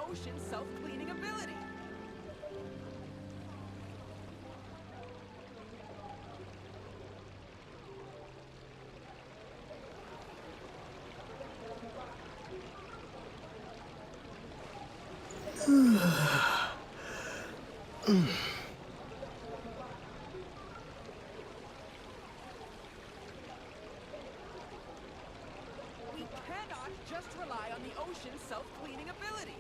ocean's self-cleaning ability. We cannot just rely on the ocean's self-cleaning ability.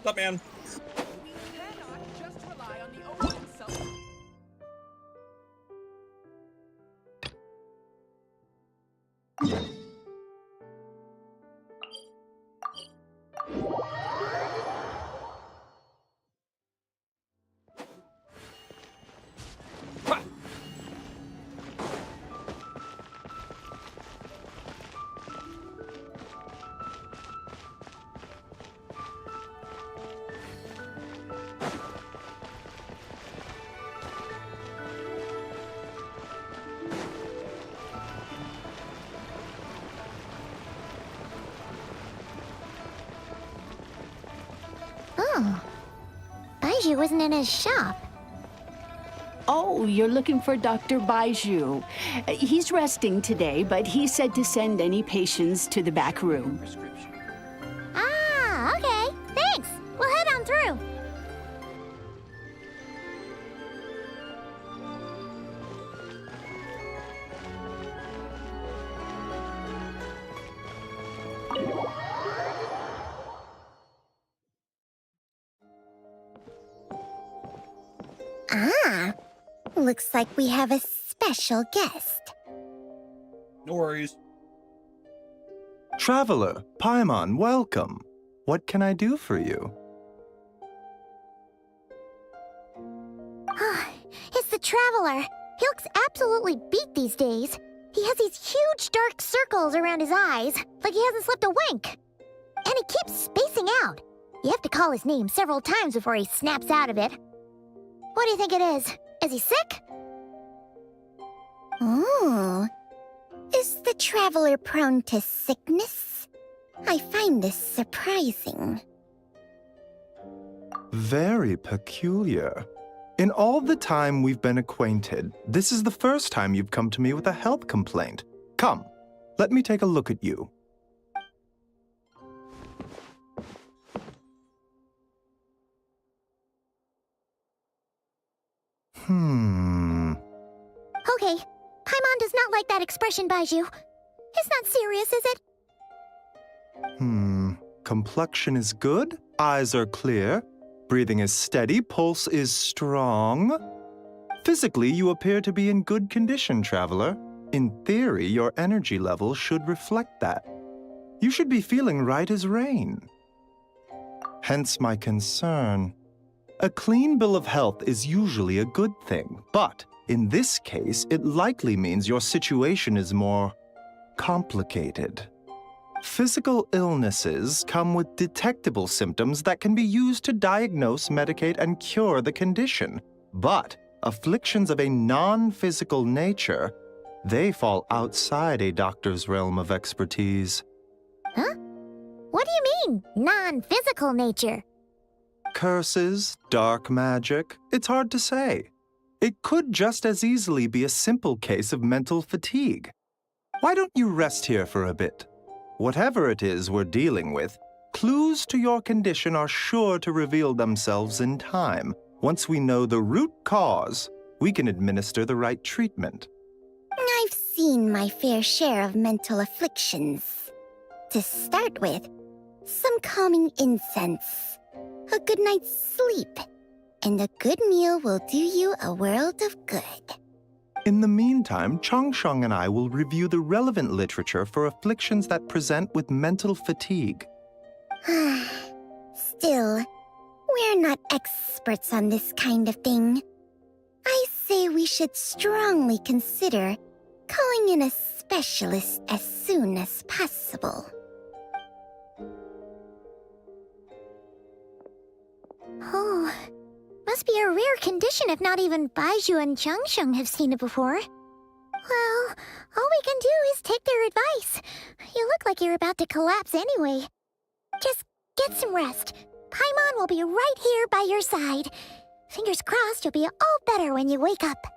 What's up, man? We cannot just rely on the ocean's self. Oh. Baiju isn't in his shop. Oh, you're looking for Dr. Baiju. He's resting today, but he said to send any patients to the back room. Ah, okay. Thanks. We'll head on through. Ah, looks like we have a special guest. No worries. Traveler, Paimon, welcome. What can I do for you? It's the Traveler. He looks absolutely beat these days. He has these huge dark circles around his eyes, like he hasn't slept a wink. And he keeps spacing out. You have to call his name several times before he snaps out of it. What do you think it is? Is he sick? Oh. Is the Traveler prone to sickness? I find this surprising. Very peculiar. In all the time we've been acquainted, this is the first time you've come to me with a health complaint. Come, let me take a look at you. Okay, Paimon does not like that expression, Baiju. It's not serious, is it? Complexion is good, eyes are clear, breathing is steady, pulse is strong. Physically, you appear to be in good condition, Traveler. In theory, your energy level should reflect that. You should be feeling right as rain. Hence my concern. A clean bill of health is usually a good thing, but in this case, it likely means your situation is more complicated. Physical illnesses come with detectable symptoms that can be used to diagnose, medicate, and cure the condition. But afflictions of a non-physical nature, they fall outside a doctor's realm of expertise. Huh? What do you mean, non-physical nature? Curses, dark magic, it's hard to say. It could just as easily be a simple case of mental fatigue. Why don't you rest here for a bit? Whatever it is we're dealing with, clues to your condition are sure to reveal themselves in time. Once we know the root cause, we can administer the right treatment. I've seen my fair share of mental afflictions. To start with, some calming incense, a good night's sleep, and a good meal will do you a world of good. In the meantime, Changsheng and I will review the relevant literature for afflictions that present with mental fatigue. Still, we're not experts on this kind of thing. I say we should strongly consider calling in a specialist as soon as possible. Oh, must be a rare condition if not even Baizhu and Changsheng have seen it before. Well, all we can do is take their advice. You look like you're about to collapse anyway. Just get some rest. Paimon will be right here by your side. Fingers crossed you'll be all better when you wake up.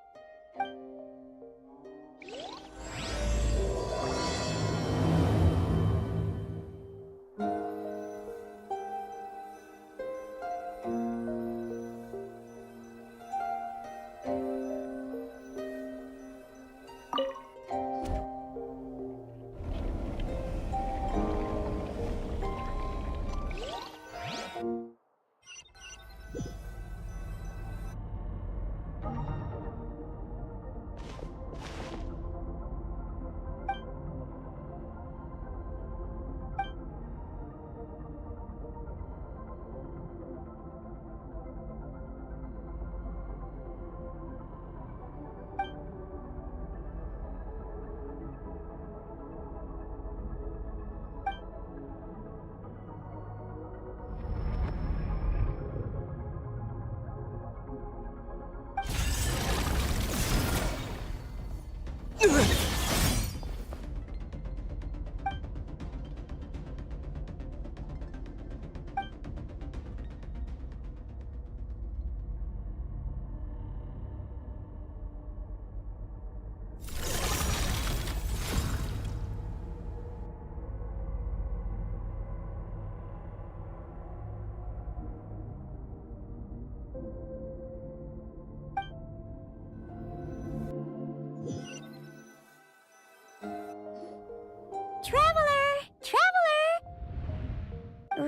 Traveler! Traveler!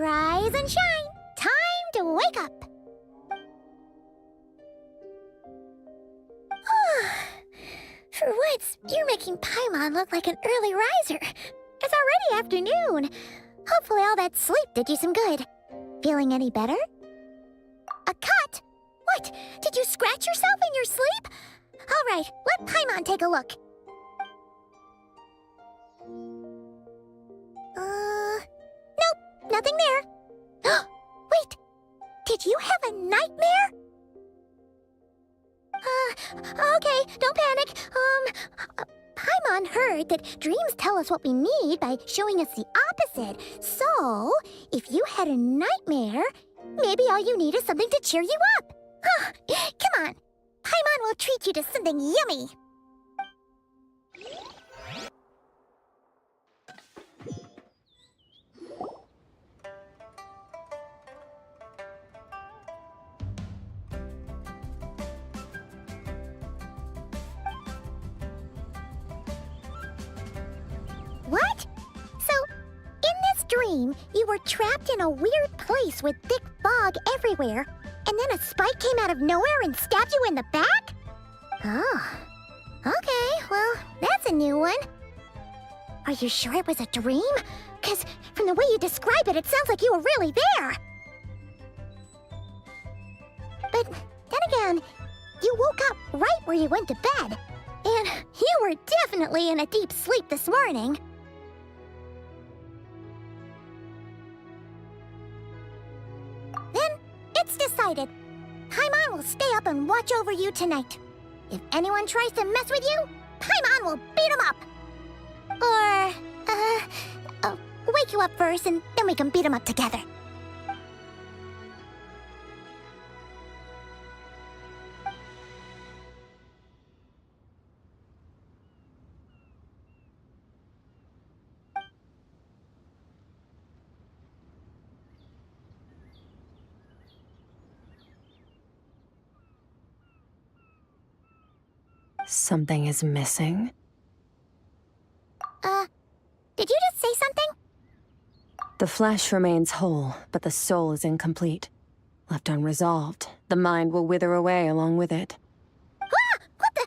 Rise and shine! Time to wake up! For once, you're making Paimon look like an early riser. It's already afternoon. Hopefully all that sleep did you some good. Feeling any better? A cut? What? Did you scratch yourself in your sleep? All right, let Paimon take a look. Nope, nothing there. Wait, did you have a nightmare? Okay, don't panic. Paimon heard that dreams tell us what we need by showing us the opposite. So, if you had a nightmare, maybe all you need is something to cheer you up. Come on, Paimon will treat you to something yummy. What? So, in this dream, you were trapped in a weird place with thick fog everywhere, and then a spike came out of nowhere and stabbed you in the back? Oh. Okay, well, that's a new one. Are you sure it was a dream? 'Cause from the way you describe it, it sounds like you were really there. But then again, you woke up right where you went to bed. And you were definitely in a deep sleep this morning. Then, it's decided. Paimon will stay up and watch over you tonight. If anyone tries to mess with you, Paimon will beat him up. Or, wake you up first and then we can beat him up together. Something is missing. Did you just say something? The flesh remains whole, but the soul is incomplete. Left unresolved, the mind will wither away along with it. Ah! What the?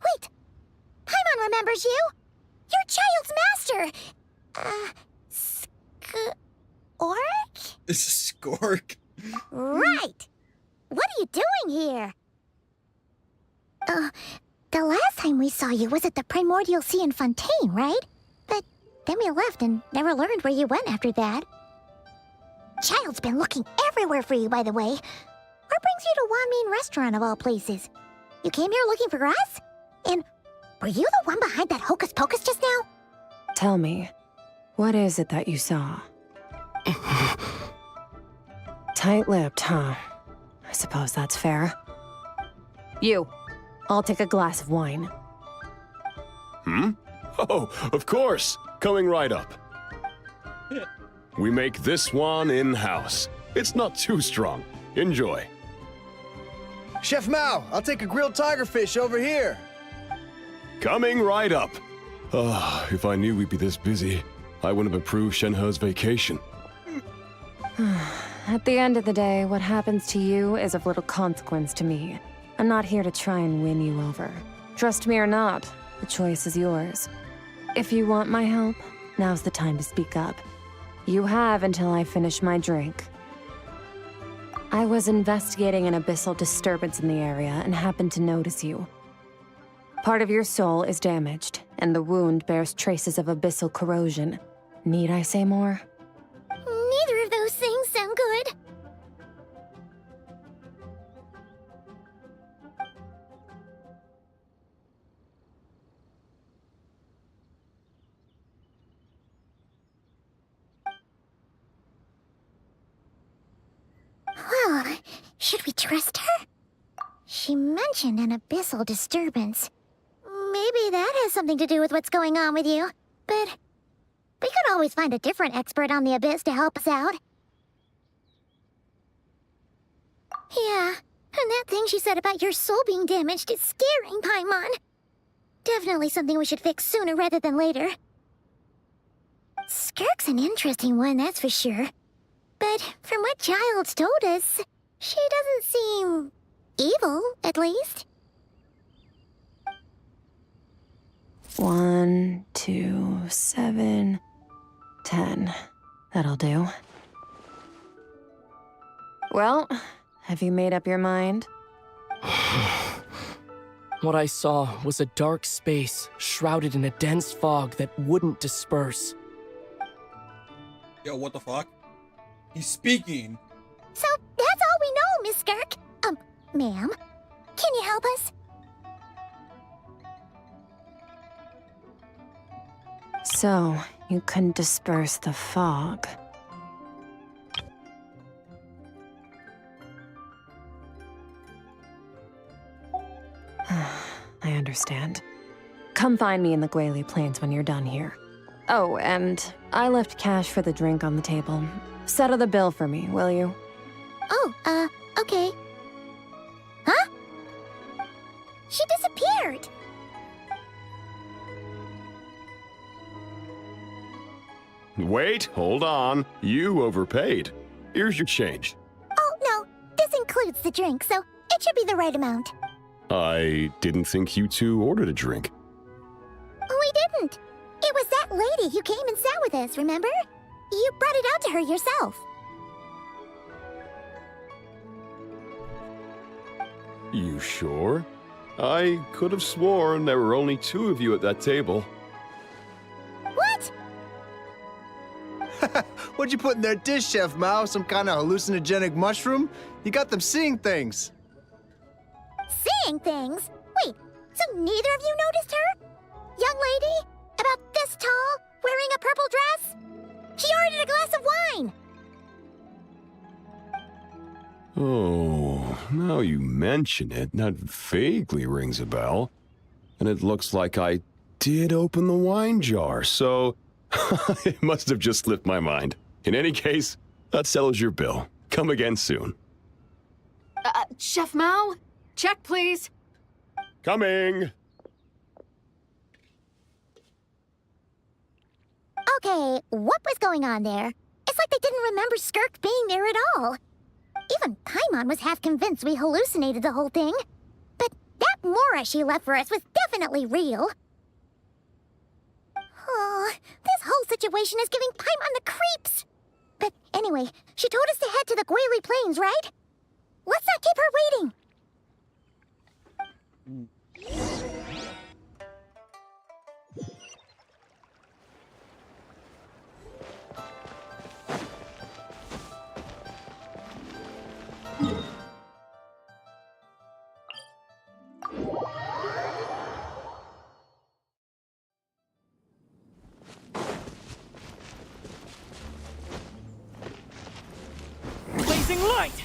Wait! Paimon remembers you! Your child's master! Skork? Skork. Right! What are you doing here? The last time time we saw you was at the Primordial Sea in Fontaine, right? But then we left and never learned where you went after that. Child's been looking everywhere for you, by the way. What brings you to Wanmean Restaurant of all places? You came here looking for us? And were you the one behind that hocus pocus just now? Tell me, what is it that you saw? Tight-lipped, huh? I suppose that's fair. You, I'll take a glass of wine. Oh, of course. Coming right up. We make this one in-house. It's not too strong. Enjoy. Chef Mao, I'll take a grilled tigerfish over here. Coming right up. If I knew we'd be this busy, I wouldn't have approved Shenhe's vacation. At the end of the day, what happens to you is of little consequence to me. I'm not here to try and win you over. Trust me or not, the choice is yours. If you want my help, now's the time to speak up. You have until I finish my drink. I was investigating an abyssal disturbance in the area and happened to notice you. Part of your soul is damaged, and the wound bears traces of abyssal corrosion. Need I say more? Neither of those things sound good. Well, should we trust her? She mentioned an abyssal disturbance. Maybe that has something to do with what's going on with you. But we could always find a different expert on the abyss to help us out. Yeah, and that thing she said about your soul being damaged is scaring, Paimon. Definitely something we should fix sooner rather than later. Skirk's an interesting one, that's for sure. But from what Childs told us, she doesn't seem evil, at least. 1, 2, 7, 10. That'll do. Well, have you made up your mind? What I saw was a dark space shrouded in a dense fog that wouldn't disperse. Yo, what the fuck? He's speaking. So that's all we know, Miss Skirk. Ma'am, can you help us? So, you couldn't disperse the fog. I understand. Come find me in the Guili Plains when you're done here. Oh, and I left cash for the drink on the table. Settle the bill for me, will you? Oh, okay. Huh? She disappeared! Wait, hold on. You overpaid. Here's your change. Oh, no. This includes the drink, so it should be the right amount. I didn't think you two ordered a drink. We didn't. It was that lady who came and sat with us, remember? You brought it out to her yourself. You sure? I could have sworn there were only 2 of you at that table. What? What'd you put in their dish, Chef Mao? Some kind of hallucinogenic mushroom? You got them seeing things. Seeing things? Wait, so neither of you noticed her? Young lady? About this tall, wearing a purple dress? She ordered a glass of wine! Oh, now you mention it, that vaguely rings a bell. And it looks like I did open the wine jar, so it must have just slipped my mind. In any case, that settles your bill. Come again soon. Chef Mao? Check, please. Coming! Okay, what was going on there? It's like they didn't remember Skirk being there at all. Even Paimon was half convinced we hallucinated the whole thing. But that Mora she left for us was definitely real. Oh, this whole situation is giving Paimon the creeps. But anyway, she told us to head to the Guili Plains, right? Let's not keep her waiting. light!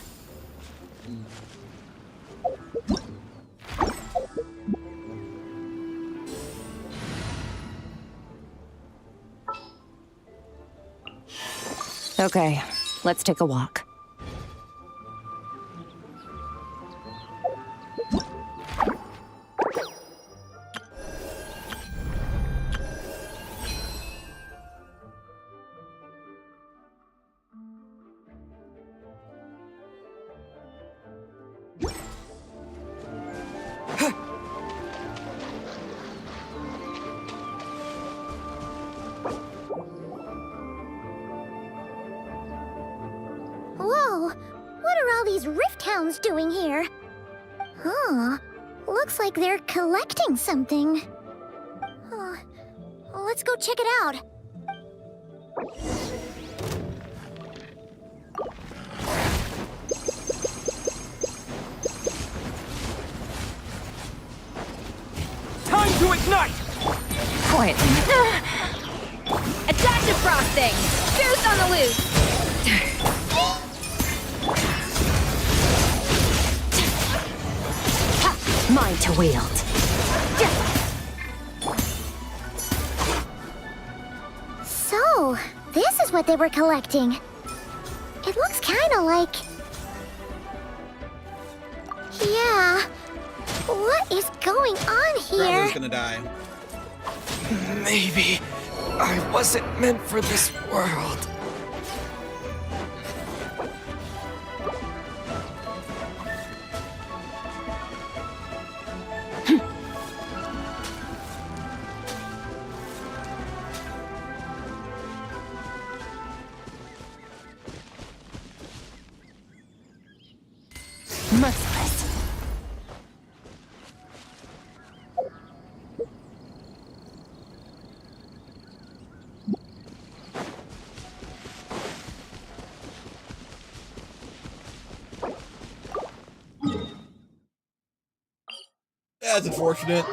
Okay, let's take a walk. Whoa! What are all these rift hounds doing here? Huh. Looks like they're collecting something. Huh. Let's go check it out. Time to ignite! Quietly. Attractive frosting! Boost on the loose! Mine to wield. So, this is what they were collecting. It looks kinda like... Yeah. What is going on here? Traveler's gonna die. Maybe I wasn't meant for this world. Merciless. That's unfortunate.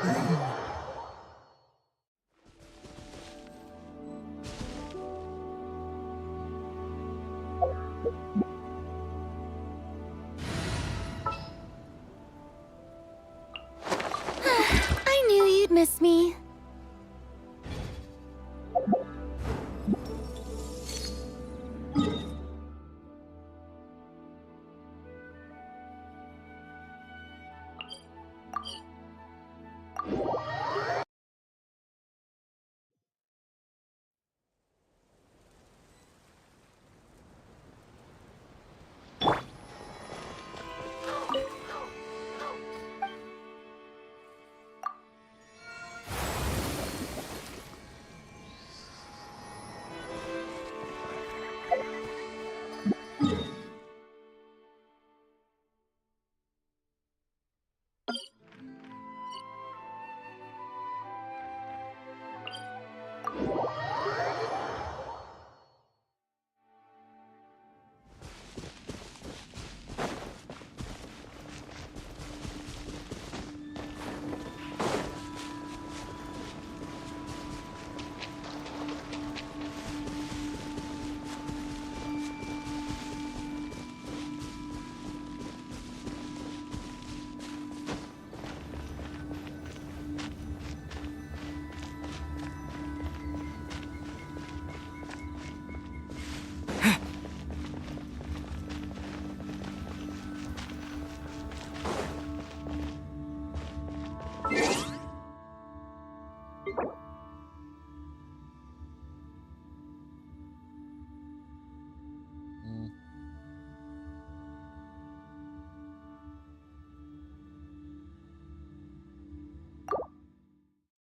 I knew you'd miss me.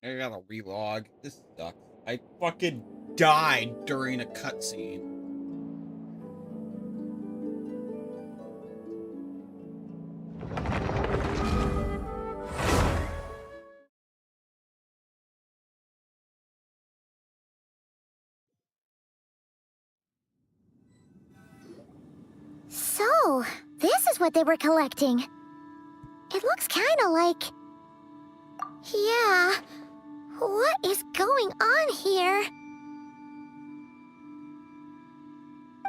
I gotta relog. This sucks. I fucking died during a cutscene. So, this is what they were collecting. It looks kinda like... Yeah. What is going on here?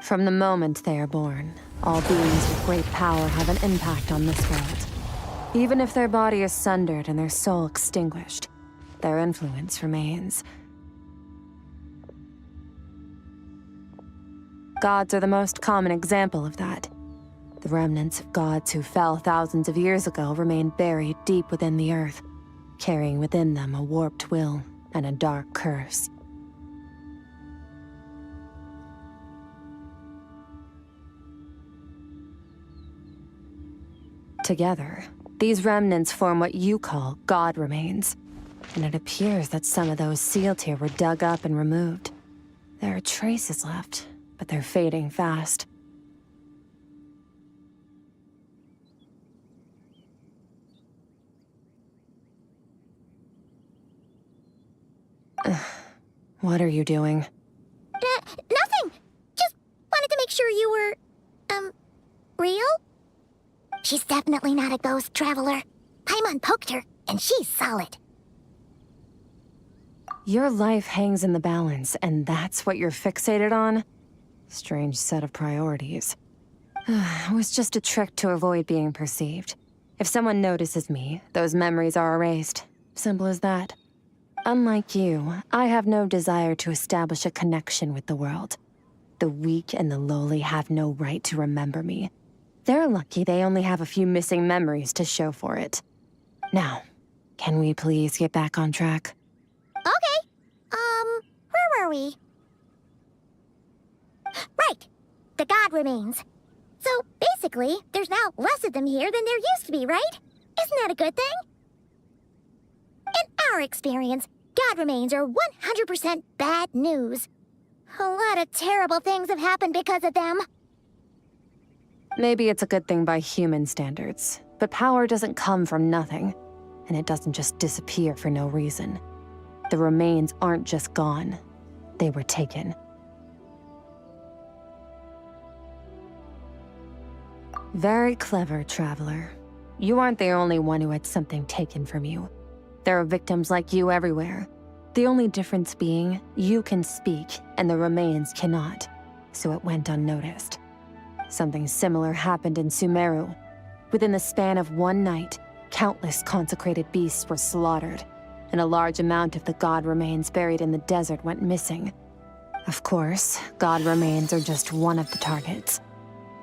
From the moment they are born, all beings with great power have an impact on this world. Even if their body is sundered and their soul extinguished, their influence remains. Gods are the most common example of that. The remnants of gods who fell thousands of years ago remain buried deep within the earth, carrying within them a warped will and a dark curse. Together, these remnants form what you call god remains, and it appears that some of those sealed here were dug up and removed. There are traces left, but they're fading fast. What are you doing? Nothing! Just wanted to make sure you were, real? She's definitely not a ghost traveler. Paimon poked her, and she's solid. Your life hangs in the balance, and that's what you're fixated on? Strange set of priorities. It was just a trick to avoid being perceived. If someone notices me, those memories are erased. Simple as that. Unlike you, I have no desire to establish a connection with the world. The weak and the lowly have no right to remember me. They're lucky they only have a few missing memories to show for it. Now, can we please get back on track? Okay. Where were we? Right. The god remains. So, basically, there's now less of them here than there used to be, right? Isn't that a good thing? In our experience, god remains are 100% bad news. A lot of terrible things have happened because of them. Maybe it's a good thing by human standards, but power doesn't come from nothing, and it doesn't just disappear for no reason. The remains aren't just gone, they were taken. Very clever, traveler. You aren't the only one who had something taken from you. There are victims like you everywhere. The only difference being, you can speak, and the remains cannot, so it went unnoticed. Something similar happened in Sumeru. Within the span of one night, countless consecrated beasts were slaughtered, and a large amount of the god remains buried in the desert went missing. Of course, god remains are just one of the targets.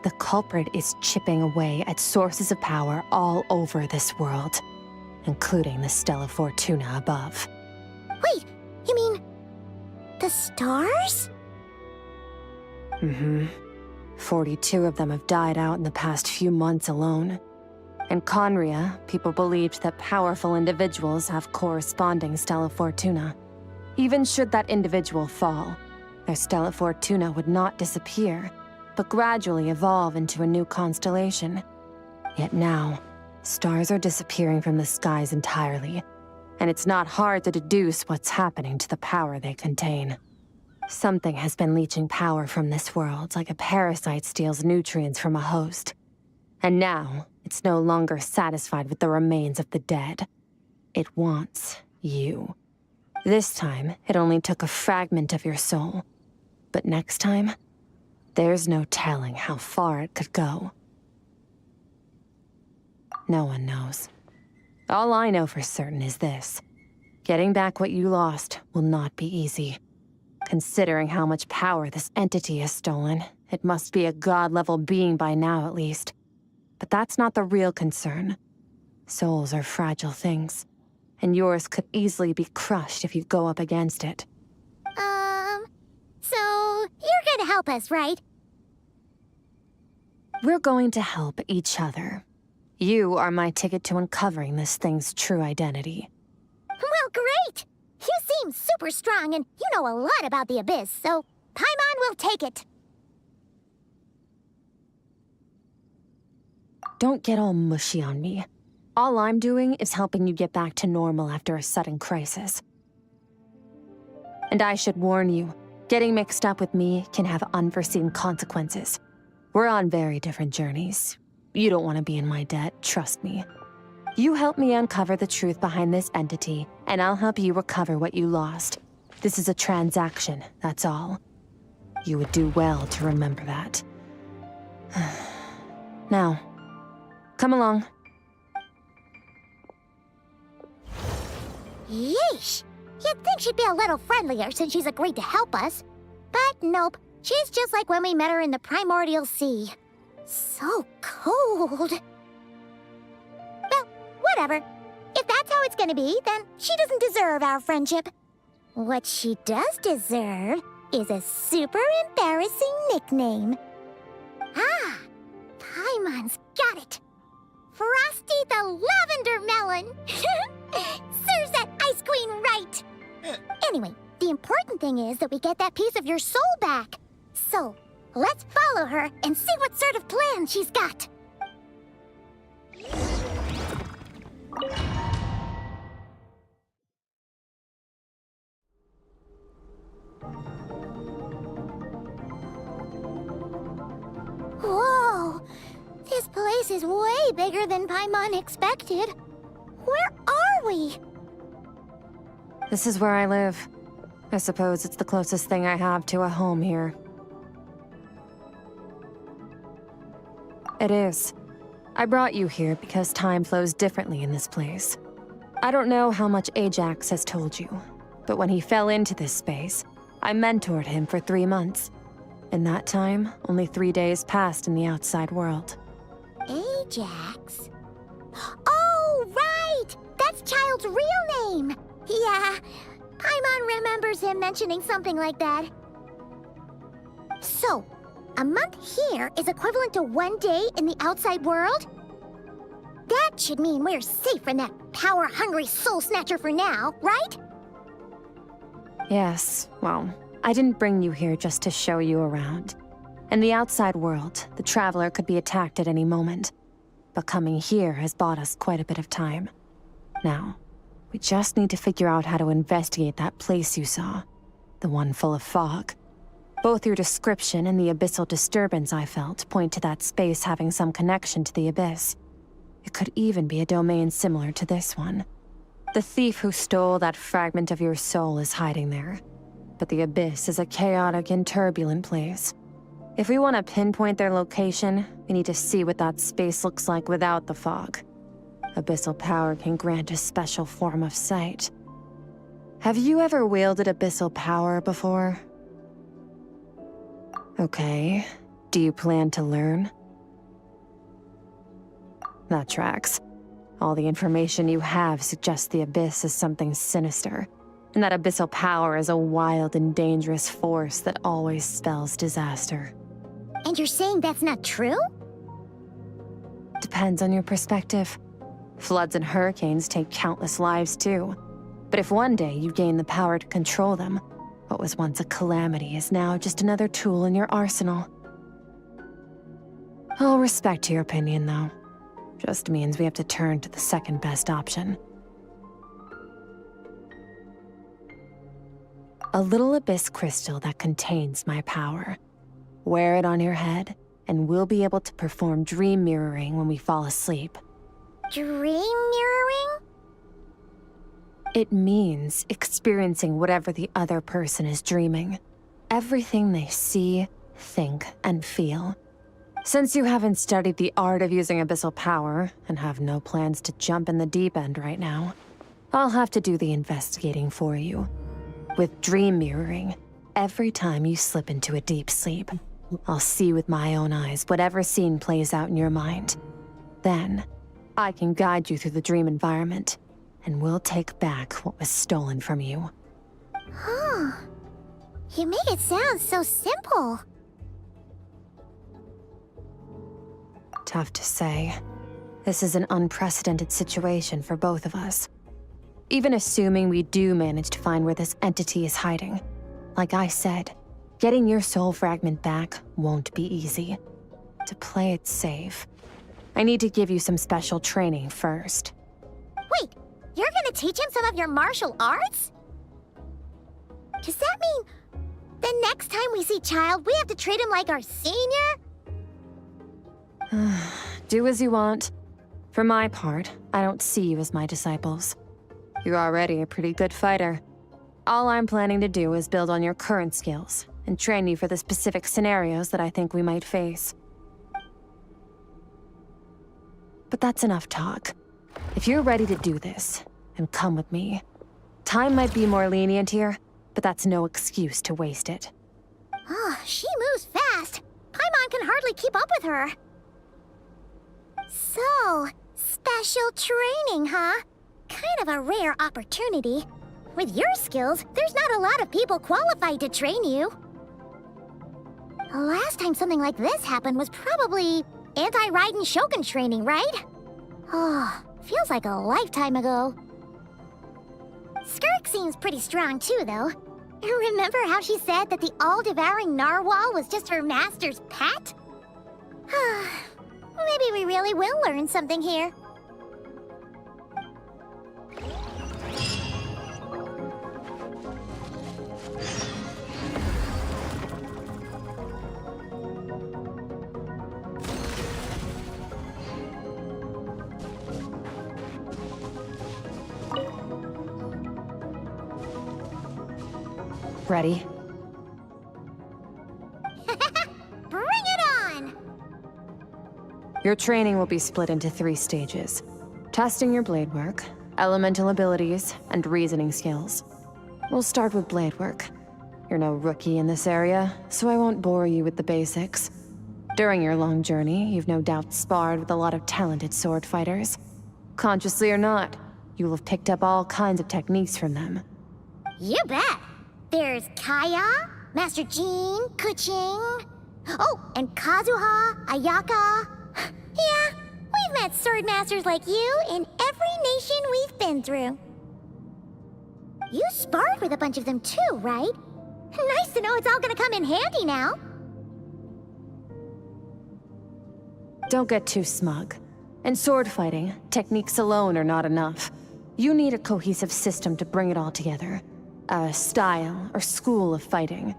The culprit is chipping away at sources of power all over this world, including the Stella Fortuna above. Wait, you mean... the stars? Mm-hmm. 42 of them have died out in the past few months alone. In Conria, people believed that powerful individuals have corresponding Stella Fortuna. Even should that individual fall, their Stella Fortuna would not disappear, but gradually evolve into a new constellation. Yet now, stars are disappearing from the skies entirely, and it's not hard to deduce what's happening to the power they contain. Something has been leeching power from this world like a parasite steals nutrients from a host. And now, it's no longer satisfied with the remains of the dead. It wants you. This time, it only took a fragment of your soul. But next time, there's no telling how far it could go. No one knows. All I know for certain is this. Getting back what you lost will not be easy. Considering how much power this entity has stolen, it must be a god-level being by now at least. But that's not the real concern. Souls are fragile things, and yours could easily be crushed if you go up against it. So you're gonna help us, right? We're going to help each other. You are my ticket to uncovering this thing's true identity. Well, great! You seem super strong, and you know a lot about the Abyss, so Paimon will take it. Don't get all mushy on me. All I'm doing is helping you get back to normal after a sudden crisis. And I should warn you, getting mixed up with me can have unforeseen consequences. We're on very different journeys. You don't want to be in my debt, trust me. You help me uncover the truth behind this entity, and I'll help you recover what you lost. This is a transaction, that's all. You would do well to remember that. Now, come along. Yeesh! You'd think she'd be a little friendlier since she's agreed to help us. But nope, she's just like when we met her in the primordial sea. So cold. Well, whatever. If that's how it's gonna be, then she doesn't deserve our friendship. What she does deserve is a super embarrassing nickname. Ah, Paimon's got it. Frosty the Lavender Melon. Serves that ice queen right. Anyway, the important thing is that we get that piece of your soul back. So, let's follow her and see what sort of plan she's got. Whoa! This place is way bigger than Paimon expected. Where are we? This is where I live. I suppose it's the closest thing I have to a home here. It is. I brought you here because time flows differently in this place. I don't know how much Ajax has told you, but when he fell into this space, I mentored him for 3 months. In that time, only 3 days passed in the outside world. Ajax? Oh, right! That's Child's real name! Yeah, Paimon remembers him mentioning something like that. So, a month here is equivalent to 1 day in the outside world? That should mean we're safe from that power-hungry soul snatcher for now, right? Yes, well, I didn't bring you here just to show you around. In the outside world, the Traveler could be attacked at any moment. But coming here has bought us quite a bit of time. Now, we just need to figure out how to investigate that place you saw. The one full of fog. Both your description and the abyssal disturbance I felt point to that space having some connection to the abyss. It could even be a domain similar to this one. The thief who stole that fragment of your soul is hiding there. But the abyss is a chaotic and turbulent place. If we want to pinpoint their location, we need to see what that space looks like without the fog. Abyssal power can grant a special form of sight. Have you ever wielded abyssal power before? Okay. Do you plan to learn? That tracks. All the information you have suggests the abyss is something sinister, and that abyssal power is a wild and dangerous force that always spells disaster. And you're saying that's not true? Depends on your perspective. Floods and hurricanes take countless lives too. But if one day you gain the power to control them, what was once a calamity is now just another tool in your arsenal. I'll respect your opinion, though. Just means we have to turn to the second best option. A little abyss crystal that contains my power. Wear it on your head, and we'll be able to perform dream mirroring when we fall asleep. Dream mirroring? It means experiencing whatever the other person is dreaming. Everything they see, think, and feel. Since you haven't studied the art of using abyssal power, and have no plans to jump in the deep end right now, I'll have to do the investigating for you. With dream mirroring, every time you slip into a deep sleep, I'll see with my own eyes whatever scene plays out in your mind. Then, I can guide you through the dream environment, and we'll take back what was stolen from you. Huh. You make it sound so simple. Tough to say. This is an unprecedented situation for both of us. Even assuming we do manage to find where this entity is hiding, like I said, getting your soul fragment back won't be easy. To play it safe, I need to give you some special training first. Wait, you're gonna teach him some of your martial arts? Does that mean the next time we see Child, we have to treat him like our senior? Do as you want. For my part, I don't see you as my disciples. You're already a pretty good fighter. All I'm planning to do is build on your current skills, and train you for the specific scenarios that I think we might face. But that's enough talk. If you're ready to do this, then come with me. Time might be more lenient here, but that's no excuse to waste it. Oh, she moves fast. Paimon can hardly keep up with her. So, special training, huh? Kind of a rare opportunity. With your skills, there's not a lot of people qualified to train you. The last time something like this happened was probably anti-Raiden Shogun training, right? Oh, feels like a lifetime ago. Skirk seems pretty strong too, though. Remember how she said that the all-devouring narwhal was just her master's pet? Maybe we really will learn something here. Ready? Bring it on! Your training will be split into 3 stages. Testing your blade work, elemental abilities, and reasoning skills. We'll start with blade work. You're no rookie in this area, so I won't bore you with the basics. During your long journey, you've no doubt sparred with a lot of talented sword fighters. Consciously or not, you'll have picked up all kinds of techniques from them. You bet! There's Kaya, Master Jean, Kuching... Oh, and Kazuha, Ayaka... Yeah, we've met sword masters like you in every nation we've been through. You sparred with a bunch of them too, right? Nice to know it's all gonna come in handy now. Don't get too smug. In sword fighting, techniques alone are not enough. You need a cohesive system to bring it all together. A style or school of fighting.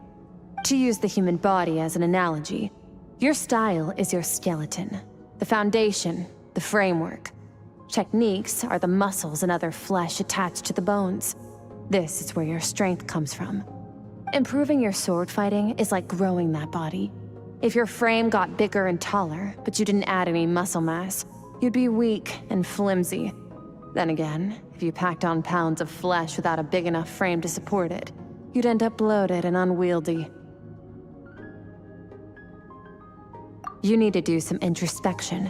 To use the human body as an analogy, your style is your skeleton, the foundation, the framework. Techniques are the muscles and other flesh attached to the bones. This is where your strength comes from. Improving your sword fighting is like growing that body. If your frame got bigger and taller, but you didn't add any muscle mass, you'd be weak and flimsy. Then again, if you packed on pounds of flesh without a big enough frame to support it, you'd end up bloated and unwieldy. You need to do some introspection.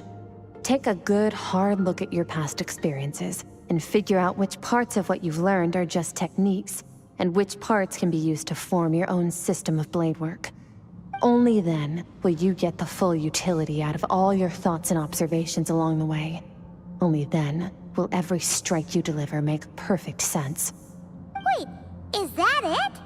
Take a good, hard look at your past experiences and figure out which parts of what you've learned are just techniques, and which parts can be used to form your own system of blade work. Only then will you get the full utility out of all your thoughts and observations along the way. Only then will every strike you deliver make perfect sense. Wait, is that it?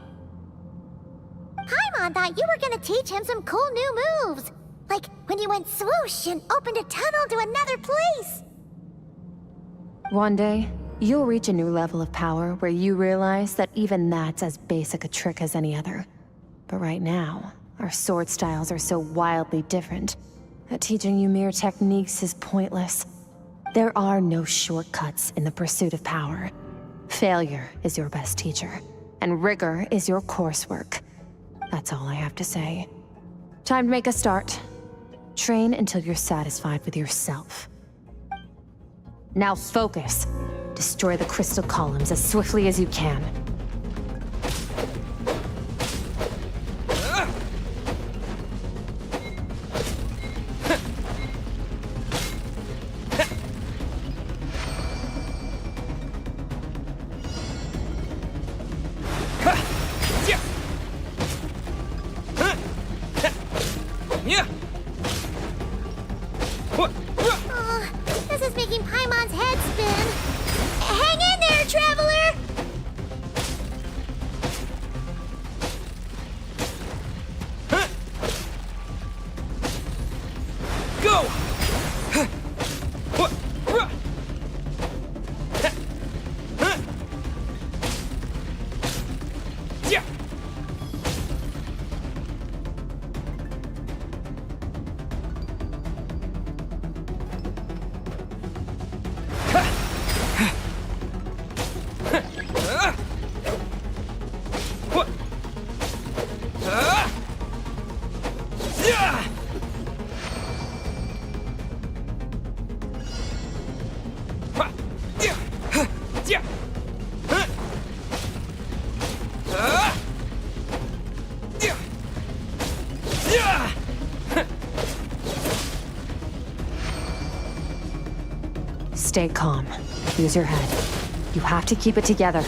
Paimon thought you were gonna teach him some cool new moves. Like when you went swoosh and opened a tunnel to another place. One day, you'll reach a new level of power where you realize that even that's as basic a trick as any other. But right now, our sword styles are so wildly different that teaching you mere techniques is pointless. There are no shortcuts in the pursuit of power. Failure is your best teacher, and rigor is your coursework. That's all I have to say. Time to make a start. Train until you're satisfied with yourself. Now focus. Destroy the crystal columns as swiftly as you can. This is making Paimon's head spin. Hang in there, traveler! Stay calm. Use your head. You have to keep it together.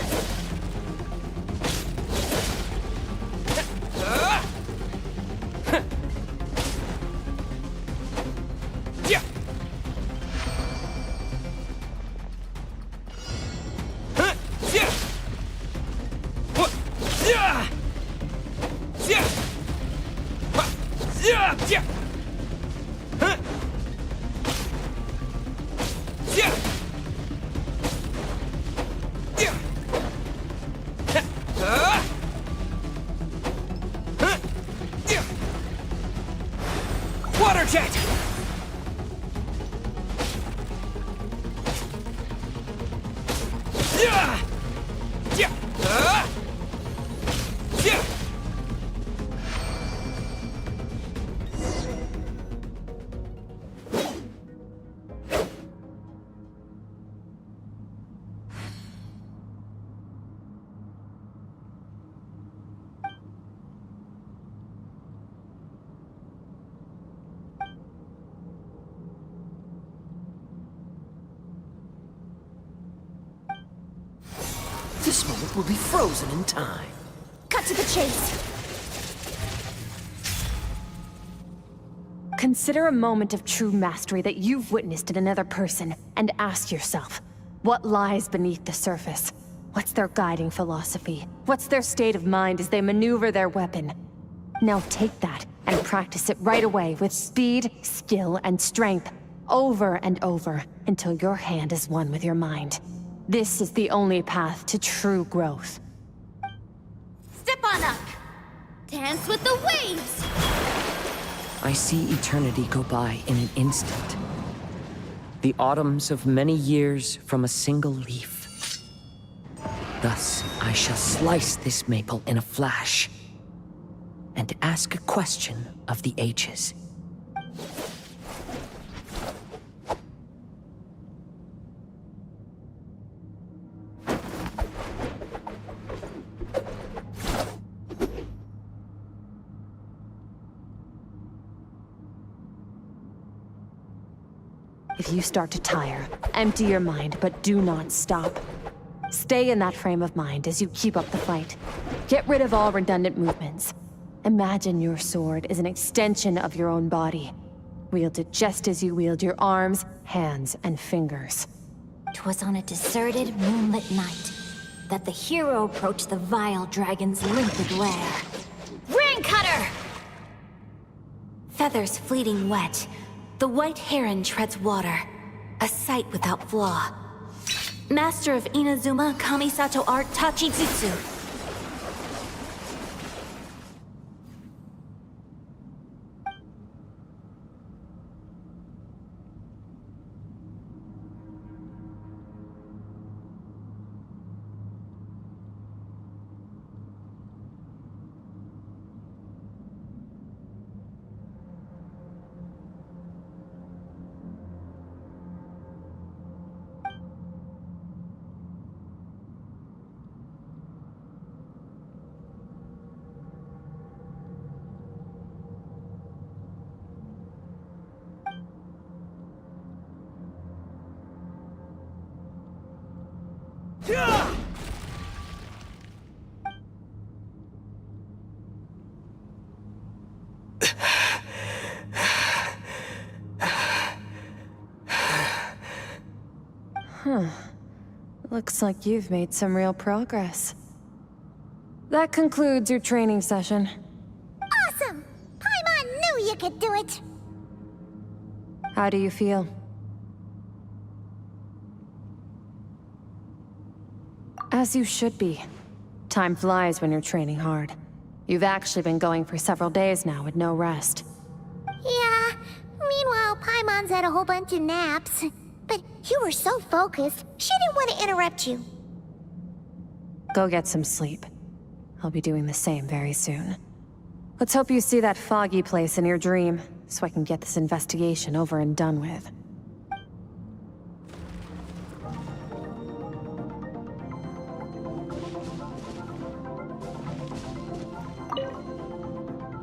Water jet! This moment will be frozen in time. Cut to the chase. Consider a moment of true mastery that you've witnessed in another person, and ask yourself, what lies beneath the surface? What's their guiding philosophy? What's their state of mind as they maneuver their weapon? Now take that and practice it right away with speed, skill, and strength, over and over, until your hand is one with your mind. This is the only path to true growth. Step on up! Dance with the waves! I see eternity go by in an instant. The autumns of many years from a single leaf. Thus, I shall slice this maple in a flash and ask a question of the ages. If you start to tire, empty your mind, but do not stop. Stay in that frame of mind as you keep up the fight. Get rid of all redundant movements. Imagine your sword is an extension of your own body. Wield it just as you wield your arms, hands, and fingers. 'Twas on a deserted, moonlit night that the hero approached the vile dragon's limpid lair. Ring cutter! Feathers fleeting wet, the white heron treads water, a sight without flaw. Master of Inazuma Kamisato art Tachijutsu. Looks like you've made some real progress. That concludes your training session. Awesome! Paimon knew you could do it! How do you feel? As you should be. Time flies when you're training hard. You've actually been going for several days now with no rest. Yeah, meanwhile Paimon's had a whole bunch of naps. But you were so focused, she didn't want to interrupt you. Go get some sleep. I'll be doing the same very soon. Let's hope you see that foggy place in your dream, so I can get this investigation over and done with.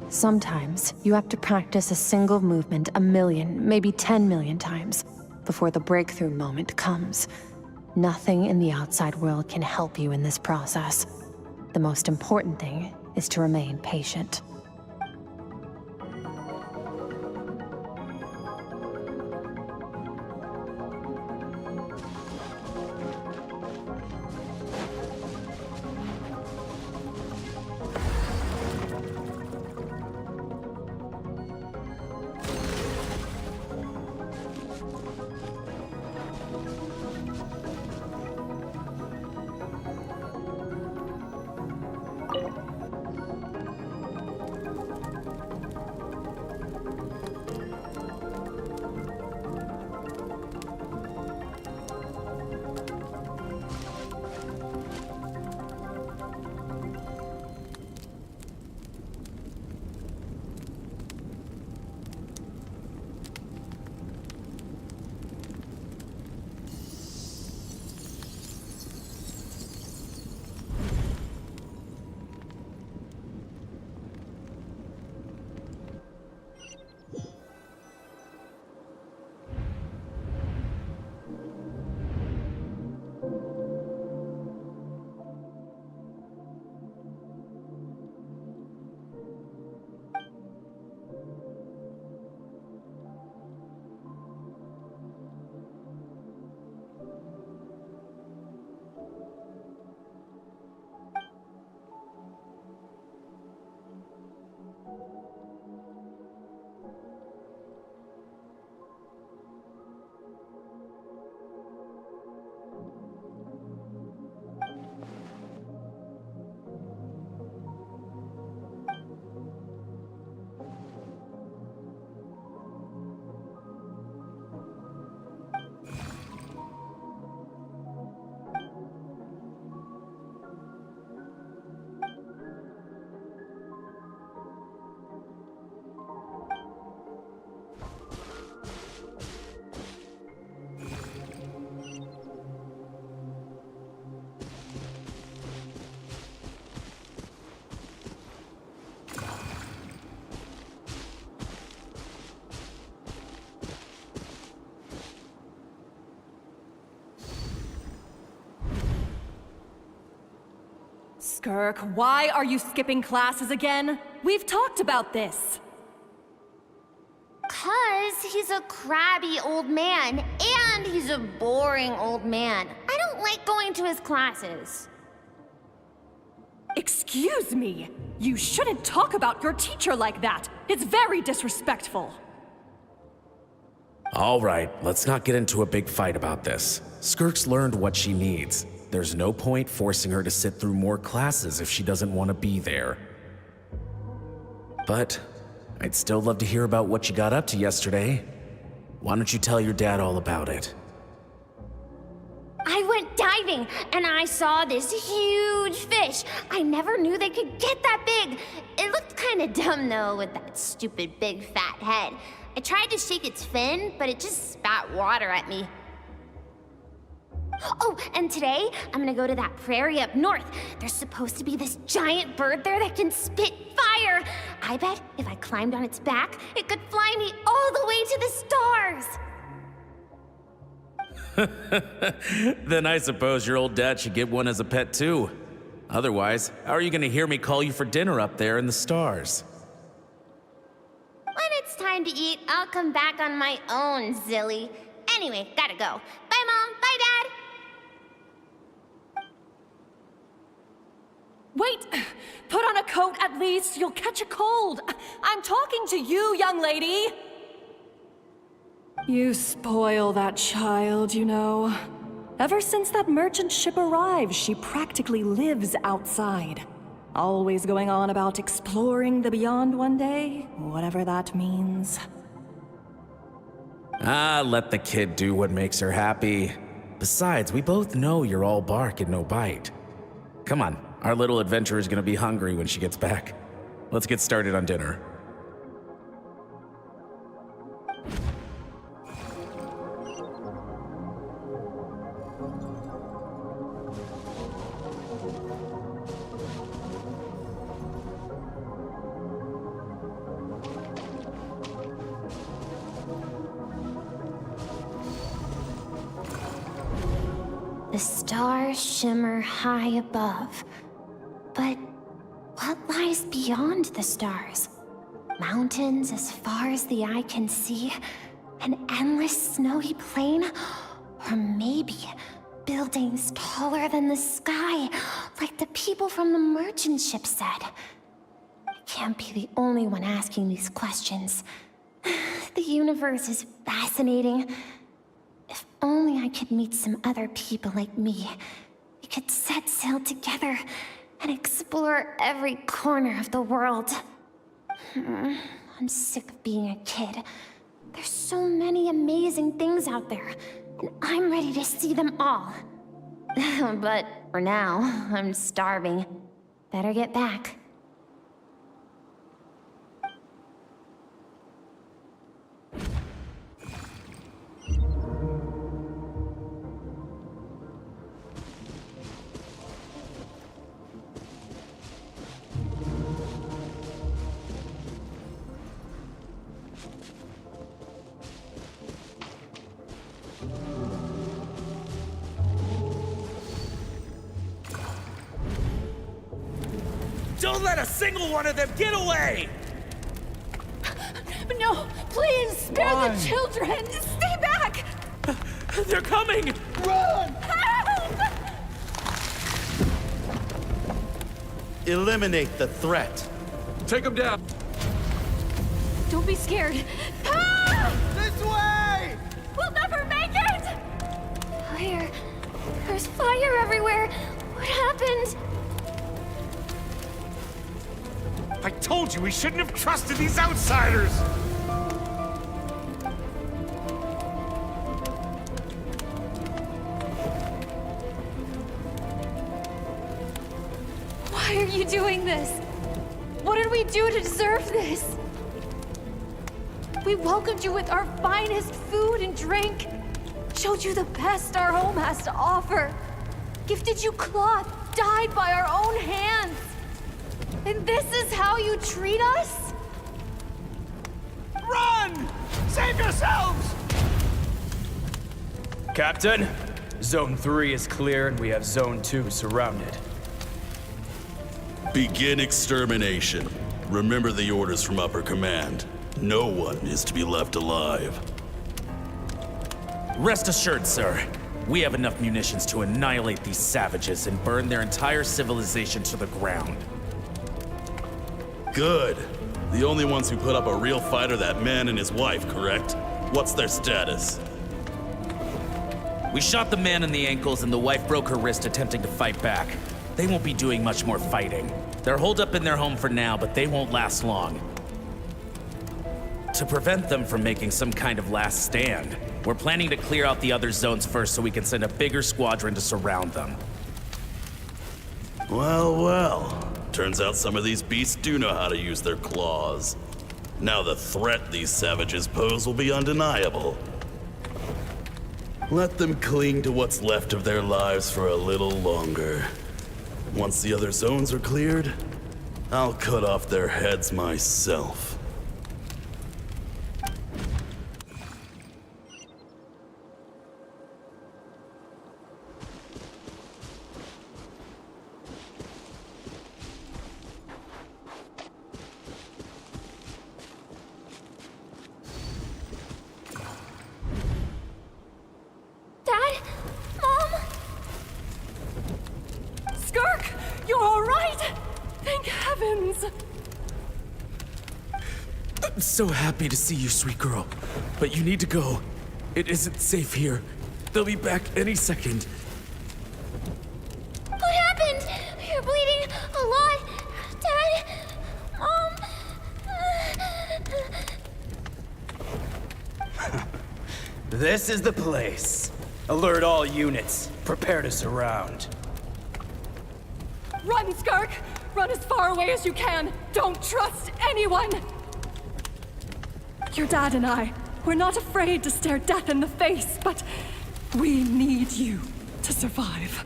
Sometimes, you have to practice a single movement 1 million, maybe 10 million times. before the breakthrough moment comes. Nothing in the outside world can help you in this process. The most important thing is to remain patient. Skirk, why are you skipping classes again? We've talked about this. 'Cause he's a crabby old man, and he's a boring old man. I don't like going to his classes. Excuse me! You shouldn't talk about your teacher like that! It's very disrespectful! All right, let's not get into a big fight about this. Skirk's learned what she needs. There's no point forcing her to sit through more classes if she doesn't want to be there. But I'd still love to hear about what you got up to yesterday. Why don't you tell your dad all about it? I went diving, and I saw this huge fish. I never knew they could get that big. It looked kind of dumb, though, with that stupid big fat head. I tried to shake its fin, but it just spat water at me. Oh, and today, I'm gonna go to that prairie up north. There's supposed to be this giant bird there that can spit fire. I bet if I climbed on its back, it could fly me all the way to the stars. Then I suppose your old dad should get one as a pet too. Otherwise, how are you gonna hear me call you for dinner up there in the stars? When it's time to eat, I'll come back on my own, Zilly. Anyway, gotta go. Bye, Mom. Bye, Dad. Wait! Put on a coat at least, you'll catch a cold! I'm talking to you, young lady! You spoil that child, you know. Ever since that merchant ship arrived, she practically lives outside. Always going on about exploring the beyond one day, whatever that means. Ah, let the kid do what makes her happy. Besides, we both know you're all bark and no bite. Come on, our little adventurer's gonna be hungry when she gets back. Let's get started on dinner. The stars shimmer high above. But what lies beyond the stars? Mountains as far as the eye can see? An endless snowy plain? Or maybe buildings taller than the sky, like the people from the merchant ship said. I can't be the only one asking these questions. The universe is fascinating. If only I could meet some other people like me. We could set sail together and explore every corner of the world. I'm sick of being a kid. There's so many amazing things out there, and I'm ready to see them all. But for now, I'm starving. Better get back. Don't let a single one of them get away! No, please, spare Why? the children! Stay back! They're coming! Run! Help! Eliminate the threat. Take them down. Don't be scared. Ah! This way! We'll never make it! Fire. There's fire everywhere. What happened? I told you we shouldn't have trusted these outsiders! Why are you doing this? What did we do to deserve this? We welcomed you with our finest food and drink, showed you the best our home has to offer, gifted you cloth dyed by our own hands. And this is how you treat us? Run! Save yourselves! Captain, Zone 3 is clear and we have Zone 2 surrounded. Begin extermination. Remember the orders from upper command. No one is to be left alive. Rest assured, sir. We have enough munitions to annihilate these savages and burn their entire civilization to the ground. Good. The only ones who put up a real fight are that man and his wife, correct? What's their status? We shot the man in the ankles and the wife broke her wrist attempting to fight back. They won't be doing much more fighting. They're holed up in their home for now, but they won't last long. To prevent them from making some kind of last stand, we're planning to clear out the other zones first so we can send a bigger squadron to surround them. Well, well. Turns out some of these beasts do know how to use their claws. Now the threat these savages pose will be undeniable. Let them cling to what's left of their lives for a little longer. Once the other zones are cleared, I'll cut off their heads myself. Dad? Mom? Skirk, you're all right? Thank heavens. I'm so happy to see you, sweet girl. But you need to go. It isn't safe here. They'll be back any second. What happened? You're bleeding a lot. Dad? Mom? This is the place. Alert all units. Prepare to surround. Run, Skirk! Run as far away as you can. Don't trust anyone. Your dad and I, we're not afraid to stare death in the face, but we need you to survive.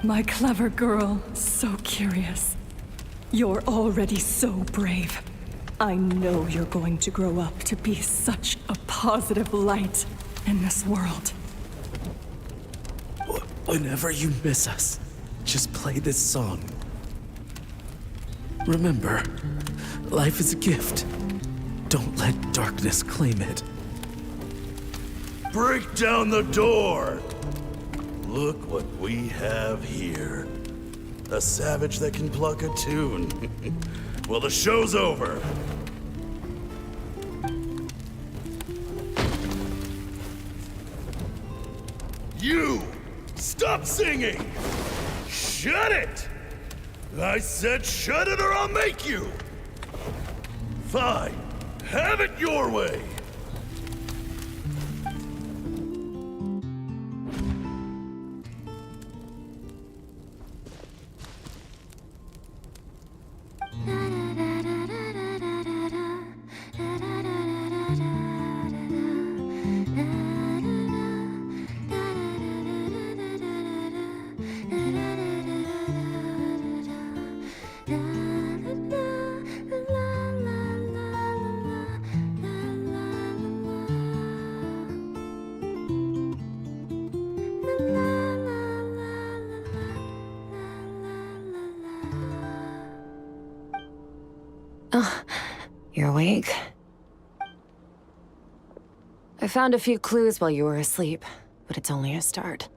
My clever girl, so curious. You're already so brave. I know you're going to grow up to be such a positive light in this world. Whenever you miss us, just play this song. Remember, life is a gift. Don't let darkness claim it. Break down the door! Look what we have here. A savage that can pluck a tune. Well, the show's over. You! Stop singing! Shut it! I said shut it or I'll make you! Fine. Have it your way! You're awake? I found a few clues while you were asleep, but it's only a start.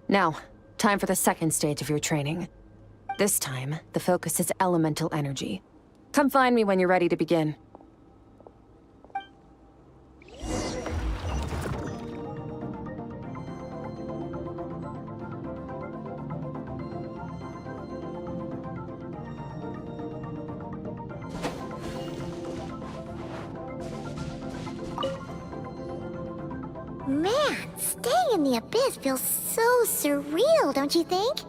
Now, time for the second stage of your training. This time, the focus is elemental energy. Come find me when you're ready to begin. Man, staying in the abyss feels so surreal, don't you think?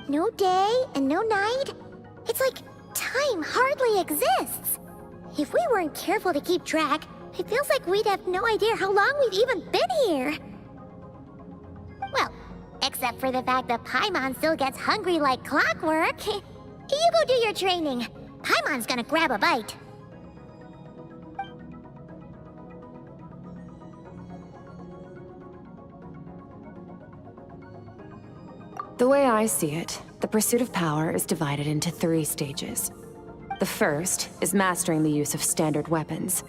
No day and no night. It's like time hardly exists. If we weren't careful to keep track, it feels like we'd have no idea how long we've even been here. Well, except for the fact that Paimon still gets hungry like clockwork. You go do your training. Paimon's gonna grab a bite. The way I see it, the pursuit of power is divided into 3 stages. The first is mastering the use of standard weapons.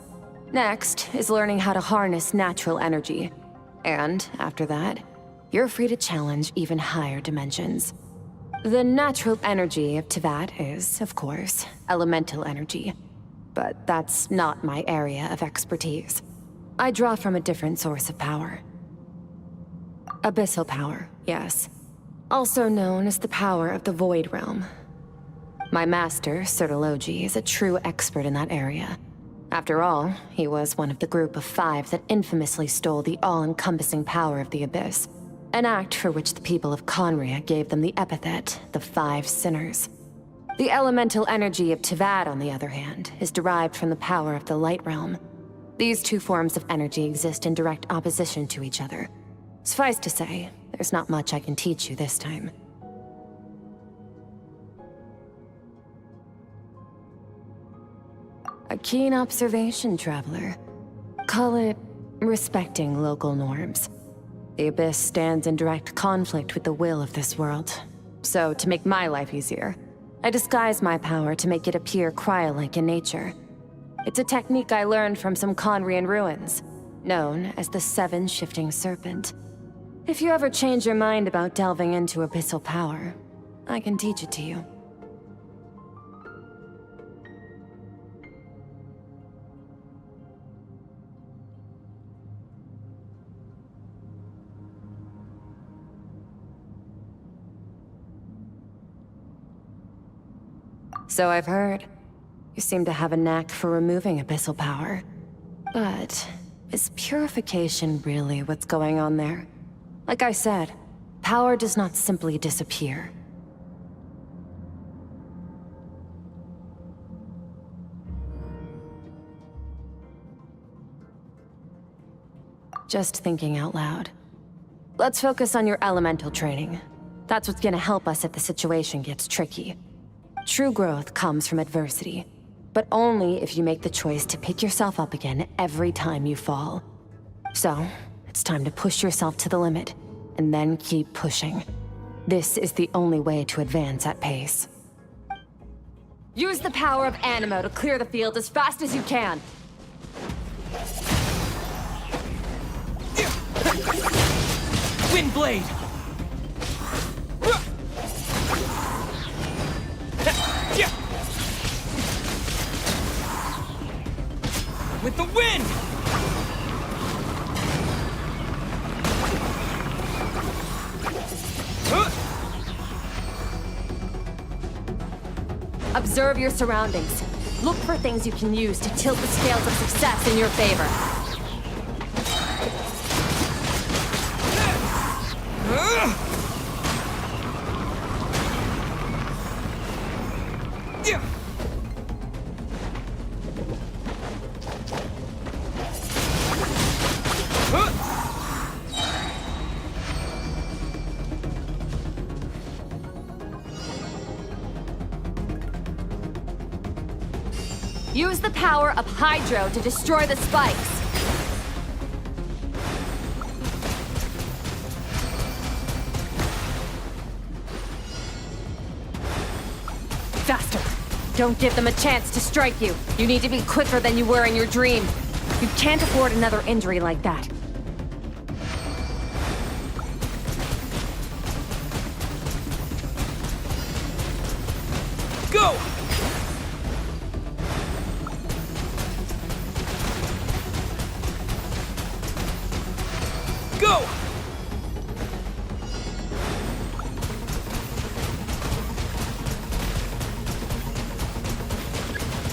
Next is learning how to harness natural energy. And after that, you're free to challenge even higher dimensions. The natural energy of Teyvat is, of course, elemental energy. But that's not my area of expertise. I draw from a different source of power. Abyssal power, yes. Also known as the power of the Void Realm. My master, Sertologi, is a true expert in that area. After all, he was one of the group of 5 that infamously stole the all-encompassing power of the Abyss, an act for which the people of Conria gave them the epithet, the 5 Sinners. The elemental energy of Teyvat, on the other hand, is derived from the power of the Light Realm. These 2 forms of energy exist in direct opposition to each other. Suffice to say, there's not much I can teach you this time. A keen observation, traveler. Call it respecting local norms. The Abyss stands in direct conflict with the will of this world. So, to make my life easier, I disguise my power to make it appear cryo-like in nature. It's a technique I learned from some Conrian ruins, known as the 7 Shifting Serpent. If you ever change your mind about delving into abyssal power, I can teach it to you. So I've heard. You seem to have a knack for removing abyssal power. But is purification really what's going on there? Like I said, power does not simply disappear. Just thinking out loud. Let's focus on your elemental training. That's what's gonna help us if the situation gets tricky. True growth comes from adversity, but only if you make the choice to pick yourself up again every time you fall. So, It's time to push yourself to the limit, and then keep pushing. This is the only way to advance at pace. Use the power of Animo to clear the field as fast as you can. Windblade! With the wind! Observe your surroundings. Look for things you can use to tilt the scales of success in your favor. Use the power of Hydro to destroy the spikes. Faster! Don't give them a chance to strike you. You need to be quicker than you were in your dream. You can't afford another injury like that. Go! Go!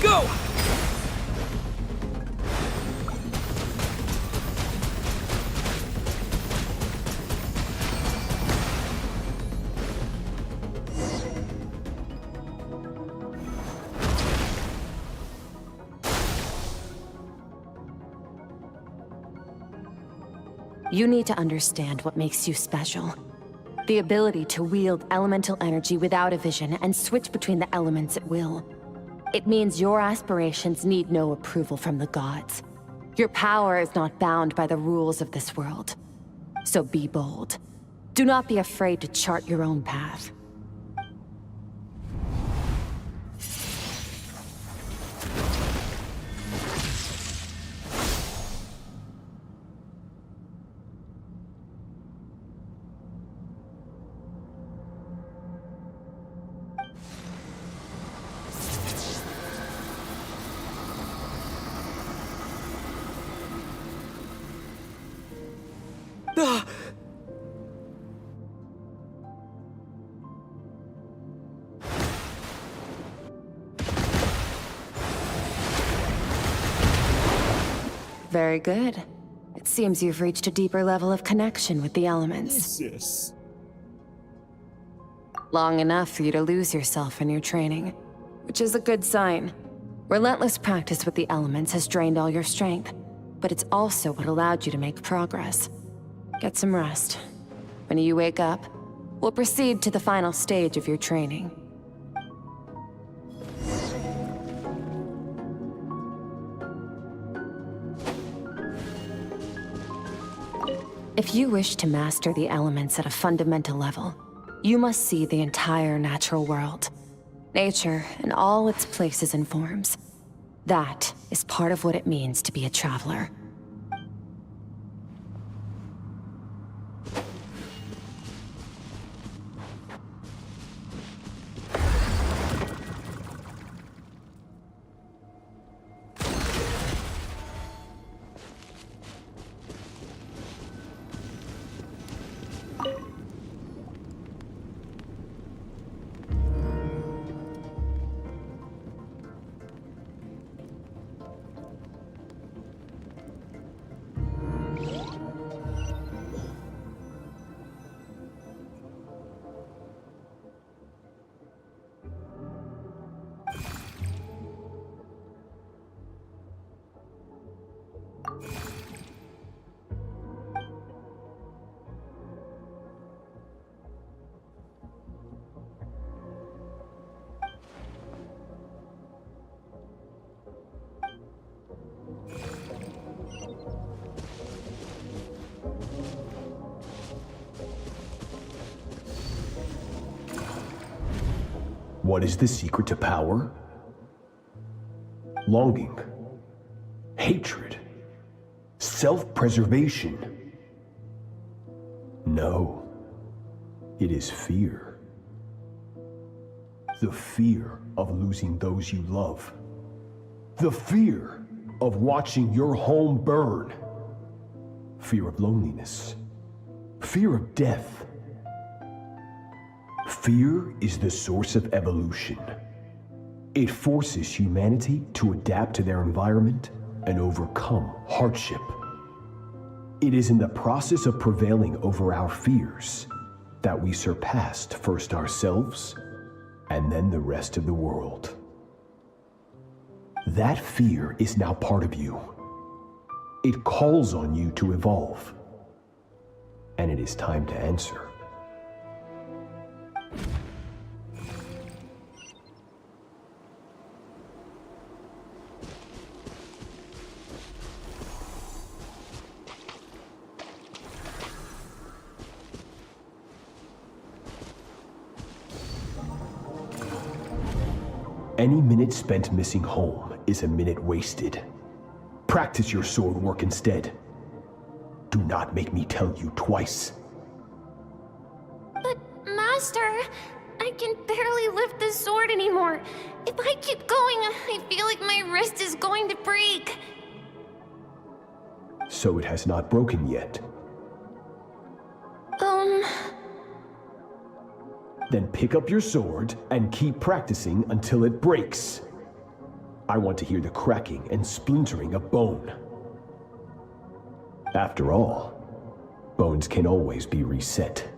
Go! You need to understand what makes you special. The ability to wield elemental energy without a vision and switch between the elements at will. It means your aspirations need no approval from the gods. Your power is not bound by the rules of this world. So be bold. Do not be afraid to chart your own path. Very good. It seems you've reached a deeper level of connection with the elements. Jesus. Long enough for you to lose yourself in your training, which is a good sign. Relentless practice with the elements has drained all your strength, but it's also what allowed you to make progress. Get some rest. When you wake up, we'll proceed to the final stage of your training. If you wish to master the elements at a fundamental level, you must see the entire natural world. Nature in all its places and forms. That is part of what it means to be a traveler. What is the secret to power? Longing, hatred, self-preservation. No, it is fear. The fear of losing those you love. The fear of watching your home burn. Fear of loneliness. Fear of death. Fear is the source of evolution. It forces humanity to adapt to their environment and overcome hardship. It is in the process of prevailing over our fears that we surpassed first ourselves and then the rest of the world. That fear is now part of you. It calls on you to evolve. And it is time to answer. Any minute spent missing home is a minute wasted. Practice your sword work instead. Do not make me tell you twice. But, Master, I can barely lift the sword anymore. If I keep going, I feel like my wrist is going to break. So it has not broken yet. Then pick up your sword and keep practicing until it breaks. I want to hear the cracking and splintering of bone. After all, bones can always be reset.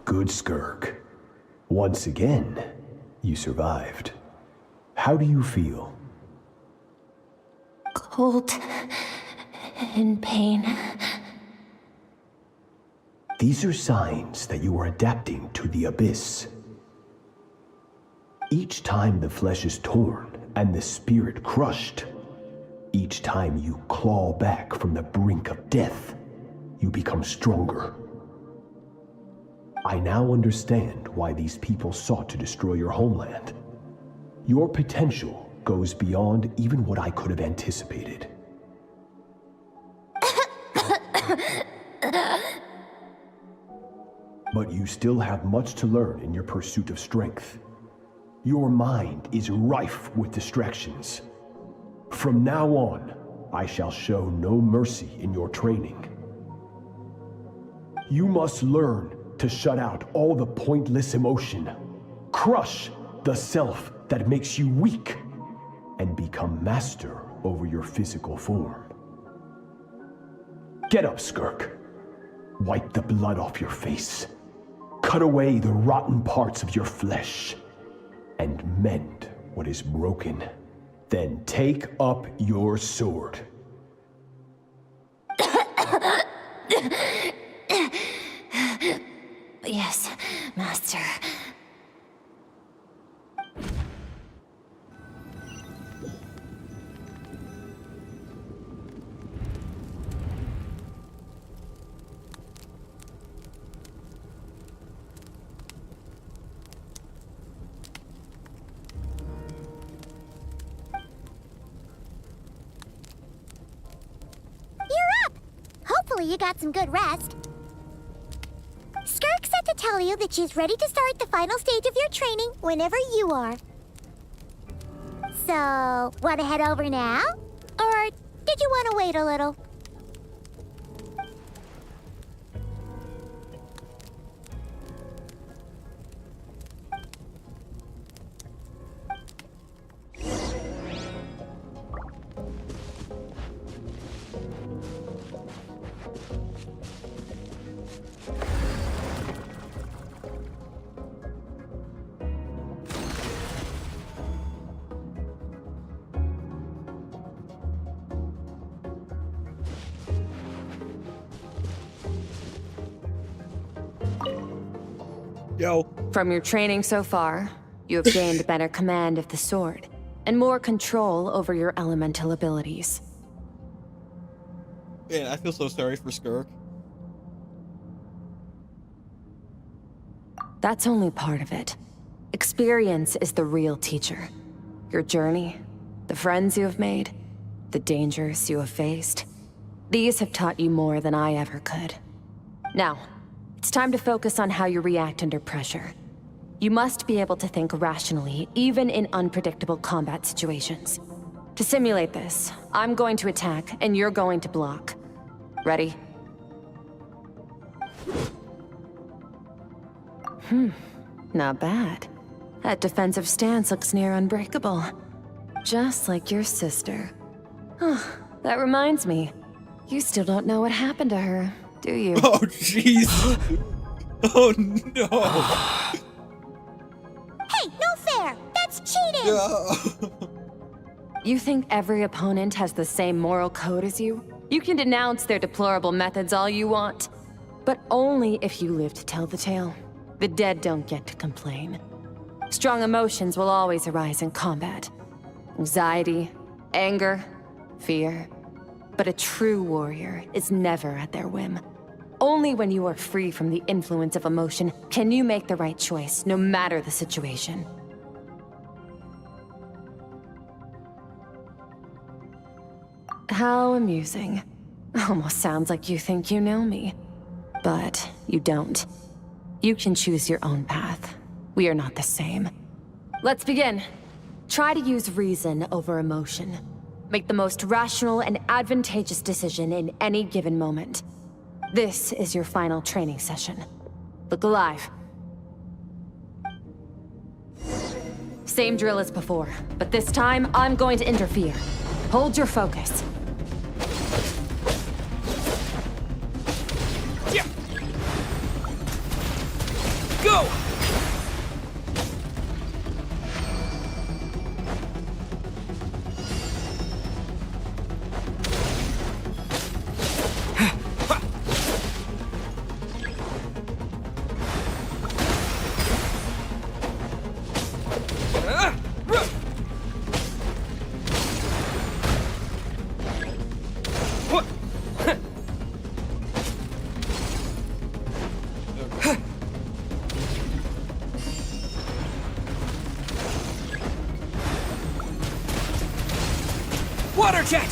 Good, Skirk. Once again, you survived. How do you feel? Cold and pain. These are signs that you are adapting to the abyss. Each time the flesh is torn and the spirit crushed, each time you claw back from the brink of death, you become stronger. I now understand why these people sought to destroy your homeland. Your potential goes beyond even what I could have anticipated. But you still have much to learn in your pursuit of strength. Your mind is rife with distractions. From now on, I shall show no mercy in your training. You must learn to shut out all the pointless emotion, crush the self that makes you weak, and become master over your physical form. Get up, Skirk. Wipe the blood off your face. Cut away the rotten parts of your flesh, and mend what is broken. Then take up your sword. Yes, Master. You're up! Hopefully you got some good rest. Skirk said to tell you that she's ready to start the final stage of your training whenever you are. So, want to head over now? Or did you want to wait a little? Yo. From your training so far, you have gained better command of the sword, and more control over your elemental abilities. Man, I feel so sorry for Skirk. That's only part of it. Experience is the real teacher. Your journey, the friends you have made, the dangers you have faced. These have taught you more than I ever could. Now, it's time to focus on how you react under pressure. You must be able to think rationally, even in unpredictable combat situations. To simulate this, I'm going to attack, and you're going to block. Ready? Not bad. That defensive stance looks near unbreakable. Just like your sister. Oh, that reminds me. You still don't know what happened to her, do you? Oh, jeez. Oh, no. Hey, no fair! That's cheating! You think every opponent has the same moral code as you? You can denounce their deplorable methods all you want, but only if you live to tell the tale. The dead don't get to complain. Strong emotions will always arise in combat. Anxiety, anger, fear. But a true warrior is never at their whim. Only when you are free from the influence of emotion can you make the right choice, no matter the situation. How amusing. Almost sounds like you think you know me. But you don't. You can choose your own path. We are not the same. Let's begin. Try to use reason over emotion. Make the most rational and advantageous decision in any given moment. This is your final training session. Look alive. Same drill as before, but this time I'm going to interfere. Hold your focus. Yeah. Go! Water jet!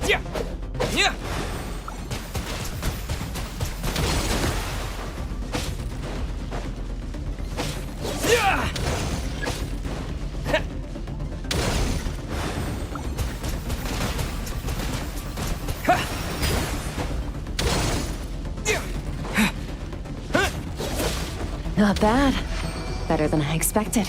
Yeah! Yeah! Yeah! Not bad. Better than I expected.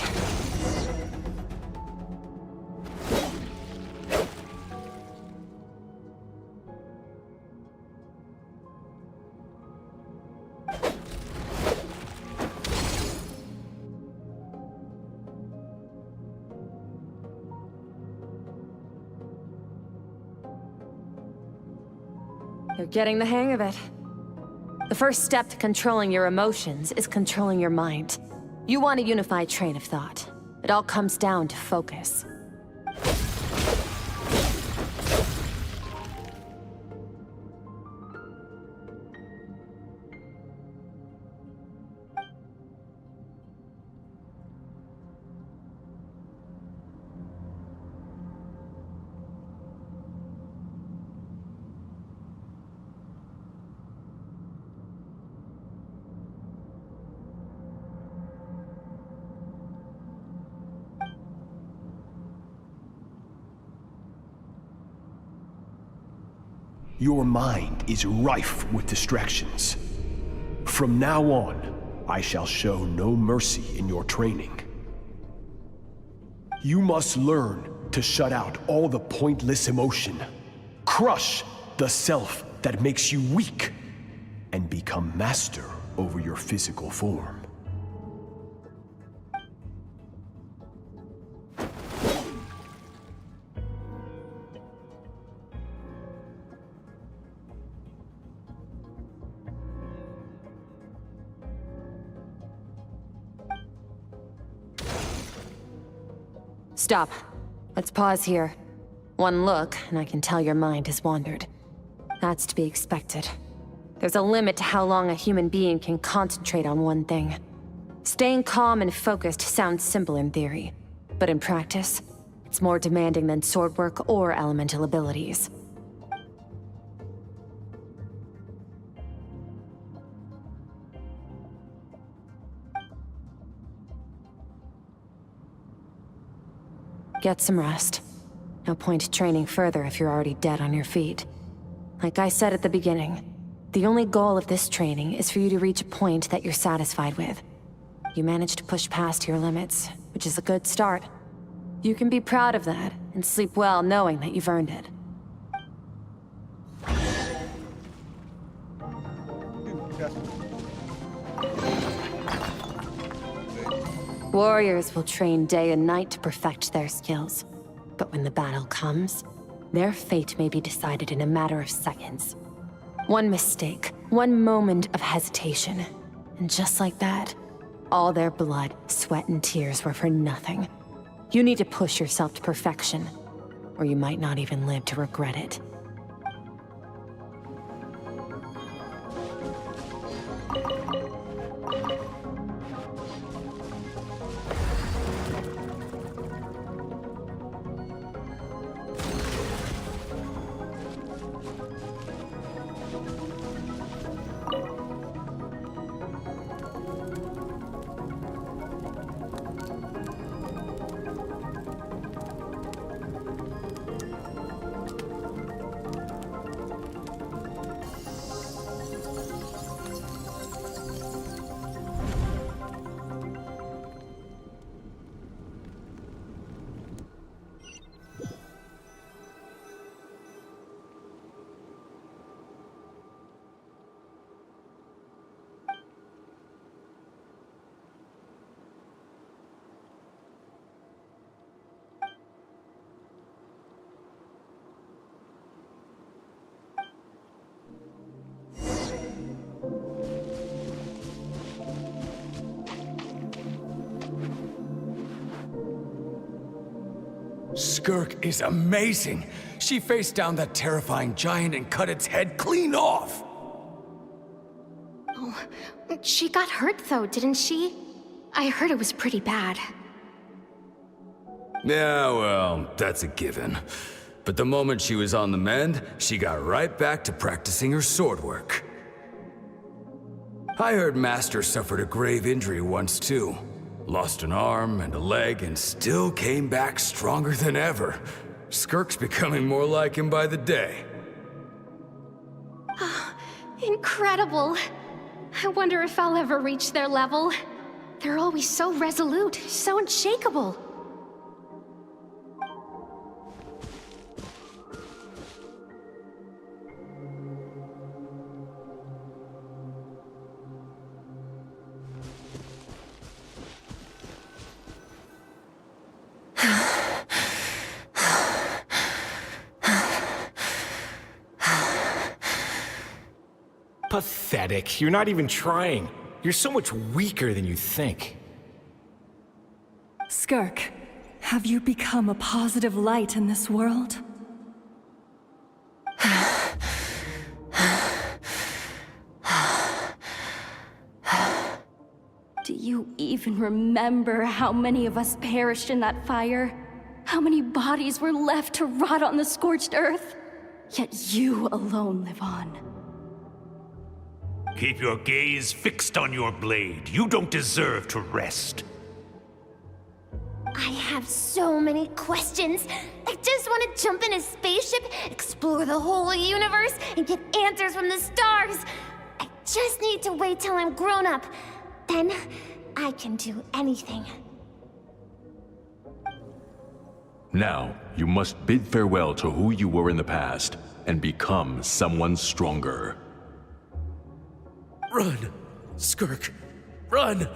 You're getting the hang of it. The first step to controlling your emotions is controlling your mind. You want a unified train of thought. It all comes down to focus. Your mind is rife with distractions. From now on, I shall show no mercy in your training. You must learn to shut out all the pointless emotion, crush the self that makes you weak, and become master over your physical form. Stop. Let's pause here. One look, and I can tell your mind has wandered. That's to be expected. There's a limit to how long a human being can concentrate on one thing. Staying calm and focused sounds simple in theory, but in practice, it's more demanding than sword work or elemental abilities. Get some rest. No point training further if you're already dead on your feet. Like I said at the beginning, the only goal of this training is for you to reach a point that you're satisfied with. You managed to push past your limits, which is a good start. You can be proud of that, and sleep well knowing that you've earned it. Warriors will train day and night to perfect their skills. But when the battle comes, their fate may be decided in a matter of seconds. One mistake, one moment of hesitation, and just like that, all their blood, sweat, and tears were for nothing. You need to push yourself to perfection, or you might not even live to regret it. Skirk is amazing. She faced down that terrifying giant and cut its head clean off. Oh, she got hurt though, didn't she? I heard it was pretty bad. Yeah, well, that's a given. But the moment she was on the mend, she got right back to practicing her sword work. I heard Master suffered a grave injury once too. Lost an arm and a leg and still came back stronger than ever. Skirk's becoming more like him by the day. Incredible. I wonder if I'll ever reach their level. They're always so resolute, so unshakable. Pathetic. You're not even trying. You're so much weaker than you think. Skirk, have you become a positive light in this world? Do you even remember how many of us perished in that fire? How many bodies were left to rot on the scorched earth? Yet you alone live on. Keep your gaze fixed on your blade. You don't deserve to rest. I have so many questions. I just want to jump in a spaceship, explore the whole universe, and get answers from the stars. I just need to wait till I'm grown up. Then I can do anything. Now, you must bid farewell to who you were in the past and become someone stronger. Run, Skirk, run!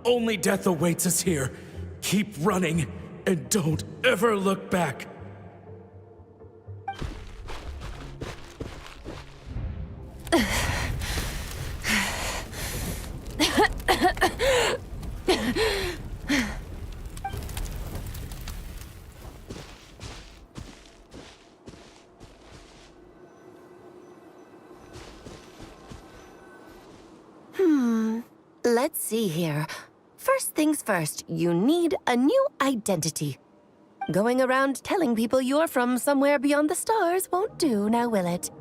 Only death awaits us here. Keep running, and don't ever look back. Let's see here. First things first, you need a new identity. Going around telling people you're from somewhere beyond the stars won't do, now will it?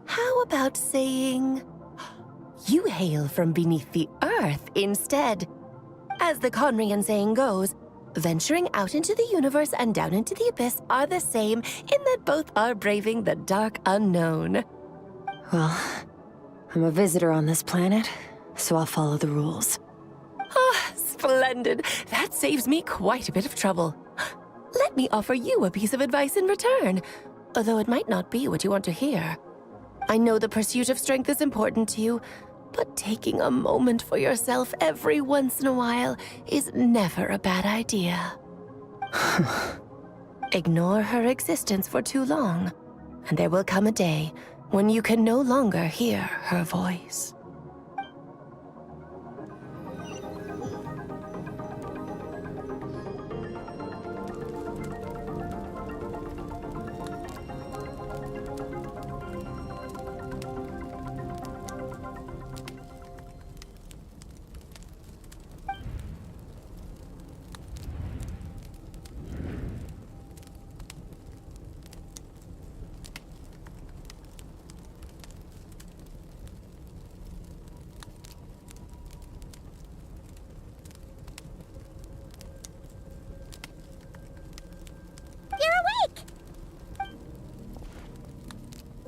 How about saying you hail from beneath the earth instead? As the Conrian saying goes, venturing out into the universe and down into the abyss are the same in that both are braving the dark unknown. Well, I'm a visitor on this planet, so I'll follow the rules. Ah, splendid. That saves me quite a bit of trouble. Let me offer you a piece of advice in return, although it might not be what you want to hear. I know the pursuit of strength is important to you, but taking a moment for yourself every once in a while is never a bad idea. Ignore her existence for too long, and there will come a day when you can no longer hear her voice.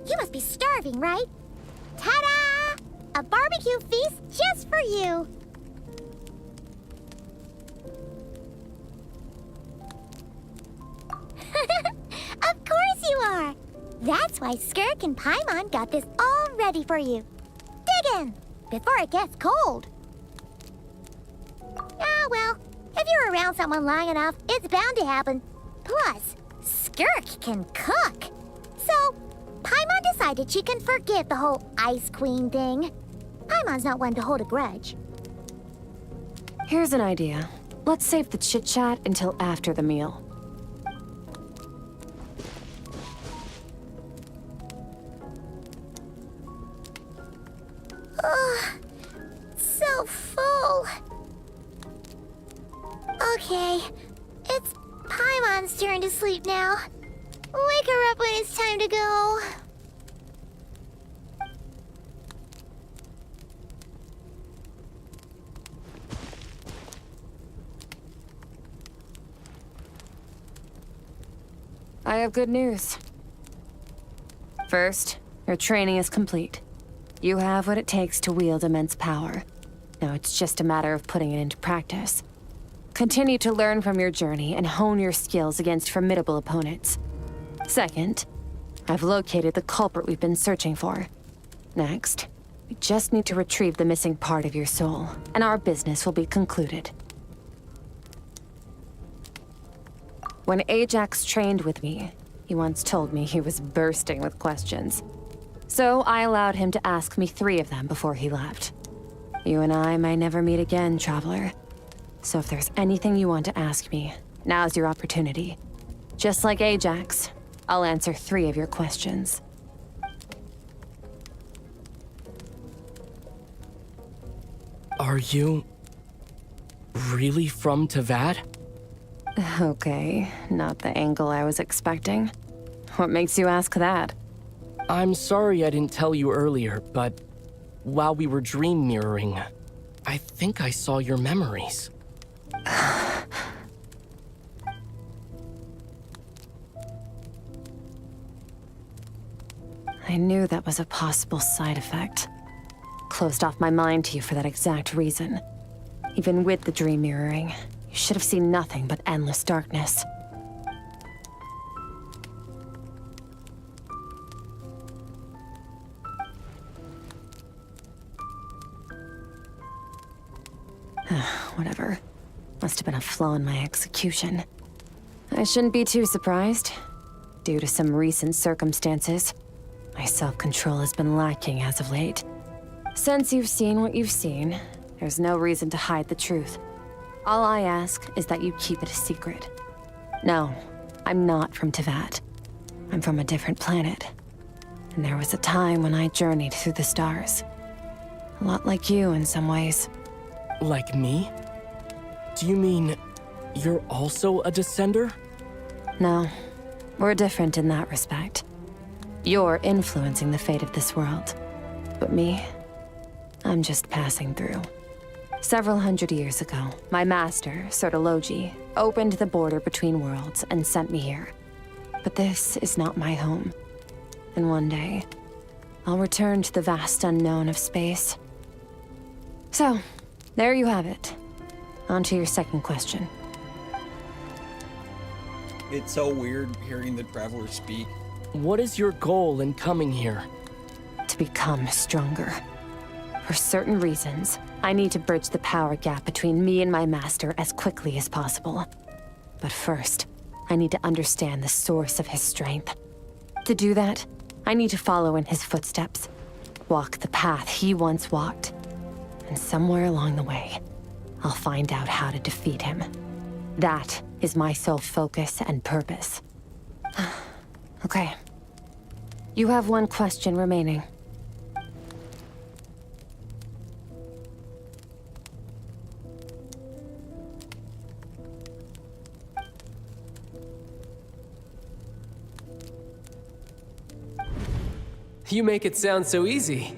You must be starving, right? Ta-da! A barbecue feast just for you! Of course you are! That's why Skirk and Paimon got this all ready for you. Dig in, before it gets cold. Ah, well, if you're around someone long enough, it's bound to happen. Plus, Skirk can cook. So, Paimon decided she can forgive the whole Ice Queen thing. Paimon's not one to hold a grudge. Here's an idea. Let's save the chit-chat until after the meal. Ugh, so full. Okay, it's Paimon's turn to sleep now. Wake her up when it's time to go. I have good news. First, your training is complete. You have what it takes to wield immense power. Now it's just a matter of putting it into practice. Continue to learn from your journey and hone your skills against formidable opponents. Second, I've located the culprit we've been searching for. Next, we just need to retrieve the missing part of your soul, and our business will be concluded. When Ajax trained with me, he once told me he was bursting with questions. So I allowed him to ask me 3 of them before he left. You and I may never meet again, Traveler. So if there's anything you want to ask me, now's your opportunity. Just like Ajax, I'll answer 3 of your questions. Are you really from Teyvat? Okay, not the angle I was expecting. What makes you ask that? I'm sorry I didn't tell you earlier, but while we were dream mirroring, I think I saw your memories. I knew that was a possible side effect. Closed off my mind to you for that exact reason. Even with the dream mirroring, you should have seen nothing but endless darkness. Whatever. Must have been a flaw in my execution. I shouldn't be too surprised. Due to some recent circumstances, my self-control has been lacking as of late. Since you've seen what you've seen, there's no reason to hide the truth. All I ask is that you keep it a secret. No, I'm not from Teyvat. I'm from a different planet. And there was a time when I journeyed through the stars. A lot like you in some ways. Like me? Do you mean you're also a descender? No, we're different in that respect. You're influencing the fate of this world. But me, I'm just passing through. Several hundred years ago, my master, Sertologi, opened the border between worlds and sent me here. But this is not my home. And one day, I'll return to the vast unknown of space. So, there you have it. On to your second question. It's so weird hearing the Traveler speak. What is your goal in coming here? To become stronger. For certain reasons, I need to bridge the power gap between me and my master as quickly as possible. But first, I need to understand the source of his strength. To do that, I need to follow in his footsteps. Walk the path he once walked. And somewhere along the way, I'll find out how to defeat him. That is my sole focus and purpose. Okay. You have one question remaining. You make it sound so easy.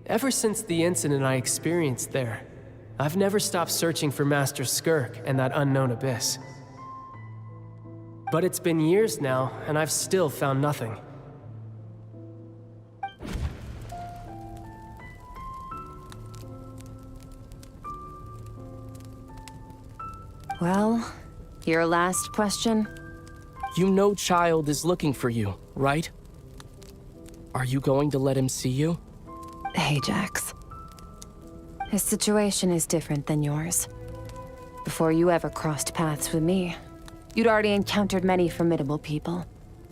Ever since the incident I experienced there, I've never stopped searching for Master Skirk and that unknown abyss. But it's been years now, and I've still found nothing. Well, your last question? You know Child is looking for you, right? Are you going to let him see you? Ajax. His situation is different than yours. Before you ever crossed paths with me, you'd already encountered many formidable people,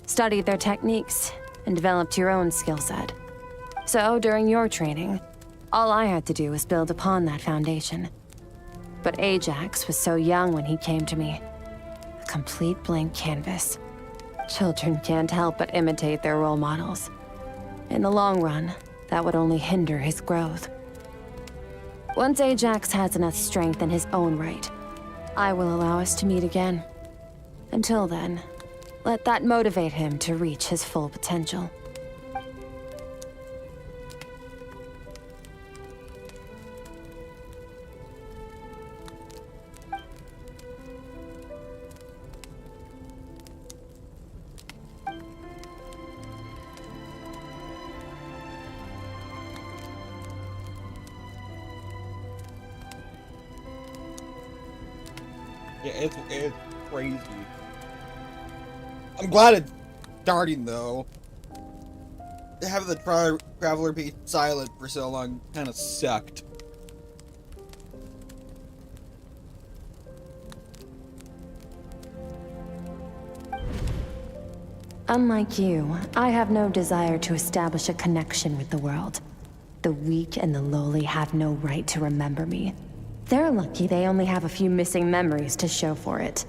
studied their techniques, and developed your own skill set. So, during your training, all I had to do was build upon that foundation. But Ajax was so young when he came to me. A complete blank canvas. Children can't help but imitate their role models. In the long run, that would only hinder his growth. Once Ajax has enough strength in his own right, I will allow us to meet again. Until then, let that motivate him to reach his full potential. Yeah, it's crazy. I'm glad it's starting though. Having the Traveler be silent for so long kind of sucked. Unlike you, I have no desire to establish a connection with the world. The weak and the lowly have no right to remember me. They're lucky they only have a few missing memories to show for it.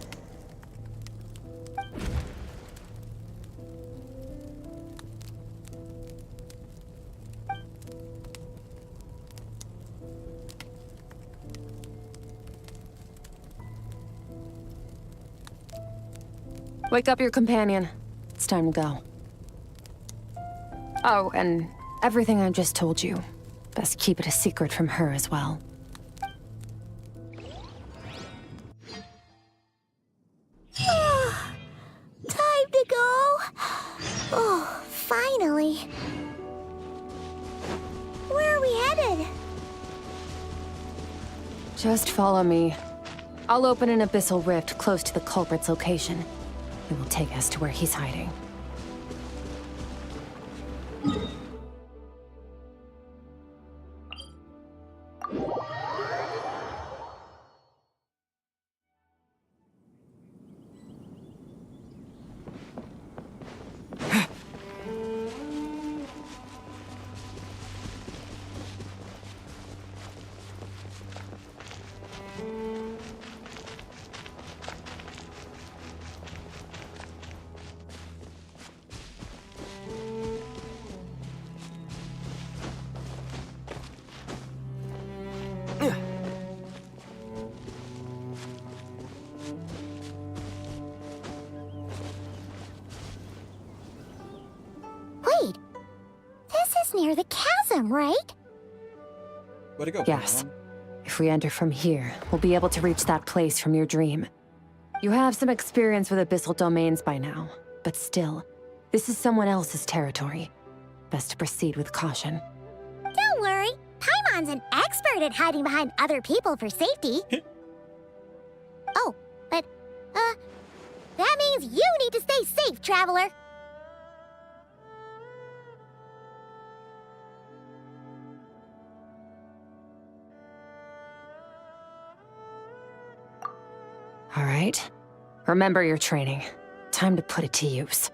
Wake up your companion. It's time to go. Oh, and everything I just told you, best keep it a secret from her as well. Time to go. Oh, finally. Where are we headed? Just follow me. I'll open an abyssal rift close to the culprit's location. It will take us to where he's hiding. near the chasm, right? Way to go, Yes. Pokemon. If we enter from here, we'll be able to reach that place from your dream. You have some experience with abyssal domains by now, but still, this is someone else's territory. Best to proceed with caution. Don't worry. Paimon's an expert at hiding behind other people for safety. Oh, but, that means you need to stay safe, traveler. All right. Remember your training. Time to put it to use.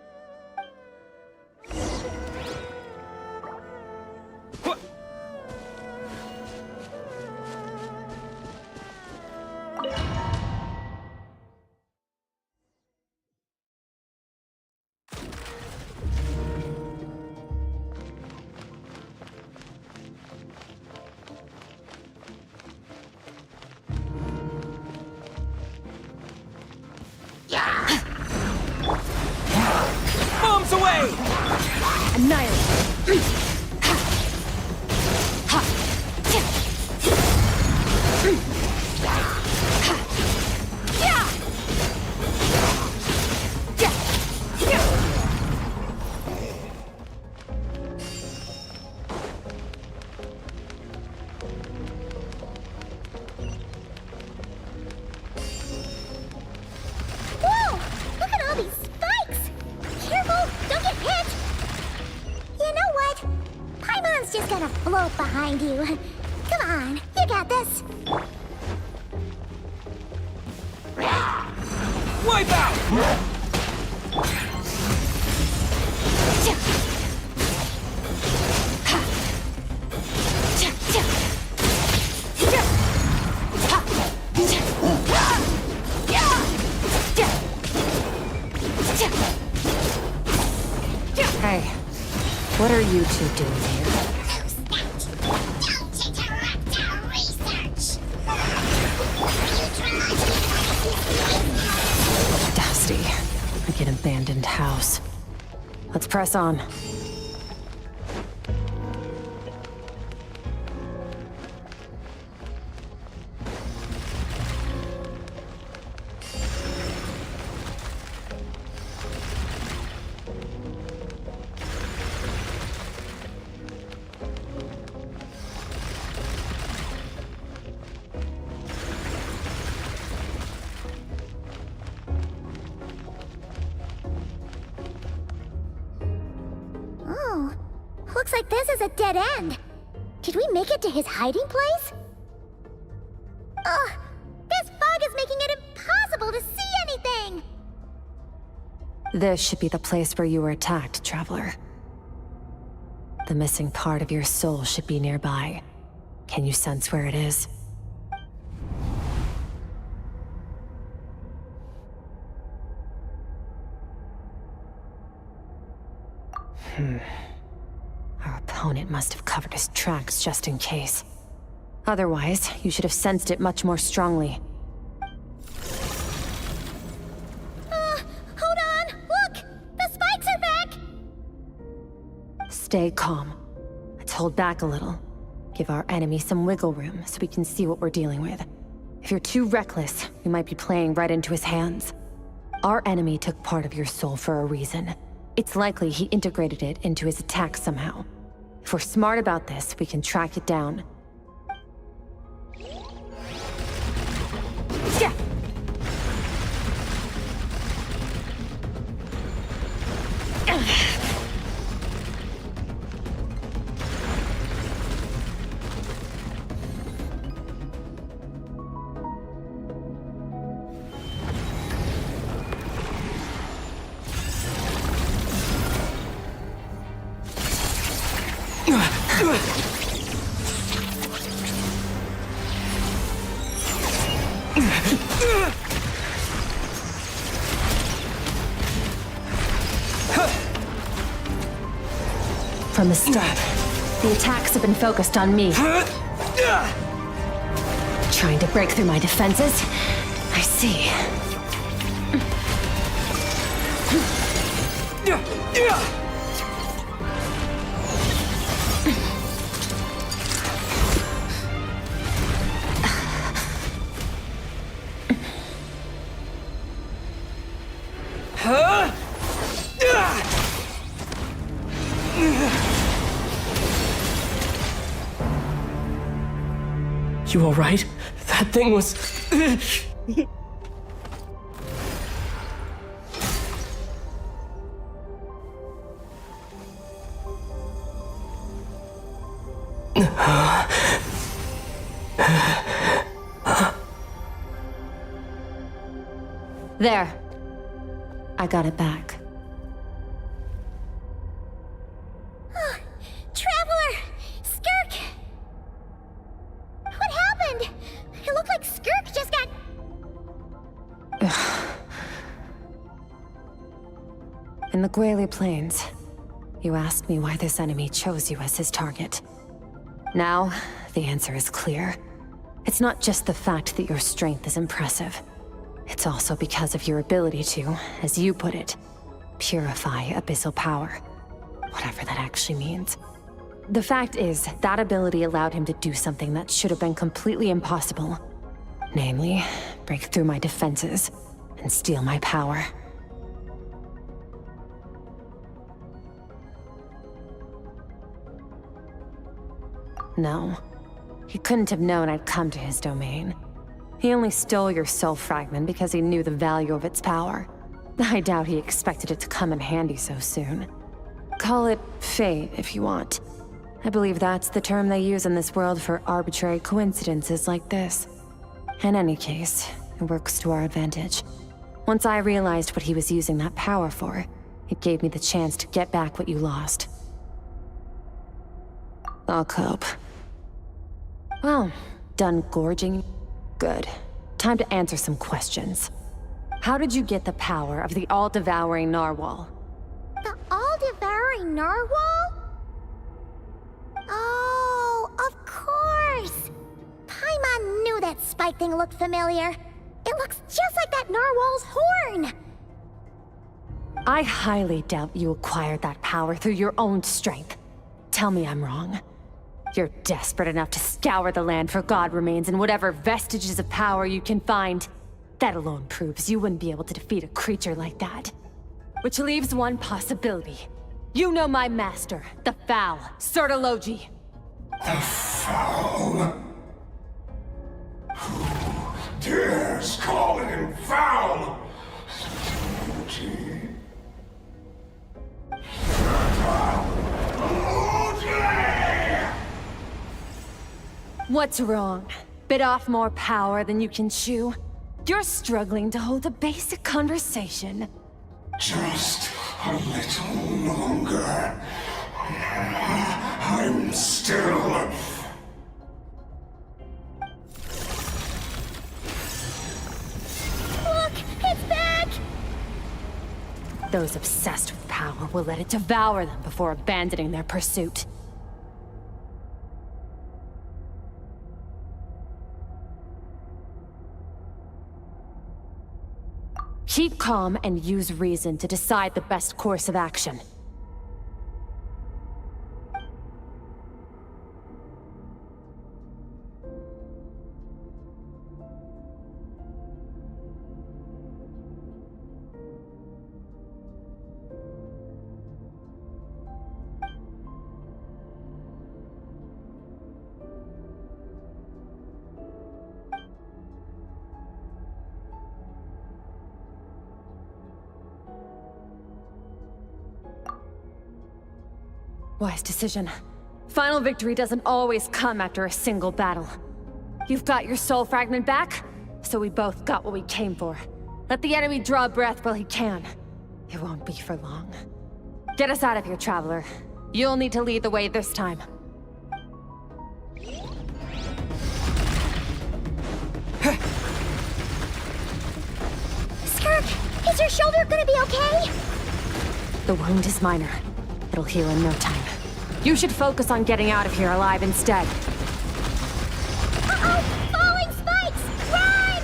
Bombs away! Annihilate. Whoa! Look at all these spikes! Careful! Don't get hit! You know what? Paimon's just gonna float behind you. Come on, you got this. Wipe out! Hey, what are you two doing here? Dusty, like an abandoned house. Let's press on. Oh, looks like this is a dead end. Did we make it to his hiding place? Ugh, this fog is making it impossible to see anything! This should be the place where you were attacked, Traveler. The missing part of your soul should be nearby. Can you sense where it is? Our opponent must have covered his tracks just in case. Otherwise, you should have sensed it much more strongly. Hold on! Look! The spikes are back! Stay calm. Let's hold back a little. Give our enemy some wiggle room so we can see what we're dealing with. If you're too reckless, we might be playing right into his hands. Our enemy took part of your soul for a reason. It's likely he integrated it into his attack somehow. If we're smart about this, we can track it down. Yeah. From the start, the attacks have been focused on me. Trying to break through my defenses? I see. You alright? That thing was... There. I got it back. Traveler! Skirk! What happened? It looked like Skirk just got... In the Guili Plains, you asked me why this enemy chose you as his target. Now, the answer is clear. It's not just the fact that your strength is impressive. It's also because of your ability to, as you put it, purify abyssal power. Whatever that actually means. The fact is, that ability allowed him to do something that should have been completely impossible. Namely, break through my defenses and steal my power. No, he couldn't have known I'd come to his domain. He only stole your soul fragment because he knew the value of its power. I doubt he expected it to come in handy so soon. Call it fate if you want. I believe that's the term they use in this world for arbitrary coincidences like this. In any case, it works to our advantage. Once I realized what he was using that power for, it gave me the chance to get back what you lost. I'll cope. Well, done gorging? Good. Time to answer some questions. How did you get the power of the all-devouring narwhal? The all-devouring narwhal? Oh, of course! Paimon knew that spike thing looked familiar. It looks just like that narwhal's horn! I highly doubt you acquired that power through your own strength. Tell me I'm wrong. You're desperate enough to scour the land for god remains and whatever vestiges of power you can find. That alone proves you wouldn't be able to defeat a creature like that. Which leaves one possibility. You know my master, the Foul, Sertologi. The Foul? Who dares call him Foul? What's wrong? Bit off more power than you can chew? You're struggling to hold a basic conversation. Just a little longer. I'm still... Look! It's back! Those obsessed with power will let it devour them before abandoning their pursuit. Keep calm and use reason to decide the best course of action. Wise decision. Final victory doesn't always come after a single battle. You've got your soul fragment back, so we both got what we came for. Let the enemy draw breath while he can. It won't be for long. Get us out of here, Traveler. You'll need to lead the way this time. Skirk, is your shoulder gonna be okay? The wound is minor. It'll heal in no time. You should focus on getting out of here alive instead. Uh-oh! Falling spikes! Run!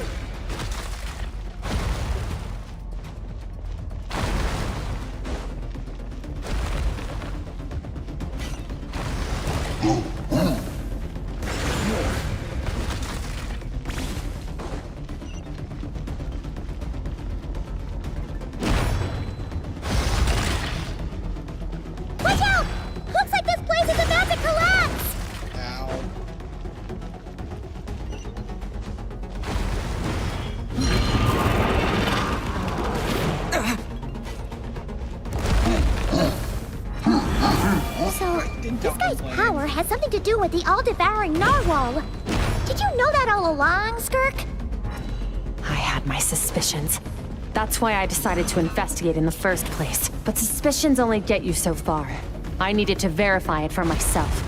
Watch out! Looks like this place is about to collapse! Ow. So, this guy's power has something to do with the all-devouring narwhal. Did you know that all along, Skirk? I had my suspicions. That's why I decided to investigate in the first place. But suspicions only get you so far. I needed to verify it for myself.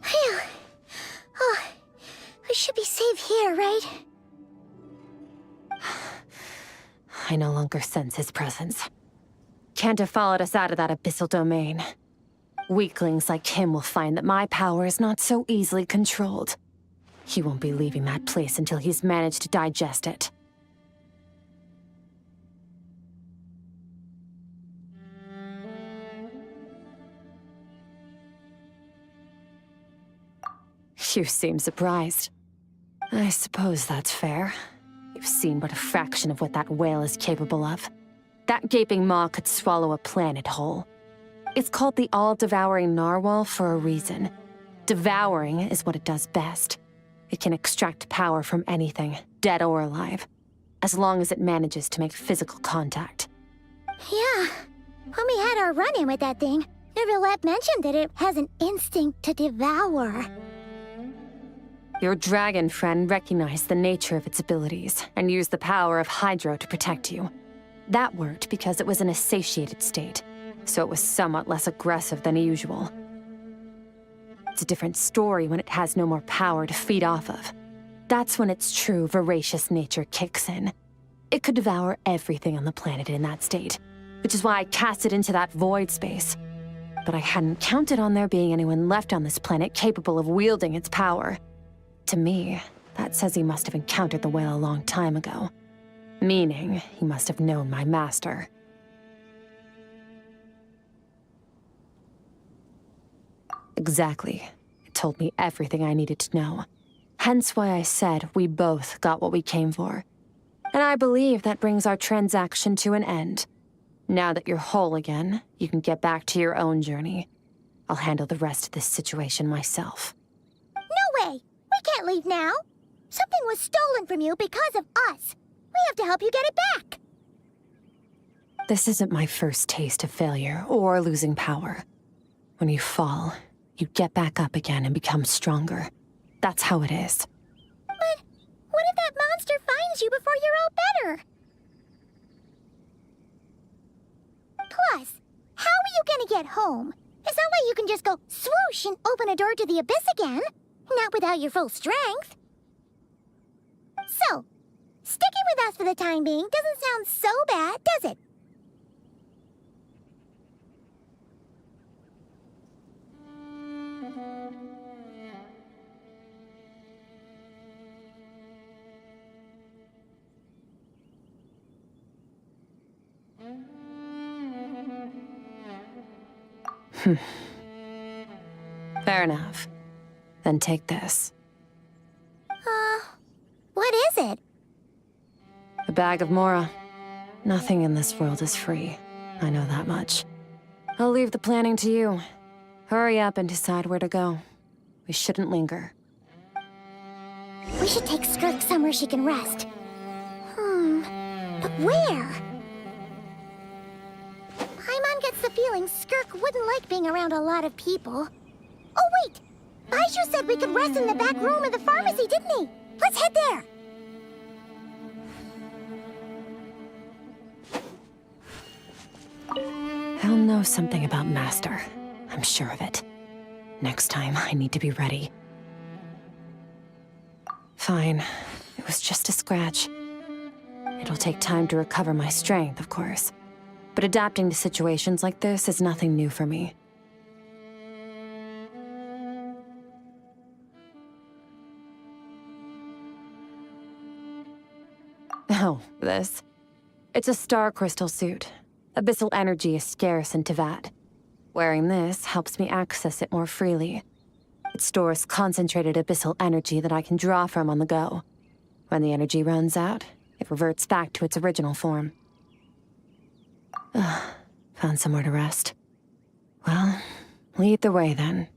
Phew. Oh, I should be safe here, right? I no longer sense his presence. Can't have followed us out of that abyssal domain. Weaklings like him will find that my power is not so easily controlled. He won't be leaving that place until he's managed to digest it. You seem surprised. I suppose that's fair. You've seen but a fraction of what that whale is capable of. That gaping maw could swallow a planet whole. It's called the all-devouring narwhal for a reason. Devouring is what it does best. It can extract power from anything, dead or alive, as long as it manages to make physical contact. Yeah. When we had our run-in with that thing, Neverlet mentioned that it has an instinct to devour. Your dragon friend recognized the nature of its abilities and used the power of Hydro to protect you. That worked because it was in a satiated state, so it was somewhat less aggressive than usual. It's a different story when it has no more power to feed off of. That's when its true voracious nature kicks in. It could devour everything on the planet in that state, which is why I cast it into that void space. But I hadn't counted on there being anyone left on this planet capable of wielding its power. To me, that says he must have encountered the whale a long time ago. Meaning, he must have known my master. Exactly. It told me everything I needed to know. Hence why I said we both got what we came for. And I believe that brings our transaction to an end. Now that you're whole again, you can get back to your own journey. I'll handle the rest of this situation myself. No way! We can't leave now! Something was stolen from you because of us! We have to help you get it back! This isn't my first taste of failure or losing power. When you fall, you get back up again and become stronger. That's how it is. But what if that monster finds you before you're all better? Plus, how are you gonna get home? It's not like you can just go swoosh and open a door to the abyss again. Not without your full strength. So, sticking with us for the time being doesn't sound so bad, does it? Fair enough. Then take this. What is it? A bag of Mora. Nothing in this world is free. I know that much. I'll leave the planning to you. Hurry up and decide where to go. We shouldn't linger. We should take Skirk somewhere she can rest. But where? Paimon gets the feeling Skirk wouldn't like being around a lot of people. Oh wait! Baiju said we could rest in the back room of the pharmacy, didn't he? Let's head there! He'll know something about Master. I'm sure of it. Next time, I need to be ready. Fine. It was just a scratch. It'll take time to recover my strength, of course. But adapting to situations like this is nothing new for me. Oh, this? It's a star crystal suit. Abyssal energy is scarce in Tevat. Wearing this helps me access it more freely. It stores concentrated abyssal energy that I can draw from on the go. When the energy runs out, it reverts back to its original form. Found somewhere to rest. Well, Lead the way, then.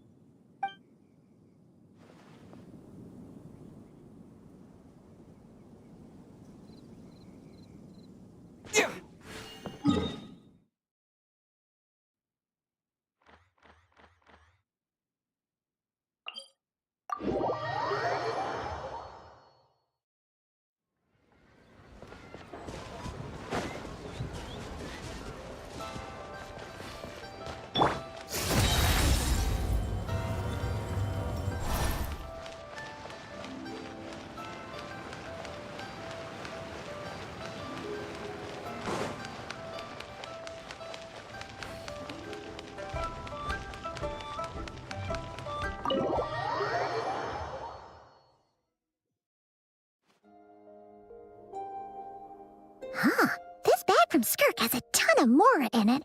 Huh. This bag from Skirk has a ton of Mora in it.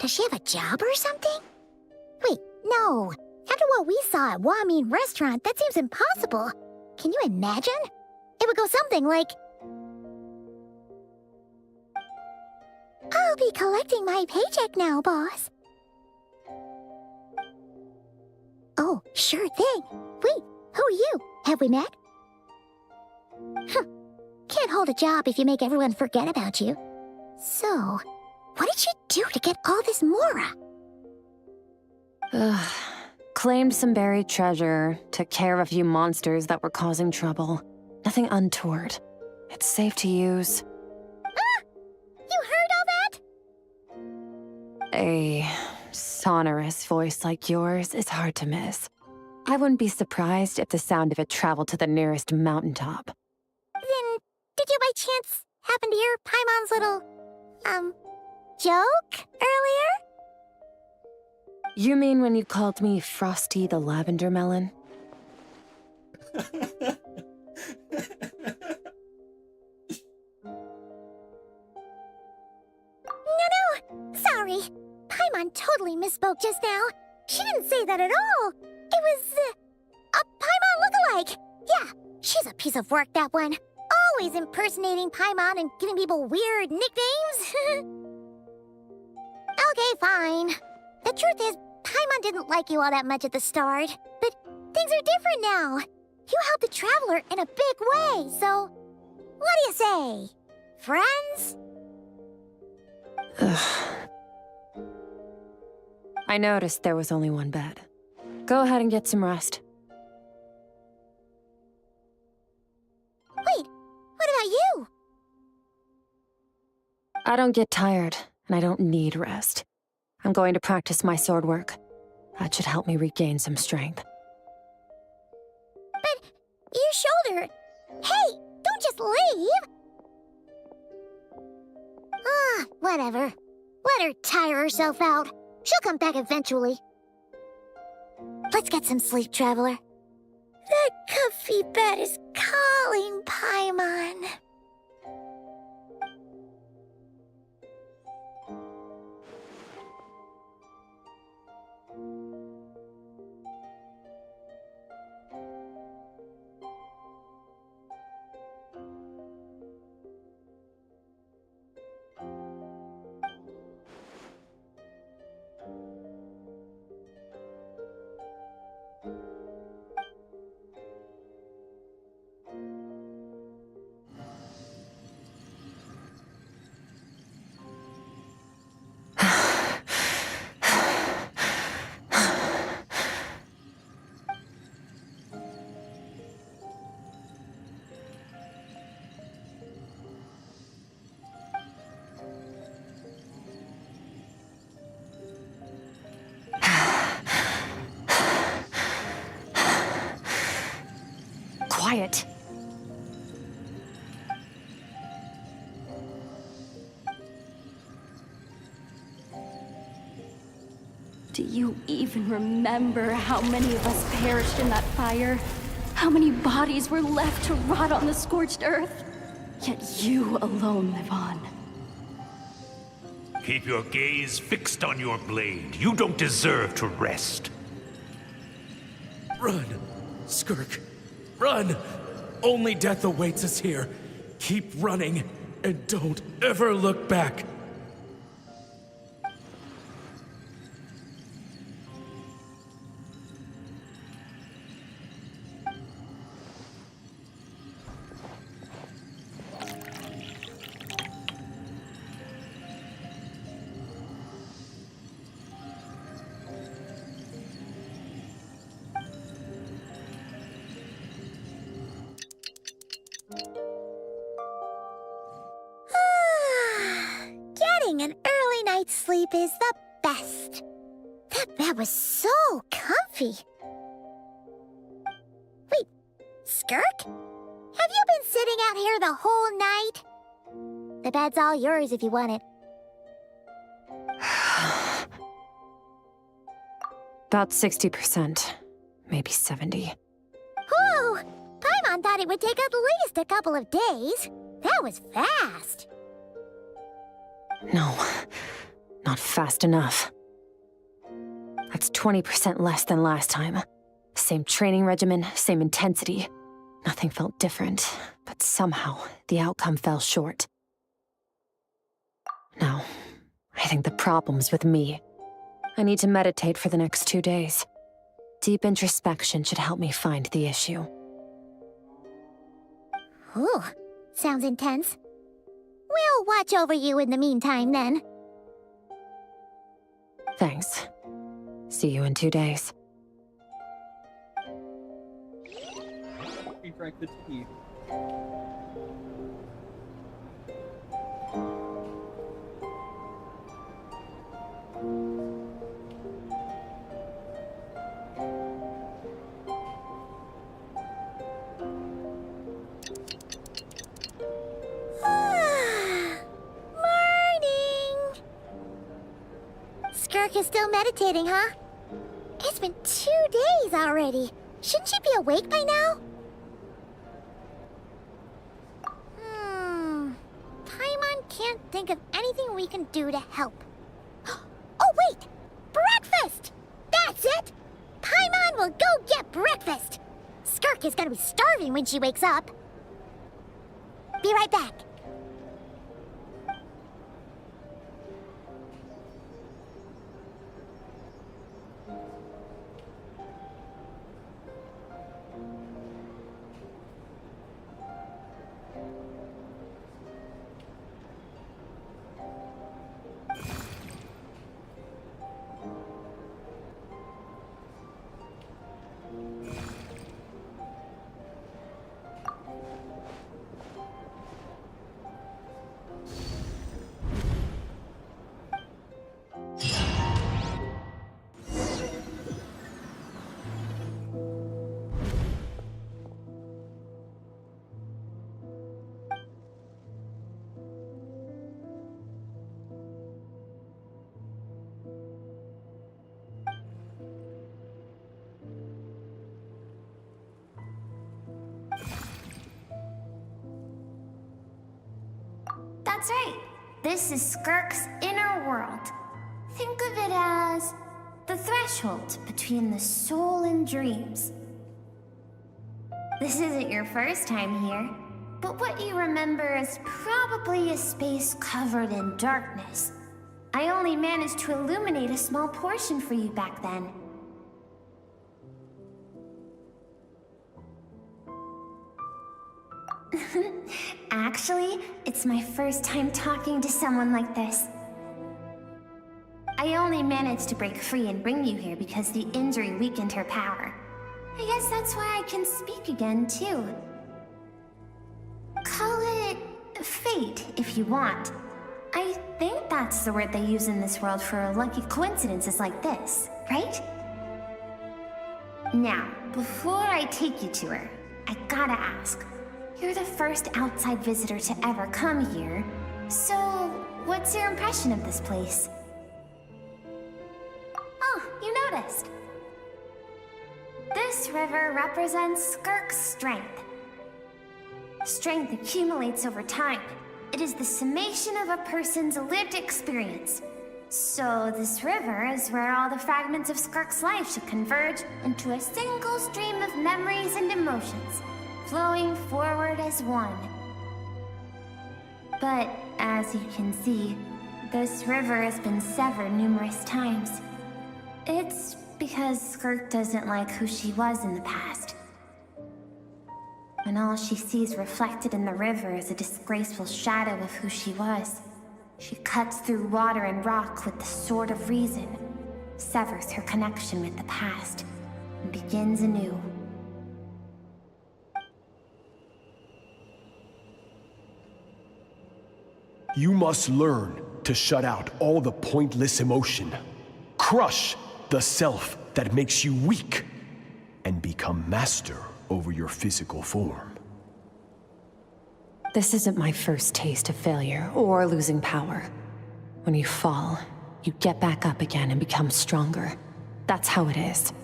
Does she have a job or something? Wait, no. After what we saw at Wamin Restaurant, that seems impossible. Can you imagine? It would go something like... I'll be collecting my paycheck now, boss. Oh, sure thing. Wait, who are you? Have we met? Huh. Can't hold a job if you make everyone forget about you. So, what did she do to get all this Mora? Claimed some buried treasure, took care of a few monsters that were causing trouble. Nothing untoward. It's safe to use. Ah! You heard all that? A sonorous voice like yours is hard to miss. I wouldn't be surprised if the sound of it traveled to the nearest mountaintop. Then, did you by chance happen to hear Paimon's little, joke earlier? You mean when you called me Frosty the Lavender Melon? No, sorry. Paimon totally misspoke just now. She didn't say that at all. It was, a Paimon lookalike. Yeah, she's a piece of work, that one. Always impersonating Paimon and giving people weird nicknames. Okay, fine. The truth is, Paimon didn't like you all that much at the start, but things are different now. You helped the Traveler in a big way, so what do you say? Friends? I noticed there was only one bed. Go ahead and get some rest. Wait, what about you? I don't get tired, and I don't need rest. I'm going to practice my sword work. That should help me regain some strength. But your shoulder... Hey, don't just leave! Ah, whatever. Let her tire herself out. She'll come back eventually. Let's get some sleep, Traveler. That comfy bed is calling, Paimon. Quiet. Do you even remember how many of us perished in that fire? How many bodies were left to rot on the scorched earth? Yet you alone live on. Keep your gaze fixed on your blade. You don't deserve to rest. Run, Skirk. Run! Only death awaits us here. Keep running, and don't ever look back. sleep is the best. That bed was so comfy. Wait, Skirk? Have you been sitting out here the whole night? The bed's all yours if you want it. About 60%. Maybe 70. Whew! Paimon thought it would take at least a couple of days. That was fast. No, not fast enough. That's 20% less than last time. Same training regimen, same intensity. Nothing felt different, but somehow the outcome fell short. No, I think the problem's with me. I need to meditate for the next 2 days. Deep introspection should help me find the issue. Ooh, sounds intense. We'll watch over you in the meantime, then. Thanks. See you in 2 days. He drank the tea. Skirk is still meditating, huh? It's been 2 days already. Shouldn't she be awake by now? Paimon can't think of anything we can do to help. Oh, wait! Breakfast! That's it! Paimon will go get breakfast! Skirk is gonna be starving when she wakes up. Be right back. That's right. This is Skirk's inner world. Think of it as the threshold between the soul and dreams. This isn't your first time here, but what you remember is probably a space covered in darkness. I only managed to illuminate a small portion for you back then. Actually, it's my first time talking to someone like this. I only managed to break free and bring you here because the injury weakened her power. I guess that's why I can speak again, too. Call it fate, if you want. I think that's the word they use in this world for lucky coincidences like this, right? Now, before I take you to her, I gotta ask. You're the first outside visitor to ever come here, so what's your impression of this place? Oh, you noticed. This river represents Skirk's strength. Strength accumulates over time. It is the summation of a person's lived experience. So this river is where all the fragments of Skirk's life should converge into a single stream of memories and emotions, flowing forward as one. But as you can see, this river has been severed numerous times. It's because Skirk doesn't like who she was in the past. When all she sees reflected in the river is a disgraceful shadow of who she was, she cuts through water and rock with the sword of reason, severs her connection with the past, and begins anew. You must learn to shut out all the pointless emotion. Crush the self that makes you weak, and become master over your physical form. This isn't my first taste of failure or losing power. When you fall, you get back up again and become stronger. That's how it is.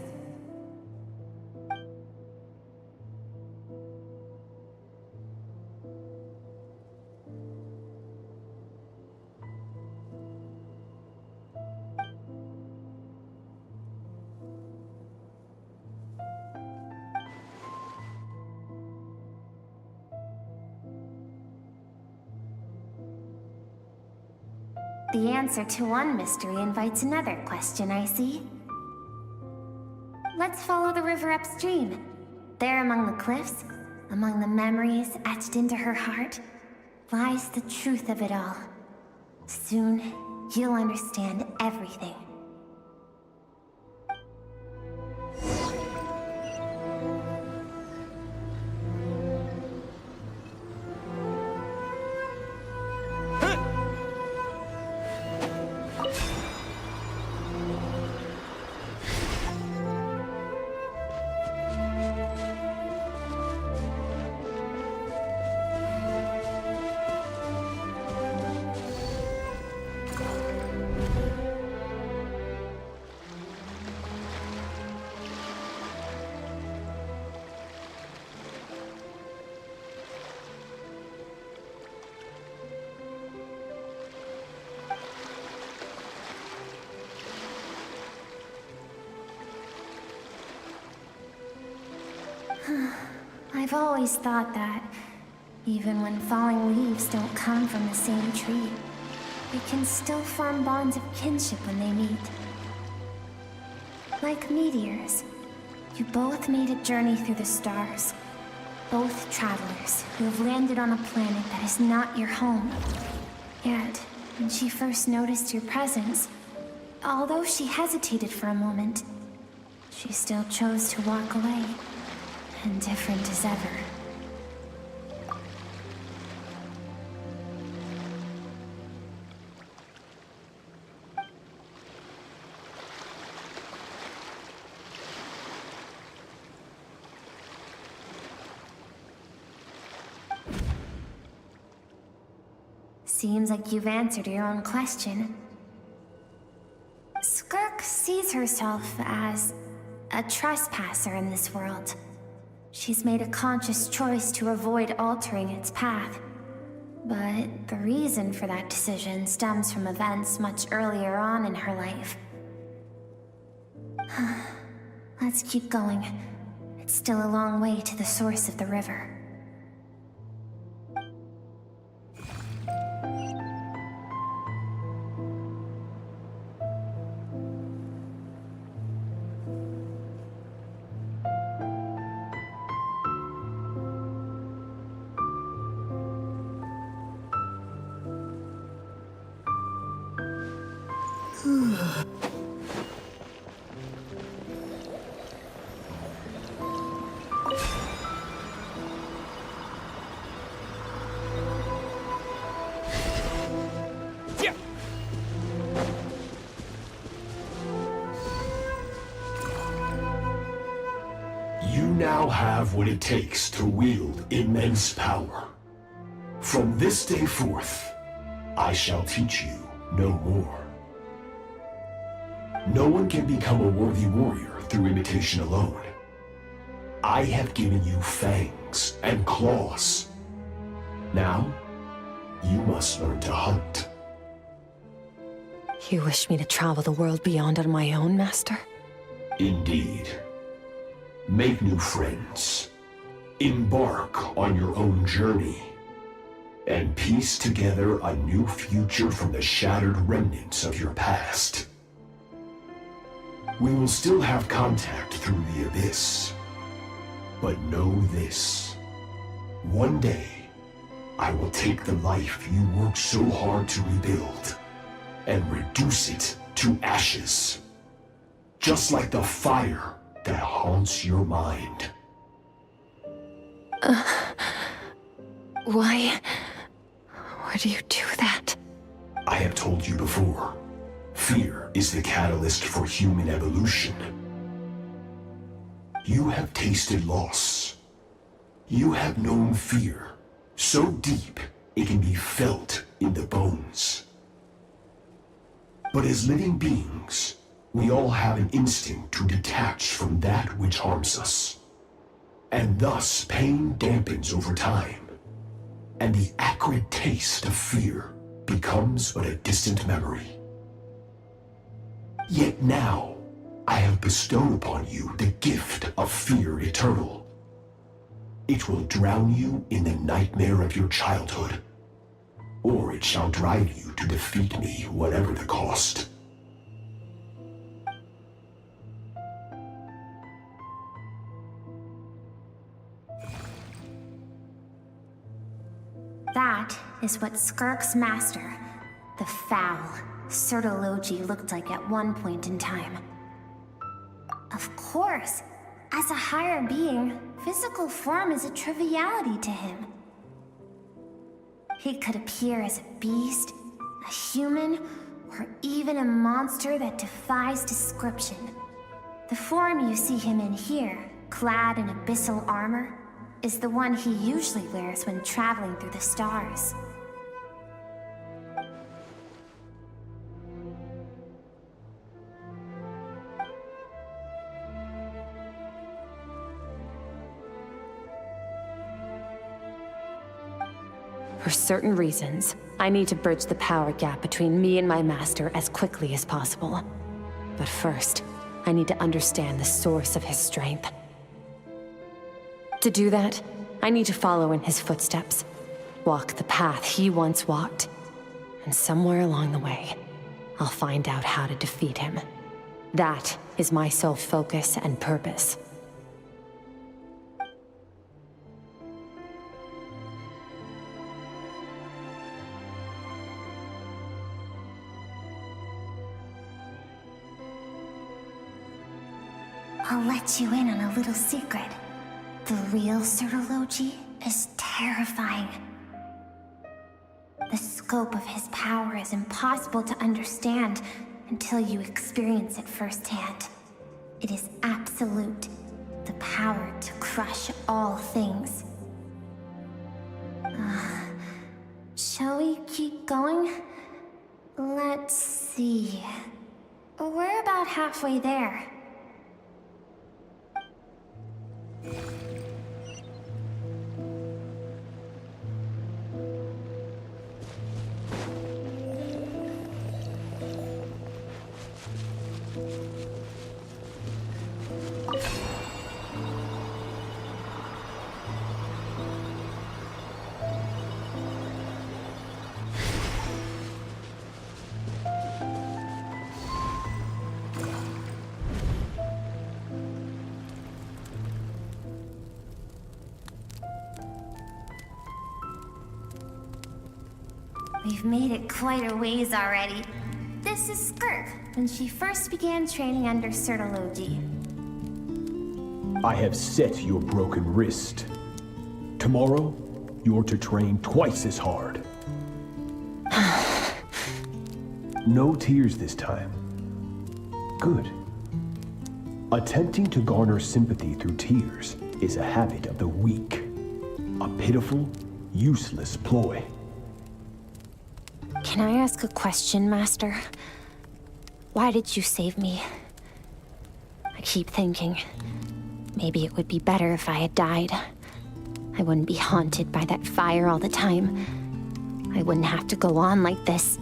The answer to one mystery invites another question, I see. Let's follow the river upstream. There among the cliffs, among the memories etched into her heart, lies the truth of it all. Soon, you'll understand everything. I've always thought that, even when falling leaves don't come from the same tree, they can still form bonds of kinship when they meet. Like meteors, you both made a journey through the stars. Both travelers who have landed on a planet that is not your home. Yet, when she first noticed your presence, although she hesitated for a moment, she still chose to walk away. Indifferent as ever. Seems like you've answered your own question. Skirk sees herself as a trespasser in this world. She's made a conscious choice to avoid altering its path. But the reason for that decision stems from events much earlier on in her life. Let's keep going. It's still a long way to the source of the river. You now have what it takes to wield immense power. From this day forth, I shall teach you no more. No one can become a worthy warrior through imitation alone. I have given you fangs and claws. Now, you must learn to hunt. You wish me to travel the world beyond on my own, Master? Indeed. Make new friends. Embark on your own journey. And piece together a new future from the shattered remnants of your past. We will still have contact through the abyss. But know this. One day, I will take the life you worked so hard to rebuild and reduce it to ashes. Just like the fire that haunts your mind. Why? Why do you do that? I have told you before, fear is the catalyst for human evolution. You have tasted loss. You have known fear, so deep it can be felt in the bones. But as living beings, we all have an instinct to detach from that which harms us. And thus pain dampens over time, and the acrid taste of fear becomes but a distant memory. Yet now, I have bestowed upon you the gift of fear eternal. It will drown you in the nightmare of your childhood, or it shall drive you to defeat me, whatever the cost. That is what Skirk's master, the foul Sertologi, looked like at one point in time. Of course, as a higher being, physical form is a triviality to him. He could appear as a beast, a human, or even a monster that defies description. The form you see him in here, clad in abyssal armor, is the one he usually wears when traveling through the stars. For certain reasons, I need to bridge the power gap between me and my master as quickly as possible. But first, I need to understand the source of his strength. To do that, I need to follow in his footsteps, walk the path he once walked, and somewhere along the way, I'll find out how to defeat him. That is my sole focus and purpose. I'll let you in on a little secret. The real Sertologi is terrifying. The scope of his power is impossible to understand until you experience it firsthand. It is absolute, the power to crush all things. Shall we keep going? Let's see. We're about halfway there. We've made it quite a ways already. This is Skirk, when she first began training under Sertologi. I have set your broken wrist. Tomorrow, you're to train twice as hard. No tears this time. Good. Attempting to garner sympathy through tears is a habit of the weak. A pitiful, useless ploy. Can I ask a question, Master? Why did you save me? I keep thinking, maybe it would be better if I had died. I wouldn't be haunted by that fire all the time. I wouldn't have to go on like this.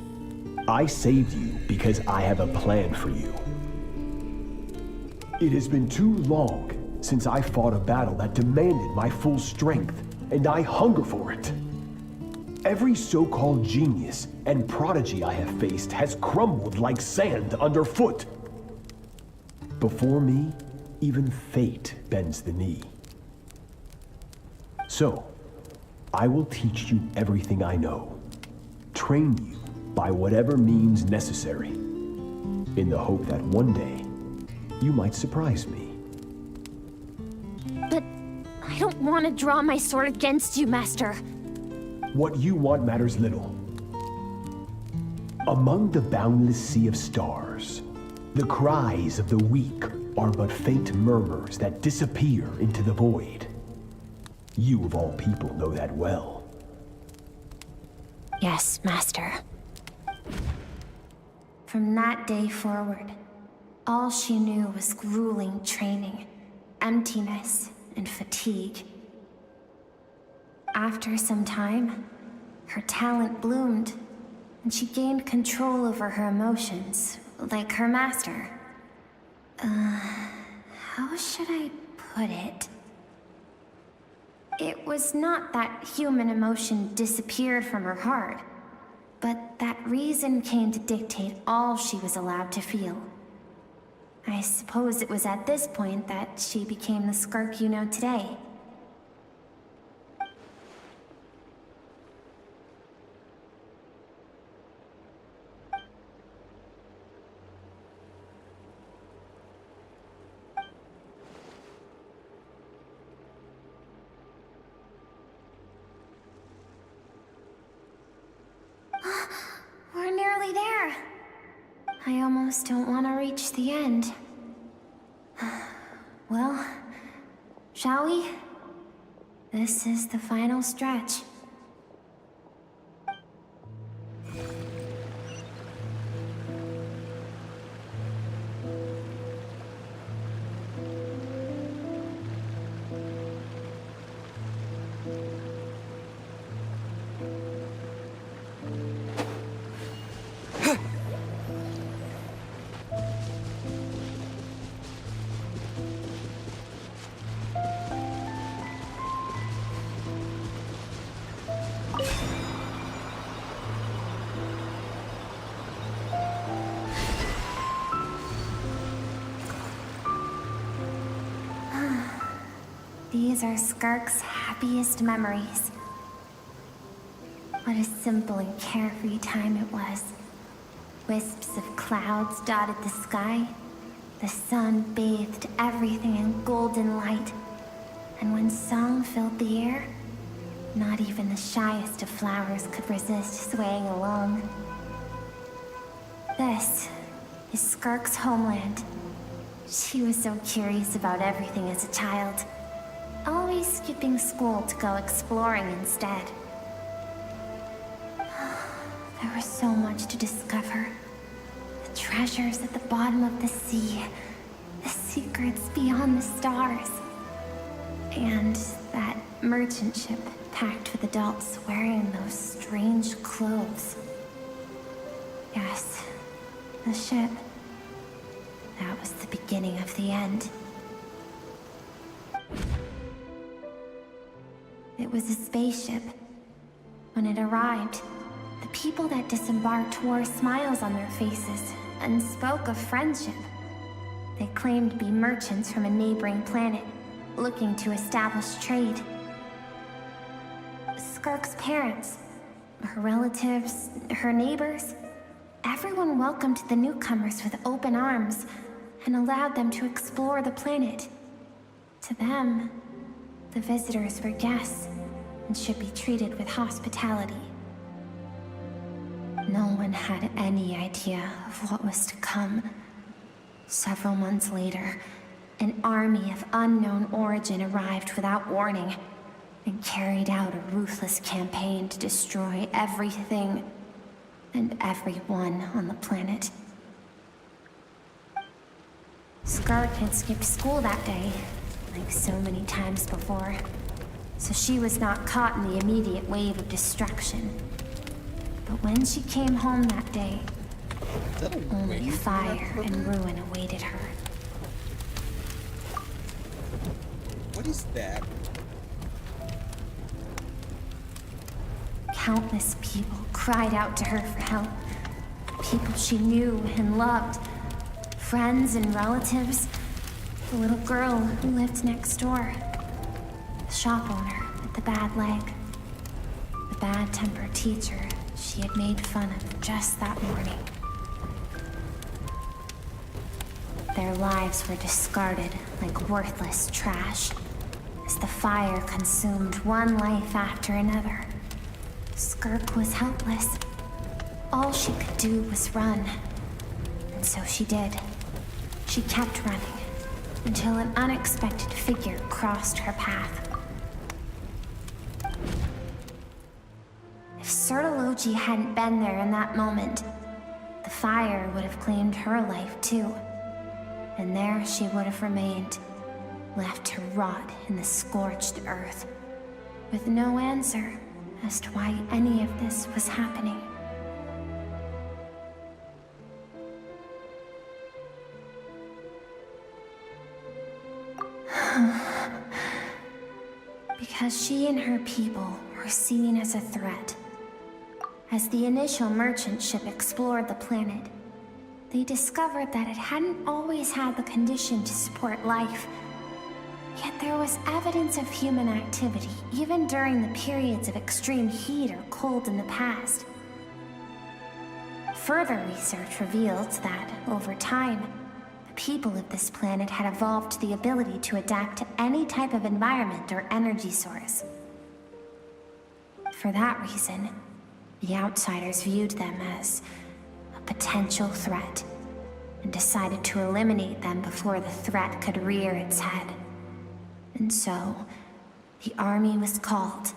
I saved you because I have a plan for you. It has been too long since I fought a battle that demanded my full strength, and I hunger for it. Every so-called genius and prodigy I have faced has crumbled like sand underfoot. Before me, even fate bends the knee. So, I will teach you everything I know. Train you by whatever means necessary, in the hope that one day, you might surprise me. But I don't want to draw my sword against you, Master. What you want matters little. Among the boundless sea of stars, the cries of the weak are but faint murmurs that disappear into the void. You of all people know that well. Yes, Master. From that day forward, all she knew was grueling training, emptiness, and fatigue. After some time, her talent bloomed, and she gained control over her emotions, like her master. How should I put it? It was not that human emotion disappeared from her heart, but that reason came to dictate all she was allowed to feel. I suppose it was at this point that she became the Skirk you know today. We're nearly there. I almost don't want to reach the end. Well, shall we? This is the final stretch. These are Skirk's happiest memories. What a simple and carefree time it was. Wisps of clouds dotted the sky. The sun bathed everything in golden light. And when song filled the air, not even the shyest of flowers could resist swaying along. This is Skirk's homeland. She was so curious about everything as a child, always skipping school to go exploring instead. There was so much to discover. The treasures at the bottom of the sea, the secrets beyond the stars, and that merchant ship packed with adults wearing those strange clothes. Yes, the ship. That was the beginning of the end. It was a spaceship. When it arrived, the people that disembarked wore smiles on their faces and spoke of friendship. They claimed to be merchants from a neighboring planet, looking to establish trade. Skirk's parents, her relatives, her neighbors, everyone welcomed the newcomers with open arms and allowed them to explore the planet. To them, the visitors were guests and should be treated with hospitality. No one had any idea of what was to come. Several months later, an army of unknown origin arrived without warning and carried out a ruthless campaign to destroy everything and everyone on the planet. Skirk had skipped school that day, like so many times before, so she was not caught in the immediate wave of destruction. But when she came home that day, only fire and ruin awaited her. What is that? Countless people cried out to her for help. People she knew and loved. Friends and relatives. The little girl who lived next door. The shop owner with the bad leg. The bad-tempered teacher she had made fun of just that morning. Their lives were discarded like worthless trash as the fire consumed one life after another. Skirk was helpless. All she could do was run. And so she did. She kept running until an unexpected figure crossed her path. If Sertology hadn't been there in that moment, the fire would have claimed her life too. And there she would have remained, left to rot in the scorched earth, with no answer as to why any of this was happening. Because she and her people were seen as a threat. As the initial merchant ship explored the planet, they discovered that it hadn't always had the condition to support life. Yet there was evidence of human activity, even during the periods of extreme heat or cold in the past. Further research revealed that, over time, the people of this planet had evolved the ability to adapt to any type of environment or energy source. For that reason, the outsiders viewed them as a potential threat, and decided to eliminate them before the threat could rear its head. And so, the army was called,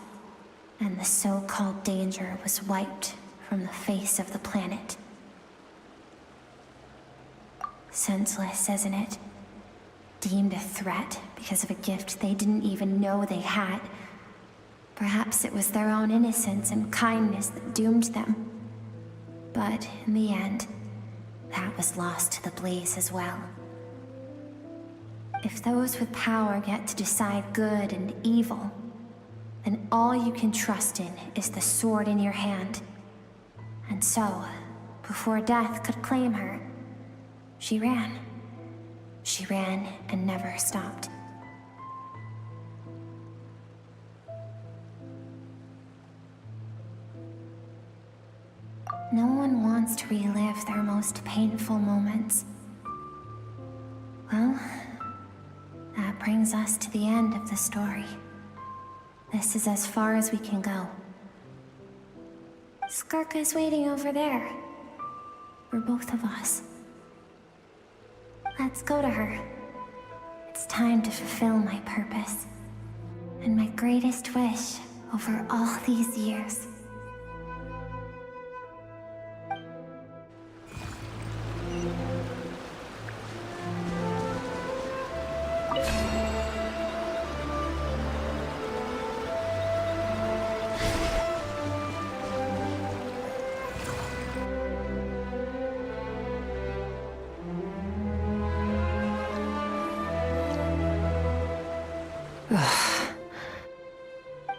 and the so-called danger was wiped from the face of the planet. Senseless, isn't it? Deemed a threat because of a gift they didn't even know they had. Perhaps it was their own innocence and kindness that doomed them. But in the end, that was lost to the blaze as well. If those with power get to decide good and evil, then all you can trust in is the sword in your hand. And so, before death could claim her, she ran. She ran and never stopped. No one wants to relive their most painful moments. Well, that brings us to the end of the story. This is as far as we can go. Skirka's waiting over there. For both of us. Let's go to her. It's time to fulfill my purpose. And my greatest wish over all these years.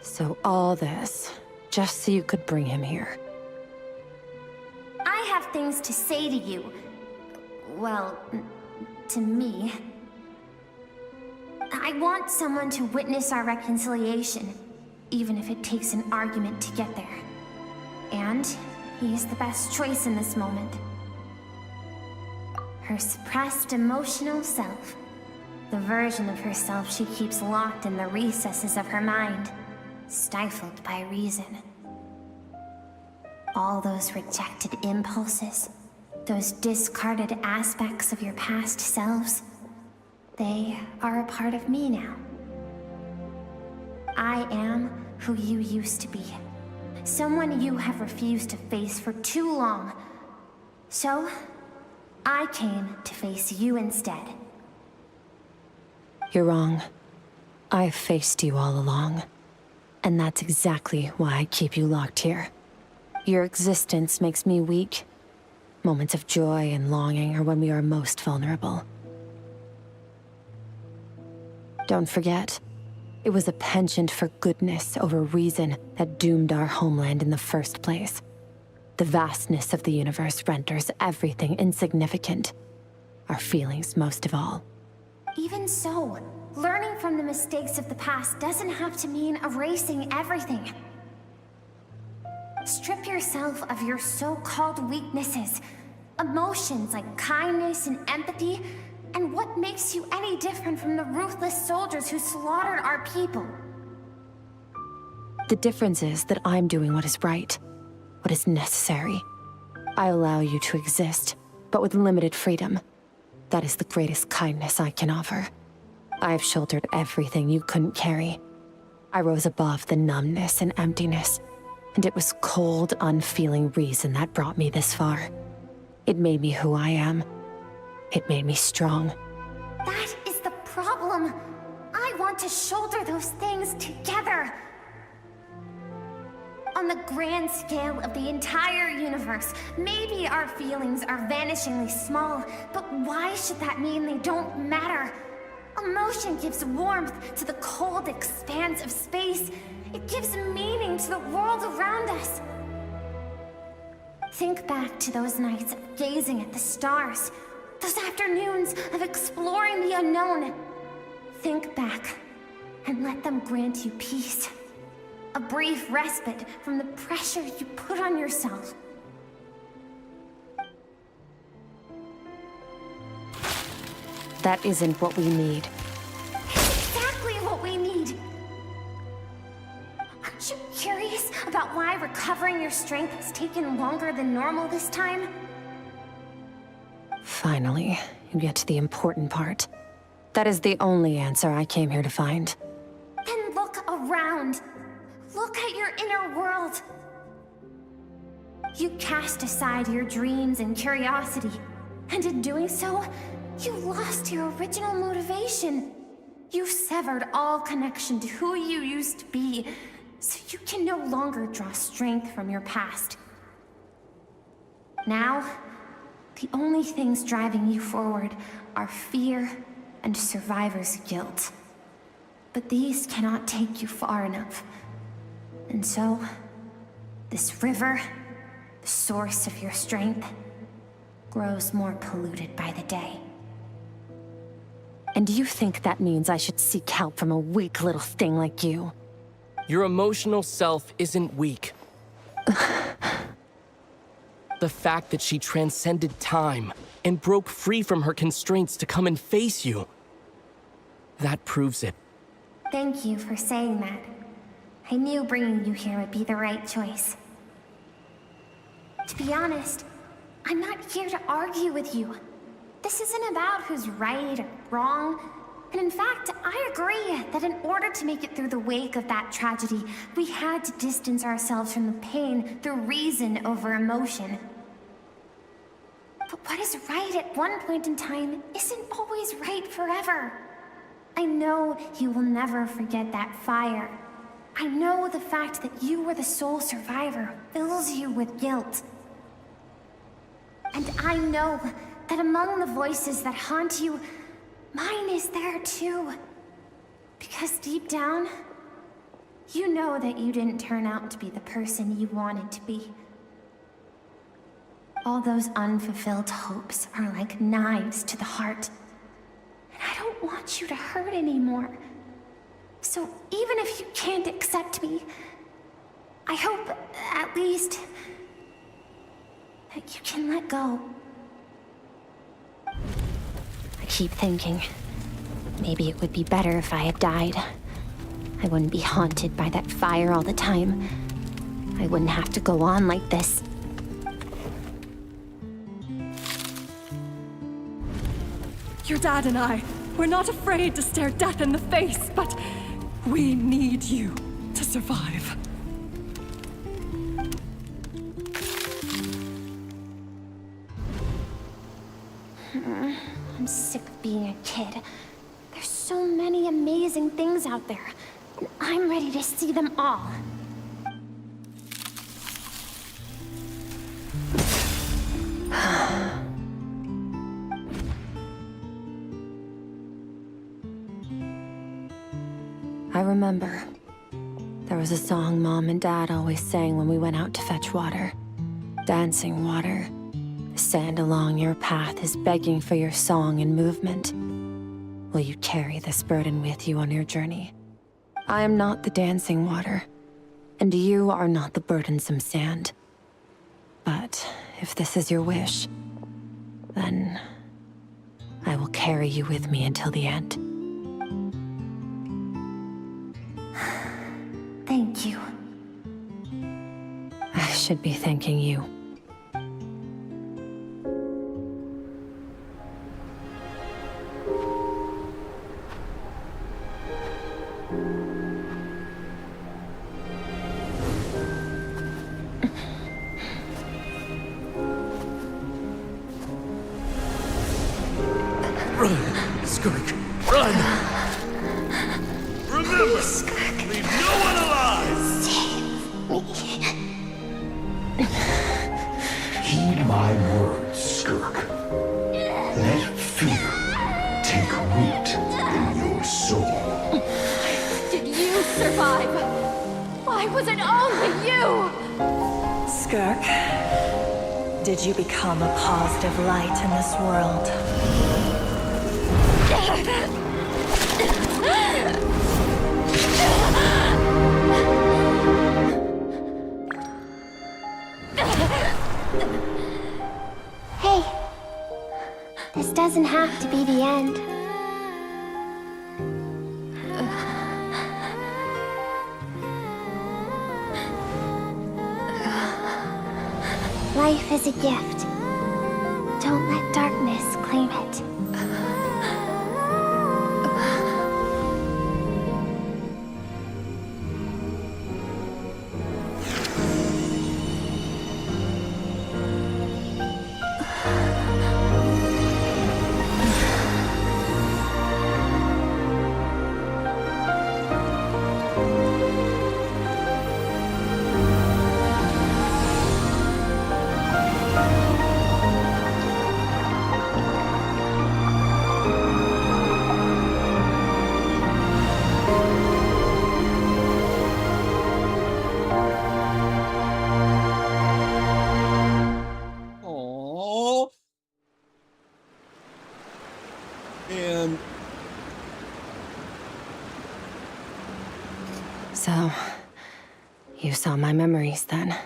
So all this, just so you could bring him here. I have things to say to you. Well, to me. I want someone to witness our reconciliation, even if it takes an argument to get there. And he is the best choice in this moment. Her suppressed emotional self. The version of herself she keeps locked in the recesses of her mind, stifled by reason. All those rejected impulses, those discarded aspects of your past selves, they are a part of me now. I am who you used to be. Someone you have refused to face for too long. So, I came to face you instead. You're wrong. I've faced you all along. And that's exactly why I keep you locked here. Your existence makes me weak. Moments of joy and longing are when we are most vulnerable. Don't forget, it was a penchant for goodness over reason that doomed our homeland in the first place. The vastness of the universe renders everything insignificant. Our feelings most of all. Even so, learning from the mistakes of the past doesn't have to mean erasing everything. Strip yourself of your so-called weaknesses, emotions like kindness and empathy, and what makes you any different from the ruthless soldiers who slaughtered our people? The difference is that I'm doing what is right, what is necessary. I allow you to exist, but with limited freedom. That is the greatest kindness I can offer. I have shouldered everything you couldn't carry. I rose above the numbness and emptiness, and it was cold, unfeeling reason that brought me this far. It made me who I am. It made me strong. That is the problem. I want to shoulder those things together. On the grand scale of the entire universe, maybe our feelings are vanishingly small, but why should that mean they don't matter? Emotion gives warmth to the cold expanse of space. It gives meaning to the world around us. Think back to those nights of gazing at the stars, those afternoons of exploring the unknown. Think back and let them grant you peace. A brief respite from the pressure you put on yourself. That isn't what we need. It's exactly what we need. Aren't you curious about why recovering your strength has taken longer than normal this time? Finally, you get to the important part. That is the only answer I came here to find. Then look around. Look at your inner world. You cast aside your dreams and curiosity, and in doing so, you lost your original motivation. You severed all connection to who you used to be, so you can no longer draw strength from your past. Now, the only things driving you forward are fear and survivor's guilt. But these cannot take you far enough. And so, this river, the source of your strength, grows more polluted by the day. And do you think that means I should seek help from a weak little thing like you? Your emotional self isn't weak. The fact that she transcended time and broke free from her constraints to come and face you, that proves it. Thank you for saying that. I knew bringing you here would be the right choice. To be honest, I'm not here to argue with you. This isn't about who's right or wrong. And in fact, I agree that in order to make it through the wake of that tragedy, we had to distance ourselves from the pain through reason over emotion. But what is right at one point in time isn't always right forever. I know you will never forget that fire. I know the fact that you were the sole survivor fills you with guilt. And I know that among the voices that haunt you, mine is there too. Because deep down, you know that you didn't turn out to be the person you wanted to be. All those unfulfilled hopes are like knives to the heart. And I don't want you to hurt anymore. So even if you can't accept me, I hope, at least, that you can let go. I keep thinking, maybe it would be better if I had died. I wouldn't be haunted by that fire all the time. I wouldn't have to go on like this. Your dad and I, we're not afraid to stare death in the face, but we need you to survive. I'm sick of being a kid. There's so many amazing things out there, and I'm ready to see them all. I remember. There was a song Mom and Dad always sang when we went out to fetch water. Dancing water. The sand along your path is begging for your song and movement. Will you carry this burden with you on your journey? I am not the dancing water, and you are not the burdensome sand. But if this is your wish, then I will carry you with me until the end. Thank you. I should be thanking you. Run, Skirk, run! Remember, leave no one alive! Heed my words, Skirk. Let fear take root in your soul. Did you survive? Why was it only you? Skirk, did you become a positive light in this world? Hey, this doesn't have to be the end. Life is a gift. Don't let darkness claim it. Aww. And So, you saw my memories then.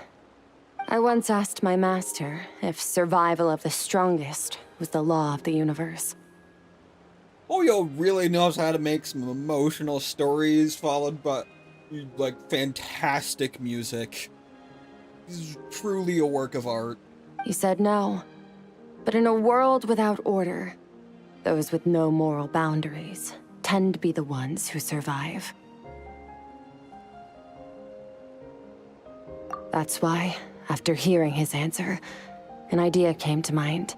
I once asked my master if survival of the strongest was the law of the universe. Oyo really knows how to make some emotional stories followed by, like, fantastic music. This is truly a work of art. He said no. But in a world without order, those with no moral boundaries tend to be the ones who survive. That's why, after hearing his answer, an idea came to mind.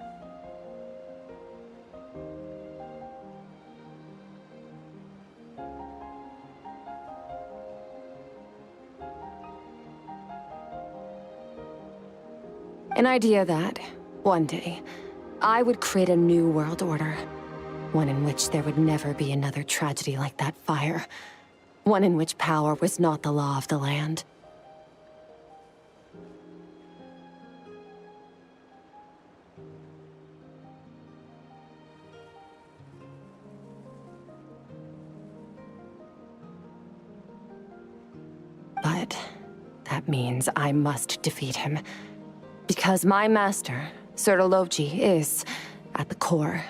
An idea that, one day, I would create a new world order. One in which there would never be another tragedy like that fire. One in which power was not the law of the land. But that means I must defeat him. Because my master, Sertalovji, is, at the core,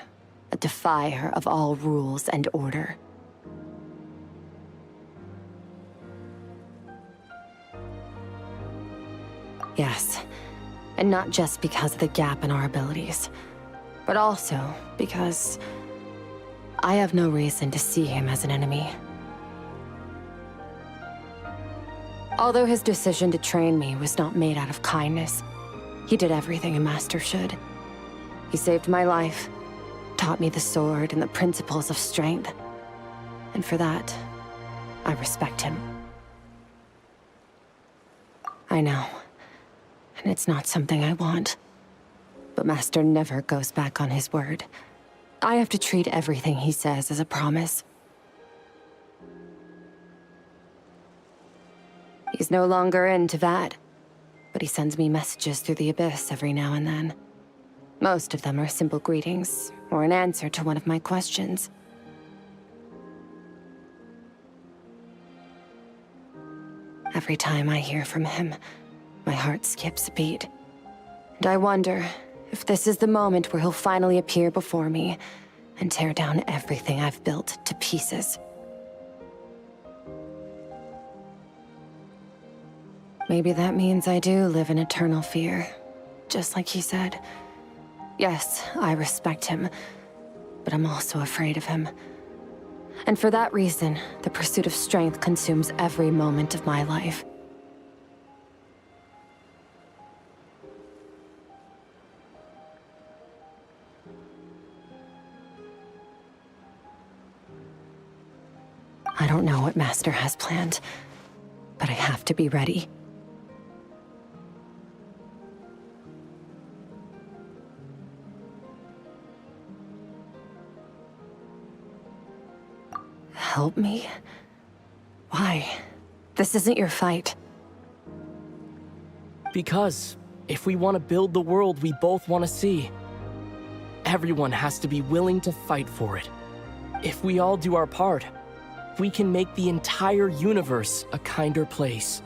a defier of all rules and order. Yes, and not just because of the gap in our abilities, but also because I have no reason to see him as an enemy. Although his decision to train me was not made out of kindness, he did everything a master should. He saved my life, taught me the sword and the principles of strength. And for that, I respect him. I know, and it's not something I want. But Master never goes back on his word. I have to treat everything he says as a promise. He's no longer into that, but he sends me messages through the Abyss every now and then. Most of them are simple greetings, or an answer to one of my questions. Every time I hear from him, my heart skips a beat. And I wonder if this is the moment where he'll finally appear before me and tear down everything I've built to pieces. Maybe that means I do live in eternal fear, just like he said. Yes, I respect him, but I'm also afraid of him. And for that reason, the pursuit of strength consumes every moment of my life. I don't know what Master has planned, but I have to be ready. Help me? Why? This isn't your fight. Because if we want to build the world we both want to see, everyone has to be willing to fight for it. If we all do our part, we can make the entire universe a kinder place.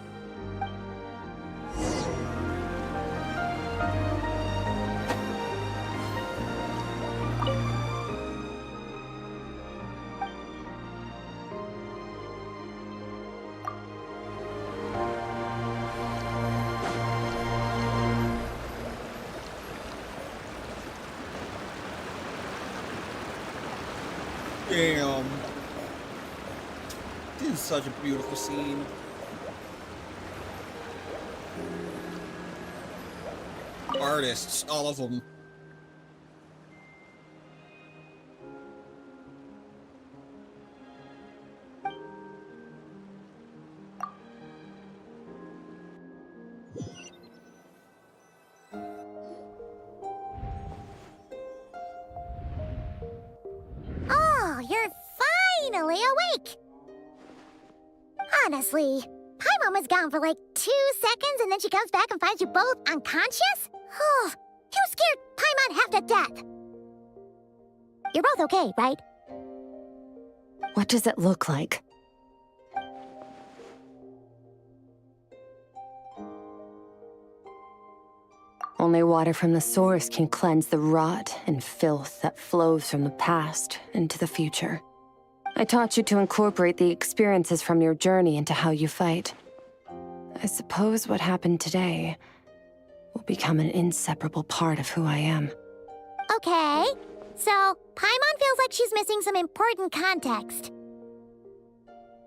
Damn. This is such a beautiful scene. Artists, all of them. Oh, you're finally awake! Honestly, Paimon was gone for like 2 seconds and then she comes back and finds you both unconscious? Oh, you scared Paimon half to death! You're both okay, right? What does it look like? Only water from the source can cleanse the rot and filth that flows from the past into the future. I taught you to incorporate the experiences from your journey into how you fight. I suppose what happened today will become an inseparable part of who I am. Okay, so Paimon feels like she's missing some important context.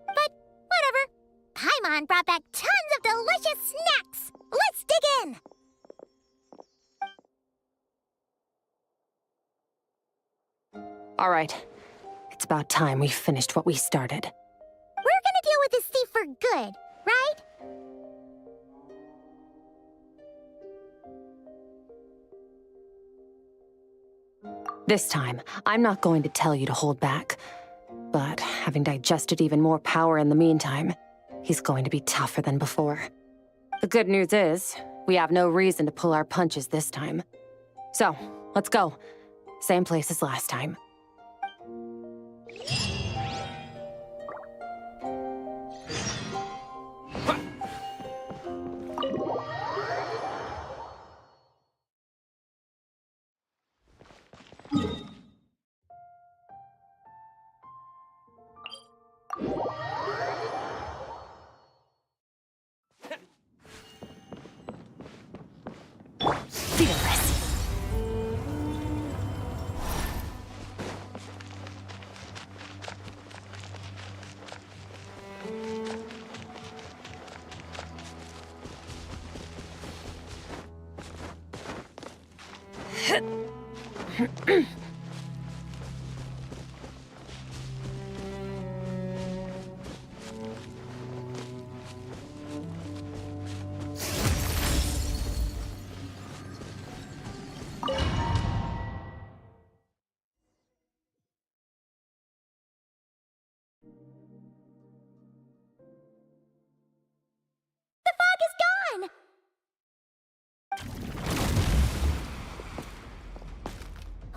But whatever. Paimon brought back tons of delicious snacks! Let's dig in! All right. It's about time we finished what we started. We're gonna deal with this thief for good, right? This time, I'm not going to tell you to hold back. But having digested even more power in the meantime, he's going to be tougher than before. The good news is, we have no reason to pull our punches this time. So, let's go. Same place as last time.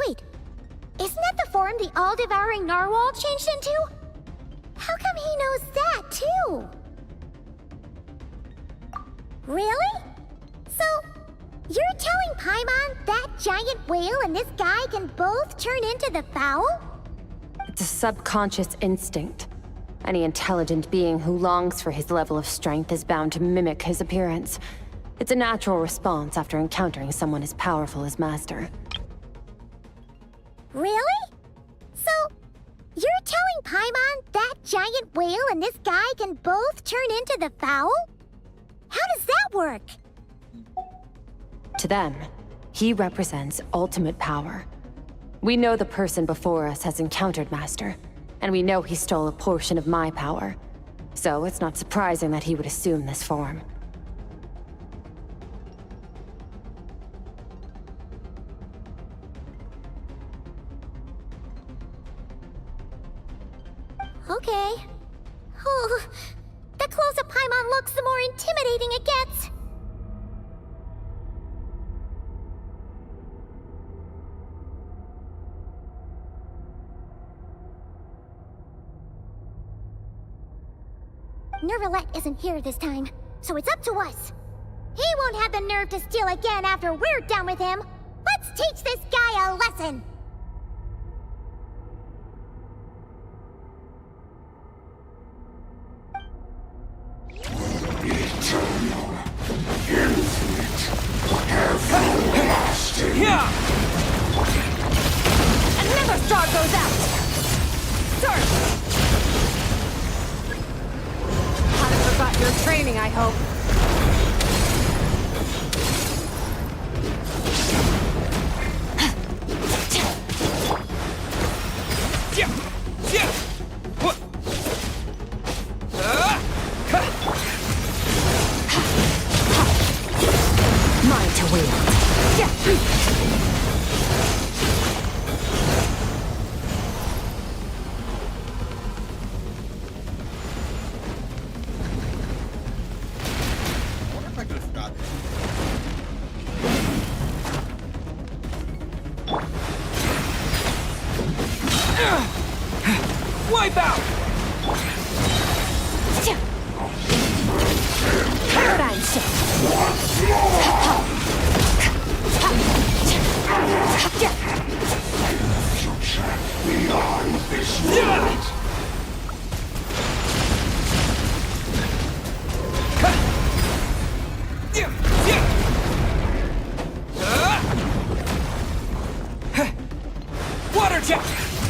Wait, isn't that the form the all-devouring narwhal changed into? How come he knows that, too? Really? So, you're telling Paimon that giant whale and this guy can both turn into the fowl? It's a subconscious instinct. Any intelligent being who longs for his level of strength is bound to mimic his appearance. It's a natural response after encountering someone as powerful as Master. Really? So, you're telling Paimon that giant whale and this guy can both turn into the fowl? How does that work? To them, he represents ultimate power. We know the person before us has encountered Master, and we know he stole a portion of my power. So it's not surprising that he would assume this form. Okay. Oh, the closer Paimon looks, the more intimidating it gets. Nervalette isn't here this time, so it's up to us. He won't have the nerve to steal again after we're done with him. Let's teach this guy a lesson. Eternal, infinite, everlasting. Another star goes out! Sir! Haven't forgotten your training, I hope. Mine to wield. Wipe out! Paradigm shift! Future beyond this world. Water jet!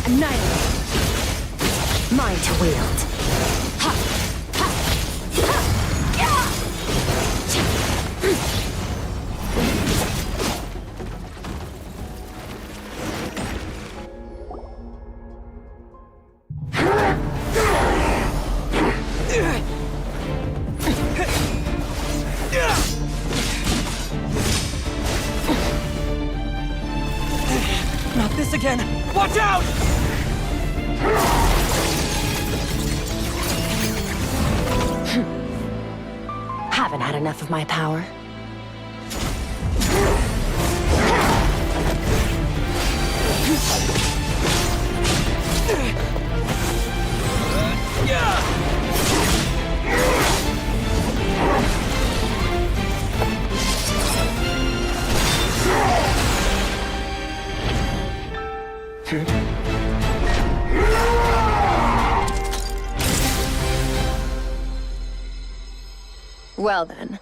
Annihilate! Mine to wield. Not this again! Watch out! Haven't had enough of my power. Well then,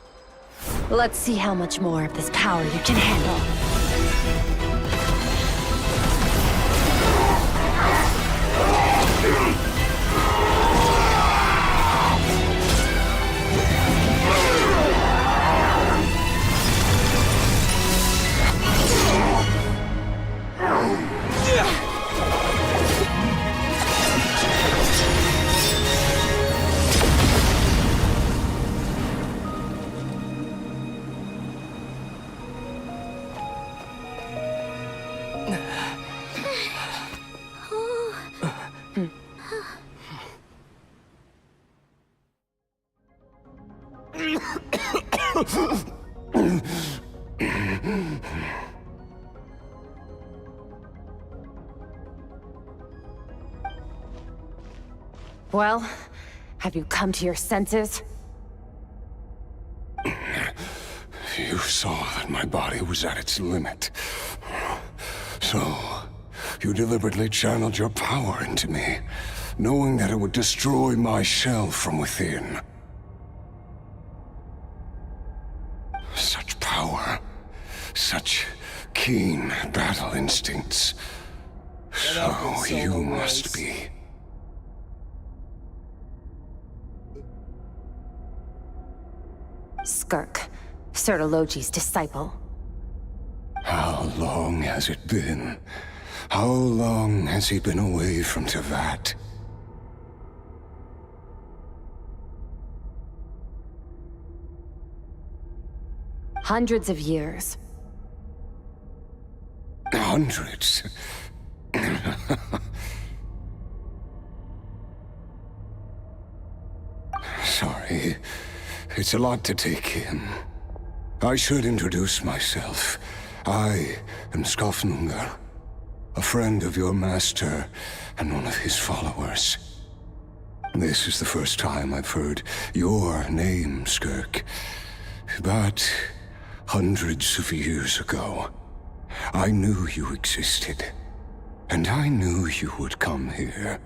let's see how much more of this power you can handle. Well, have you come to your senses? You saw that my body was at its limit. So, you deliberately channeled your power into me, knowing that it would destroy my shell from within. Such power, such keen battle instincts. So you must be. Skirk, Sertologi's disciple. How long has it been? How long has he been away from Tevat? Hundreds of years. Hundreds? Sorry. It's a lot to take in. I should introduce myself. I am Skofnungar, a friend of your master and one of his followers. This is the first time I've heard your name, Skirk. But hundreds of years ago, I knew you existed. And I knew you would come here.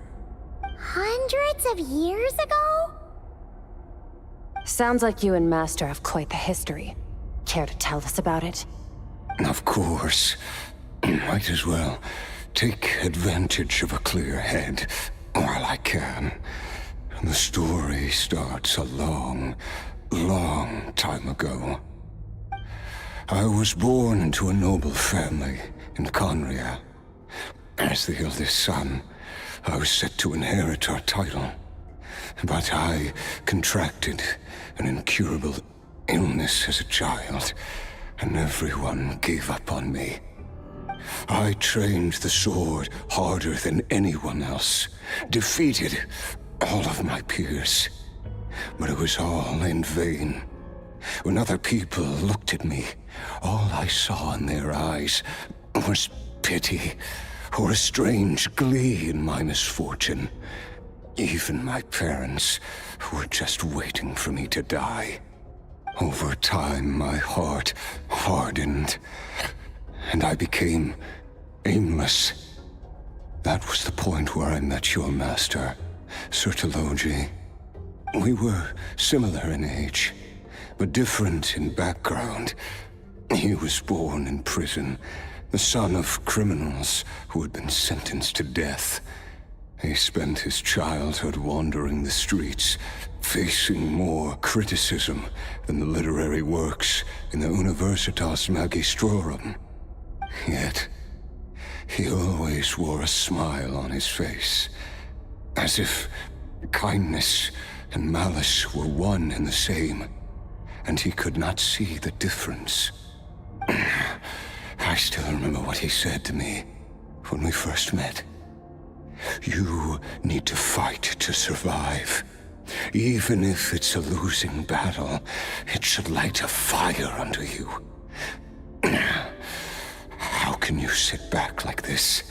Hundreds of years ago? Sounds like you and Master have quite the history. Care to tell us about it? Of course. Might as well take advantage of a clear head while I can. The story starts a long, long time ago. I was born into a noble family in Conria. As the eldest son, I was set to inherit our title. But I contracted an incurable illness as a child, and everyone gave up on me. I trained the sword harder than anyone else, defeated all of my peers. But it was all in vain. When other people looked at me, all I saw in their eyes was pity, or a strange glee in my misfortune. Even my parents were just waiting for me to die. Over time, my heart hardened, and I became aimless. That was the point where I met your master, Sir Taloji. We were similar in age, but different in background. He was born in prison, the son of criminals who had been sentenced to death. He spent his childhood wandering the streets, facing more criticism than the literary works in the Universitas Magistrorum. Yet, he always wore a smile on his face, as if kindness and malice were one and the same, and he could not see the difference. I still remember what he said to me when we first met. You need to fight to survive. Even if it's a losing battle, it should light a fire under you. How can you sit back like this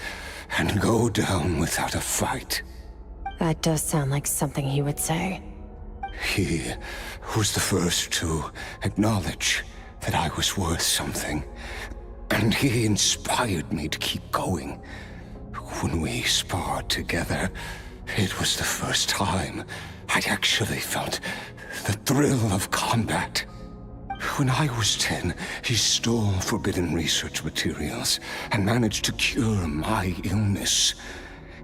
and go down without a fight? That does sound like something he would say. He was the first to acknowledge that I was worth something, and he inspired me to keep going. When we sparred together, it was the first time I'd actually felt the thrill of combat. When I was 10, he stole forbidden research materials and managed to cure my illness.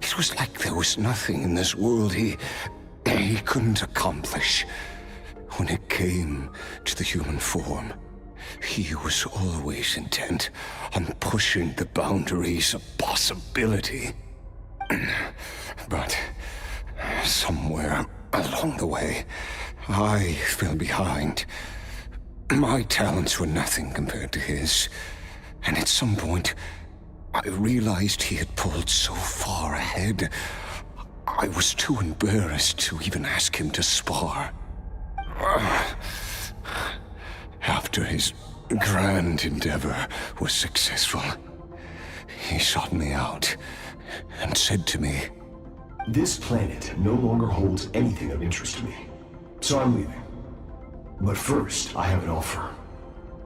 It was like there was nothing in this world he couldn't accomplish. When it came to the human form, he was always intent on pushing the boundaries of possibility. But somewhere along the way, I fell behind. My talents were nothing compared to his, and at some point, I realized he had pulled so far ahead, I was too embarrassed to even ask him to spar. After his grand endeavor was successful, he sought me out and said to me, "This planet no longer holds anything of interest to me, so I'm leaving. But first, I have an offer.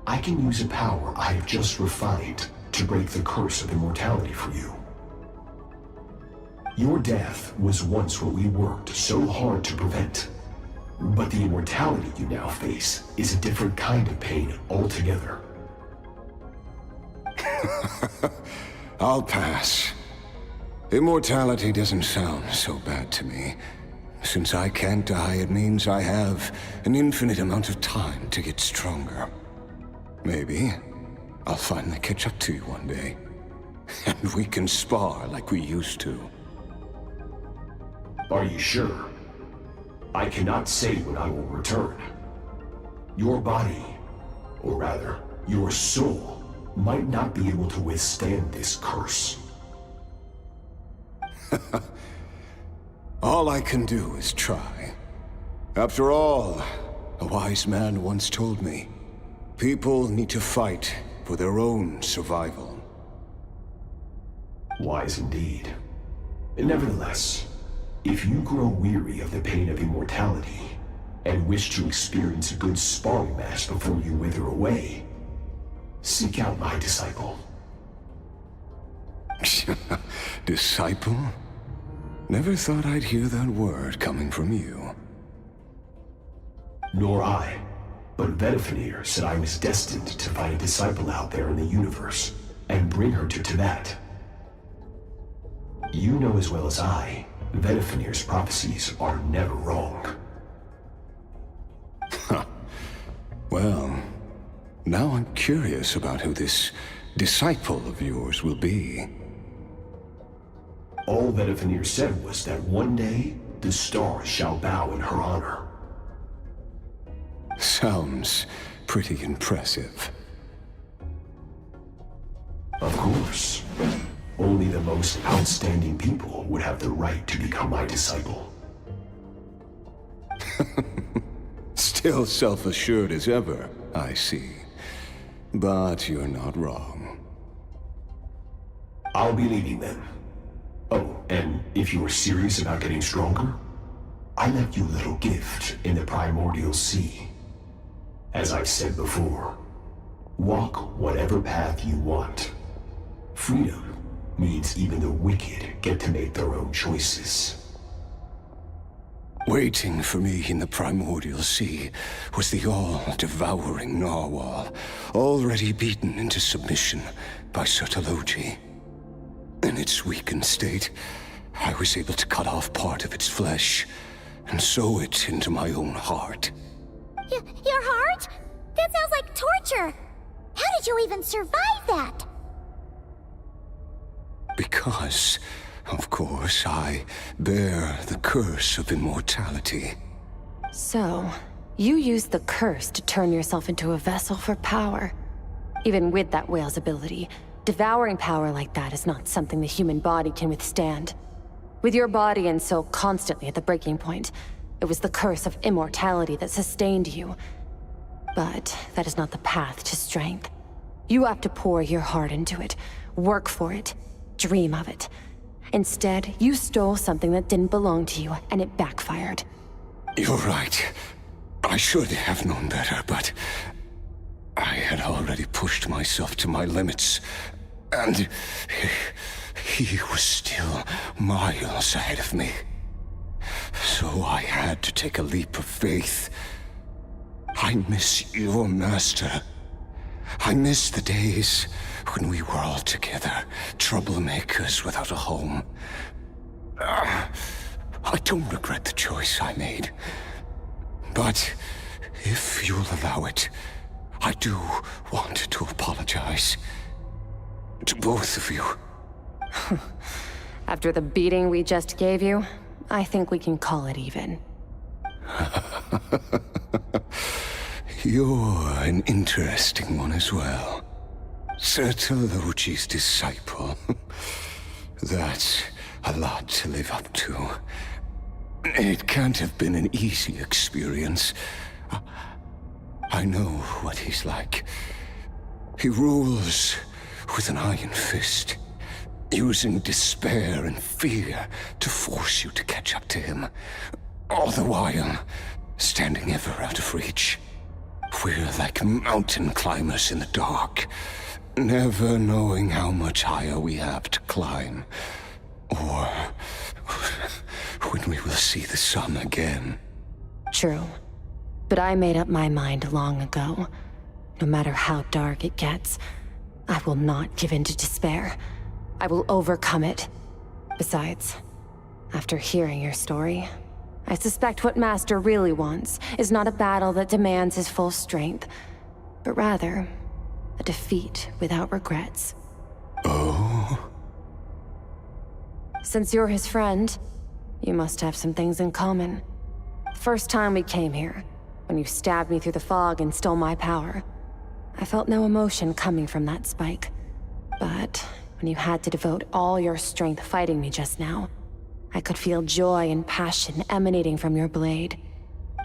I can use a power I have just refined to break the curse of immortality for you. Your death was once what we worked so hard to prevent. But the immortality you now face is a different kind of pain altogether." I'll pass. Immortality doesn't sound so bad to me. Since I can't die, it means I have an infinite amount of time to get stronger. Maybe I'll finally catch up to you one day, and we can spar like we used to. Are you sure? I cannot say when I will return. Your body, or rather, your soul, might not be able to withstand this curse. All I can do is try. After all, a wise man once told me, people need to fight for their own survival. Wise indeed. Nevertheless, if you grow weary of the pain of immortality, and wish to experience a good sparring match before you wither away, seek out my disciple. Disciple? Never thought I'd hear that word coming from you. Nor I. But Vedifenir said I was destined to find a disciple out there in the universe, and bring her to Tibet. You know as well as I, Vedifenir's prophecies are never wrong. Well, now I'm curious about who this disciple of yours will be. All Vedifenir said was that one day, the stars shall bow in her honor. Sounds pretty impressive. Of course. Only the most outstanding people would have the right to become my disciple. Still self-assured as ever, I see. But you're not wrong. I'll be leading them. Oh, and if you are serious about getting stronger, I left you a little gift in the primordial sea. As I've said before, walk whatever path you want. Freedom means even the wicked get to make their own choices. Waiting for me in the primordial sea was the all-devouring narwhal, already beaten into submission by Sertologi. In its weakened state, I was able to cut off part of its flesh and sew it into my own heart. Your heart? That sounds like torture! How did you even survive that? Because, of course, I bear the curse of immortality. So, you used the curse to turn yourself into a vessel for power. Even with that whale's ability, devouring power like that is not something the human body can withstand. With your body and soul constantly at the breaking point, it was the curse of immortality that sustained you. But that is not the path to strength. You have to pour your heart into it, work for it, dream of it. Instead, you stole something that didn't belong to you, and it backfired. You're right. I should have known better, but I had already pushed myself to my limits, and he was still miles ahead of me. So I had to take a leap of faith. I miss your master. I miss the days when we were all together, troublemakers without a home. I don't regret the choice I made. But if you'll allow it, I do want to apologize. To both of you. After the beating we just gave you, I think we can call it even. You're an interesting one as well. Sertologi's disciple. That's a lot to live up to. It can't have been an easy experience. I know what he's like. He rules with an iron fist, using despair and fear to force you to catch up to him, all the while standing ever out of reach. We're like mountain climbers in the dark, never knowing how much higher we have to climb, or when we will see the sun again. True. But I made up my mind long ago. No matter how dark it gets, I will not give in to despair. I will overcome it. Besides, after hearing your story, I suspect what Master really wants is not a battle that demands his full strength, but rather a defeat without regrets. Oh? Since you're his friend, you must have some things in common. First time we came here, when you stabbed me through the fog and stole my power, I felt no emotion coming from that spike. But when you had to devote all your strength fighting me just now, I could feel joy and passion emanating from your blade.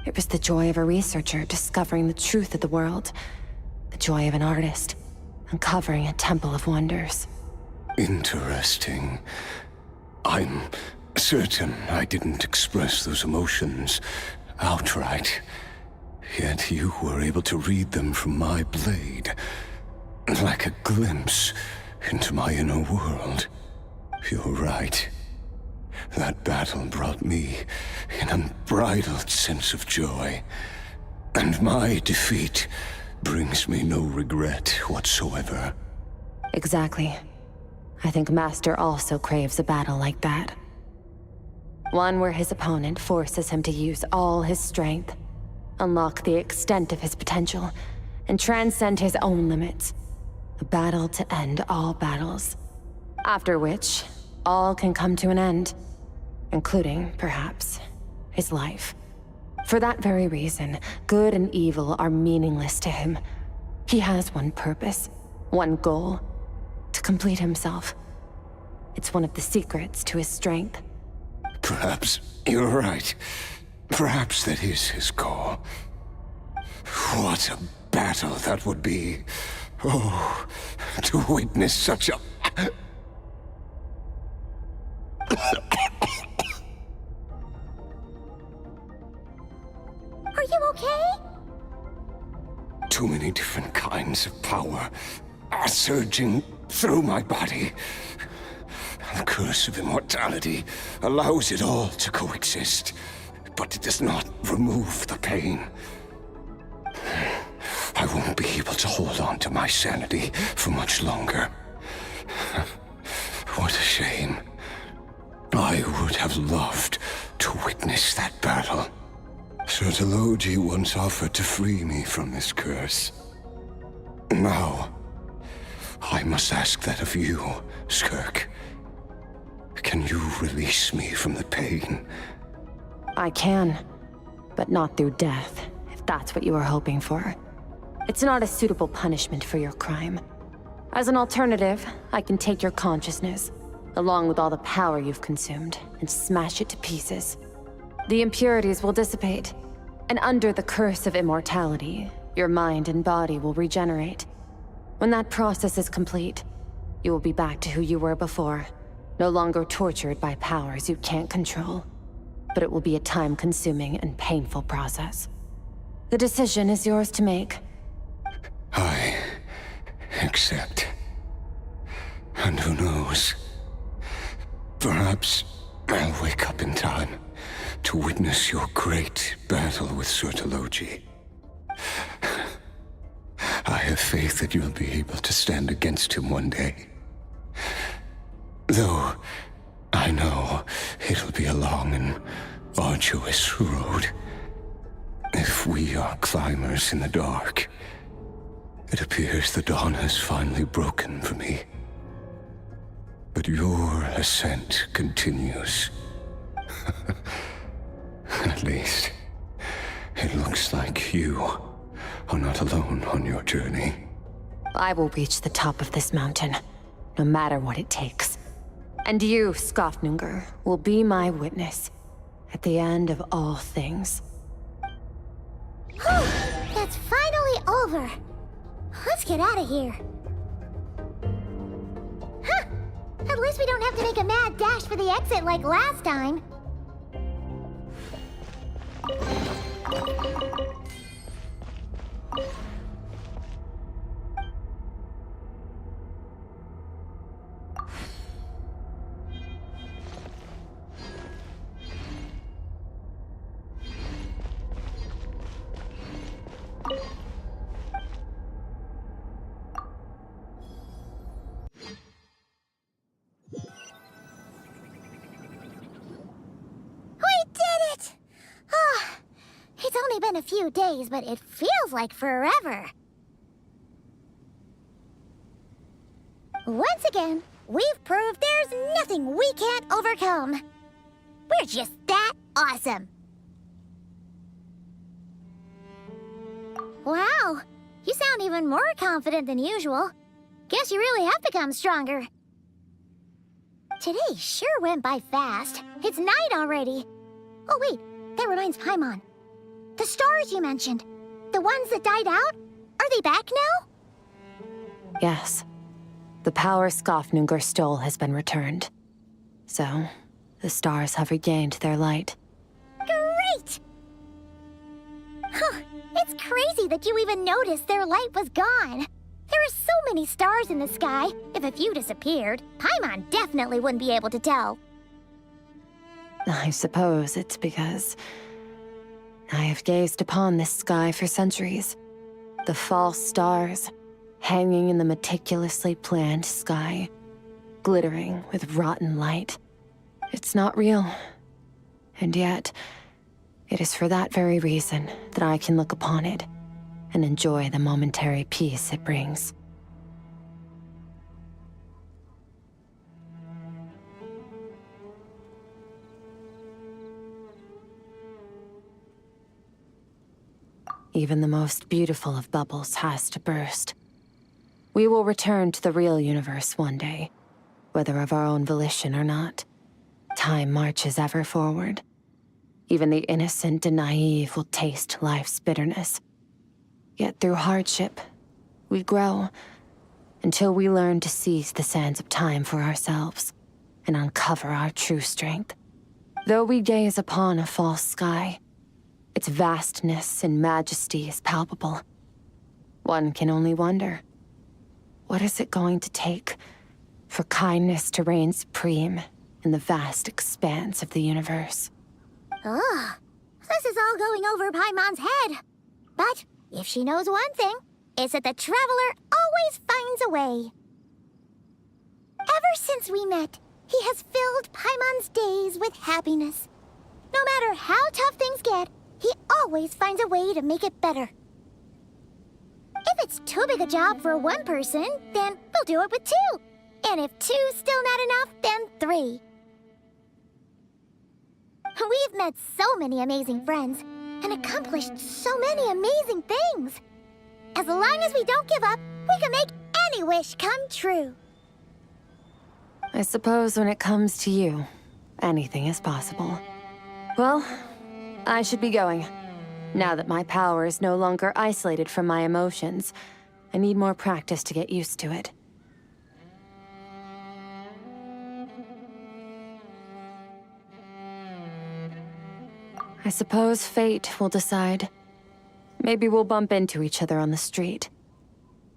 It was the joy of a researcher discovering the truth of the world. The joy of an artist uncovering a temple of wonders. Interesting. I'm certain I didn't express those emotions outright. Yet you were able to read them from my blade, like a glimpse into my inner world. You're right. That battle brought me an unbridled sense of joy, and my defeat brings me no regret whatsoever. Exactly. I think Master also craves a battle like that. One where his opponent forces him to use all his strength, unlock the extent of his potential, and transcend his own limits. A battle to end all battles. After which, all can come to an end, including, perhaps, his life. For that very reason, good and evil are meaningless to him. He has one purpose, one goal: to complete himself. It's one of the secrets to his strength. Perhaps you're right. Perhaps that is his goal. What a battle that would be. Oh, to witness such a... Are you okay? Too many different kinds of power are surging through my body. The curse of immortality allows it all to coexist, but it does not remove the pain. I won't be able to hold on to my sanity for much longer. What a shame. I would have loved to witness that battle. Sertologi once offered to free me from this curse. Now, I must ask that of you, Skirk. Can you release me from the pain? I can, but not through death, if that's what you were hoping for. It's not a suitable punishment for your crime. As an alternative, I can take your consciousness, along with all the power you've consumed, and smash it to pieces. The impurities will dissipate, and under the curse of immortality, your mind and body will regenerate. When that process is complete, you will be back to who you were before, no longer tortured by powers you can't control. But it will be a time-consuming and painful process. The decision is yours to make. I accept. And who knows? Perhaps I'll wake up in time to witness your great battle with Sertologi. I have faith that you'll be able to stand against him one day. Though I know it'll be a long and arduous road. If we are climbers in the dark, it appears the dawn has finally broken for me. But your ascent continues. At least, it looks like you are not alone on your journey. I will reach the top of this mountain, no matter what it takes. And you, Skofnungur, will be my witness at the end of all things. That's finally over. Let's get out of here. Huh! At least we don't have to make a mad dash for the exit like last time. It's only been a few days, but it feels like forever. Once again, we've proved there's nothing we can't overcome. We're just that awesome. Wow, You sound even more confident than usual. Guess you really have become stronger. Today sure went by fast. It's night already. Oh wait, that reminds Paimon. The stars you mentioned, the ones that died out, are they back now? Yes. The power Skofnungur stole has been returned. So, the stars have regained their light. Great! Huh, it's crazy that you even noticed their light was gone. There are so many stars in the sky. If a few disappeared, Paimon definitely wouldn't be able to tell. I suppose it's because I have gazed upon this sky for centuries. The false stars, hanging in the meticulously planned sky, glittering with rotten light. It's not real. And yet, it is for that very reason that I can look upon it and enjoy the momentary peace it brings. Even the most beautiful of bubbles has to burst. We will return to the real universe one day, whether of our own volition or not. Time marches ever forward. Even the innocent and naive will taste life's bitterness. Yet through hardship, we grow, until we learn to seize the sands of time for ourselves and uncover our true strength. Though we gaze upon a false sky, its vastness and majesty is palpable. One can only wonder, what is it going to take for kindness to reign supreme in the vast expanse of the universe? Ugh, this is all going over Paimon's head. But if she knows one thing, it's that the Traveler always finds a way. Ever since we met, he has filled Paimon's days with happiness. No matter how tough things get, he always finds a way to make it better. If it's too big a job for one person, then we'll do it with two. And if two's still not enough, then three. We've met so many amazing friends and accomplished so many amazing things. As long as we don't give up, we can make any wish come true. I suppose when it comes to you, anything is possible. Well, I should be going. Now that my power is no longer isolated from my emotions, I need more practice to get used to it. I suppose fate will decide. Maybe we'll bump into each other on the street.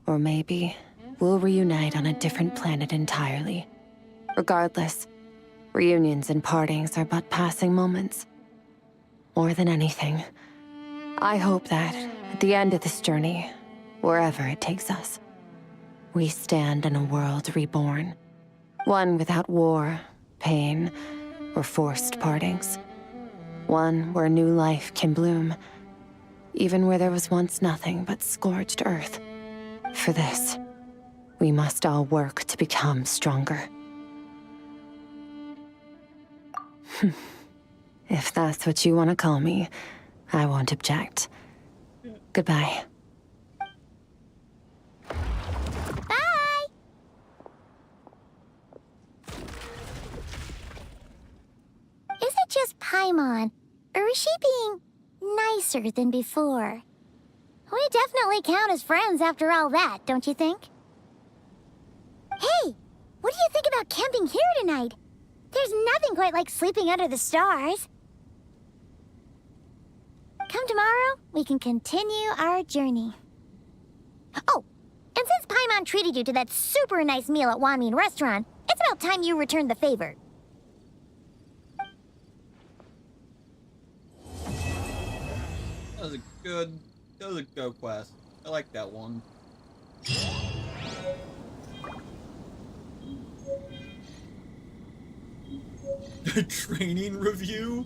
Or maybe we'll reunite on a different planet entirely. Regardless, reunions and partings are but passing moments. More than anything, I hope that, at the end of this journey, wherever it takes us, we stand in a world reborn. One without war, pain, or forced partings. One where new life can bloom, even where there was once nothing but scorched earth. For this, we must all work to become stronger. If that's what you want to call me, I won't object. Goodbye. Bye! Is it just Paimon, or is she being nicer than before? We definitely count as friends after all that, don't you think? Hey, what do you think about camping here tonight? There's nothing quite like sleeping under the stars. Come tomorrow, we can continue our journey. Oh, and since Paimon treated you to that super nice meal at Wanmin Restaurant, it's about time you returned the favor. That was a good quest. I like that one. The training review?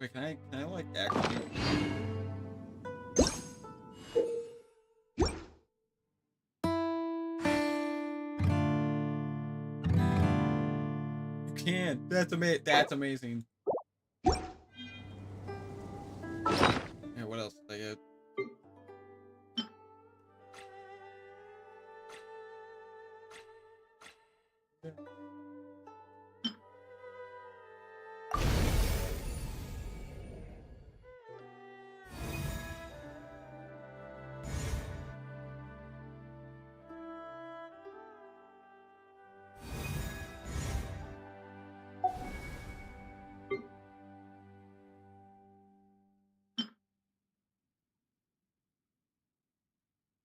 Wait, can I like actually? can't. That's amazing. Yeah, what else did I get?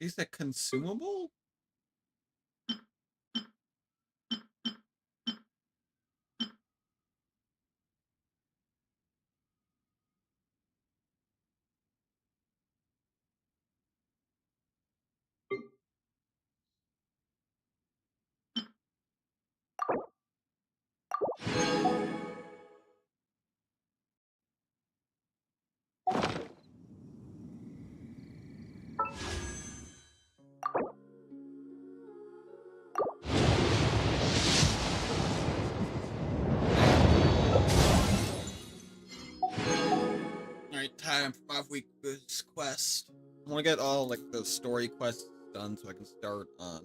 Is that consumable? Alright, time for 5-week quest. I want to get all like the story quests done so I can start on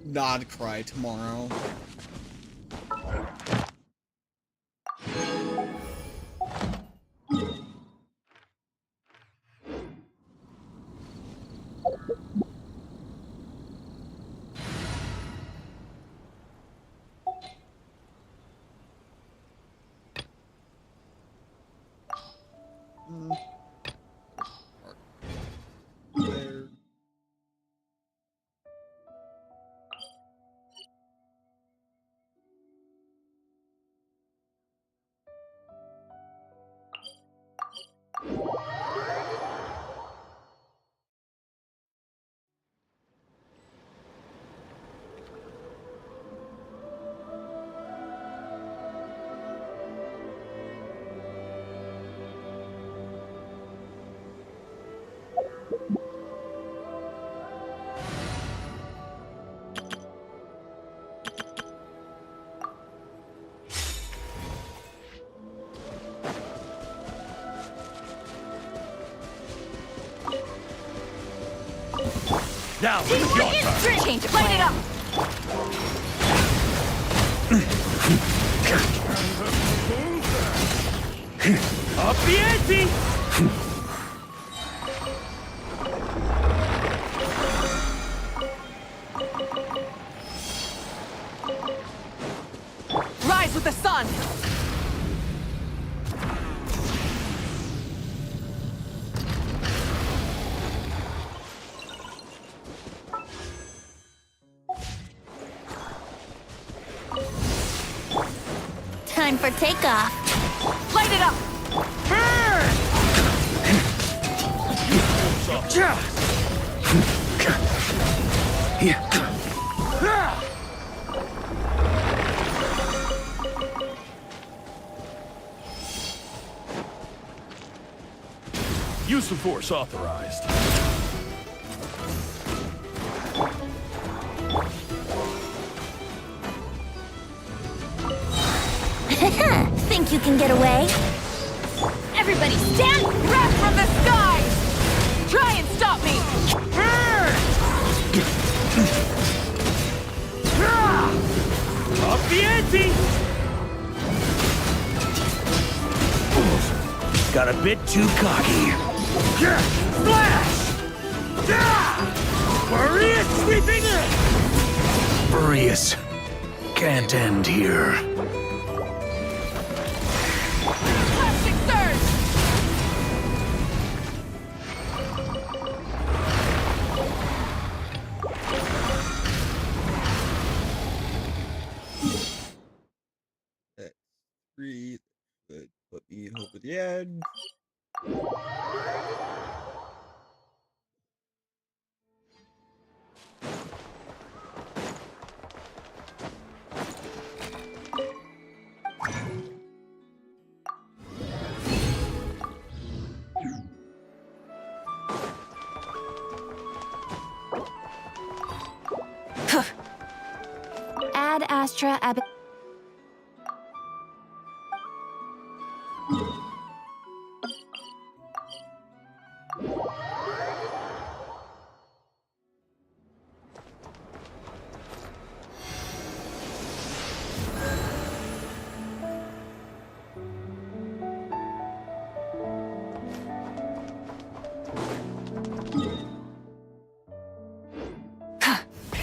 Nod Cry tomorrow. There. Now, it's your turn. Change it, light it up! Up the ante! Rise with the sun! Time for takeoff. Light it up! Use of force authorized. Think you can get away? Everybody stand! Wrath from the skies! Try and stop me! Up the ante! Got a bit too cocky. Flash! Furious sweeping in! Furious can't end here. Plastic surge! That's 3. That put me over the edge. Ad Astra Ab.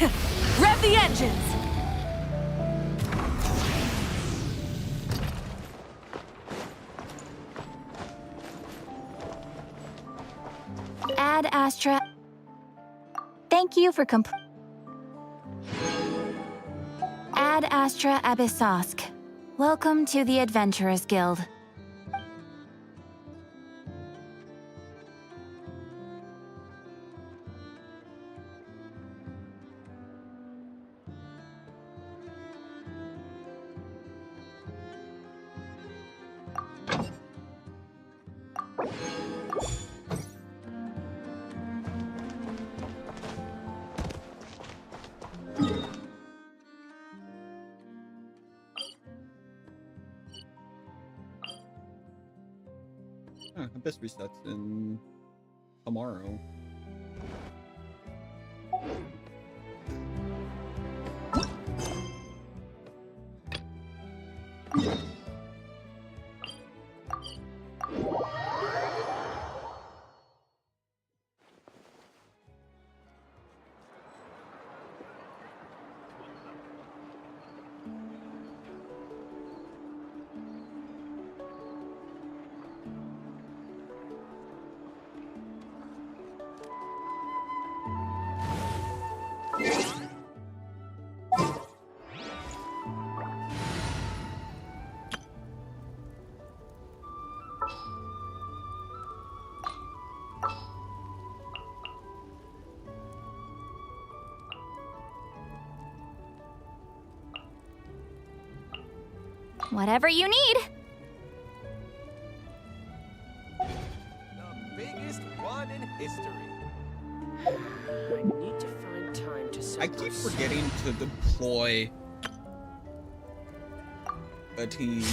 Rev the engines! Ad Astra. Thank you for Ad Astra Abyssosk. Welcome to the Adventurers Guild. Abyss resets in tomorrow. Whatever you need. The biggest one in history. I need to find time to I keep forgetting to deploy a team.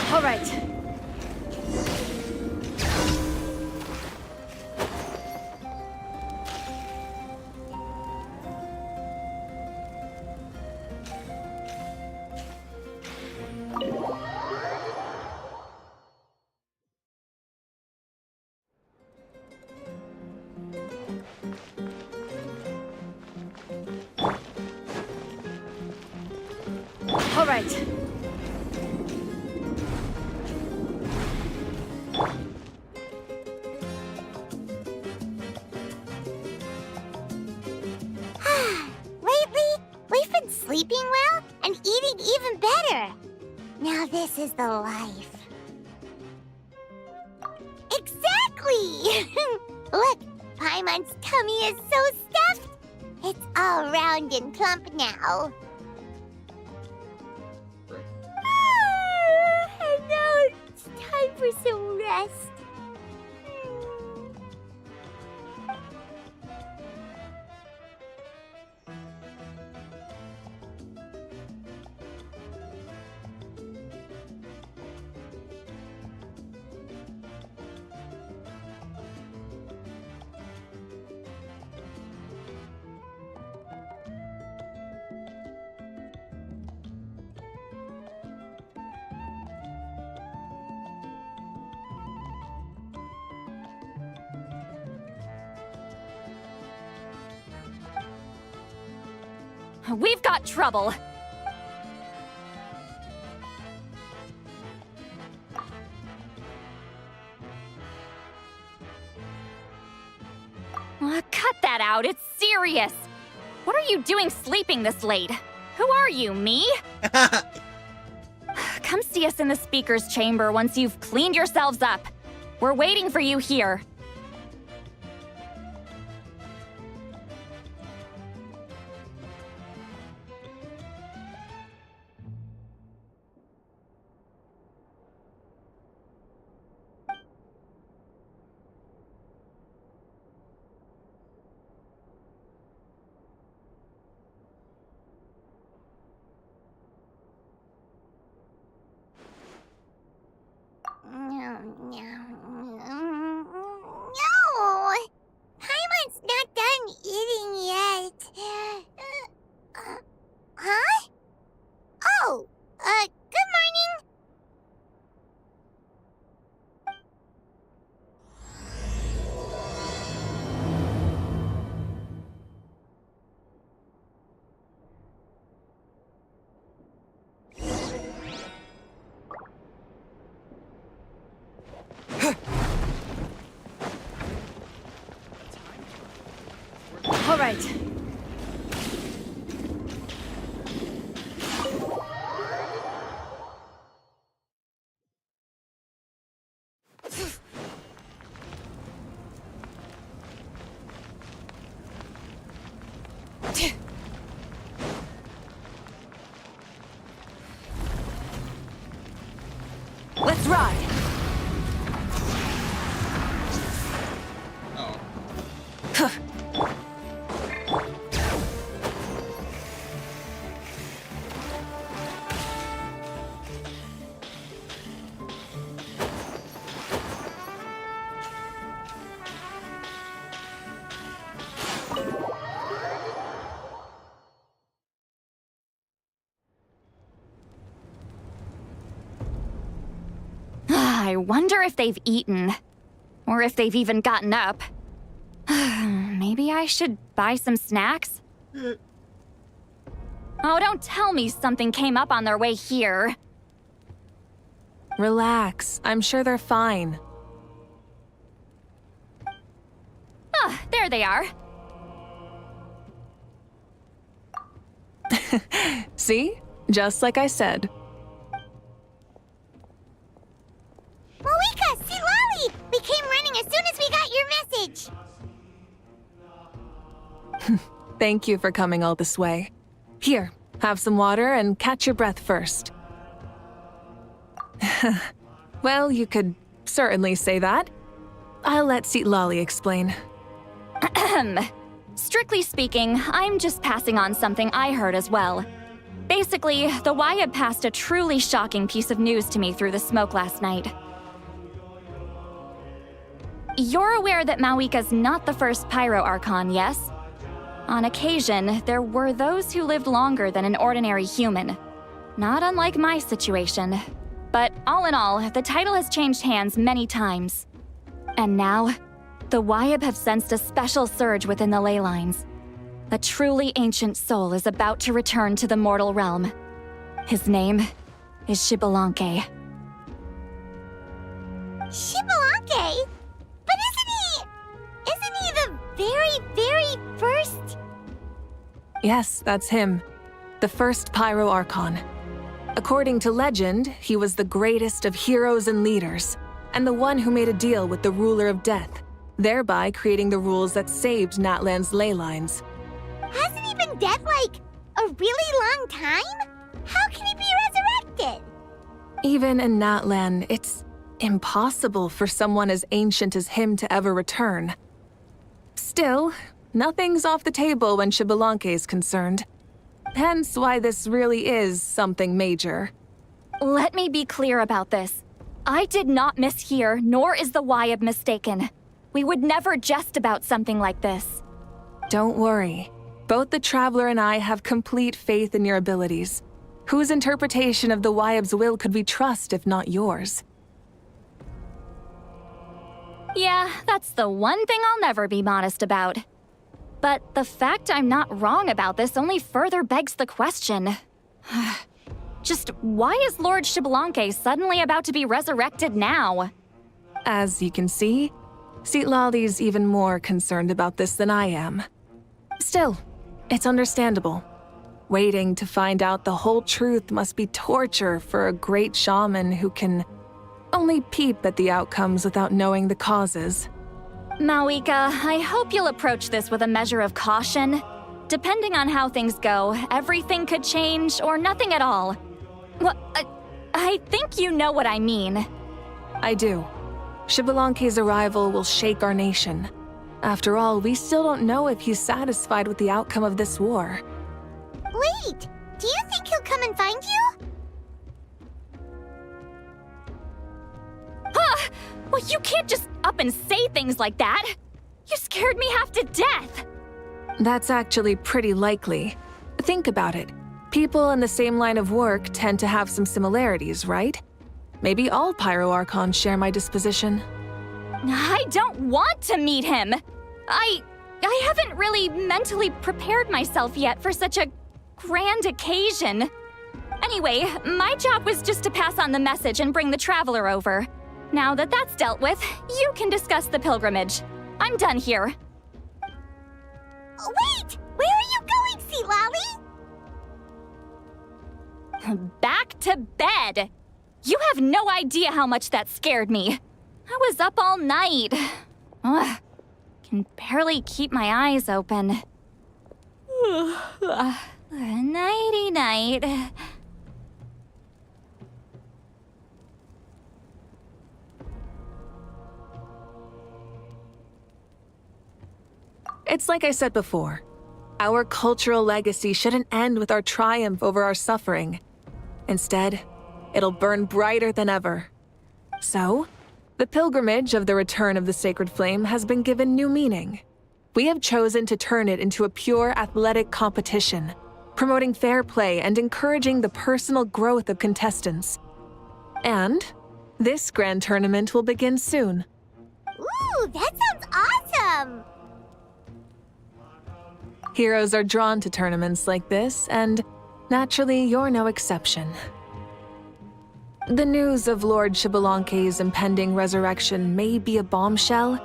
All right. All right. Lately, we've been sleeping well and eating even better. Now this is the life. Exactly! Look, Paimon's tummy is so stuffed. It's all round and plump now. And now it's time for some rest. we've got trouble. Cut that out, it's serious. What are you doing sleeping this late? Who are you, me? Come see us in the speaker's chamber once you've cleaned yourselves up. We're waiting for you here. No! Paimon's not done eating yet. Huh? Oh, good morning. All right. Let's ride. I wonder if they've eaten. Or if they've even gotten up. Maybe I should buy some snacks? Oh, don't tell me something came up on their way here. Relax. I'm sure they're fine. Ah, there they are. See? Just like I said. Moika, see Lolly! We came running as soon as we got your message. Thank you for coming all this way. Here, have some water and catch your breath first. Well, you could certainly say that. I'll let Lolly explain. Strictly speaking, I'm just passing on something I heard as well. Basically, the Wyab passed a truly shocking piece of news to me through the smoke last night. You're aware that Mawika's not the first Pyro Archon, yes? On occasion, there were those who lived longer than an ordinary human. Not unlike my situation. But all in all, the title has changed hands many times. And now, the Wyab have sensed a special surge within the ley lines. A truly ancient soul is about to return to the mortal realm. His name is Xbalanque. Xbalanque? But isn't he the very first? Yes, that's him. The first Pyro Archon. According to legend, he was the greatest of heroes and leaders, and the one who made a deal with the ruler of death, thereby creating the rules that saved Natlan's ley lines. Hasn't he been dead like a really long time? How can he be resurrected? Even in Natlan, it's impossible for someone as ancient as him to ever return. Still, nothing's off the table when Xbalanque is concerned. Hence why this really is something major. Let me be clear about this. I did not mishear, nor is the Wyab mistaken. We would never jest about something like this. Don't worry. Both the Traveler and I have complete faith in your abilities. Whose interpretation of the Wyab's will could we trust if not yours? Yeah, that's the one thing I'll never be modest about. But the fact I'm not wrong about this only further begs the question. Just why is Lord Xbalanque suddenly about to be resurrected now? As you can see, Citlali's even more concerned about this than I am. Still, it's understandable. Waiting to find out the whole truth must be torture for a great shaman who can only peep at the outcomes without knowing the causes. Mawika, I hope you'll approach this with a measure of caution. Depending on how things go, everything could change or nothing at all. Well, I think you know what I mean. I do. Xbalanque's arrival will shake our nation. After all, we still don't know if he's satisfied with the outcome of this war. Wait! Do you think he'll come and find you? Huh! Well, you can't just up and say things like that! You scared me half to death! That's actually pretty likely. Think about it. People in the same line of work tend to have some similarities, right? Maybe all Pyro Archons share my disposition. I don't want to meet him! I haven't really mentally prepared myself yet for such a grand occasion. Anyway, my job was just to pass on the message and bring the Traveler over. Now that that's dealt with, you can discuss the pilgrimage. I'm done here. Wait! Where are you going, Citlali? Back to bed! You have no idea how much that scared me. I was up all night. Ugh, can barely keep my eyes open. Nighty-night. It's like I said before. Our cultural legacy shouldn't end with our triumph over our suffering. Instead, it'll burn brighter than ever. So, the pilgrimage of the return of the sacred flame has been given new meaning. We have chosen to turn it into a pure athletic competition, promoting fair play and encouraging the personal growth of contestants. And this grand tournament will begin soon. Ooh, that sounds awesome! Heroes are drawn to tournaments like this, and naturally, you're no exception. The news of Lord Xbalanque's impending resurrection may be a bombshell,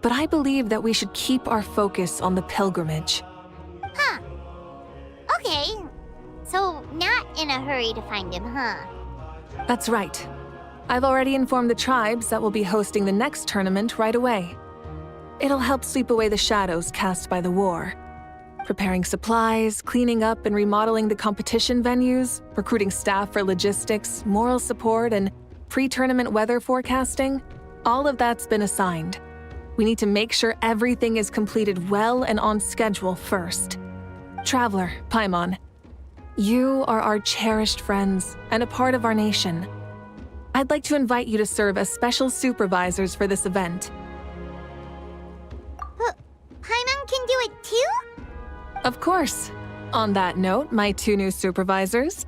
but I believe that we should keep our focus on the pilgrimage. Huh. Okay. So, not in a hurry to find him, huh? That's right. I've already informed the tribes that we'll be hosting the next tournament right away. It'll help sweep away the shadows cast by the war. Preparing supplies, cleaning up and remodeling the competition venues, recruiting staff for logistics, moral support, and pre-tournament weather forecasting, all of that's been assigned. We need to make sure everything is completed well and on schedule first. Traveler, Paimon, you are our cherished friends and a part of our nation. I'd like to invite you to serve as special supervisors for this event. Paimon can do it too? Of course. On that note, my 2 new supervisors,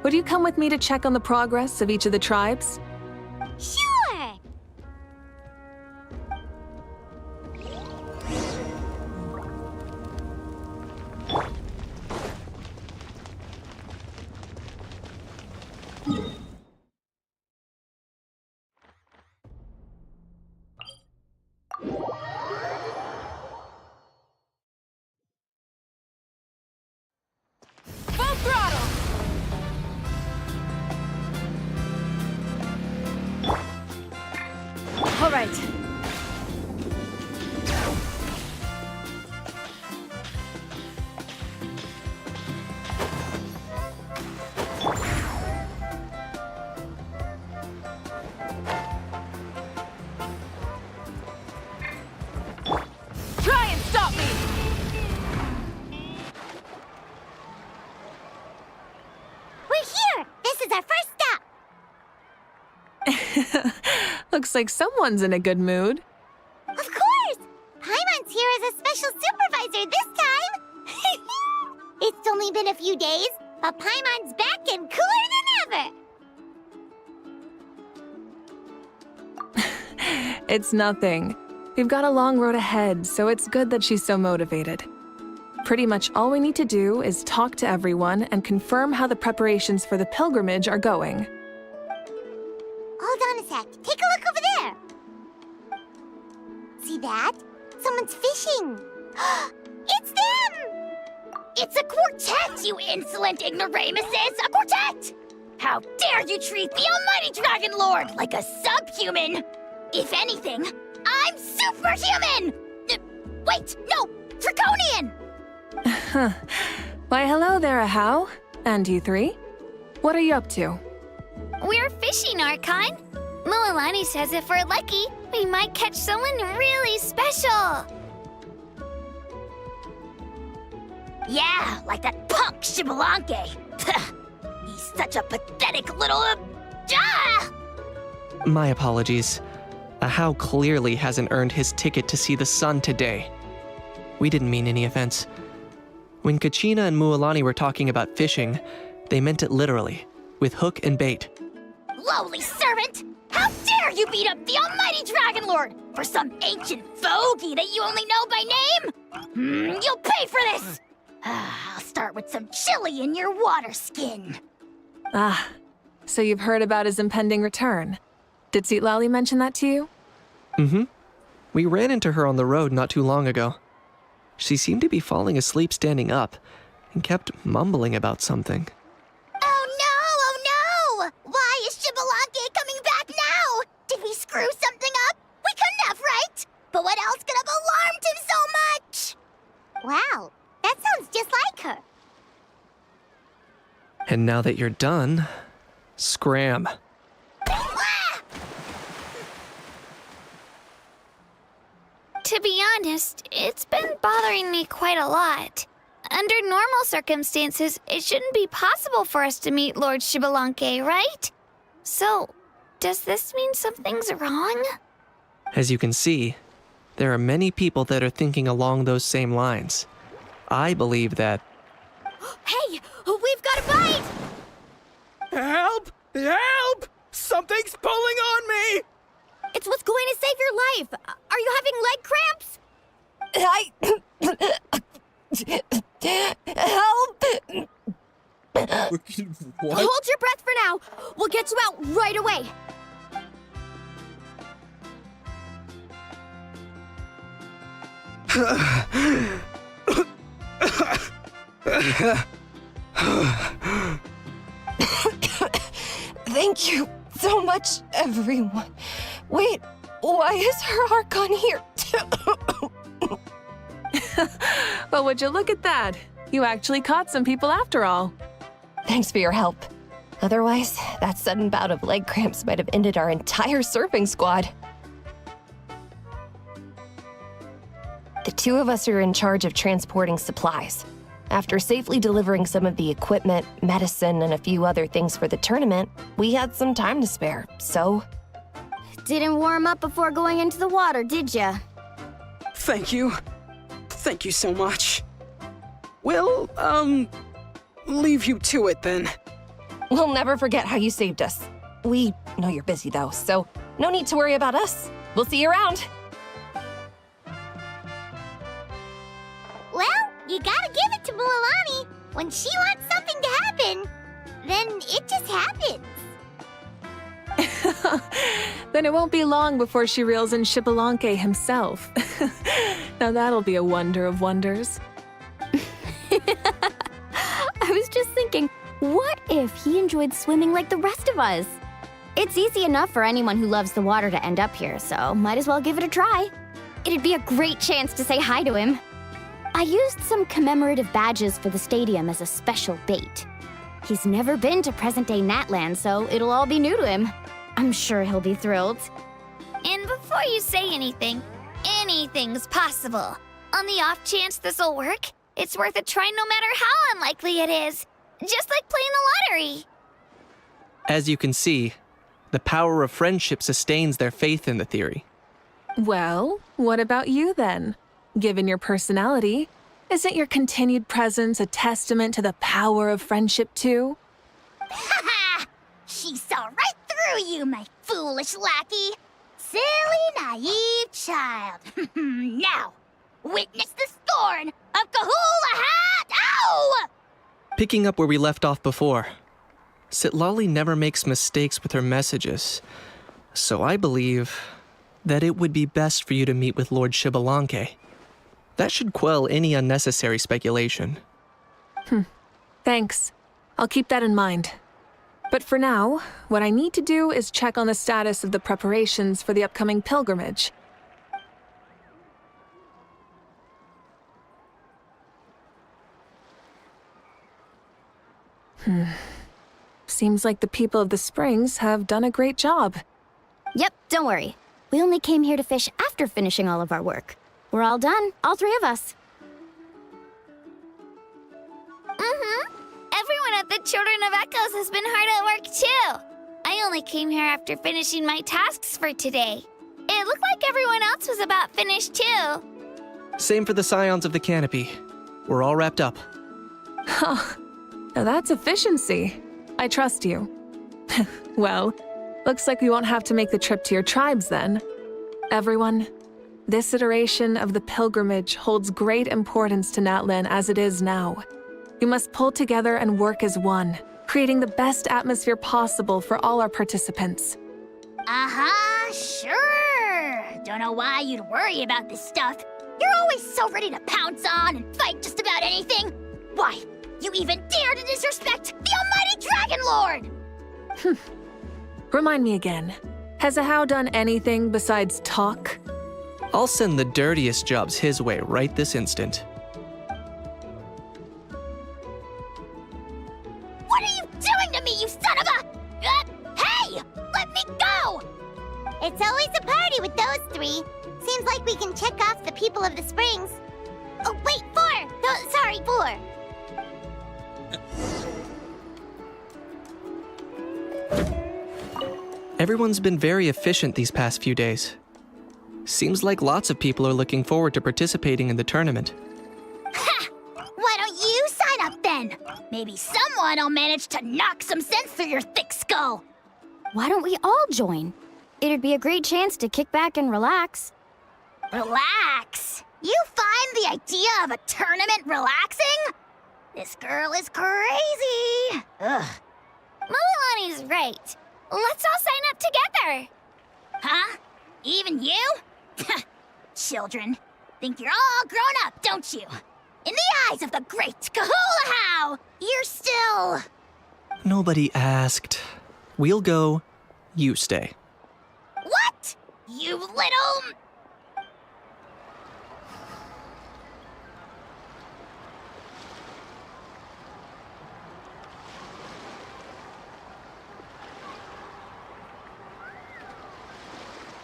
would you come with me to check on the progress of each of the tribes? Sure! Full throttle! All right. Try and stop me! We're here! This is our first stop! Looks like someone's in a good mood. Of course! Paimon's here as a special supervisor this time! It's only been a few days, but Paimon's back and cooler than ever! It's nothing. We've got a long road ahead, so it's good that she's so motivated. Pretty much all we need to do is talk to everyone and confirm how the preparations for the pilgrimage are going. Hold on a sec. Take a look over there. See that? Someone's fishing. It's them! It's a quartet, you insolent ignoramuses! A quartet! How dare you treat the almighty Dragon Lord like a subhuman! If anything, I'm superhuman! Wait, no! Draconian! Why, hello there, Ahau. And you three? What are you up to? We're fishing, Archon. Mualani says if we're lucky, we might catch someone really special. Yeah, like that punk Shibalanke. He's such a pathetic little... My apologies. Ahau clearly hasn't earned his ticket to see the sun today. We didn't mean any offense. When Kachina and Mualani were talking about fishing, they meant it literally, with hook and bait. Lowly servant! How dare you beat up the almighty Dragon Lord for some ancient fogey that you only know by name? You'll pay for this! I'll start with some chili in your water skin. Ah, so you've heard about his impending return. Did Citlali mention that to you? Mm-hmm. We ran into her on the road not too long ago. She seemed to be falling asleep standing up and kept mumbling about something. Oh no! Why is Shibalanke coming back now? Did we screw something up? We couldn't have, right? But what else could have alarmed him so much? Wow, that sounds just like her. And now that you're done, scram. To be honest, it's been bothering me quite a lot. Under normal circumstances, it shouldn't be possible for us to meet Lord Shibalanke, right? So, does this mean something's wrong? As you can see, there are many people that are thinking along those same lines. I believe that... Hey, we've got a bite! Help! Help! Something's pulling on me! It's what's going to save your life. Are you having leg cramps? Help! What? Hold your breath for now. We'll get you out right away. Thank you so much, everyone. Wait, why is her Archon here? Well, would you look at that? You actually caught some people after all. Thanks for your help. Otherwise, that sudden bout of leg cramps might have ended our entire surfing squad. The two of us are in charge of transporting supplies. After safely delivering some of the equipment, medicine, and a few other things for the tournament, we had some time to spare, so... Didn't warm up before going into the water, did ya? Thank you. Thank you so much. We'll, leave you to it then. We'll never forget how you saved us. We know you're busy though, so no need to worry about us. We'll see you around. Well, you gotta give it to Mualani. When she wants something to happen, then it just happens. Then it won't be long before she reels in Shibalanke himself. Now that'll be a wonder of wonders. I was just thinking, what if he enjoyed swimming like the rest of us? It's easy enough for anyone who loves the water to end up here, so might as well give it a try. It'd be a great chance to say hi to him. I used some commemorative badges for the stadium as a special bait. He's never been to present-day Natland, so it'll all be new to him. I'm sure he'll be thrilled. And before you say anything, anything's possible. On the off chance this'll work, it's worth a try no matter how unlikely it is. Just like playing the lottery. As you can see, the power of friendship sustains their faith in the theory. Well, what about you then? Given your personality, isn't your continued presence a testament to the power of friendship too? Ha ha! She saw right through you, my foolish lackey. silly, naive child. Now, witness the scorn of Kahula Hat! Ow! Picking up where we left off before, Sitlali never makes mistakes with her messages, so I believe that it would be best for you to meet with Lord Shibalanke. That should quell any unnecessary speculation. Thanks. I'll keep that in mind. But for now, what I need to do is check on the status of the preparations for the upcoming pilgrimage. Seems like the people of the Springs have done a great job. Yep, don't worry. We only came here to fish after finishing all of our work. We're all done, all three of us. Everyone at the Children of Echoes has been hard at work too. I only came here after finishing my tasks for today. It looked like everyone else was about finished too. Same for the Scions of the Canopy. We're all wrapped up. Huh. Now that's efficiency. I trust you. Well, looks like we won't have to make the trip to your tribes then. Everyone, this iteration of the pilgrimage holds great importance to Natlan as it is now. We must pull together and work as one, creating the best atmosphere possible for all our participants. Sure. Don't know why you'd worry about this stuff. You're always so ready to pounce on and fight just about anything. Why, you even dare to disrespect the almighty Dragon Lord! Remind me again, has Ahau done anything besides talk? I'll send the dirtiest jobs his way right this instant. What are you doing to me, you son of a... hey! Let me go! It's always a party with those three. Seems like we can check off the people of the Springs. Oh, wait, 4! No, sorry, 4. Everyone's been very efficient these past few days. Seems like lots of people are looking forward to participating in the tournament. Ha! Why don't you sign up then? Maybe someone will manage to knock some sense through your thick skull. Why don't we all join? It'd be a great chance to kick back and relax. Relax? You find the idea of a tournament relaxing? This girl is crazy. Ugh. Mulalani's right. Let's all sign up together. Huh? Even you? Children, think you're all grown up, don't you? In the eyes of the great Kahula, you're still... Nobody asked. We'll go. You stay. What? You little...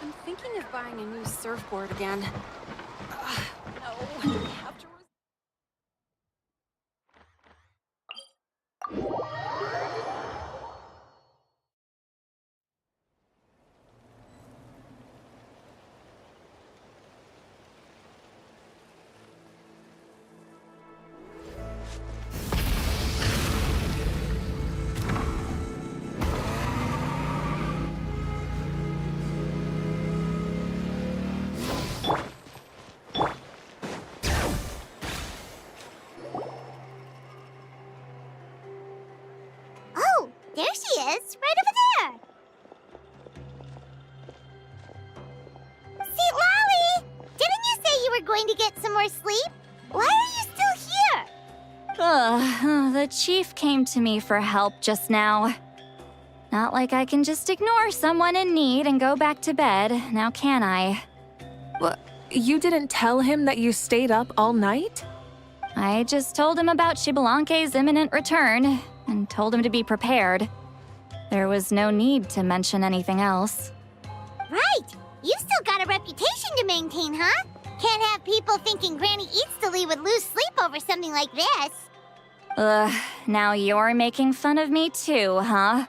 I'm thinking of buying a new surfboard again. No, I have to... Oh, there she is, right over there. See, Lolly, didn't you say you were going to get some more sleep? Why are you still here? The chief came to me for help just now. Not like I can just ignore someone in need and go back to bed, now can I? What? You didn't tell him that you stayed up all night? I just told him about Shibalanke's imminent return, and told him to be prepared. There was no need to mention anything else. Right. You've still got a reputation to maintain, huh? Can't have people thinking Granny Eatstily would lose sleep over something like this. Now you're making fun of me too, huh?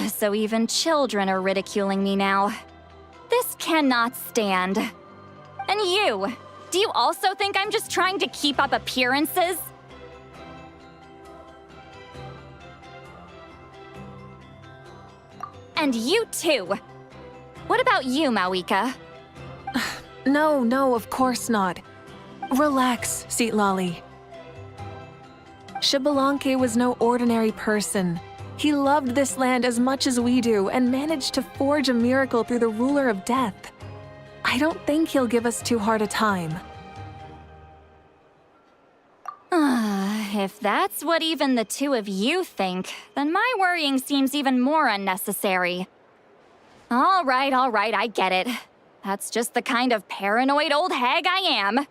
So even children are ridiculing me now. This cannot stand. And you, do you also think I'm just trying to keep up appearances? And you too. What about you, Mawika? No, of course not. Relax, Seatlolly. Xbalanque was no ordinary person. He loved this land as much as we do and managed to forge a miracle through the ruler of death. I don't think he'll give us too hard a time. If that's what even the two of you think, then my worrying seems even more unnecessary. All right, I get it. That's just the kind of paranoid old hag I am.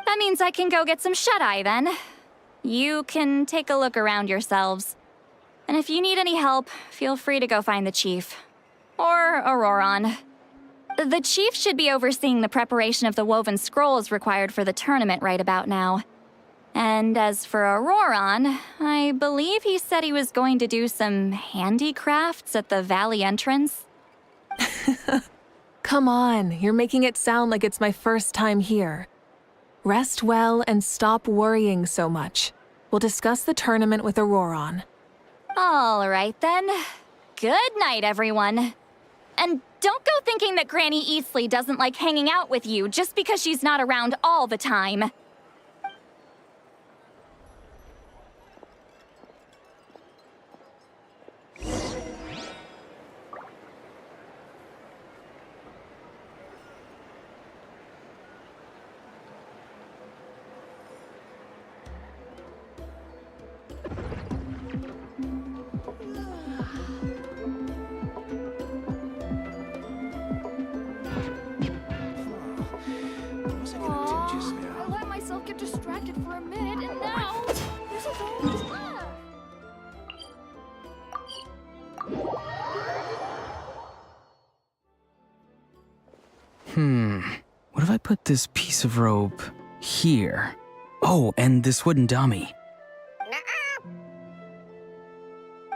That means I can go get some shut-eye then. You can take a look around yourselves. And if you need any help, feel free to go find the chief. Or Auroron. The chief should be overseeing the preparation of the woven scrolls required for the tournament right about now. And as for Auroron, I believe he said he was going to do some handicrafts at the valley entrance. Come on, you're making it sound like it's my first time here. Rest well and stop worrying so much. We'll discuss the tournament with Auroron. All right then. Good night, everyone. And don't go thinking that Granny Eastleigh doesn't like hanging out with you just because she's not around all the time. I let myself get distracted for a minute, and now this is all that's left. What if I put this piece of rope here? Oh, and this wooden dummy.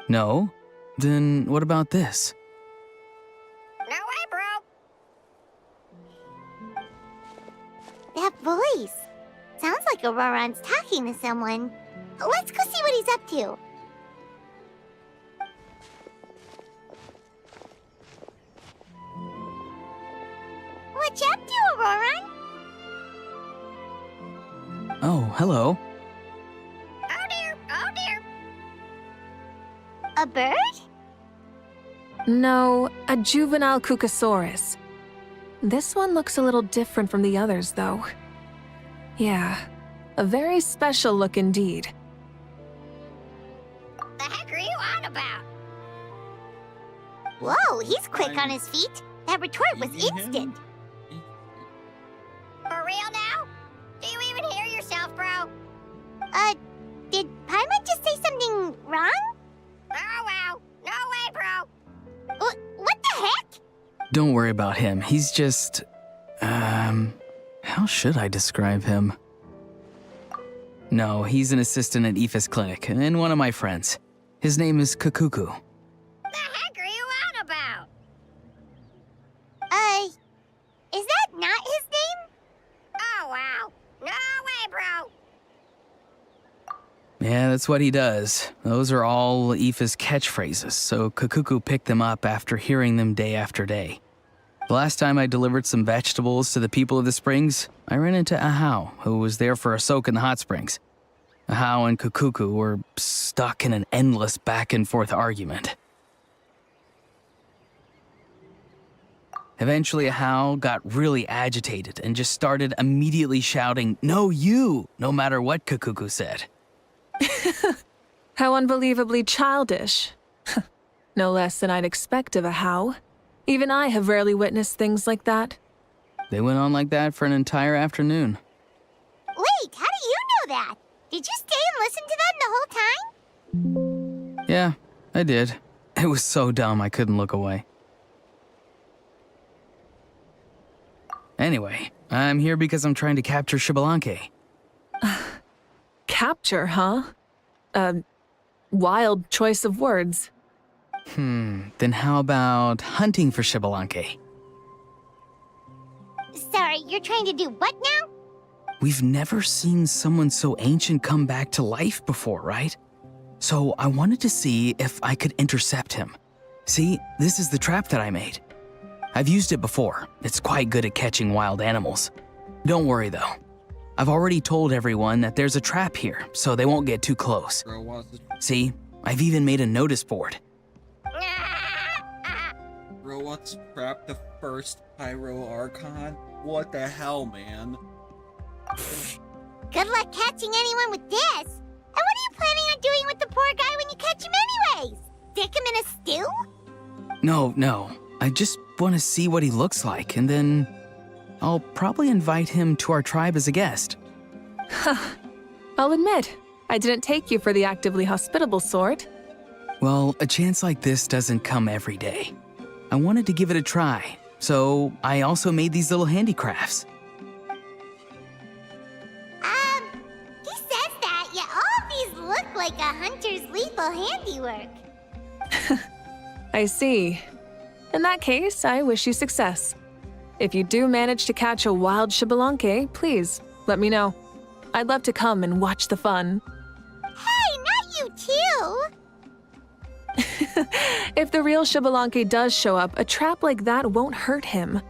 No? Then what about this? No way, bro. That voice. Sounds like Auroron's talking to someone. Let's go see what he's up to. What you up to, Auroron? Oh, hello. Oh dear. A bird? No, a juvenile Cucosaurus. This one looks a little different from the others, though. Yeah, a very special look indeed. The heck are you on about? Whoa, he's quick on his feet. That retort was instant. For real now? Do you even hear yourself, bro? Did Paimon just say something wrong? Oh, wow. No way, bro. What the heck? Don't worry about him. He's just... how should I describe him? No, he's an assistant at Aoife's clinic, and one of my friends. His name is Kakuku. The heck are you on about? Is that not his name? Oh, wow. No way, bro. Yeah, that's what he does. Those are all Aoife's catchphrases, so Kakuku picked them up after hearing them day after day. The last time I delivered some vegetables to the people of the springs, I ran into Ahau, who was there for a soak in the hot springs. Ahau and Kakuku were stuck in an endless back-and-forth argument. Eventually, Ahau got really agitated and just started immediately shouting, "No, you!" no matter what Kakuku said. How unbelievably childish. No less than I'd expect of Ahau. Even I have rarely witnessed things like that. They went on like that for an entire afternoon. Wait, how do you know that? Did you stay and listen to them the whole time? Yeah, I did. It was so dumb I couldn't look away. Anyway, I'm here because I'm trying to capture Xbalanque. Capture, huh? Wild choice of words. Then how about hunting for Xbalanque? Sorry, you're trying to do what now? We've never seen someone so ancient come back to life before, right? So I wanted to see if I could intercept him. See, this is the trap that I made. I've used it before. It's quite good at catching wild animals. Don't worry though. I've already told everyone that there's a trap here, so they won't get too close. See, I've even made a notice board. Bro wants to trap the first Pyro Archon? What the hell, man? Good luck catching anyone with this. And what are you planning on doing with the poor guy when you catch him anyways? Stick him in a stew? No. I just want to see what he looks like, and then I'll probably invite him to our tribe as a guest. I'll admit, I didn't take you for the actively hospitable sort. Well, a chance like this doesn't come every day. I wanted to give it a try, so I also made these little handicrafts. He says that, yet all of these look like a hunter's lethal handiwork. I see. In that case, I wish you success. If you do manage to catch a wild Xbalanque, please let me know. I'd love to come and watch the fun. Hey, not you too! If the real Xbalanque does show up, a trap like that won't hurt him.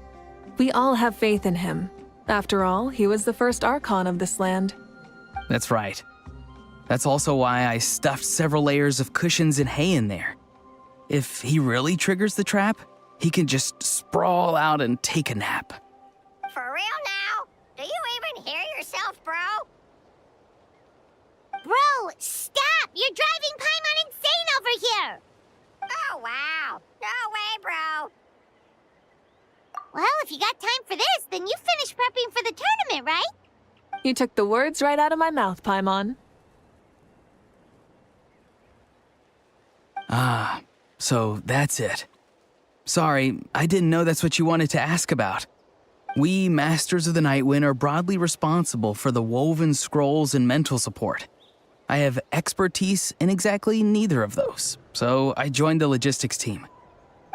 We all have faith in him. After all, he was the first Archon of this land. That's right. That's also why I stuffed several layers of cushions and hay in there. If he really triggers the trap, he can just sprawl out and take a nap. For real now? Do you even hear yourself, bro? Bro, stop! You're driving Paimon insane over here! Oh, wow. No way, bro. Well, if you got time for this, then you finished prepping for the tournament, right? You took the words right out of my mouth, Paimon. Ah, so that's it. Sorry, I didn't know that's what you wanted to ask about. We, Masters of the Nightwind, are broadly responsible for the woven scrolls and mental support. I have expertise in exactly neither of those, so I joined the logistics team.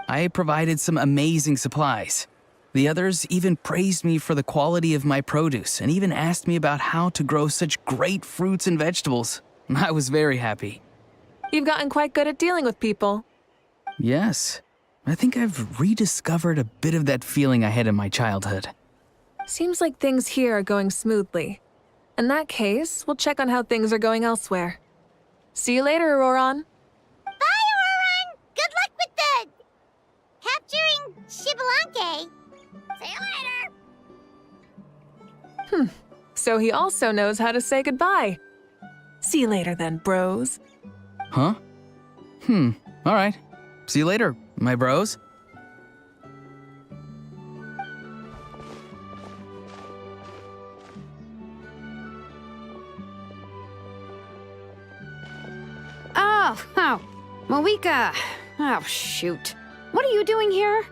I provided some amazing supplies. The others even praised me for the quality of my produce and even asked me about how to grow such great fruits and vegetables. I was very happy. You've gotten quite good at dealing with people. Yes, I think I've rediscovered a bit of that feeling I had in my childhood. Seems like things here are going smoothly. In that case, we'll check on how things are going elsewhere. See you later, Auroron. Bye, Auroron! Good luck with the... capturing Xbalanque. See you later! So he also knows how to say goodbye. See you later then, bros. Huh? All right. See you later, my bros. Oh, Moeka. Oh, shoot. What are you doing here?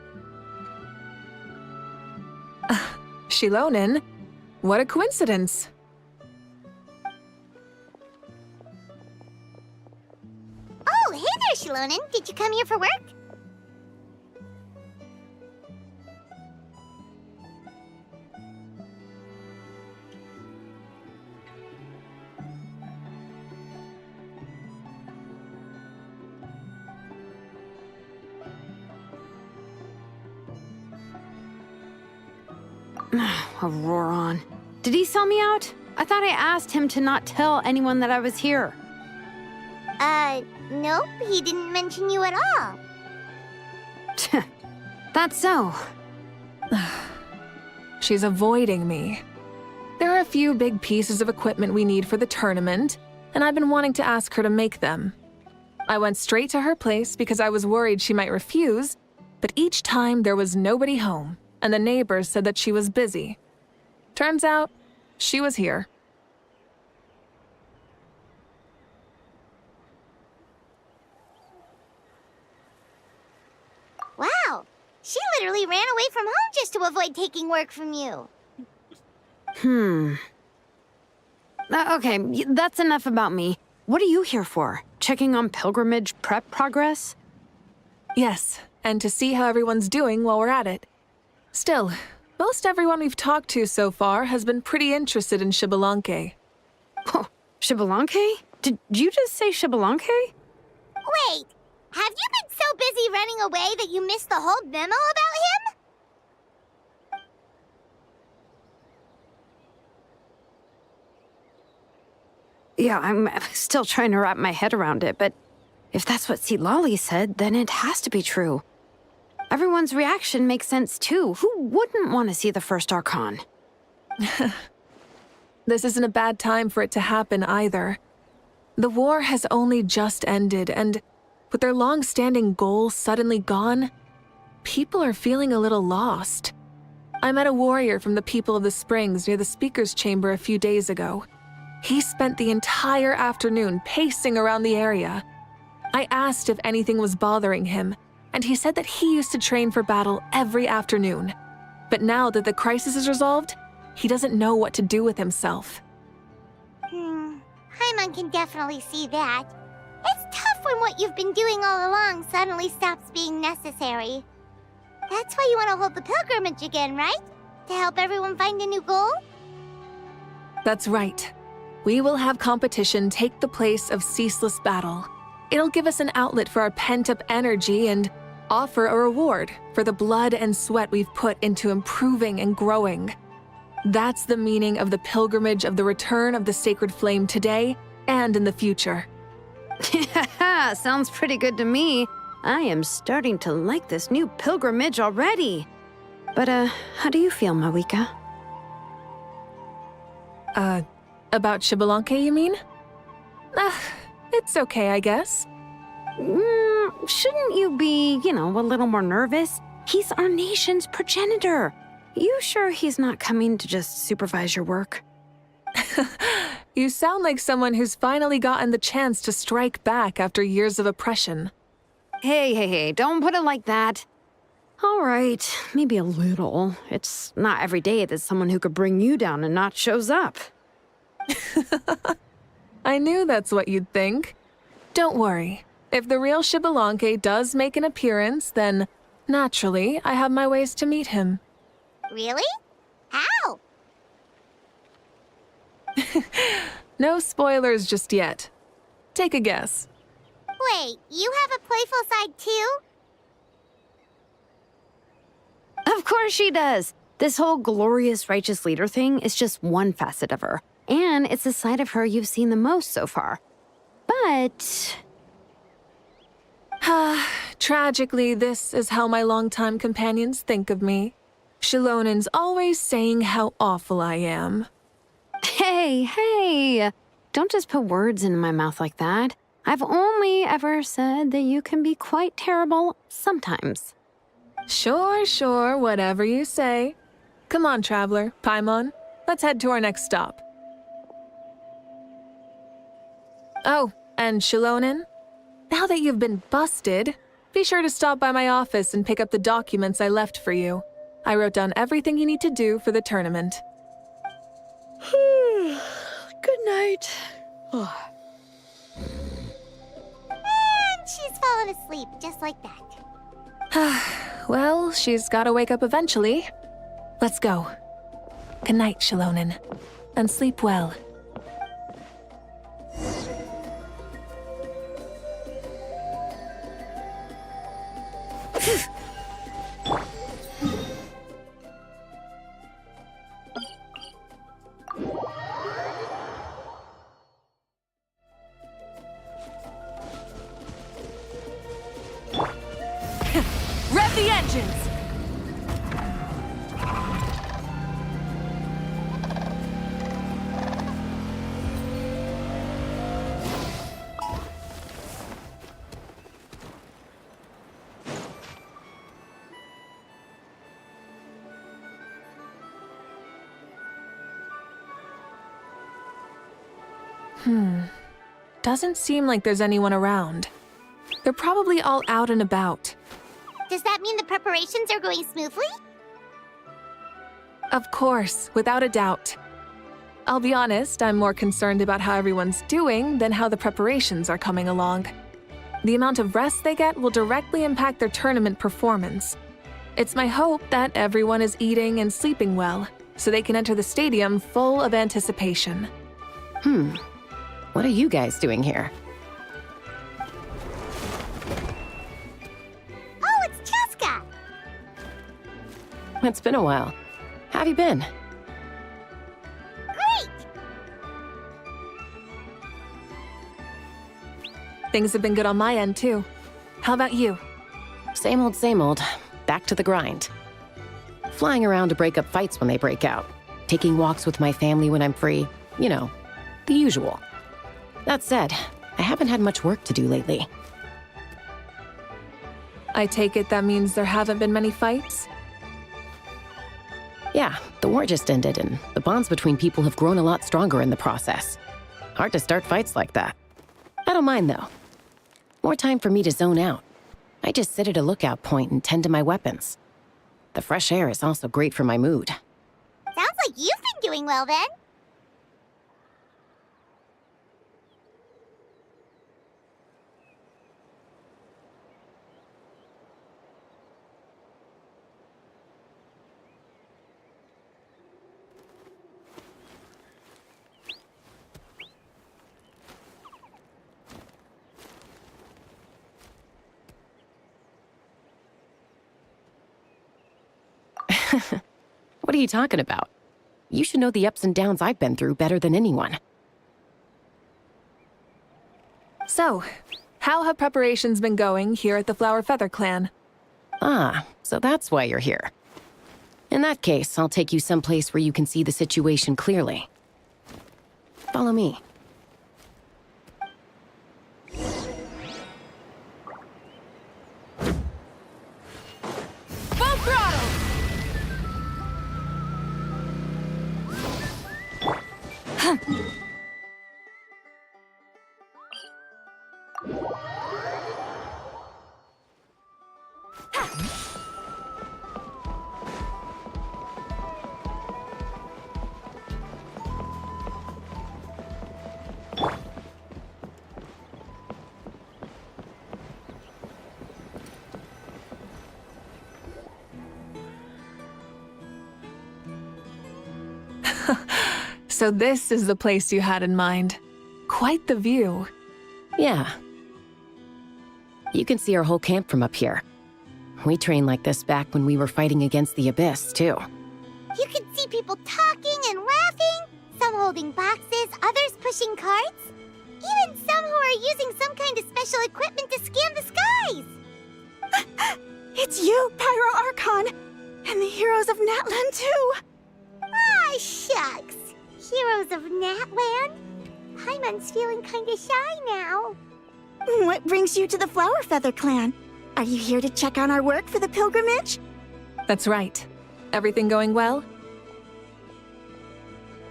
Shilonin? What a coincidence. Oh, hey there, Shilonin. Did you come here for work? Auroron. Did he sell me out? I thought I asked him to not tell anyone that I was here. Nope, he didn't mention you at all. That's so. She's avoiding me. There are a few big pieces of equipment we need for the tournament, and I've been wanting to ask her to make them. I went straight to her place because I was worried she might refuse, but each time there was nobody home, and the neighbors said that she was busy. Turns out, she was here. Wow, she literally ran away from home just to avoid taking work from you. Okay, that's enough about me. What are you here for? Checking on pilgrimage prep progress? Yes, and to see how everyone's doing while we're at it. Still, most everyone we've talked to so far has been pretty interested in Xbalanque. Oh, Xbalanque? Did you just say Xbalanque? Wait, have you been so busy running away that you missed the whole memo about him? Yeah, I'm still trying to wrap my head around it, but if that's what Lolly said, then it has to be true. Everyone's reaction makes sense too. Who wouldn't want to see the first Archon? This isn't a bad time for it to happen either. The war has only just ended, and with their long-standing goal suddenly gone, people are feeling a little lost. I met a warrior from the People of the Springs near the Speaker's Chamber a few days ago. He spent the entire afternoon pacing around the area. I asked if anything was bothering him, and he said that he used to train for battle every afternoon. But now that the crisis is resolved, he doesn't know what to do with himself. Paimon can definitely see that. It's tough when what you've been doing all along suddenly stops being necessary. That's why you want to hold the pilgrimage again, right? To help everyone find a new goal? That's right. We will have competition take the place of ceaseless battle. It'll give us an outlet for our pent-up energy and offer a reward for the blood and sweat we've put into improving and growing. That's the meaning of the pilgrimage of the return of the sacred flame today and in the future. Yeah, sounds pretty good to me. I am starting to like this new pilgrimage already. But, how do you feel, Mawika? About Xbalanque, you mean? It's okay, I guess. Shouldn't you be, a little more nervous? He's our nation's progenitor. You sure he's not coming to just supervise your work? You sound like someone who's finally gotten the chance to strike back after years of oppression. Hey, don't put it like that. All right, maybe a little. It's not every day that someone who could bring you down a notch shows up. I knew that's what you'd think. Don't worry. If the real Xbalanque does make an appearance, then naturally I have my ways to meet him. Really? How? No spoilers just yet. Take a guess. Wait, you have a playful side too? Of course she does. This whole glorious righteous leader thing is just one facet of her. And it's the side of her you've seen the most so far. But... Tragically, this is how my longtime companions think of me. Shilonen's always saying how awful I am. Hey! Don't just put words into my mouth like that. I've only ever said that you can be quite terrible sometimes. Sure, whatever you say. Come on, Traveler, Paimon. Let's head to our next stop. Oh, and Shilonen, now that you've been busted, be sure to stop by my office and pick up the documents I left for you. I wrote down everything you need to do for the tournament. Good night. And she's fallen asleep just like that. Well, she's gotta wake up eventually. Let's go. Good night, Shilonen. And sleep well. Rev the engines! Doesn't seem like there's anyone around. They're probably all out and about. Does that mean the preparations are going smoothly? Of course, without a doubt. I'll be honest, I'm more concerned about how everyone's doing than how the preparations are coming along. The amount of rest they get will directly impact their tournament performance. It's my hope that everyone is eating and sleeping well, so they can enter the stadium full of anticipation. What are you guys doing here? Oh, it's Cheska! It's been a while. How have you been? Great! Things have been good on my end, too. How about you? Same old, same old. Back to the grind. Flying around to break up fights when they break out. Taking walks with my family when I'm free. You know, the usual. That said, I haven't had much work to do lately. I take it that means there haven't been many fights? Yeah, the war just ended, and the bonds between people have grown a lot stronger in the process. Hard to start fights like that. I don't mind, though. More time for me to zone out. I just sit at a lookout point and tend to my weapons. The fresh air is also great for my mood. Sounds like you've been doing well then. What are you talking about? You should know the ups and downs I've been through better than anyone. So, how have preparations been going here at the Flower Feather Clan? Ah, so that's why you're here. In that case, I'll take you someplace where you can see the situation clearly. Follow me. Full throttle! So this is the place you had in mind. Quite the view. Yeah. You can see our whole camp from up here. We trained like this back when we were fighting against the Abyss, too. You can see people talking and laughing, some holding boxes, others pushing carts. Even some who are using some kind of special equipment to scan the skies. It's you, Pyro Archon, and the heroes of Natlan too. Ah, shucks. Heroes of Natland? Paimon's feeling kinda shy now. What brings you to the Flower Feather Clan? Are you here to check on our work for the pilgrimage? That's right. Everything going well?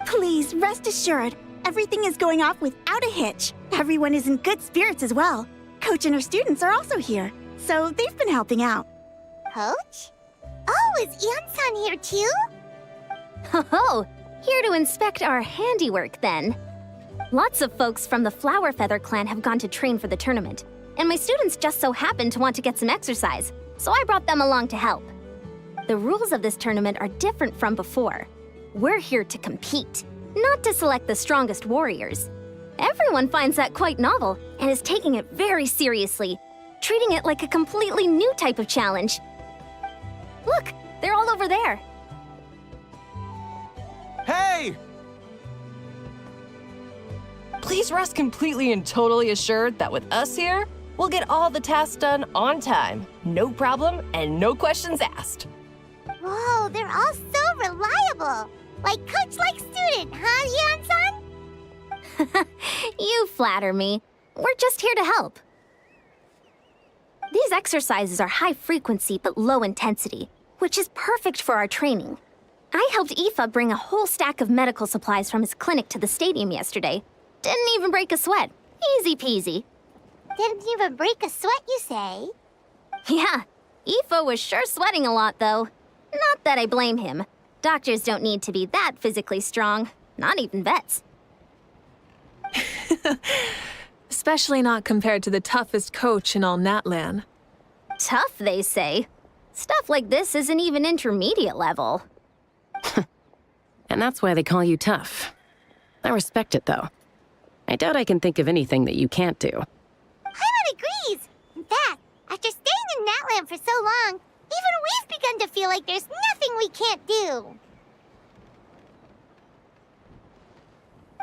Please, rest assured, everything is going off without a hitch. Everyone is in good spirits as well. Coach and her students are also here, so they've been helping out. Coach? Oh, is Ansan here too? Oh, here to inspect our handiwork then. Lots of folks from the Flower Feather Clan have gone to train for the tournament, and my students just so happened to want to get some exercise, so I brought them along to help. The rules of this tournament are different from before. We're here to compete, not to select the strongest warriors. Everyone finds that quite novel and is taking it very seriously, treating it like a completely new type of challenge. Look, they're all over there. Hey! Please rest completely and totally assured that with us here, we'll get all the tasks done on time. No problem and no questions asked. Whoa, they're all so reliable. Like coach, like student, huh, Yansan? You flatter me. We're just here to help. These exercises are high frequency but low intensity, which is perfect for our training. I helped Aoife bring a whole stack of medical supplies from his clinic to the stadium yesterday. Didn't even break a sweat. Easy peasy. Didn't even break a sweat, you say? Yeah, Aoife was sure sweating a lot, though. Not that I blame him. Doctors don't need to be that physically strong. Not even vets. Especially not compared to the toughest coach in all Natlan. Tough, they say. Stuff like this isn't even intermediate level. And that's why they call you tough. I respect it, though. I doubt I can think of anything that you can't do. Paimon agrees. In fact, after staying in Natland for so long, even we've begun to feel like there's nothing we can't do.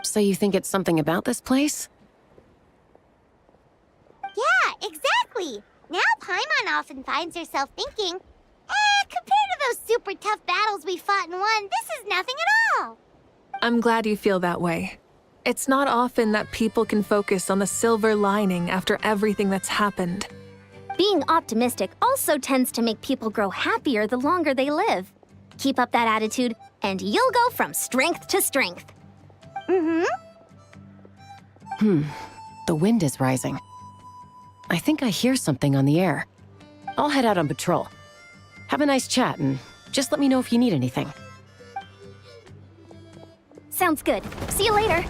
So you think it's something about this place? often finds herself thinking, compared to those super tough battles we fought and won, this is nothing at all. I'm glad you feel that way. It's not often that people can focus on the silver lining after everything that's happened. Being optimistic also tends to make people grow happier the longer they live. Keep up that attitude, and you'll go from strength to strength. The wind is rising. I think I hear something on the air. I'll head out on patrol. Have a nice chat, and just let me know if you need anything. Sounds good. See you later.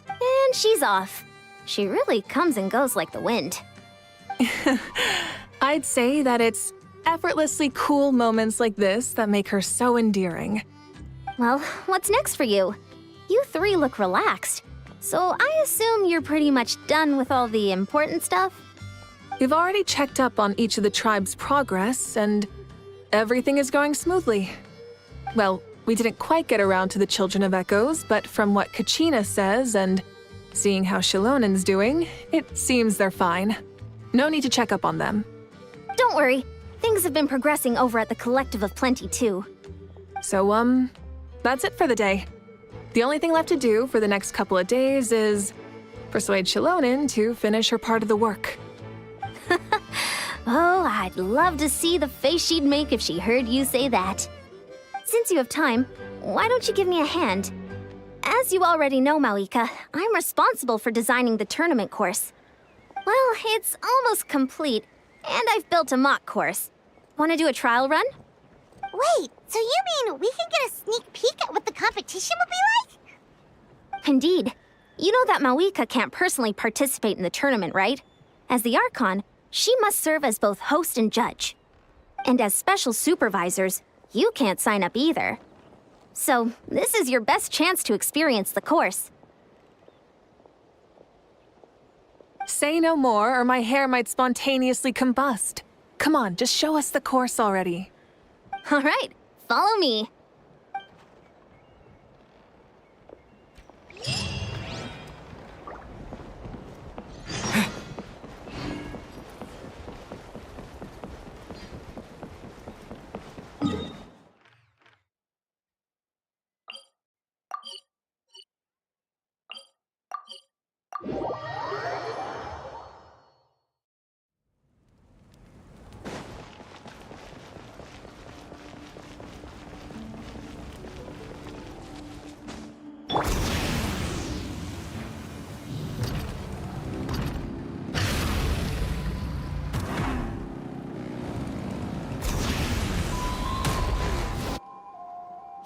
And she's off. She really comes and goes like the wind. I'd say that it's effortlessly cool moments like this that make her so endearing. Well, what's next for you? You three look relaxed. So I assume you're pretty much done with all the important stuff? We've already checked up on each of the tribe's progress, and everything is going smoothly. Well, we didn't quite get around to the Children of Echoes, but from what Kachina says and seeing how Shilonen's doing, it seems they're fine. No need to check up on them. Don't worry. Things have been progressing over at the Collective of Plenty, too. So, that's it for the day. The only thing left to do for the next couple of days is persuade Shilonen to finish her part of the work. Oh, I'd love to see the face she'd make if she heard you say that. Since you have time, why don't you give me a hand? As you already know, Mawika, I'm responsible for designing the tournament course. Well, it's almost complete, and I've built a mock course. Want to do a trial run? Wait, so you mean we can get a sneak peek at what the competition will be like? Indeed. You know that Mawika can't personally participate in the tournament, right? As the Archon, she must serve as both host and judge. And as special supervisors, you can't sign up either. So, this is your best chance to experience the course. Say no more, or my hair might spontaneously combust. Come on, just show us the course already. All right, follow me.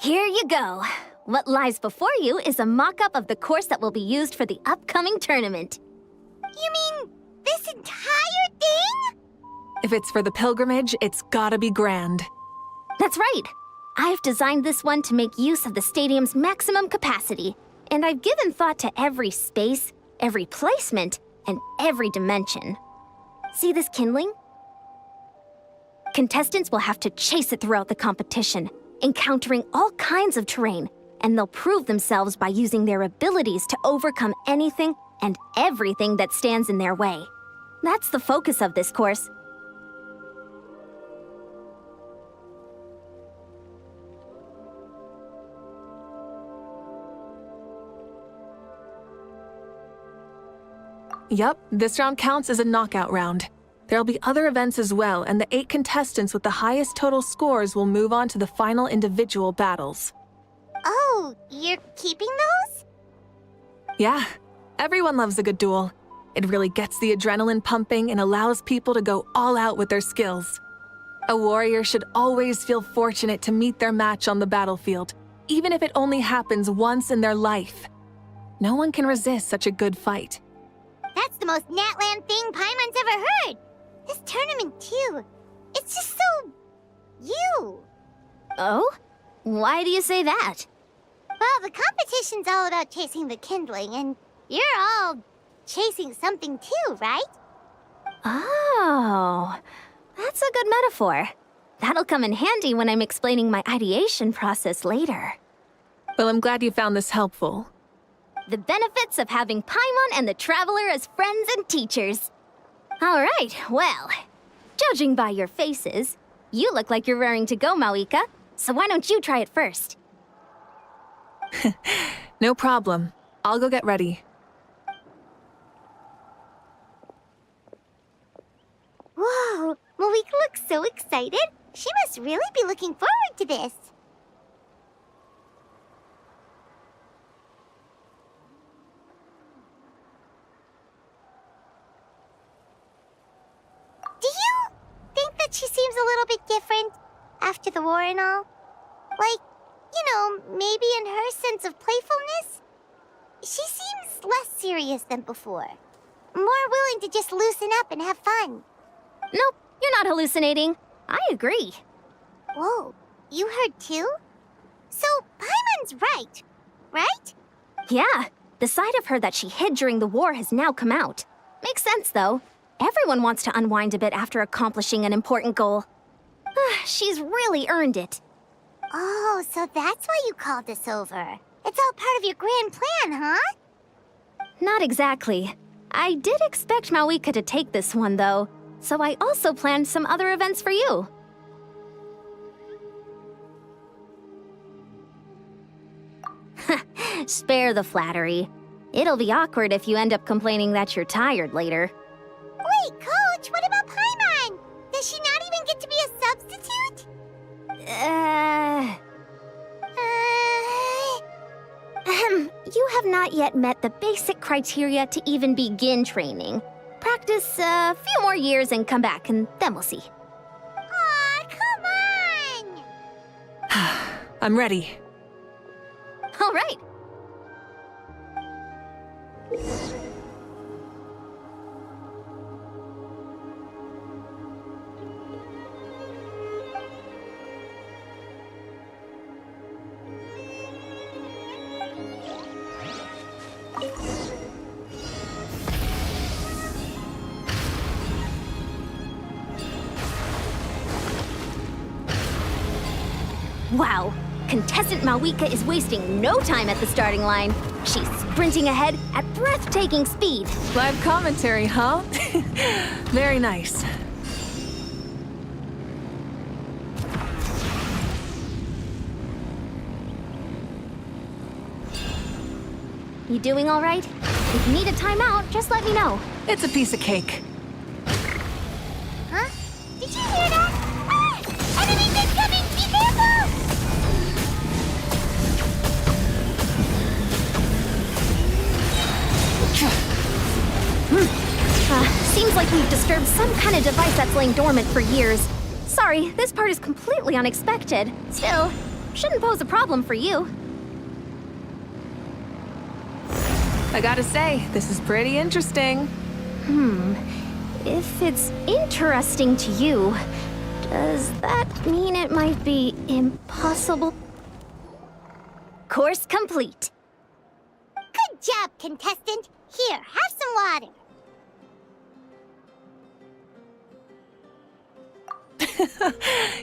Here you go. What lies before you is a mock-up of the course that will be used for the upcoming tournament. You mean this entire thing? If it's for the pilgrimage, it's gotta be grand. That's right. I've designed this one to make use of the stadium's maximum capacity, and I've given thought to every space, every placement, and every dimension. See this kindling? Contestants will have to chase it throughout the competition, encountering all kinds of terrain, and they'll prove themselves by using their abilities to overcome anything and everything that stands in their way. That's the focus of this course. Yup, this round counts as a knockout round. There'll be other events as well, and the 8 contestants with the highest total scores will move on to the final individual battles. Oh, you're keeping those? Yeah, everyone loves a good duel. It really gets the adrenaline pumping and allows people to go all out with their skills. A warrior should always feel fortunate to meet their match on the battlefield, even if it only happens once in their life. No one can resist such a good fight. That's the most Natland thing Paimon's ever heard. This tournament, too. It's just so... you. Oh? Why do you say that? Well, the competition's all about chasing the kindling, and you're all chasing something too, right? Oh, that's a good metaphor. That'll come in handy when I'm explaining my ideation process later. Well, I'm glad you found this helpful. The benefits of having Paimon and the Traveler as friends and teachers. All right, well, judging by your faces, you look like you're raring to go, Mawika. So why don't you try it first? No problem. I'll go get ready. Whoa, Mawika looks so excited. She must really be looking forward to this. Do you think that she seems a little bit different after the war and all? Like, maybe in her sense of playfulness? She seems less serious than before. More willing to just loosen up and have fun. Nope, you're not hallucinating. I agree. Whoa, you heard too? So, Paimon's right? Yeah, the side of her that she hid during the war has now come out. Makes sense, though. Everyone wants to unwind a bit after accomplishing an important goal. She's really earned it. Oh, so that's why you called us over. It's all part of your grand plan, huh? Not exactly. I did expect Mawika to take this one, though, so I also planned some other events for you. Spare the flattery. It'll be awkward if you end up complaining that you're tired later. Wait, Coach, what about Paimon? Does she not even get to be a substitute? You have not yet met the basic criteria to even begin training. Practice a few more years and come back, and then we'll see. Aw, come on! I'm ready. All right. Wow, contestant Mawika is wasting no time at the starting line. She's sprinting ahead at breathtaking speed. Live commentary, huh? Very nice. You doing all right? If you need a timeout, just let me know. It's a piece of cake. Huh? Did you hear that? Ah! Enemies incoming! Be careful! Seems like we've disturbed some kind of device that's lain dormant for years. Sorry, this part is completely unexpected. Still, shouldn't pose a problem for you. I gotta say, this is pretty interesting. If it's interesting to you, does that mean it might be impossible? Course complete. Good job, contestant. Here, have some water.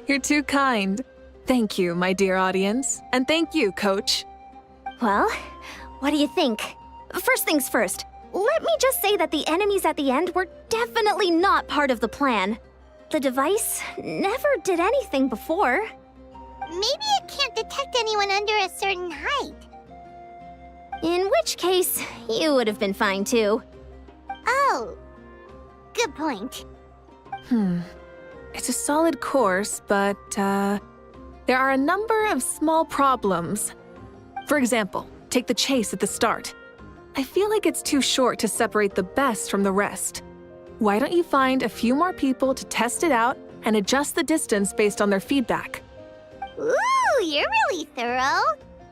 You're too kind. Thank you, my dear audience. And thank you, Coach. Well, what do you think? First things first, let me just say that the enemies at the end were definitely not part of the plan. The device never did anything before. Maybe it can't detect anyone under a certain height. In which case, you would have been fine too. Oh, good point. It's a solid course, but, there are a number of small problems. For example, take the chase at the start. I feel like it's too short to separate the best from the rest. Why don't you find a few more people to test it out and adjust the distance based on their feedback? Ooh, you're really thorough.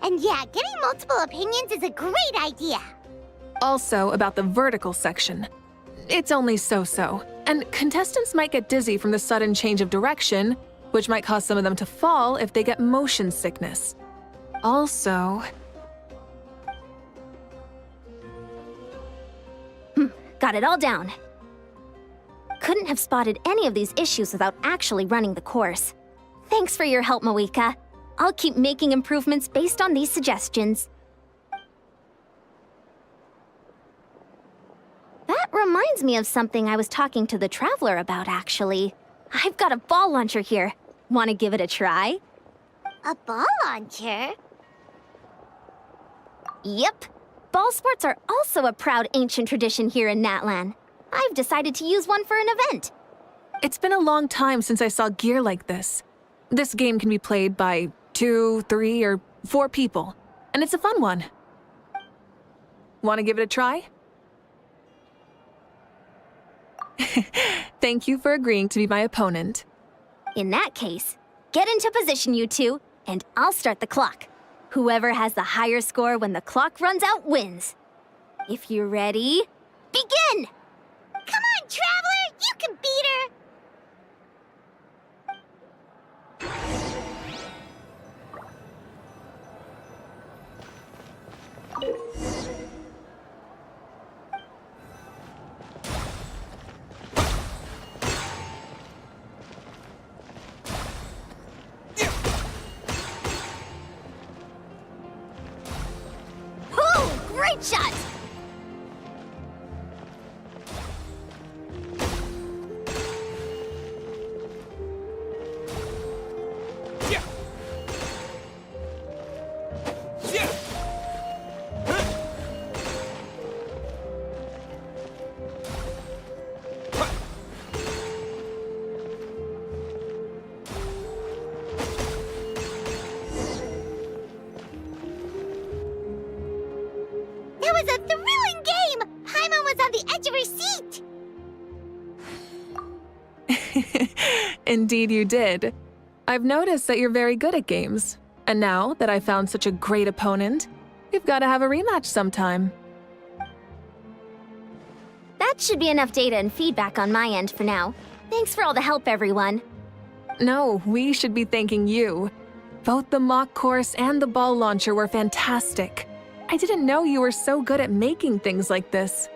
And yeah, getting multiple opinions is a great idea. Also, about the vertical section. It's only so-so, and contestants might get dizzy from the sudden change of direction, which might cause some of them to fall if they get motion sickness. Also... Got it all down. Couldn't have spotted any of these issues without actually running the course. Thanks for your help, Mawika. I'll keep making improvements based on these suggestions. That reminds me of something I was talking to the Traveler about, actually. I've got a ball launcher here. Want to give it a try? A ball launcher? Yep. Ball sports are also a proud ancient tradition here in Natlan. I've decided to use one for an event. It's been a long time since I saw gear like this. This game can be played by 2, 3, or 4 people, and it's a fun one. Want to give it a try? Thank you for agreeing to be my opponent. In that case, get into position, you two, and I'll start the clock. Whoever has the higher score when the clock runs out wins. If you're ready, begin! Come on, Traveler! You can beat her! Great shot! That was a thrilling game! Paimon was on the edge of her seat! Indeed you did. I've noticed that you're very good at games. And now that I found such a great opponent, we've got to have a rematch sometime. That should be enough data and feedback on my end for now. Thanks for all the help, everyone. No, we should be thanking you. Both the mock course and the ball launcher were fantastic. I didn't know you were so good at making things like this.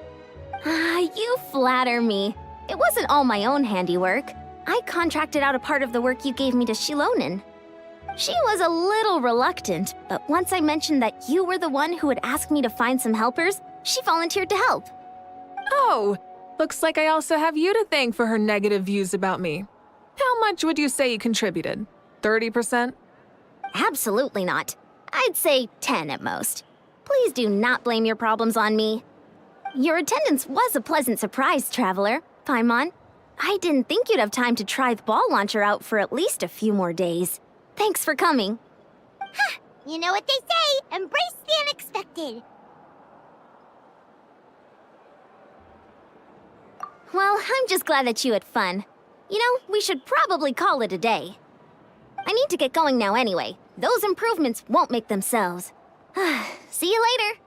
You flatter me. It wasn't all my own handiwork. I contracted out a part of the work you gave me to Shilonen. She was a little reluctant, but once I mentioned that you were the one who had asked me to find some helpers, she volunteered to help. Oh, looks like I also have you to thank for her negative views about me. How much would you say you contributed? 30%? Absolutely not. I'd say 10 at most. Please do not blame your problems on me. Your attendance was a pleasant surprise, Traveler. Paimon, I didn't think you'd have time to try the ball launcher out for at least a few more days. Thanks for coming. Ha! You know what they say, embrace the unexpected. Well, I'm just glad that you had fun. You know, we should probably call it a day. I need to get going now anyway. Those improvements won't make themselves. See you later.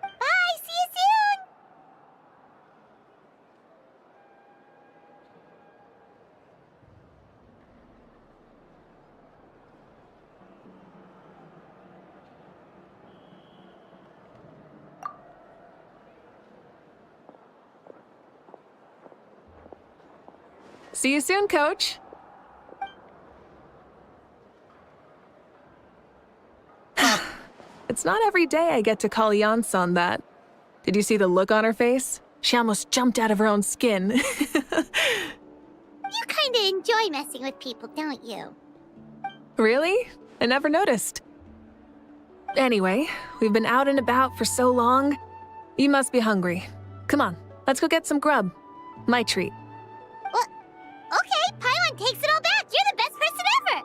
Bye, see you soon! See you soon, Coach. It's not every day I get to call Yansan that. Did you see the look on her face? She almost jumped out of her own skin. You kinda enjoy messing with people, don't you? Really? I never noticed. Anyway, we've been out and about for so long. You must be hungry. Come on, let's go get some grub. My treat. What? Okay, Paimon takes it all back. You're the best person ever!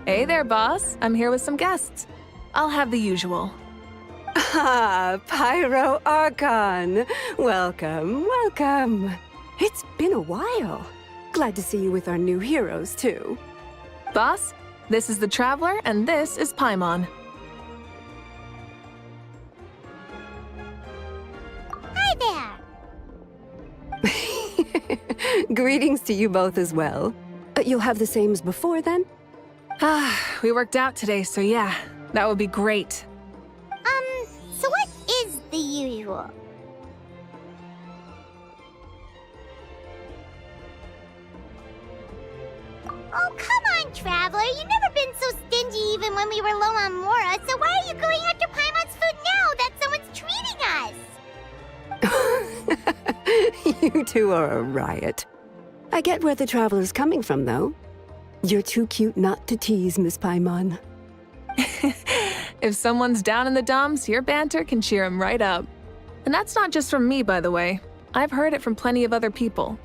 Hey there, boss. I'm here with some guests. I'll have the usual. Ah, Pyro Archon. Welcome, welcome. It's been a while. Glad to see you with our new heroes, too. Boss, this is the Traveler, and this is Paimon. Hi there! Greetings to you both as well. You'll have the same as before, then? We worked out today, so yeah, that would be great. So what is the usual? Oh, come on, Traveler. You've never been so stingy even when we were low on Mora, so why are you going after Paimon's food now that someone's treating us? You two are a riot. I get where the Traveler's coming from, though. You're too cute not to tease, Miss Paimon. If someone's down in the dumps, your banter can cheer him right up. And that's not just from me, by the way. I've heard it from plenty of other people.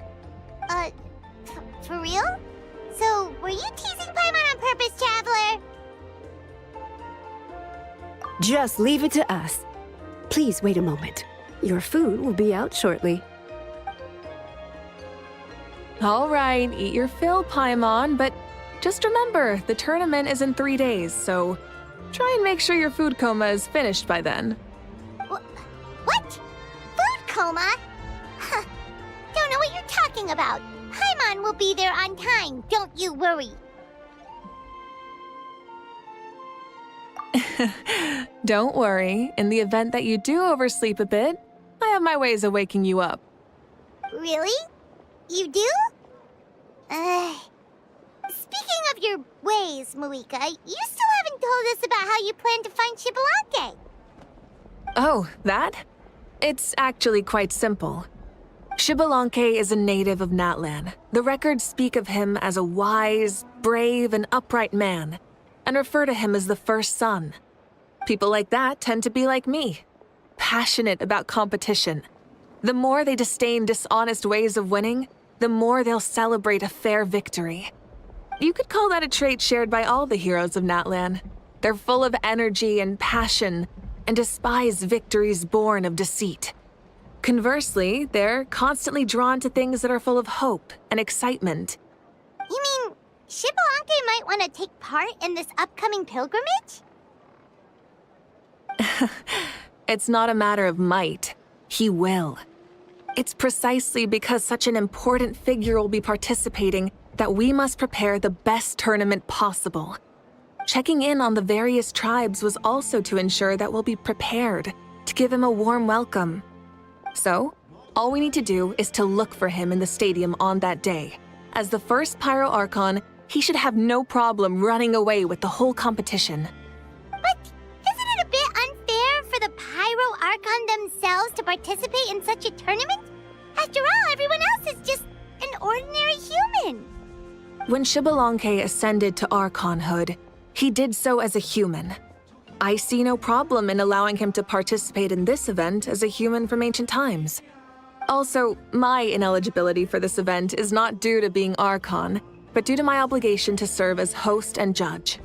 For real? So, were you teasing Paimon on purpose, Traveler? Just leave it to us. Please wait a moment. Your food will be out shortly. All right, eat your fill, Paimon, but just remember, the tournament is in 3 days, so try and make sure your food coma is finished by then. What? Food coma? Huh. Don't know what you're talking about. Paimon will be there on time, don't you worry. Don't worry, in the event that you do oversleep a bit, I have my ways of waking you up. Really? You do? Speaking of your ways, Moika, you still haven't told us about how you plan to find Xbalanque. Oh, that? It's actually quite simple. Xbalanque is a native of Natlan. The records speak of him as a wise, brave, and upright man, and refer to him as the first son. People like that tend to be like me, passionate about competition. The more they disdain dishonest ways of winning, the more they'll celebrate a fair victory. You could call that a trait shared by all the heroes of Natlan. They're full of energy and passion, and despise victories born of deceit. Conversely, they're constantly drawn to things that are full of hope and excitement. You mean Xbalanque might want to take part in this upcoming pilgrimage? It's not a matter of might. He will. It's precisely because such an important figure will be participating that we must prepare the best tournament possible. Checking in on the various tribes was also to ensure that we'll be prepared to give him a warm welcome. So, all we need to do is to look for him in the stadium on that day. As the first Pyro Archon, he should have no problem running away with the whole competition. But isn't it a bit unfair for the Pyro Archon themselves to participate in such a tournament? After all, everyone else is just an ordinary human. When Xbalanque ascended to Archonhood, he did so as a human. I see no problem in allowing him to participate in this event as a human from ancient times. Also, my ineligibility for this event is not due to being Archon, but due to my obligation to serve as host and judge.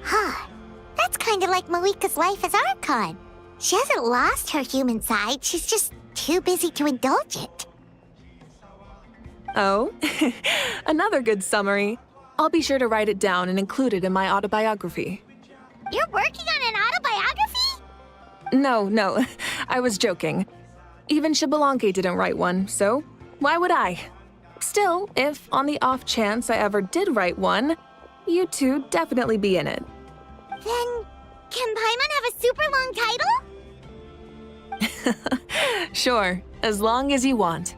Huh. That's kind of like Malika's life as Archon. She hasn't lost her human side, she's just too busy to indulge it. Oh, another good summary. I'll be sure to write it down and include it in my autobiography. You're working on an autobiography? No, I was joking. Even Xbalanque didn't write one, so why would I? Still, if on the off chance I ever did write one, you two definitely be in it. Then, can Paimon have a super long title? Sure, as long as you want.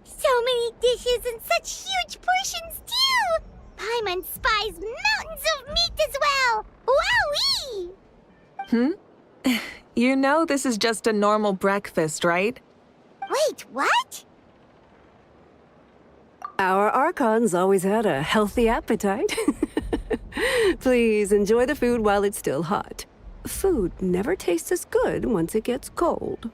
So many dishes and such huge portions, too! Paimon spies mountains of meat as well! Wowee! You know this is just a normal breakfast, right? Wait, what? Our Archons always had a healthy appetite. Please enjoy the food while it's still hot. Food never tastes as good once it gets cold.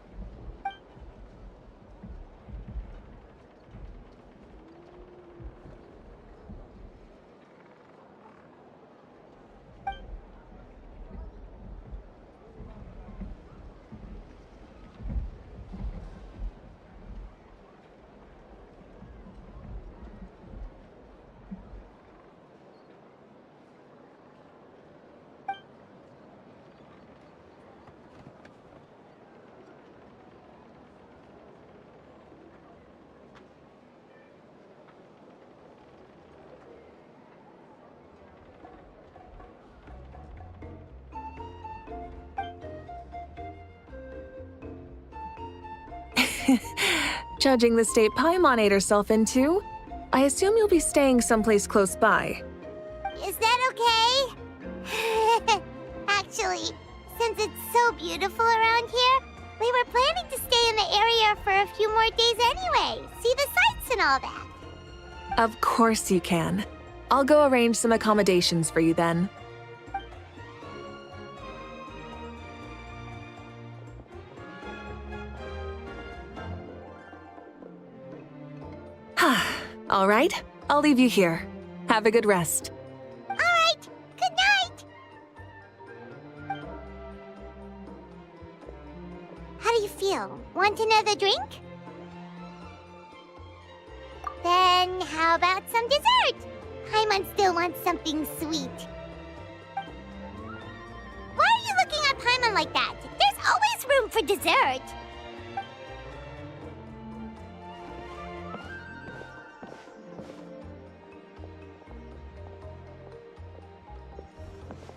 Judging the state Paimon ate herself into, I assume you'll be staying someplace close by. Is that okay? Actually, since it's so beautiful around here, we were planning to stay in the area for a few more days anyway. See the sights and all that. Of course you can. I'll go arrange some accommodations for you then. All right, I'll leave you here. Have a good rest. All right, good night. How do you feel? Want another drink? Then how about some dessert? Paimon still wants something sweet. Why are you looking at Paimon like that? There's always room for dessert.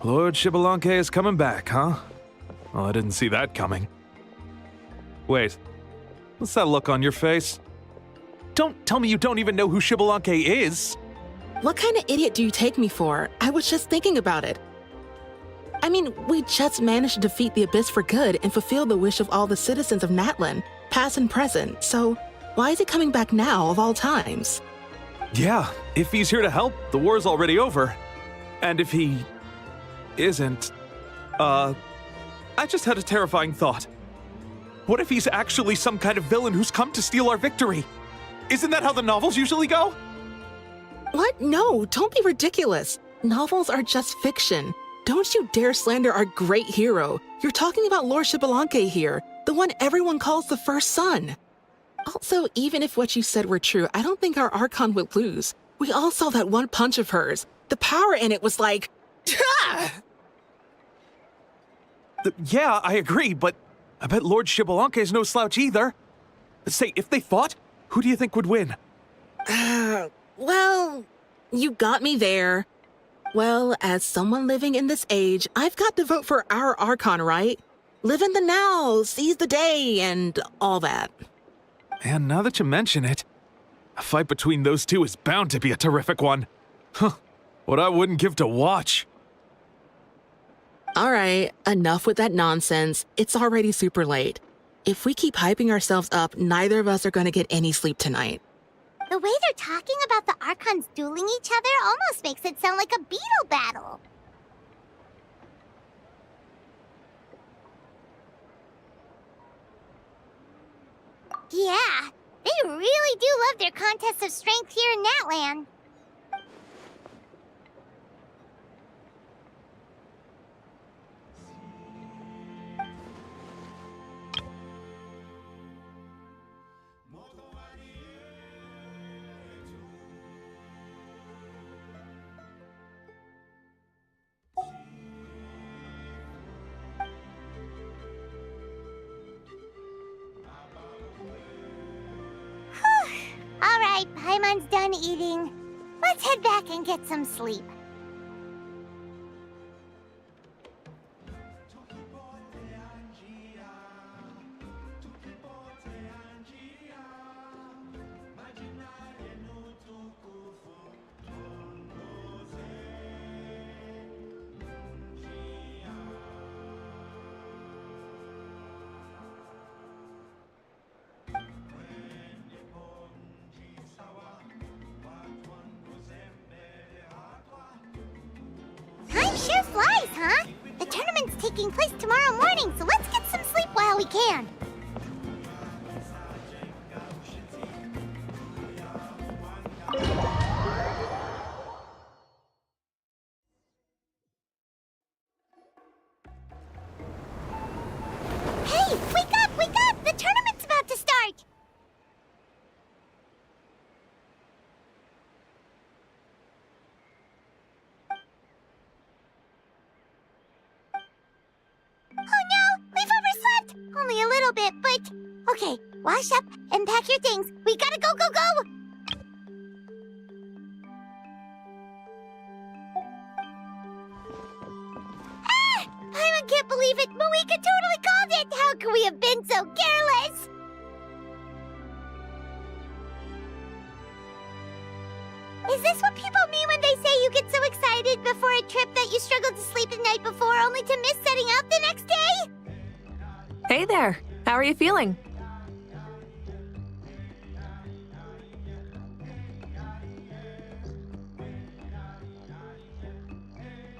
Lord Xbalanque is coming back, huh? Well, I didn't see that coming. Wait, what's that look on your face? Don't tell me you don't even know who Xbalanque is! What kind of idiot do you take me for? I was just thinking about it. I mean, we just managed to defeat the Abyss for good and fulfill the wish of all the citizens of Natlan, past and present, so why is he coming back now of all times? Yeah, if he's here to help, the war's already over. And if he isn't, I just had a terrifying thought. What if he's actually some kind of villain who's come to steal our victory? Isn't that how the novels usually go? What? No, don't be ridiculous. Novels are just fiction. Don't you dare slander our great hero. You're talking about Lord Xbalanque here, the one everyone calls the first son. Also, even if what you said were true, I don't think our Archon would lose. We all saw that one punch of hers. The power in it was like... Yeah, I agree, but I bet Lord Xbalanque is no slouch either. Say, if they fought, who do you think would win? Well, you got me there. Well, as someone living in this age, I've got to vote for our Archon, right? Live in the now, seize the day, and all that. Man, now that you mention it, a fight between those two is bound to be a terrific one. Huh, what I wouldn't give to watch. All right, enough with that nonsense. It's already super late. If we keep hyping ourselves up, neither of us are going to get any sleep tonight. The way they're talking about the Archons dueling each other almost makes it sound like a beetle battle. Yeah, they really do love their contests of strength here in Natlan. All right, Paimon's done eating. Let's head back and get some sleep. Time sure flies, huh? The tournament's taking place tomorrow morning, so let's get some sleep while we can. Hey, wake up, wake up! The tournament's about to start! Oh no, we've overslept! Only a little bit, but... Okay, wash up and pack your things. We gotta go, go, go! Ah! I can't believe it! Moika totally called it! How could we have been so careless? Is this what people mean when they say you get so excited before a trip that you struggled to sleep the night before only to miss setting out the next day? Hey there. How are you feeling?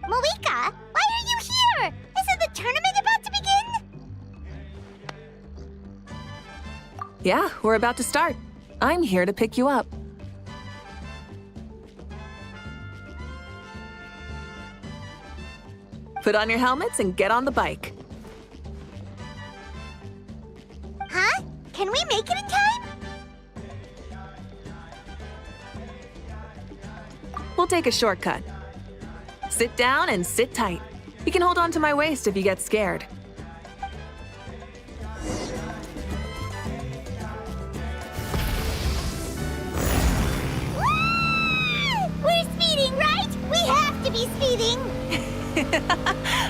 Malika, why are you here? Isn't the tournament about to begin? Yeah, we're about to start. I'm here to pick you up. Put on your helmets and get on the bike. Huh? Can we make it in time? We'll take a shortcut. Sit down and sit tight. You can hold on to my waist if you get scared. We're speeding, right? We have to be speeding!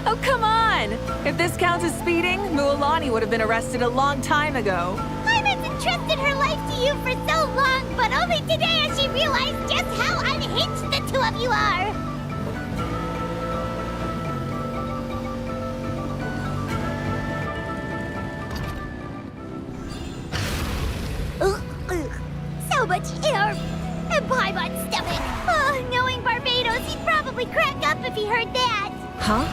Oh, come on! If this counts as speeding, Mualani would have been arrested a long time ago. Pirate's entrusted her life to you for so long, but only today has she realized just how unhinged the two of you are! So much air! And Paimon stomach! Oh, knowing Barbados, he'd probably crack up if he heard that! Huh?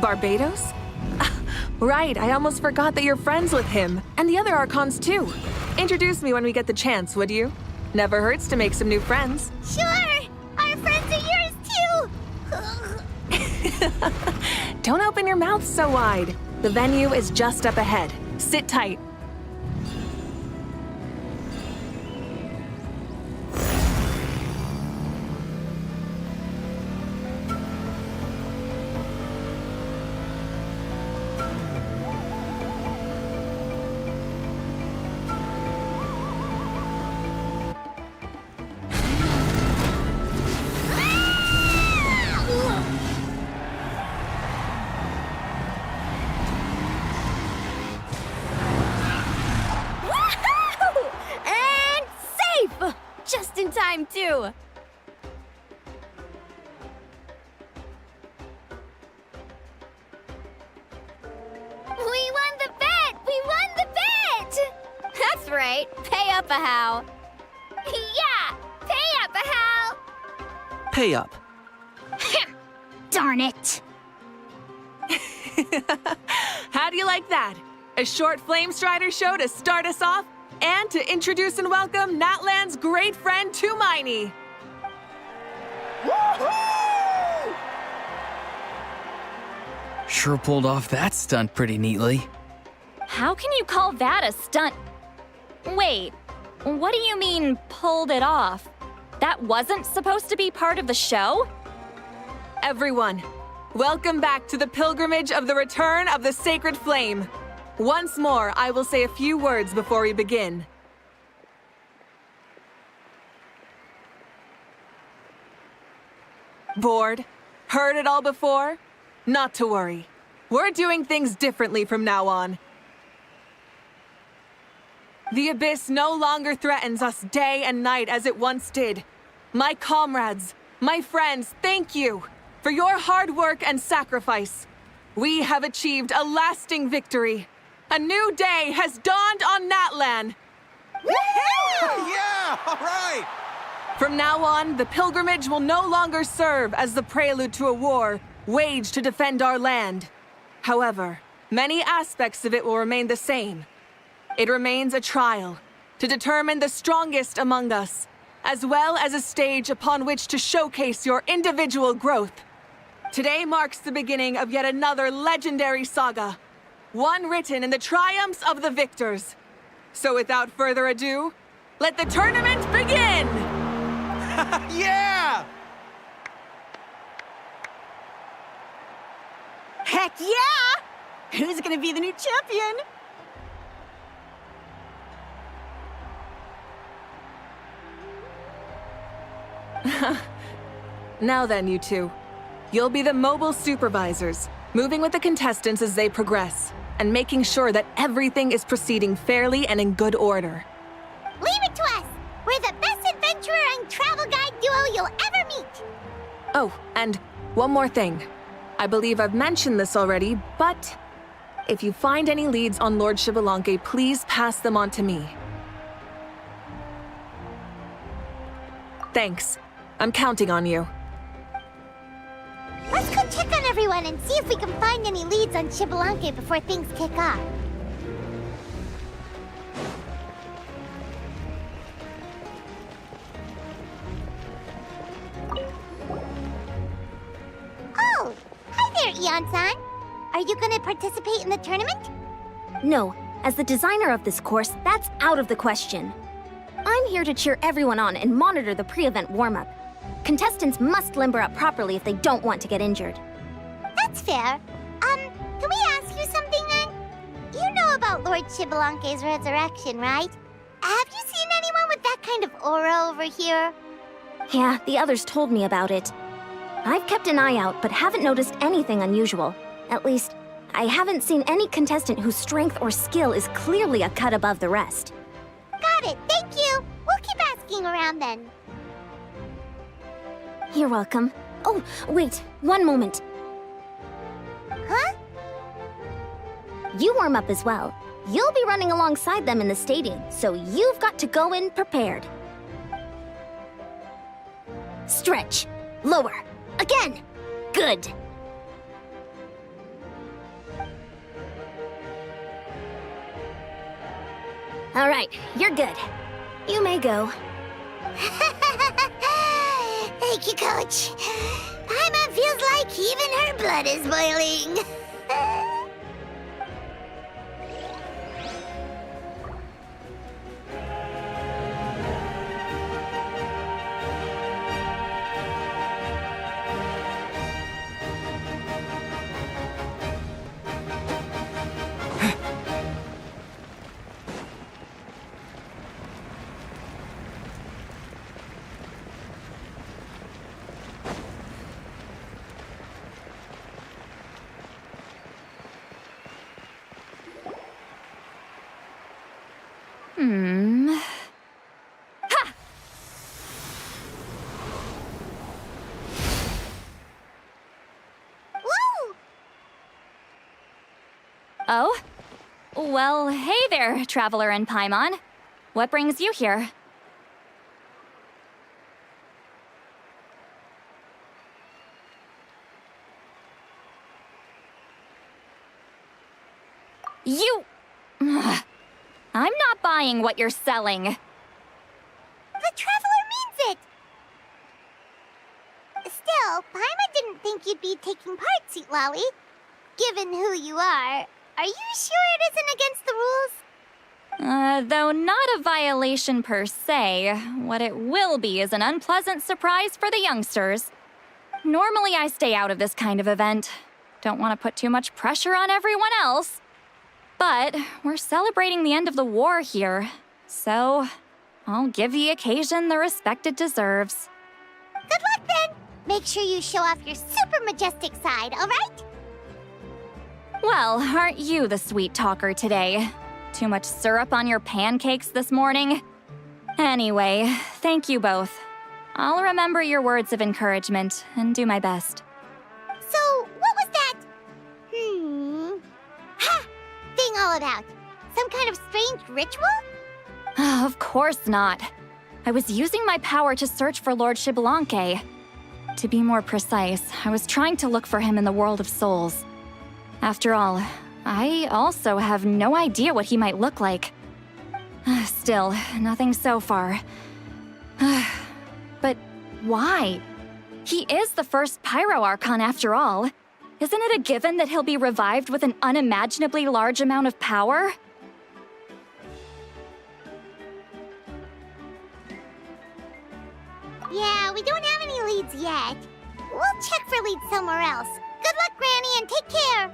Barbados? Right, I almost forgot that you're friends with him. And the other Archons, too. Introduce me when we get the chance, would you? Never hurts to make some new friends. Sure! Our friends are yours, too! Don't open your mouth so wide. The venue is just up ahead. Sit tight. Just in time, too! We won the bet! We won the bet! That's right. Pay up a how. Yeah! Pay up, Hal! Pay up. Darn it! How do you like that? A short Flame Strider show to start us off, and to introduce and welcome Natlan's great friend, Tumaini. Sure pulled off that stunt pretty neatly. How can you call that a stunt? Wait, what do you mean, pulled it off? That wasn't supposed to be part of the show? Everyone, welcome back to the pilgrimage of the return of the Sacred Flame. Once more, I will say a few words before we begin. Bored? Heard it all before? Not to worry. We're doing things differently from now on. The Abyss no longer threatens us day and night as it once did. My comrades, my friends, thank you for your hard work and sacrifice. We have achieved a lasting victory. A new day has dawned on Natlan. Yeah! All right! From now on, the pilgrimage will no longer serve as the prelude to a war waged to defend our land. However, many aspects of it will remain the same. It remains a trial to determine the strongest among us, as well as a stage upon which to showcase your individual growth. Today marks the beginning of yet another legendary saga, one written in the triumphs of the victors. So without further ado, let the tournament begin! Yeah! Heck yeah! Who's gonna be the new champion? Now then, you two. You'll be the mobile supervisors, moving with the contestants as they progress, and making sure that everything is proceeding fairly and in good order. Leave it to us! We're the best adventurers adventurer and travel guide duo you'll ever meet. Oh, and one more thing. I believe I've mentioned this already, but if you find any leads on Lord Xbalanque, please pass them on to me. Thanks. I'm counting on you. Let's go check on everyone and see if we can find any leads on Xbalanque before things kick off. Oh, hi there, Eon-san. Are you gonna participate in the tournament? No, as the designer of this course, that's out of the question. I'm here to cheer everyone on and monitor the pre-event warm-up. Contestants must limber up properly if they don't want to get injured. That's fair. Can we ask you something then? You know about Lord Xbalanque's resurrection, right? Have you seen anyone with that kind of aura over here? Yeah, the others told me about it. I've kept an eye out, but haven't noticed anything unusual. At least, I haven't seen any contestant whose strength or skill is clearly a cut above the rest. Got it, thank you. We'll keep asking around then. You're welcome. Oh, wait, one moment. Huh? You warm up as well. You'll be running alongside them in the stadium, so you've got to go in prepared. Stretch. Lower. Again. Good. All right, you're good. You may go. Thank you, Coach. Paimon feels like even her blood is boiling. Ha! Woo! Oh? Well, hey there, Traveler and Paimon. What brings you here? You... Ugh. I'm not buying what you're selling. The Traveler means it! Still, Paimon didn't think you'd be taking part, Sweet Lolly. Given who you are you sure it isn't against the rules? Though not a violation per se, what it will be is an unpleasant surprise for the youngsters. Normally I stay out of this kind of event. Don't want to put too much pressure on everyone else. But we're celebrating the end of the war here, so I'll give the occasion the respect it deserves. Good luck then! Make sure you show off your super majestic side, alright? Well, aren't you the sweet talker today? Too much syrup on your pancakes this morning? Anyway, thank you both. I'll remember your words of encouragement and do my best. So, what was that? Ha! Thing all about? Some kind of strange ritual? Of course not. I was using my power to search for Lord Xbalanque. To be more precise, I was trying to look for him in the world of souls. After all, I also have no idea what he might look like. Still, nothing so far. But why? He is the first Pyro Archon after all. Isn't it a given that he'll be revived with an unimaginably large amount of power? Yeah, we don't have any leads yet. We'll check for leads somewhere else. Good luck, Granny, and take care!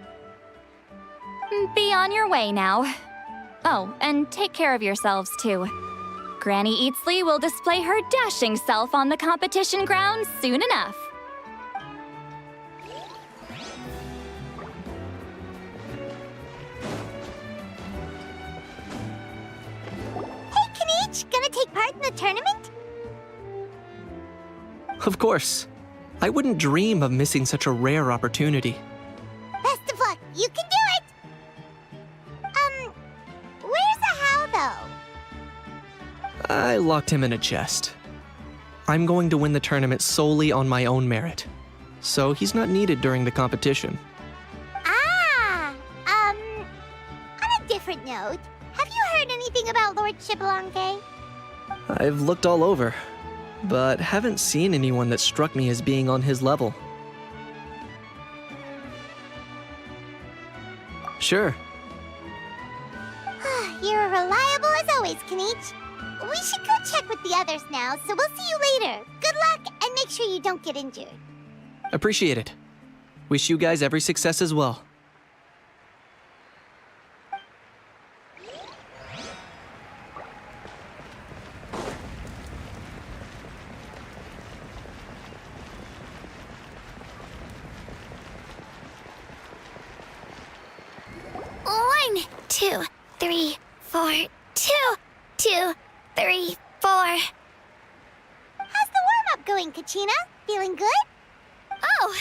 Be on your way now. Oh, and take care of yourselves too. Granny Eatsley will display her dashing self on the competition grounds soon enough. Hey, Kanich, gonna take part in the tournament? Of course. I wouldn't dream of missing such a rare opportunity. Best of luck. You can do it! Where's Ahau, though? I locked him in a chest. I'm going to win the tournament solely on my own merit, so he's not needed during the competition. On a different note, have you heard anything about Lord Xbalanque? I've looked all over, but haven't seen anyone that struck me as being on his level. Sure. You're reliable as always, Kanichi. We should go check with the others now, so we'll see you later. Good luck, and make sure you don't get injured. Appreciate it. Wish you guys every success as well. One, 2, 3, 4, 2, 2, 3, 4. How's the warm-up going, Kachina? Feeling good? Oh,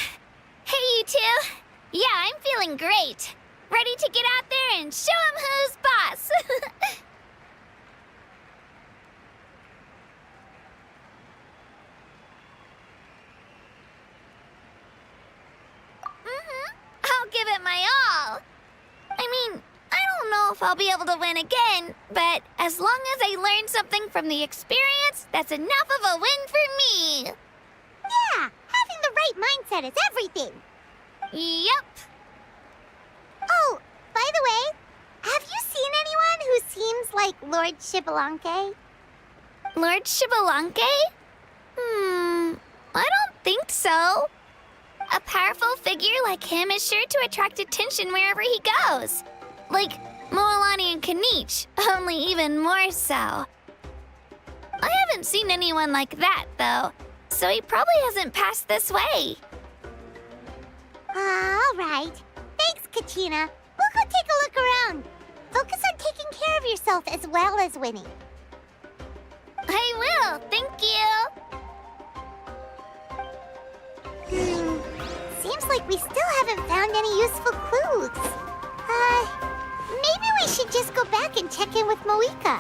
hey you two. Yeah, I'm feeling great. Ready to get out there and show 'em who's boss. I'll give it my all. I mean, I don't know if I'll be able to win again, but as long as I learn something from the experience, that's enough of a win for me. Yeah, having the right mindset is everything. Yep. Oh, by the way, have you seen anyone who seems like Lord Xbalanque? Lord Xbalanque? I don't think so. A powerful figure like him is sure to attract attention wherever he goes. Like Moalani and Kanichi, only even more so. I haven't seen anyone like that, though, so he probably hasn't passed this way. All right. Thanks, Kachina. We'll go take a look around. Focus on taking care of yourself as well as winning. I will, thank you. Seems like we still haven't found any useful clues. Maybe we should just go back and check in with Moika.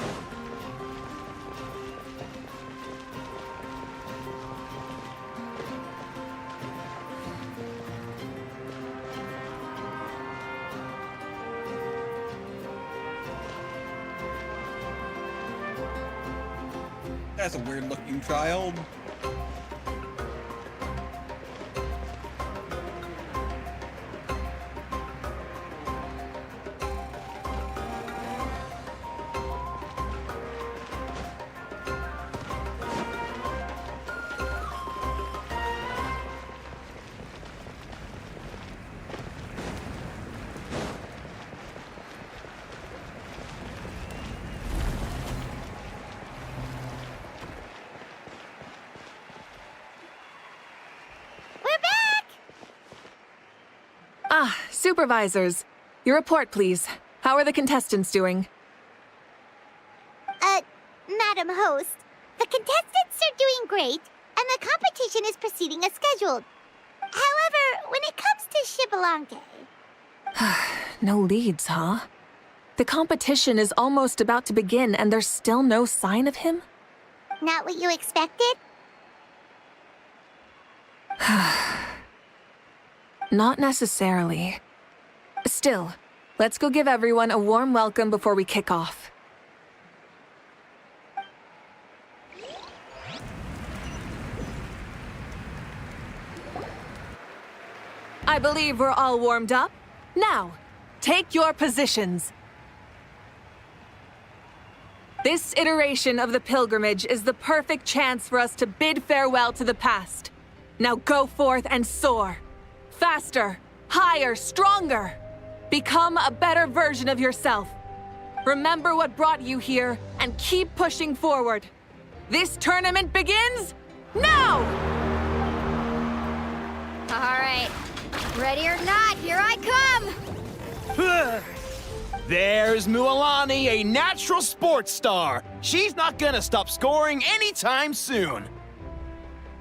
That's a weird-looking child. Supervisors, your report, please. How are the contestants doing? Madam Host, the contestants are doing great, and the competition is proceeding as scheduled. However, when it comes to Xbalanque... No leads, huh? The competition is almost about to begin, and there's still no sign of him? Not what you expected? Not necessarily. Still, let's go give everyone a warm welcome before we kick off. I believe we're all warmed up. Now, take your positions. This iteration of the pilgrimage is the perfect chance for us to bid farewell to the past. Now go forth and soar. Faster, higher, stronger. Become a better version of yourself. Remember what brought you here and keep pushing forward. This tournament begins now! All right. Ready or not, here I come! There's Mualani, a natural sports star. She's not gonna stop scoring anytime soon.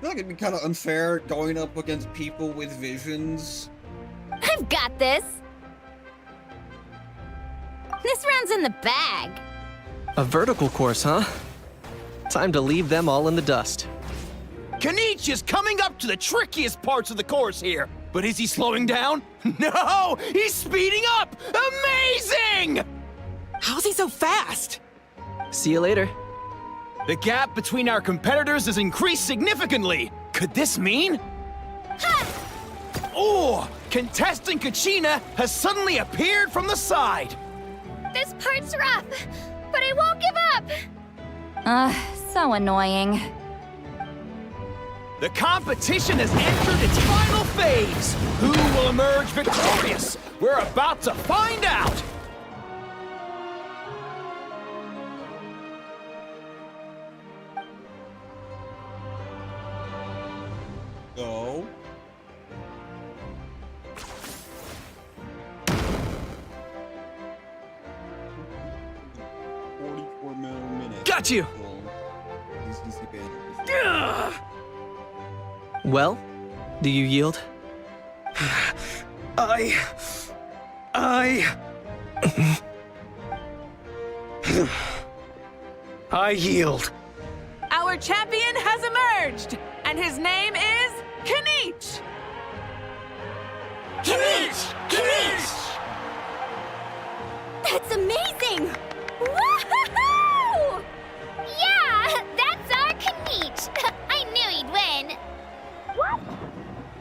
feel like it'd be kind of unfair going up against people with visions. I've got this. This round's in the bag. A vertical course, huh? Time to leave them all in the dust. Kanichi is coming up to the trickiest parts of the course here. But is he slowing down? No! He's speeding up! Amazing! How's he so fast? See you later. The gap between our competitors has increased significantly. Could this mean? Oh! Contestant Kachina has suddenly appeared from the side. This part's rough, but I won't give up. So annoying. The competition has entered its final phase. Who will emerge victorious? We're about to find out. Go. Got you! Well, do you yield? I yield. Our champion has emerged, and his name is Kanichi! Kanichi! Kanichi! That's amazing! Woohoo! Yeah, that's our Kanichi. I knew he'd win. What?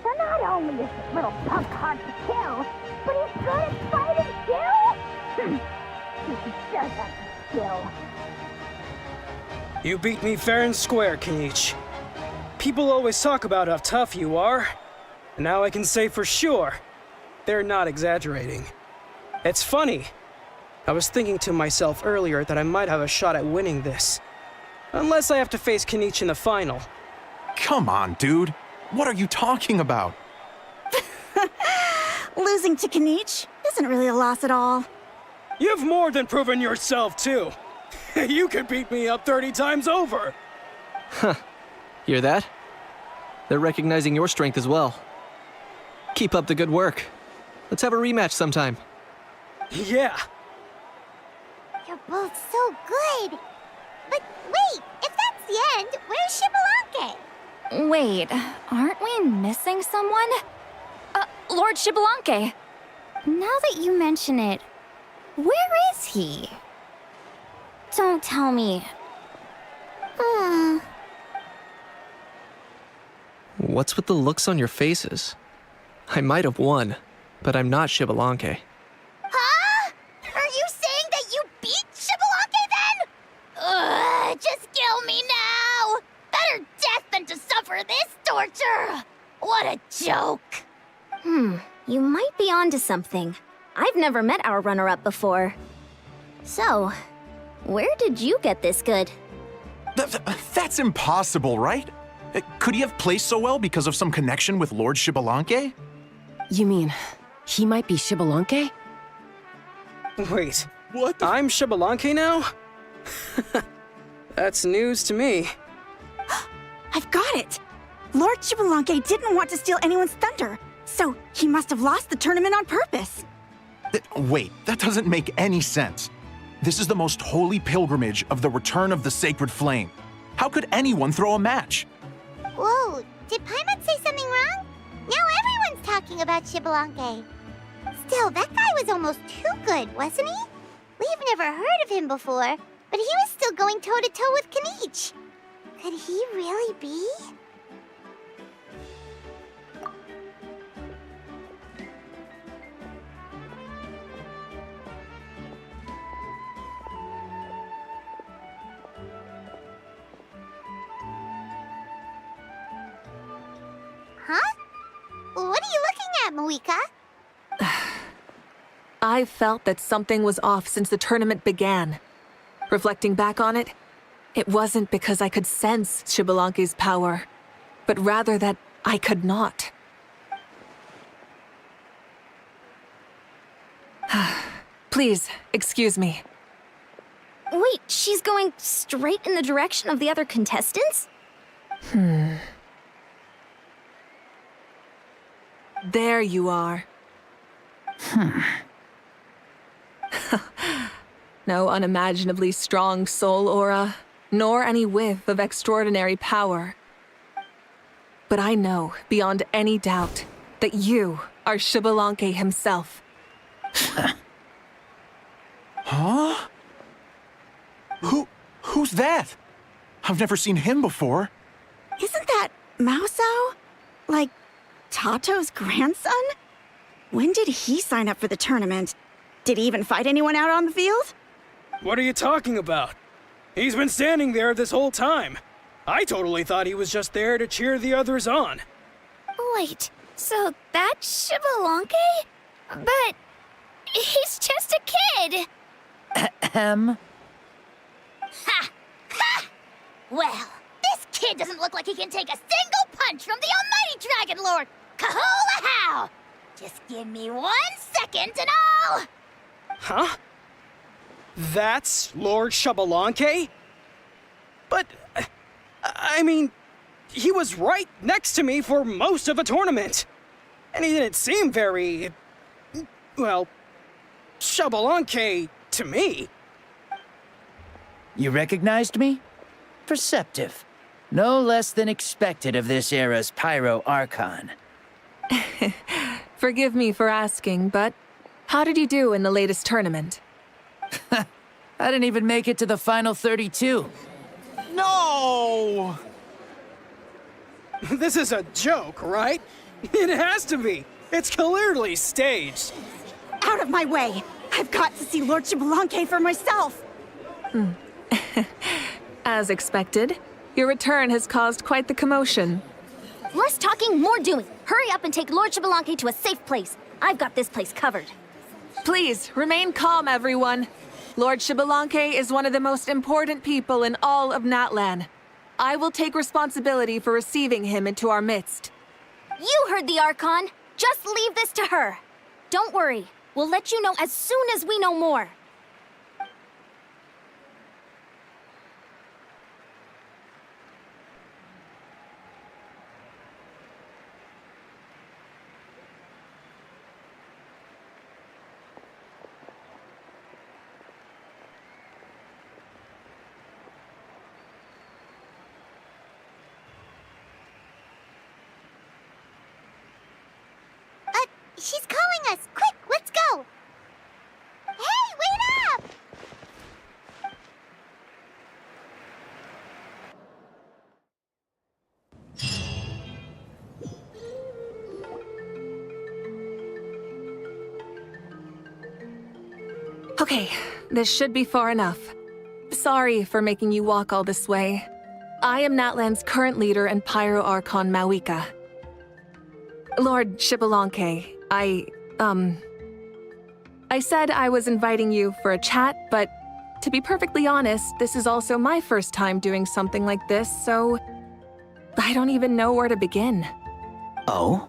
So not only is this little punk hard to kill, but he's good at fighting too? He does have skill. You beat me fair and square, Kanichi. People always talk about how tough you are. And now I can say for sure, they're not exaggerating. It's funny. I was thinking to myself earlier that I might have a shot at winning this. Unless I have to face Kanichi in the final. Come on, dude. What are you talking about? Losing to Kanichi isn't really a loss at all. You've more than proven yourself, too. You could beat me up 30 times over. Huh. Hear that? They're recognizing your strength as well. Keep up the good work. Let's have a rematch sometime. Yeah. You're both so good. But wait, if that's the end, where's Xbalanque? Wait, aren't we missing someone? Lord Xbalanque. Now that you mention it, where is he? Don't tell me. What's with the looks on your faces? I might have won, but I'm not Xbalanque. Huh? Are you saying that you beat Xbalanque then? Just kill me now! Better death than to suffer this torture! What a joke! You might be onto something. I've never met our runner-up before. So, where did you get this good? That's impossible, right? Could he have placed so well because of some connection with Lord Xbalanque? You mean, he might be Xbalanque? Wait, what? I'm Xbalanque now? That's news to me. I've got it! Lord Xbalanque didn't want to steal anyone's thunder, so he must have lost the tournament on purpose. Wait, that doesn't make any sense. This is the most holy pilgrimage of the return of the sacred flame. How could anyone throw a match? Whoa, did Paimon say something wrong? Now everyone's talking about Xbalanque. Still, that guy was almost too good, wasn't he? We've never heard of him before, but he was still going toe-to-toe with Kanichi. Could he really be? Huh? What are you looking at, Moika? I felt that something was off since the tournament began. Reflecting back on it, it wasn't because I could sense Xbalanque's power, but rather that I could not. Please, excuse me. Wait, she's going straight in the direction of the other contestants? There you are. No unimaginably strong soul aura, nor any whiff of extraordinary power. But I know, beyond any doubt, that you are Xbalanque himself. Huh? Who's that? I've never seen him before. Isn't that Mauso? Like, Tato's grandson? When did he sign up for the tournament? Did he even fight anyone out on the field? What are you talking about? He's been standing there this whole time. I totally thought he was just there to cheer the others on. Wait, so that's Xbalanque? But he's just a kid. Ahem. Ha! Ha! Well, this kid doesn't look like he can take a single punch from the almighty Dragon Lord! Kahula how! Just give me 1 second and I'll... Huh? That's Lord Xbalanque? But, I mean, he was right next to me for most of the tournament. And he didn't seem very, well, Xbalanque to me. You recognized me? Perceptive. No less than expected of this era's Pyro Archon. Forgive me for asking, but how did you do in the latest tournament? I didn't even make it to the final 32. No! This is a joke, right? It has to be. It's clearly staged. Out of my way! I've got to see Lord Xbalanque for myself! As expected, your return has caused quite the commotion. Less talking, more doing. Hurry up and take Lord Xbalanque to a safe place. I've got this place covered. Please, remain calm, everyone. Lord Xbalanque is one of the most important people in all of Natlan. I will take responsibility for receiving him into our midst. You heard the Archon. Just leave this to her. Don't worry. We'll let you know as soon as we know more. She's calling us! Quick, let's go! Hey, wait up! Okay, this should be far enough. Sorry for making you walk all this way. I am Natlan's current leader and Pyro Archon Mawika. Lord Xbalanque, I said I was inviting you for a chat, but to be perfectly honest, this is also my first time doing something like this, so I don't even know where to begin. Oh?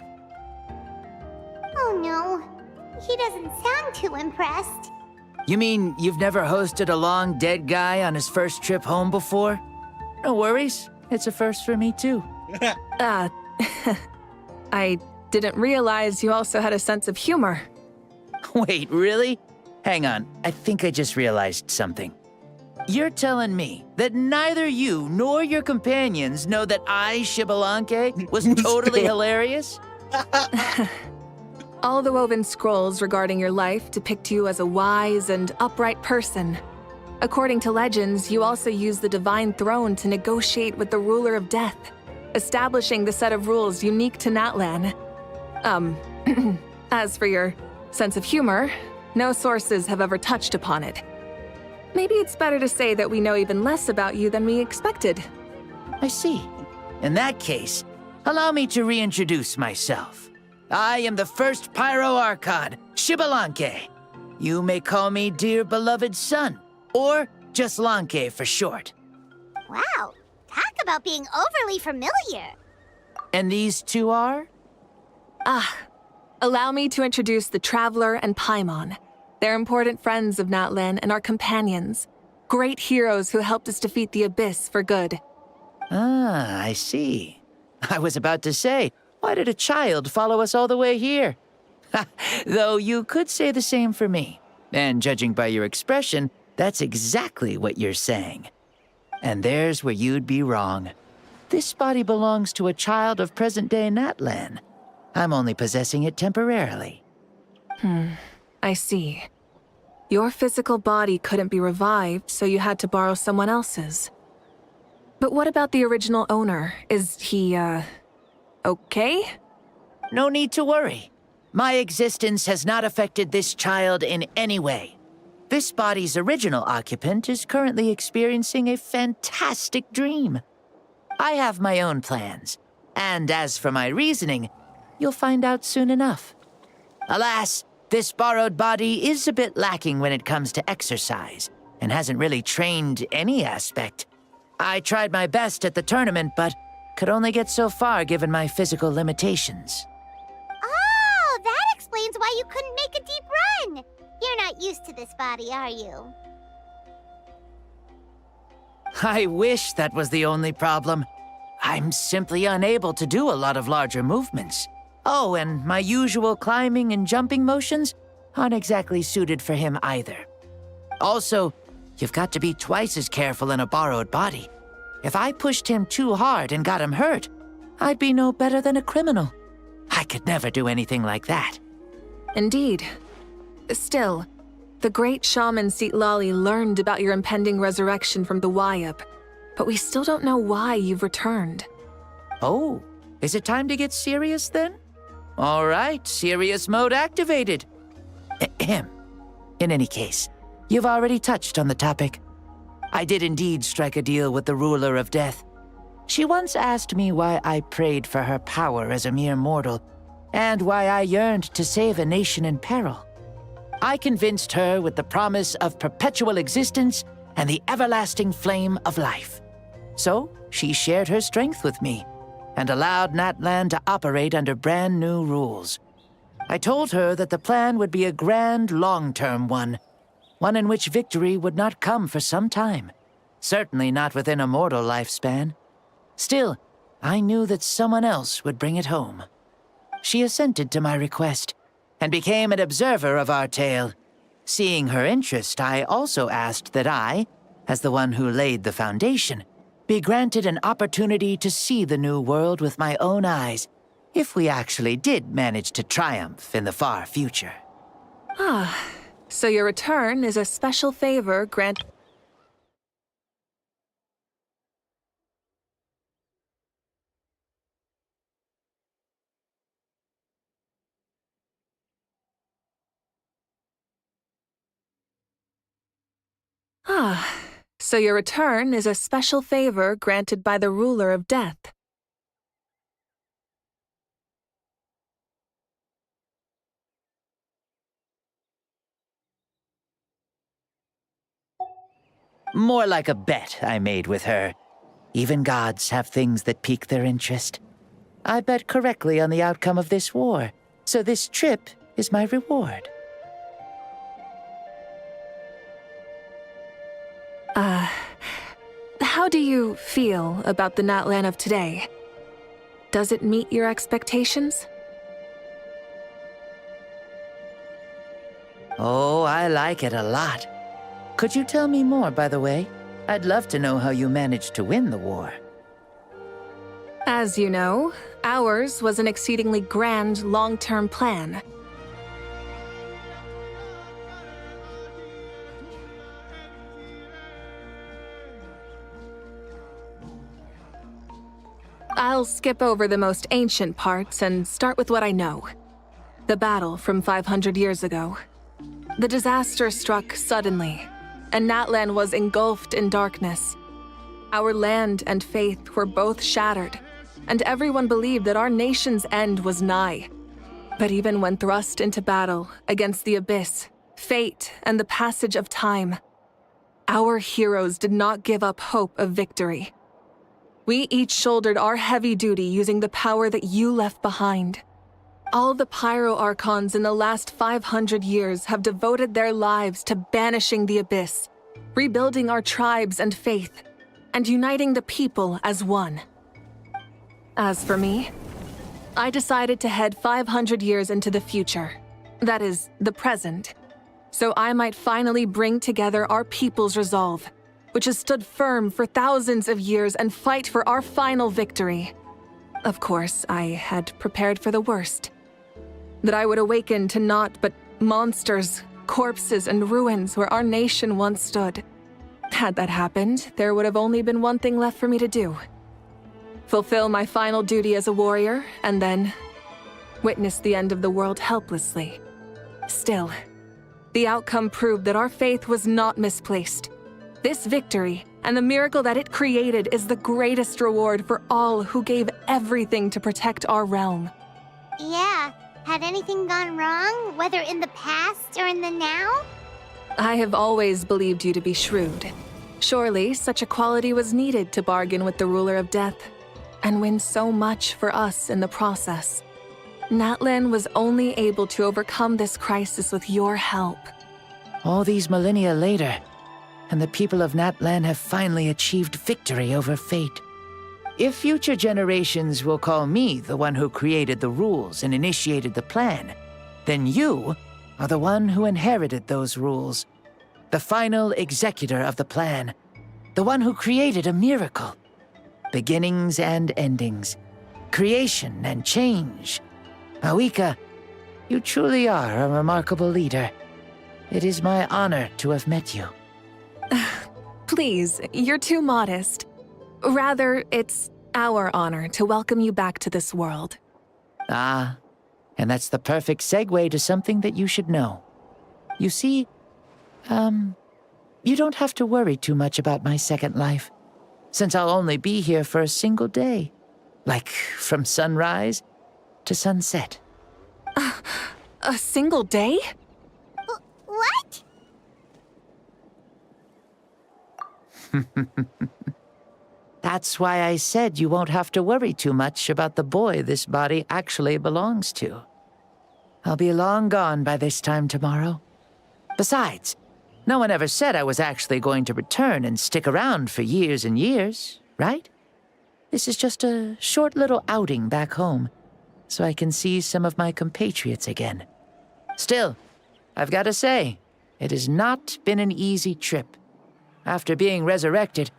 Oh no, he doesn't sound too impressed. You mean you've never hosted a long dead guy on his first trip home before? No worries. It's a first for me, too. I didn't realize you also had a sense of humor. Wait, really? Hang on, I think I just realized something. You're telling me that neither you nor your companions know that I, Xbalanque, was totally hilarious? All the woven scrolls regarding your life depict you as a wise and upright person. According to legends, you also use the Divine Throne to negotiate with the Ruler of Death, establishing the set of rules unique to Natlan. As for your sense of humor, no sources have ever touched upon it. Maybe it's better to say that we know even less about you than we expected. I see. In that case, allow me to reintroduce myself. I am the first Pyro Archon, Xbalanque. You may call me dear beloved son, or just Lanque for short. Wow, talk about being overly familiar. And these two are? Allow me to introduce the Traveler and Paimon. They're important friends of Natlan and our companions. Great heroes who helped us defeat the Abyss for good. Ah, I see. I was about to say, Why did a child follow us all the way here? Though you could say the same for me. And judging by your expression, that's exactly what you're saying. And there's where you'd be wrong. This body belongs to a child of present-day Natlan. I'm only possessing it temporarily. I see. Your physical body couldn't be revived, so you had to borrow someone else's. But what about the original owner? Is he, okay? No need to worry. My existence has not affected this child in any way. This body's original occupant is currently experiencing a fantastic dream. I have my own plans, and as for my reasoning, you'll find out soon enough. Alas, this borrowed body is a bit lacking when it comes to exercise, and hasn't really trained any aspect. I tried my best at the tournament, but could only get so far given my physical limitations. Oh, that explains why you couldn't make a deep run. You're not used to this body, are you? I wish that was the only problem. I'm simply unable to do a lot of larger movements. Oh, and my usual climbing and jumping motions aren't exactly suited for him either. Also, you've got to be twice as careful in a borrowed body. If I pushed him too hard and got him hurt, I'd be no better than a criminal. I could never do anything like that. Indeed. Still, the great shaman Sitlali learned about your impending resurrection from the Wayup, but we still don't know why you've returned. Oh, is it time to get serious then? All right, serious mode activated. Ahem. In any case, you've already touched on the topic. I did indeed strike a deal with the ruler of death. She once asked me why I prayed for her power as a mere mortal, and why I yearned to save a nation in peril. I convinced her with the promise of perpetual existence and the everlasting flame of life. So, she shared her strength with me, and allowed Natlan to operate under brand new rules. I told her that the plan would be a grand, long-term one in which victory would not come for some time, certainly not within a mortal lifespan. Still, I knew that someone else would bring it home. She assented to my request, and became an observer of our tale. Seeing her interest, I also asked that I, as the one who laid the foundation, be granted an opportunity to see the new world with my own eyes, if we actually did manage to triumph in the far future. So your return is a special favor granted. So your return is a special favor granted by the ruler of death. More like a bet I made with her. Even gods have things that pique their interest. I bet correctly on the outcome of this war, so this trip is my reward. How do you feel about the Natlan of today? Does it meet your expectations? Oh, I like it a lot. Could you tell me more, by the way? I'd love to know how you managed to win the war. As you know, ours was an exceedingly grand, long-term plan. I'll skip over the most ancient parts and start with what I know. The battle from 500 years ago. The disaster struck suddenly, and Natlan was engulfed in darkness. Our land and faith were both shattered, and everyone believed that our nation's end was nigh. But even when thrust into battle against the abyss, fate, and the passage of time, our heroes did not give up hope of victory. We each shouldered our heavy duty using the power that you left behind. All the Pyro Archons in the last 500 years have devoted their lives to banishing the abyss, rebuilding our tribes and faith, and uniting the people as one. As for me, I decided to head 500 years into the future. That is, the present. So I might finally bring together our people's resolve, which has stood firm for thousands of years, and fight for our final victory. Of course, I had prepared for the worst. That I would awaken to naught but monsters, corpses, and ruins where our nation once stood. Had that happened, there would have only been one thing left for me to do. Fulfill my final duty as a warrior, and then witness the end of the world helplessly. Still, the outcome proved that our faith was not misplaced. This victory, and the miracle that it created, is the greatest reward for all who gave everything to protect our realm. Yeah, had anything gone wrong, whether in the past or in the now? I have always believed you to be shrewd. Surely, such a quality was needed to bargain with the ruler of death, and win so much for us in the process. Natlan was only able to overcome this crisis with your help. All these millennia later, and the people of Natlan have finally achieved victory over fate. If future generations will call me the one who created the rules and initiated the plan, then you are the one who inherited those rules. The final executor of the plan. The one who created a miracle. Beginnings and endings. Creation and change. Mawika, you truly are a remarkable leader. It is my honor to have met you. Please, you're too modest. Rather, it's our honor to welcome you back to this world. Ah, and that's the perfect segue to something that you should know. You see, you don't have to worry too much about my second life, since I'll only be here for a single day. Like, from sunrise to sunset. A single day? What? That's why I said you won't have to worry too much about the boy this body actually belongs to. I'll be long gone by this time tomorrow. Besides, no one ever said I was actually going to return and stick around for years and years, right? This is just a short little outing back home, so I can see some of my compatriots again. Still, I've got to say, it has not been an easy trip. After being resurrected,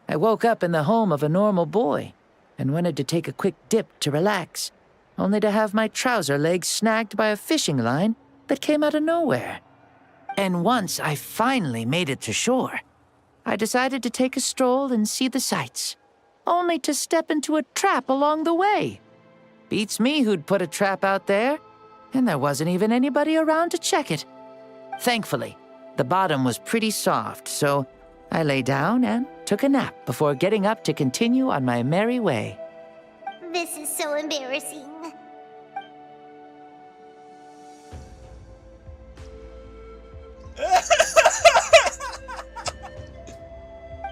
I woke up in the home of a normal boy and wanted to take a quick dip to relax, only to have my trouser legs snagged by a fishing line that came out of nowhere. And once I finally made it to shore, I decided to take a stroll and see the sights, only to step into a trap along the way. Beats me who'd put a trap out there, and there wasn't even anybody around to check it. Thankfully, the bottom was pretty soft, so I lay down and took a nap before getting up to continue on my merry way. This is so embarrassing.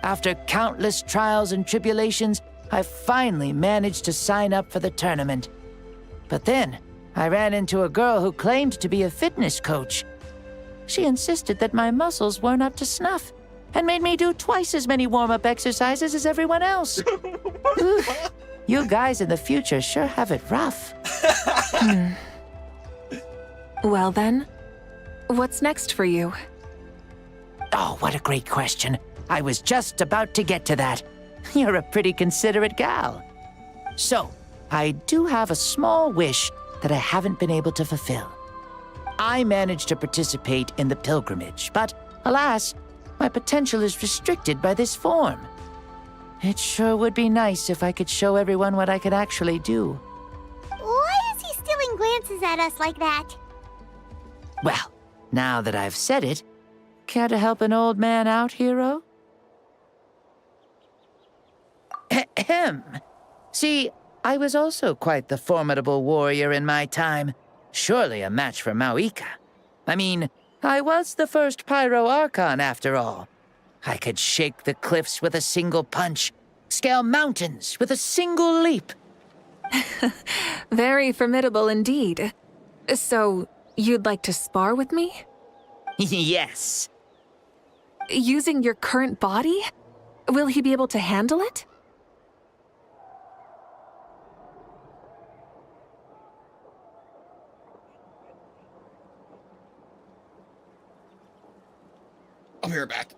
After countless trials and tribulations, I finally managed to sign up for the tournament. But then, I ran into a girl who claimed to be a fitness coach. She insisted that my muscles weren't up to snuff, and made me do twice as many warm-up exercises as everyone else. Oof, you guys in the future sure have it rough. Well then, what's next for you? Oh, what a great question. I was just about to get to that. You're a pretty considerate gal. So, I do have a small wish that I haven't been able to fulfill. I managed to participate in the pilgrimage, but alas, my potential is restricted by this form. It sure would be nice if I could show everyone what I could actually do. Why is he stealing glances at us like that? Well, now that I've said it, care to help an old man out, hero? Ahem. See, I was also quite the formidable warrior in my time. Surely a match for Mawika. I mean, I was the first Pyro Archon after all. I could shake the cliffs with a single punch, scale mountains with a single leap. Very formidable indeed. So, you'd like to spar with me? Yes. Using your current body? Will he be able to handle it? be right back.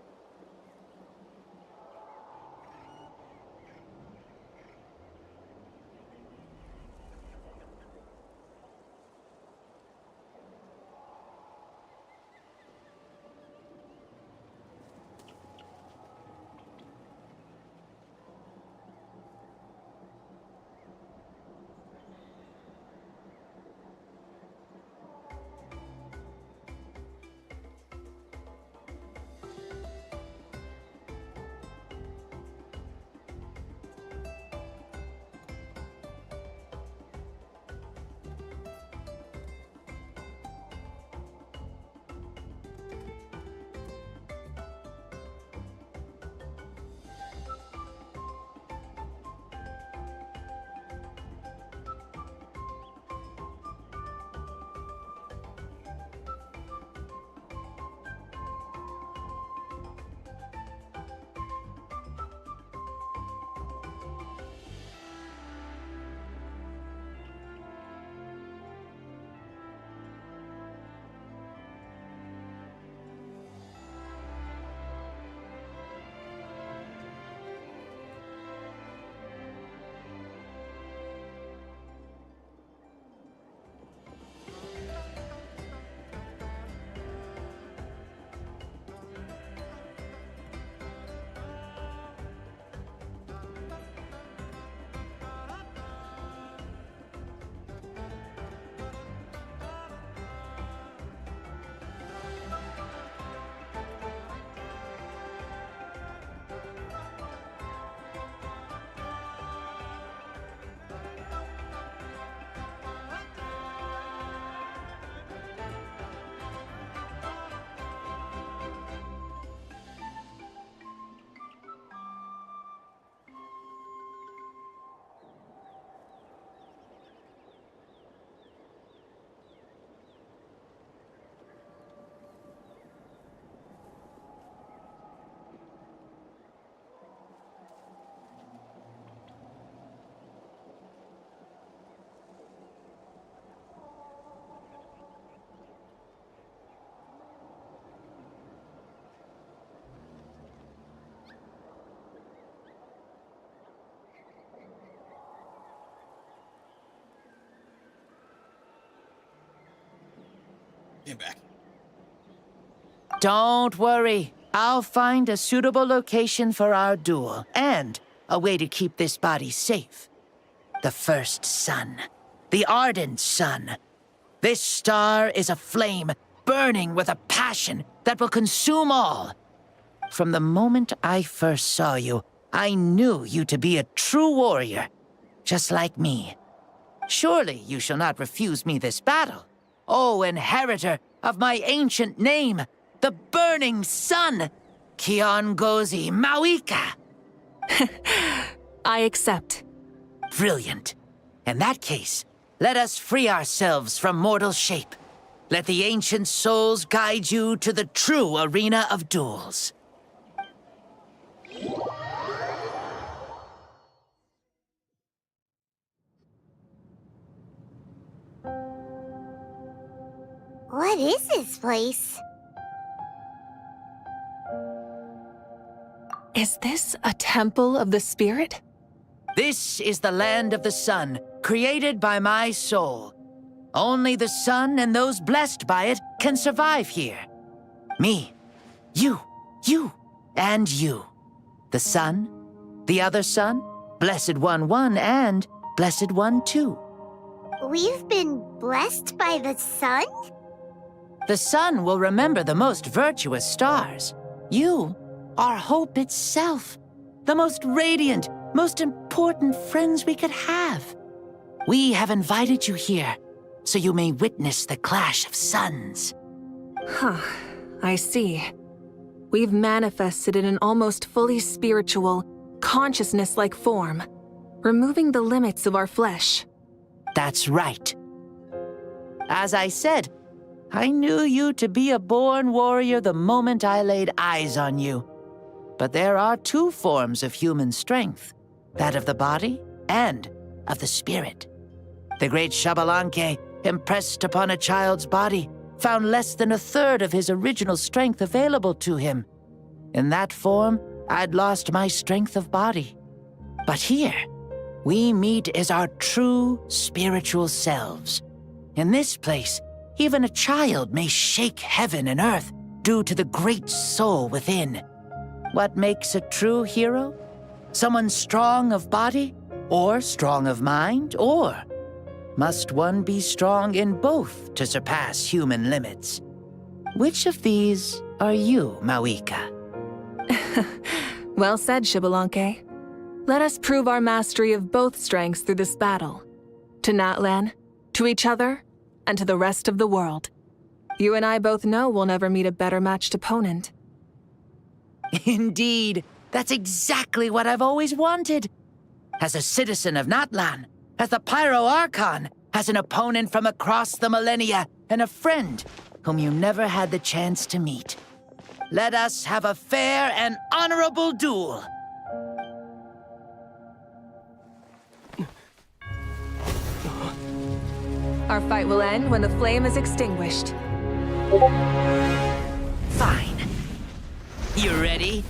Get back. Don't worry. I'll find a suitable location for our duel and a way to keep this body safe. The first sun. The ardent sun. This star is a flame burning with a passion that will consume all. From the moment I first saw you, I knew you to be a true warrior, just like me. Surely you shall not refuse me this battle. O inheritor of my ancient name, the burning sun, Kiongozi Mawika. I accept. Brilliant. In that case, let us free ourselves from mortal shape. Let the ancient souls guide you to the true arena of duels. What is this place? Is this a temple of the spirit? This is the land of the sun, created by my soul. Only the sun and those blessed by it can survive here. Me, you, and you. The sun, the other sun, Blessed One 1, and Blessed One 2. We've been blessed by the sun? The sun will remember the most virtuous stars. You are hope itself, the most radiant, most important friends we could have. We have invited you here so you may witness the clash of suns. Huh, I see. We've manifested in an almost fully spiritual, consciousness-like form, removing the limits of our flesh. That's right. As I said, I knew you to be a born warrior the moment I laid eyes on you. But there are two forms of human strength, that of the body and of the spirit. The great Xbalanque, impressed upon a child's body, found less than a third of his original strength available to him. In that form, I'd lost my strength of body. But here, we meet as our true spiritual selves. In this place, even a child may shake heaven and earth due to the great soul within. What makes a true hero? Someone strong of body, or strong of mind, or must one be strong in both to surpass human limits? Which of these are you, Mawika? Well said, Xbalanque. Let us prove our mastery of both strengths through this battle. To Natlan, to each other, and to the rest of the world. You and I both know we'll never meet a better matched opponent. Indeed, that's exactly what I've always wanted. As a citizen of Natlan, as the Pyro Archon, as an opponent from across the millennia, and a friend whom you never had the chance to meet. Let us have a fair and honorable duel. Our fight will end when the flame is extinguished. Fine. You ready?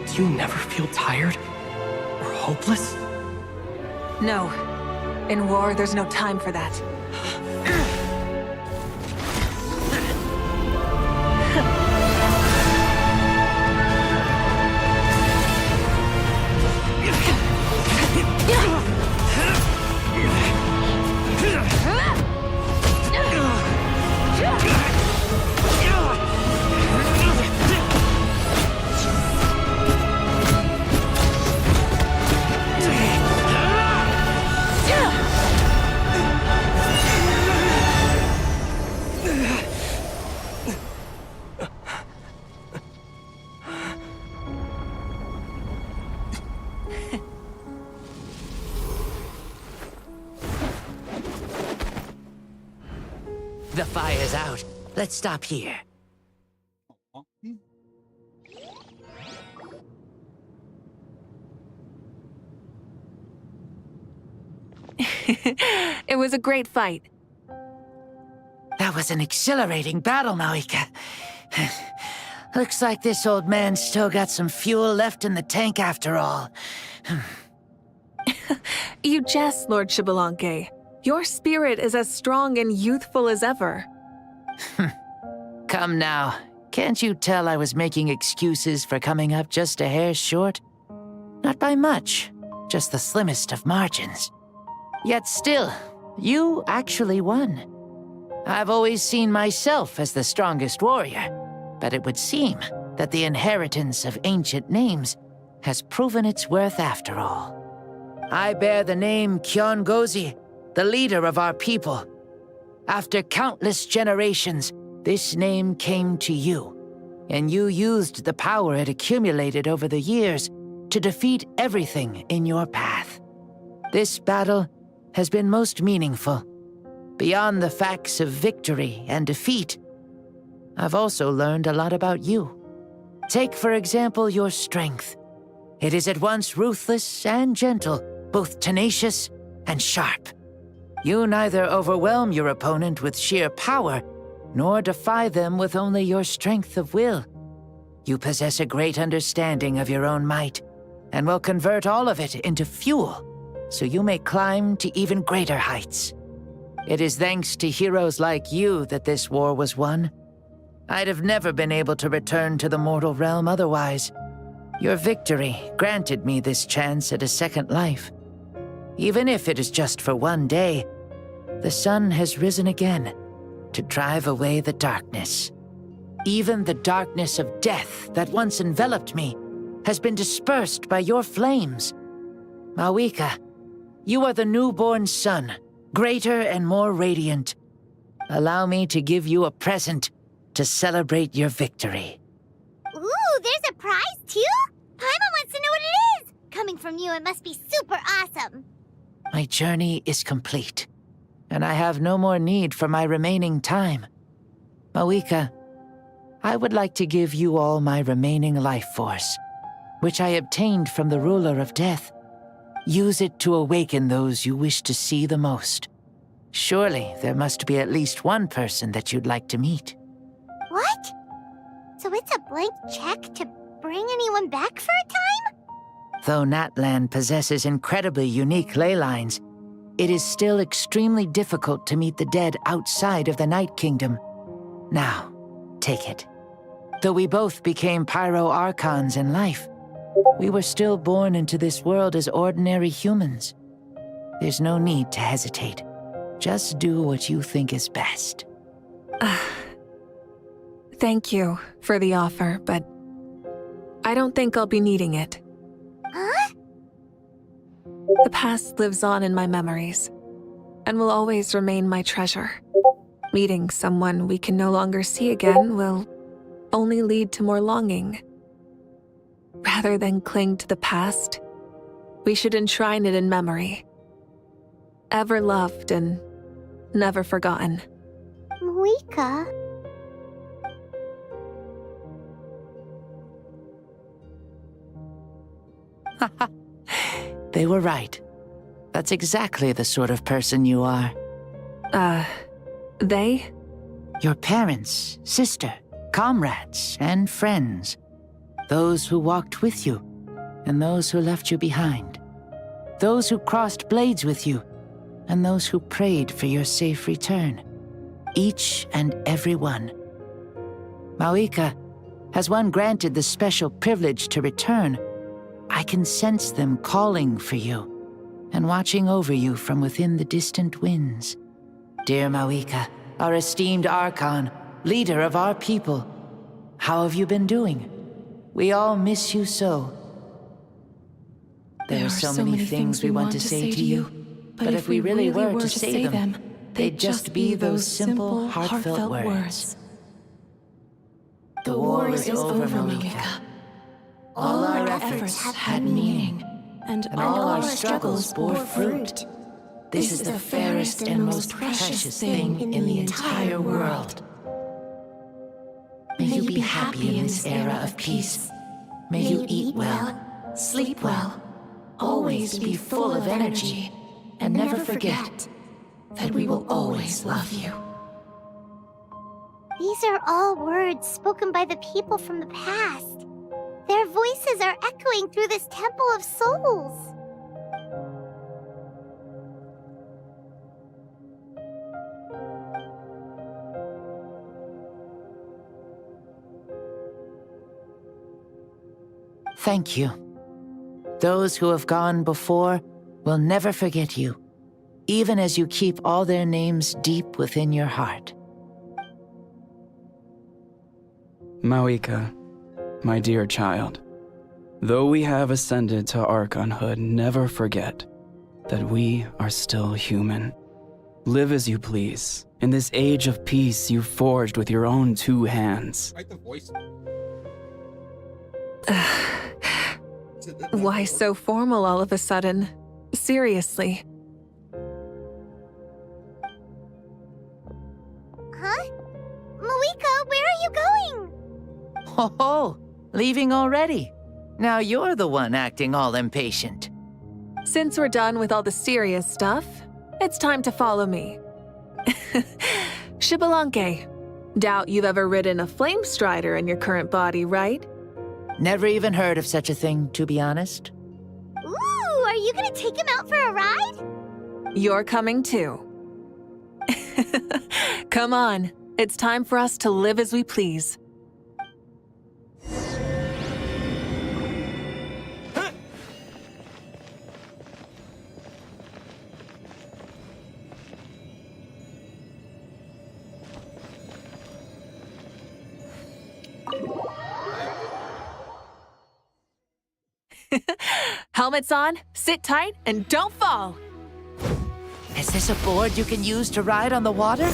Do you never feel tired or hopeless? No. In war, there's no time for that. The fire's out. Let's stop here. It was a great fight. That was an exhilarating battle, Mawika. Looks like this old man's still got some fuel left in the tank after all. You jest, Lord Xbalanque. Your spirit is as strong and youthful as ever. Come now. Can't you tell I was making excuses for coming up just a hair short? Not by much, just the slimmest of margins. Yet still, you actually won. I've always seen myself as the strongest warrior, but it would seem that the inheritance of ancient names has proven its worth after all. I bear the name Kiongozi, the leader of our people. After countless generations, this name came to you, and you used the power it accumulated over the years to defeat everything in your path. This battle has been most meaningful. Beyond the facts of victory and defeat, I've also learned a lot about you. Take, for example, your strength. It is at once ruthless and gentle, both tenacious and sharp. You neither overwhelm your opponent with sheer power, nor defy them with only your strength of will. You possess a great understanding of your own might, and will convert all of it into fuel, so you may climb to even greater heights. It is thanks to heroes like you that this war was won. I'd have never been able to return to the mortal realm otherwise. Your victory granted me this chance at a second life. Even if it is just for one day, the sun has risen again to drive away the darkness. Even the darkness of death that once enveloped me has been dispersed by your flames. Mawika, you are the newborn sun, greater and more radiant. Allow me to give you a present to celebrate your victory. Ooh, there's a prize too? Paimon wants to know what it is! Coming from you, it must be super awesome. My journey is complete, and I have no more need for my remaining time. Mawika, I would like to give you all my remaining life force, which I obtained from the ruler of death. Use it to awaken those you wish to see the most. Surely there must be at least one person that you'd like to meet. What? So it's a blank check to bring anyone back for a time? Though Natlan possesses incredibly unique ley lines, it is still extremely difficult to meet the dead outside of the Night Kingdom. Now, take it. Though we both became Pyro Archons in life, we were still born into this world as ordinary humans. There's no need to hesitate. Just do what you think is best. Thank you for the offer, but I don't think I'll be needing it. Huh? The past lives on in my memories, and will always remain my treasure. Meeting someone we can no longer see again will only lead to more longing. Rather than cling to the past, we should enshrine it in memory. Ever loved and never forgotten. Mawika? They were right. That's exactly the sort of person you are. They? Your parents, sister, comrades, and friends. Those who walked with you, and those who left you behind. Those who crossed blades with you, and those who prayed for your safe return. Each and every one. Mawika, has one granted the special privilege to return, I can sense them calling for you, and watching over you from within the distant winds. Dear Mawika, our esteemed Archon, leader of our people, how have you been doing? We all miss you so. There are so many things we want to say to you, but if we really were to say them, they'd just be those simple, heartfelt words. The war is over, Mawika. All our efforts had meaning, and all our struggles bore fruit. This is the fairest and most precious thing in the entire world. May you be happy in this era of peace. May you eat well, sleep well, always be full of energy, and never forget that we will always love you. These are all words spoken by the people from the past. Their voices are echoing through this Temple of Souls. Thank you. Those who have gone before will never forget you, even as you keep all their names deep within your heart. Mawika, my dear child, though we have ascended to Archonhood, never forget that we are still human. Live as you please, in this age of peace you forged with your own 2 hands. Write the voice. Why so formal all of a sudden? Seriously. Huh? Mawika, where are you going? Oh, leaving already? Now you're the one acting all impatient. Since we're done with all the serious stuff, it's time to follow me. Xbalanque. Doubt you've ever ridden a flame strider in your current body, right? Never even heard of such a thing, to be honest. Ooh, are you gonna take him out for a ride? You're coming too. Come on, it's time for us to live as we please. Helmets on, sit tight, and don't fall. Is this a board you can use to ride on the water?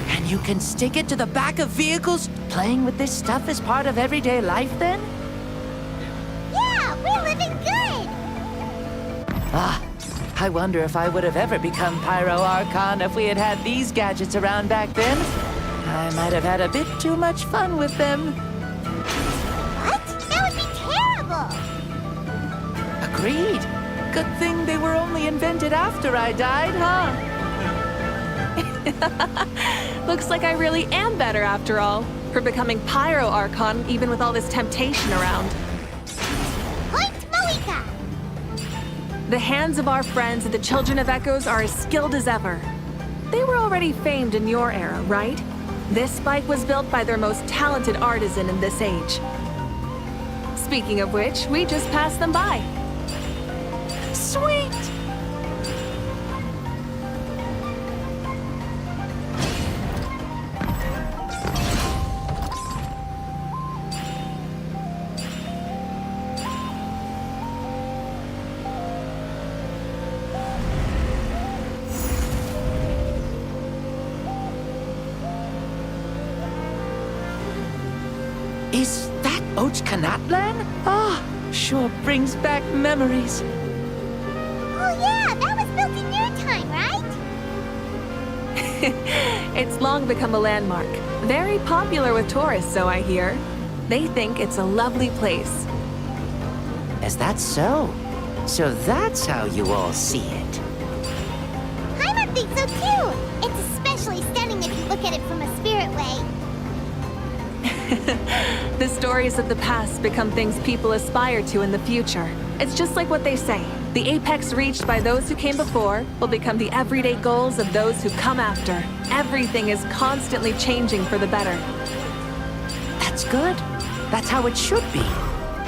And you can stick it to the back of vehicles? Playing with this stuff is part of everyday life, then? Yeah, we're living good! Ah, I wonder if I would have ever become Pyro Archon if we had had these gadgets around back then. I might have had a bit too much fun with them. What? That would be terrible! Agreed. Good thing they were only invented after I died, huh? Looks like I really am better after all, for becoming Pyro Archon even with all this temptation around. Point Malika! The hands of our friends at the Children of Echoes are as skilled as ever. They were already famed in your era, right? This bike was built by their most talented artisan in this age. Speaking of which, we just passed them by. Sweet! Is that Ochkanatlan? Ah, sure brings back memories. Oh yeah, that was built in your time, right? It's long become a landmark. Very popular with tourists, so I hear. They think it's a lovely place. Is that so? So that's how you all see it. Paimon thinks so too! It's especially stunning if you look at it from a spirit way. The stories of the past become things people aspire to in the future. It's just like what they say. The apex reached by those who came before will become the everyday goals of those who come after. Everything is constantly changing for the better. That's good. That's how it should be.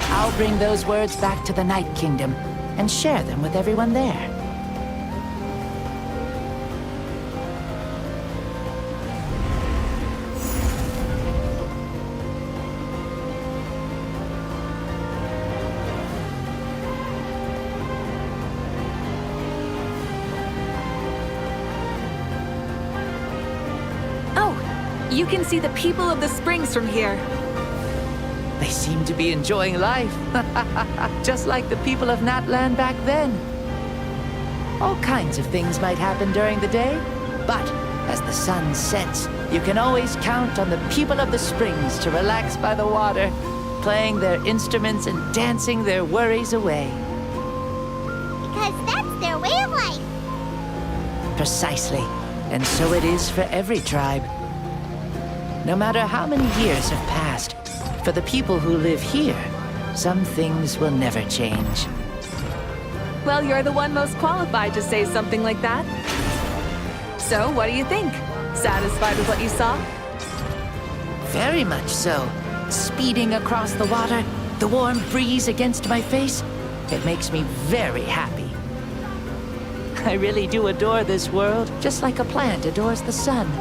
I'll bring those words back to the Night Kingdom and share them with everyone there. You can see the people of the springs from here. They seem to be enjoying life. Just like the people of Natlan back then. All kinds of things might happen during the day, but as the sun sets, you can always count on the people of the springs to relax by the water, playing their instruments and dancing their worries away. Because that's their way of life. Precisely. And so it is for every tribe. No matter how many years have passed, for the people who live here, some things will never change. Well, you're the one most qualified to say something like that. So, what do you think? Satisfied with what you saw? Very much so. Speeding across the water, the warm breeze against my face, it makes me very happy. I really do adore this world, just like a plant adores the sun.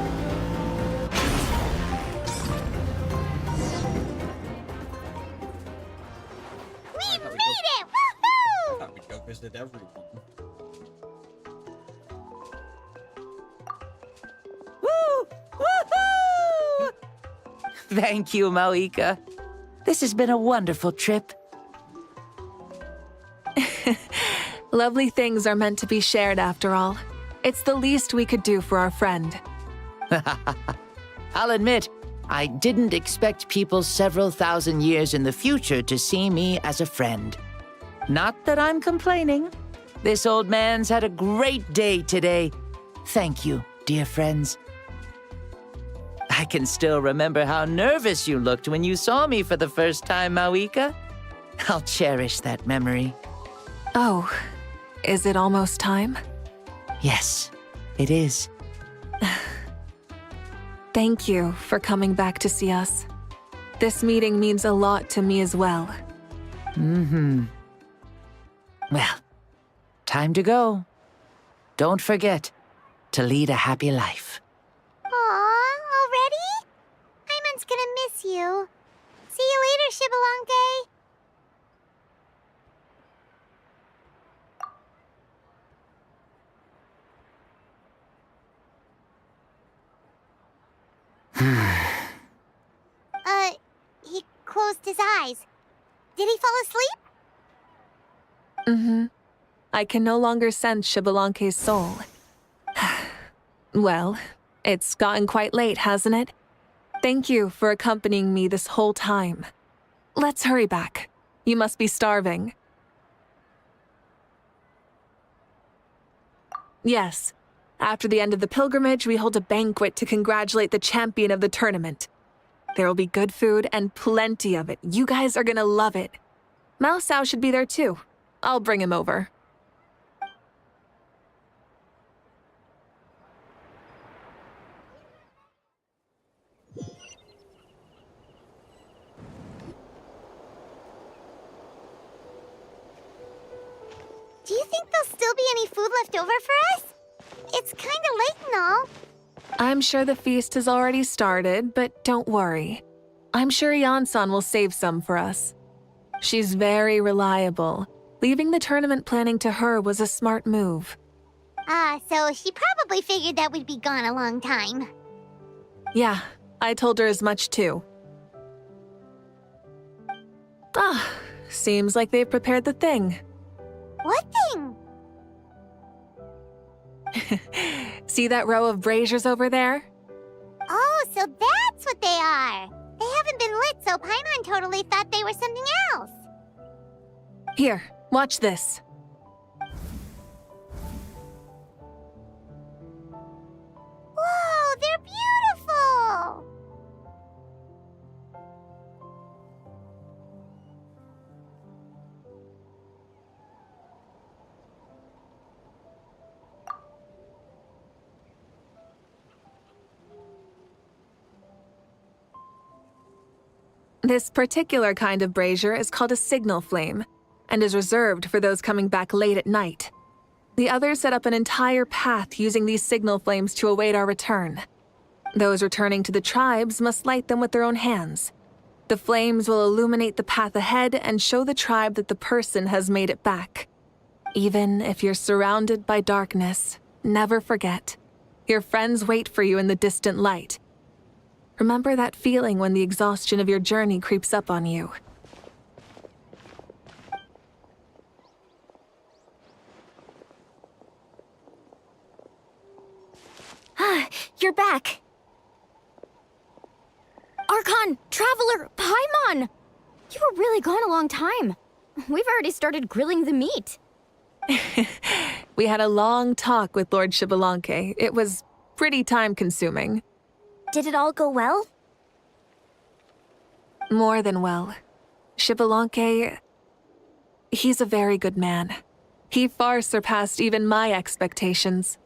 Visit everyone. Woo! Woohoo! Thank you, Malika. This has been a wonderful trip. Lovely things are meant to be shared after all. It's the least we could do for our friend. I'll admit, I didn't expect people several thousand years in the future to see me as a friend. Not that I'm complaining. This old man's had a great day today. Thank you, dear friends. I can still remember how nervous you looked when you saw me for the first time, Malika. I'll cherish that memory. Oh, is it almost time? Yes, it is. Thank you for coming back to see us. This meeting means a lot to me as well. Mm-hmm. Well, time to go. Don't forget to lead a happy life. Aw, already? Paimon's gonna miss you. See you later, Shibalonke. closed his eyes. Did he fall asleep? Mm-hmm. I can no longer sense Shibalanke's soul. Well, it's gotten quite late, hasn't it? Thank you for accompanying me this whole time. Let's hurry back. You must be starving. Yes. After the end of the pilgrimage, we hold a banquet to congratulate the champion of the tournament. There will be good food and plenty of it. You guys are gonna love it. Mao Sao should be there too. I'll bring him over. Do you think there'll still be any food left over for us? It's kinda late and all. I'm sure the feast has already started, but don't worry. I'm sure Yan-san will save some for us. She's very reliable. Leaving the tournament planning to her was a smart move. So she probably figured that we'd be gone a long time. Yeah, I told her as much too. Seems like they've prepared the thing. What thing? See that row of braziers over there? Oh, so that's what they are. They haven't been lit, so Paimon totally thought they were something else. Here, watch this. Whoa, they're beautiful! This particular kind of brazier is called a signal flame, and is reserved for those coming back late at night. The others set up an entire path using these signal flames to await our return. Those returning to the tribes must light them with their own hands. The flames will illuminate the path ahead and show the tribe that the person has made it back. Even if you're surrounded by darkness, never forget. Your friends wait for you in the distant light. Remember that feeling when the exhaustion of your journey creeps up on you. You're back. Archon, Traveler, Paimon! You were really gone a long time. We've already started grilling the meat. We had a long talk with Lord Shibalanke. It was pretty time-consuming. Did it all go well? More than well. Shibalanke, he's a very good man. He far surpassed even my expectations.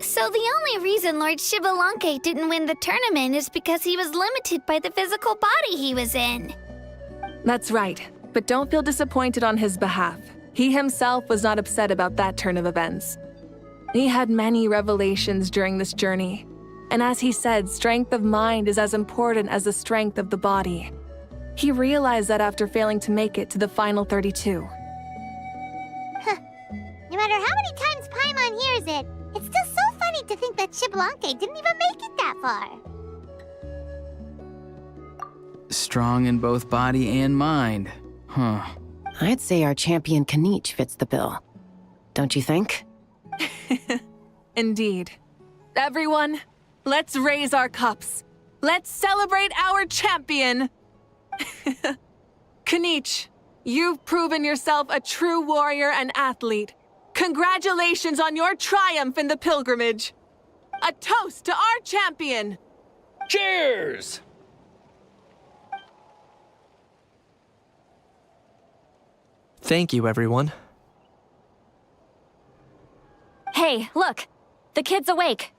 So the only reason Lord Shibalanke didn't win the tournament is because he was limited by the physical body he was in. That's right, but don't feel disappointed on his behalf. He himself was not upset about that turn of events. He had many revelations during this journey, and as he said, strength of mind is as important as the strength of the body. He realized that after failing to make it to the final 32. No matter how many times Paimon hears it, it's still so funny to think that Shibalanke didn't even make it that far. Strong in both body and mind. Huh. I'd say our champion Kanich fits the bill. Don't you think? Indeed. Everyone, let's raise our cups. Let's celebrate our champion! Kanich, You've proven yourself a true warrior and athlete. Congratulations on your triumph in the pilgrimage. A toast to our champion! Cheers! Thank you, everyone. Hey, look! The kid's awake.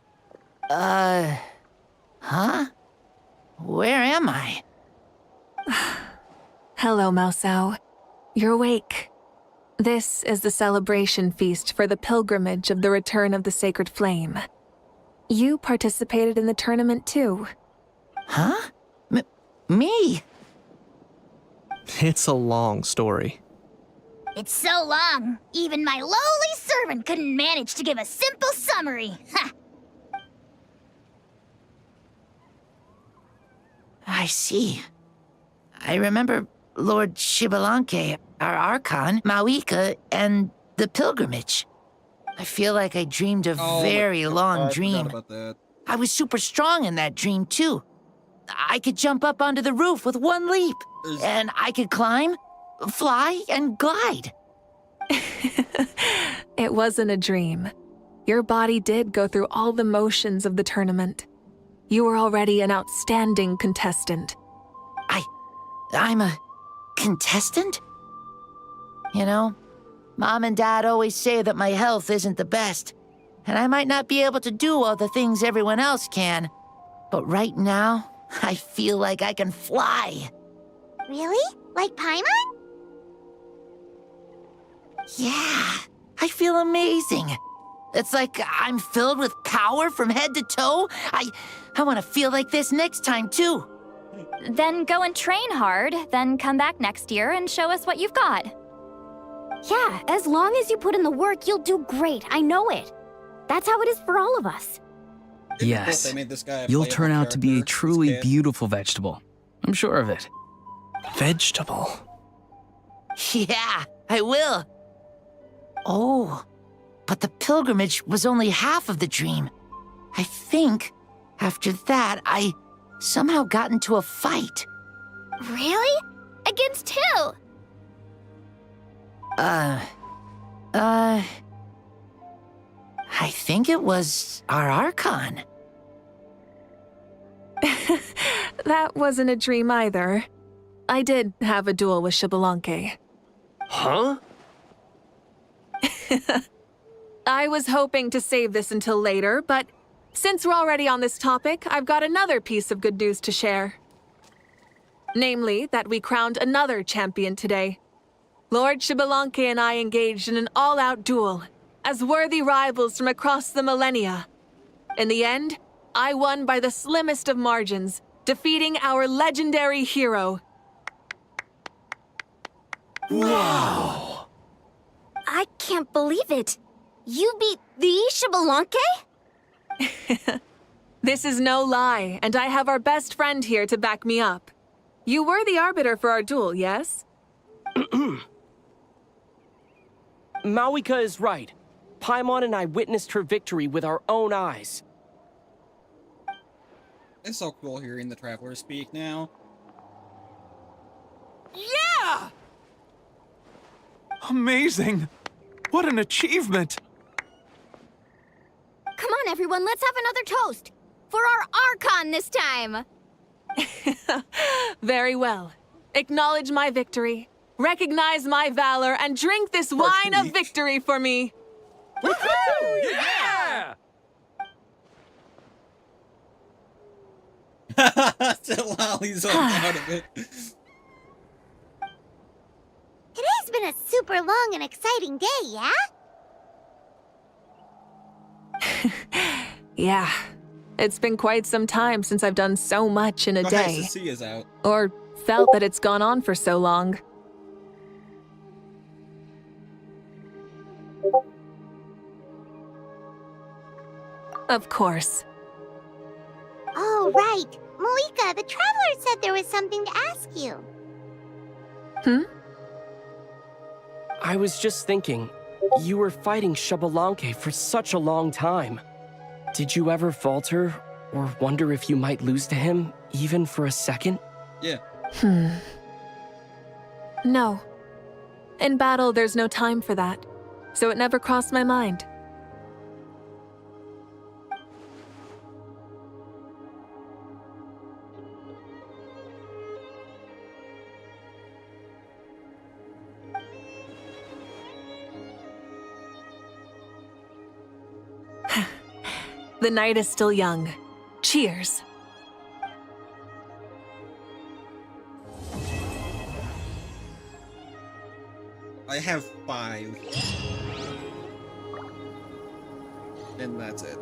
Huh? Where am I? Hello, Mausau. You're awake. This is the celebration feast for the pilgrimage of the return of the Sacred Flame. You participated in the tournament too. Huh? Me? It's a long story. It's so long, even my lowly servant couldn't manage to give a simple summary. Ha! I see. I remember Lord Shibalanke, our Archon, Mawika, and the pilgrimage. I feel like I dreamed a very long dream. About that. I was super strong in that dream, too. I could jump up onto the roof with one leap, and I could climb, fly, and glide. It wasn't a dream. Your body did go through all the motions of the tournament. You were already an outstanding contestant. I'm a contestant? You know, Mom and Dad always say that my health isn't the best, and I might not be able to do all the things everyone else can. But right now, I feel like I can fly. Really? Like Paimon? Yeah, I feel amazing. It's like I'm filled with power from head to toe. I want to feel like this next time, too. Then go and train hard, then come back next year and show us what you've got. Yeah, as long as you put in the work, you'll do great. I know it. That's how it is for all of us. Yes, They made this guy a you'll playable turn out to be a character, truly this kid. beautiful vegetable. I'm sure of it. Vegetable? Yeah, I will. Oh, but the pilgrimage was only half of the dream. I think after that, I somehow got into a fight. Really? Against who? I think it was our Archon. That wasn't a dream either. I did have a duel with Shibalanke. Huh? I was hoping to save this until later, but since we're already on this topic, I've got another piece of good news to share. Namely, that we crowned another champion today. Lord Shibalanke and I engaged in an all-out duel, as worthy rivals from across the millennia. In the end, I won by the slimmest of margins, defeating our legendary hero. Wow! I can't believe it. You beat the Shibalanke? This is no lie, and I have our best friend here to back me up. You were the arbiter for our duel, yes? Mawika is right. Paimon and I witnessed her victory with our own eyes. It's so cool hearing the Traveler speak now. Yeah! Amazing! What an achievement! Come on, everyone, let's have another toast. For our Archon this time. Very well. Acknowledge my victory, recognize my valor, and drink this wine of victory for me. Woohoo! Yeah! Lolly's all out of it. Today's been a super long and exciting day, yeah? Yeah. It's been quite some time since I've done so much in a day. C is out. Or felt that it's gone on for so long. Of course. Oh, right. Malika, the Traveler said there was something to ask you. I was just thinking, you were fighting Shibalanke for such a long time. Did you ever falter or wonder if you might lose to him, even for a second? Yeah. No. In battle, there's no time for that, so it never crossed my mind. The night is still young. Cheers. I have 5. And that's it.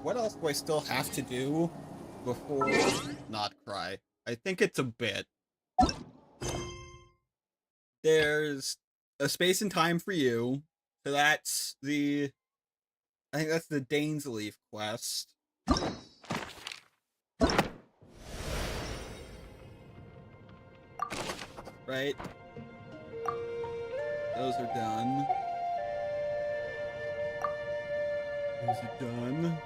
What else do I still have to do before not cry? I think it's a bit. There's a space and time for you. So that's the... I think that's the Dainsleif quest. Right? Those are done. Those are done.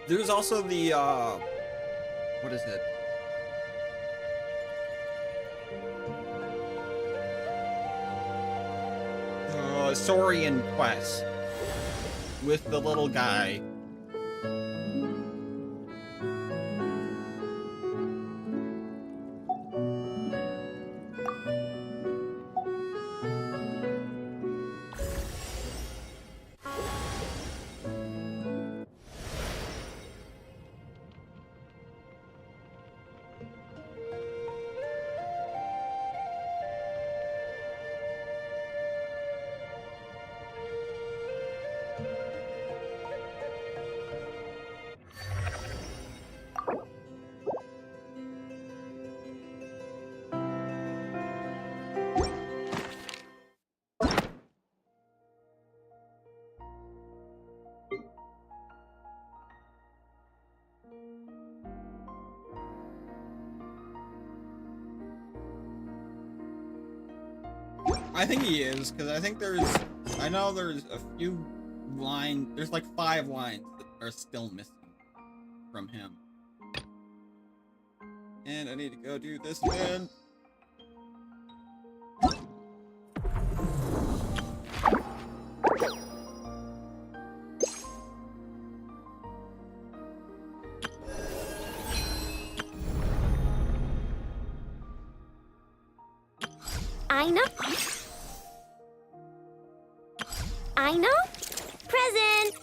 There's also the, what is it? Saurian quest. With the little guy. I think he is, because I think I know there's a few lines, there's like 5 lines that are still missing from him. And I need to go do this again. I know. Present.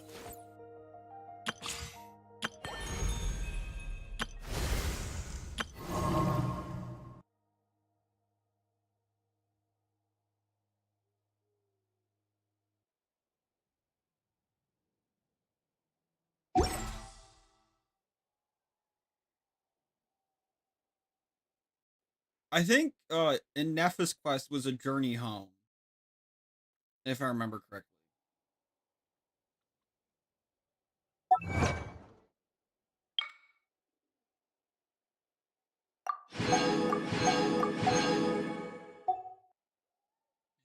I think in Nepha's quest was a journey home, if I remember correctly.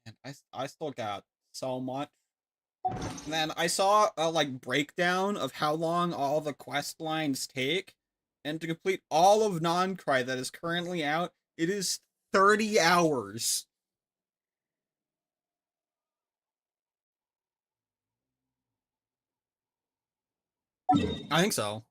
And I still got so much. And then I saw a like breakdown of how long all the quest lines take, and to complete all of Non-Cry that is currently out, it is 30 hours. I think so.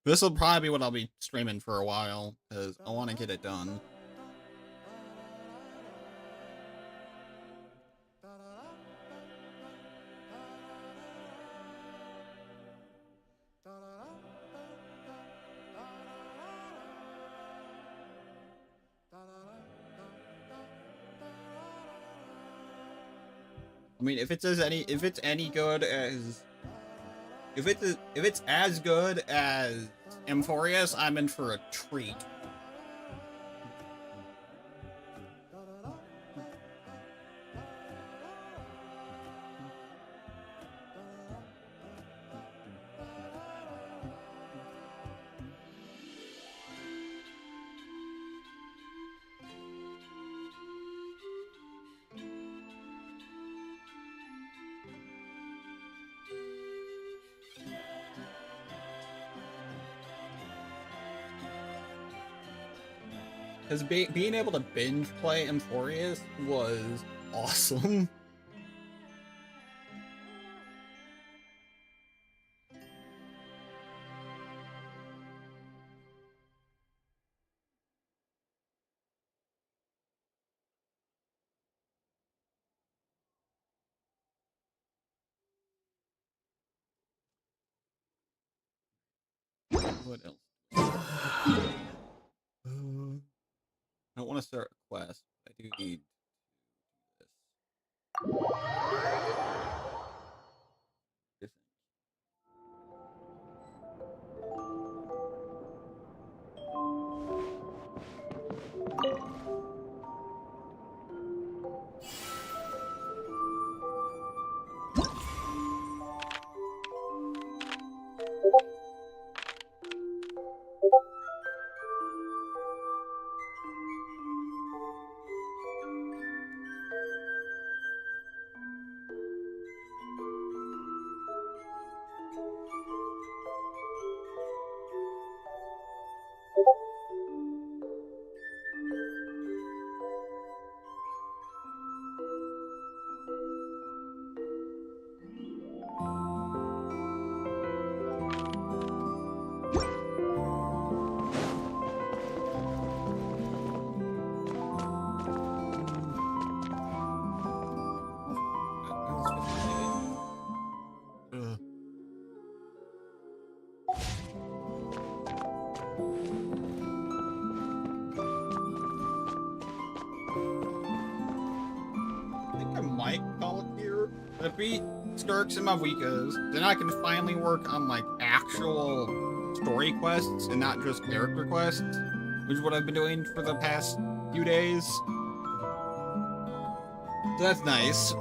This will probably be what I'll be streaming for a while, because I want to get it done. I mean, if it's any good as if it's as good as Emphorius, I'm in for a treat. Because being able to binge play Emporius was awesome. What else? I don't want to start a quest, but I do need this. I think I might call it here. If I beat Sturks and Mavikas, then I can finally work on like actual story quests and not just character quests, which is what I've been doing for the past few days. So that's nice.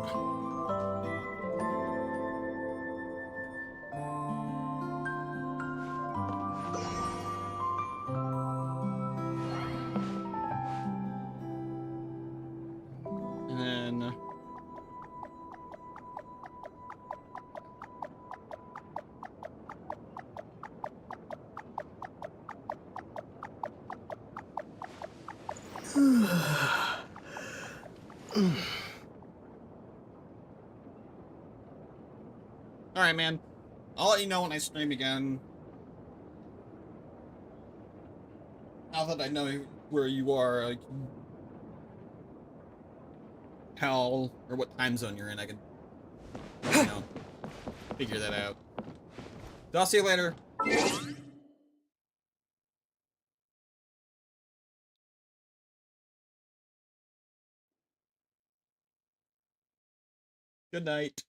And then alright, man. I'll let you know when I stream again. Now that I know where you are, like how or what time zone you're in, I can, you know, figure that out. So I'll see you later. Good night.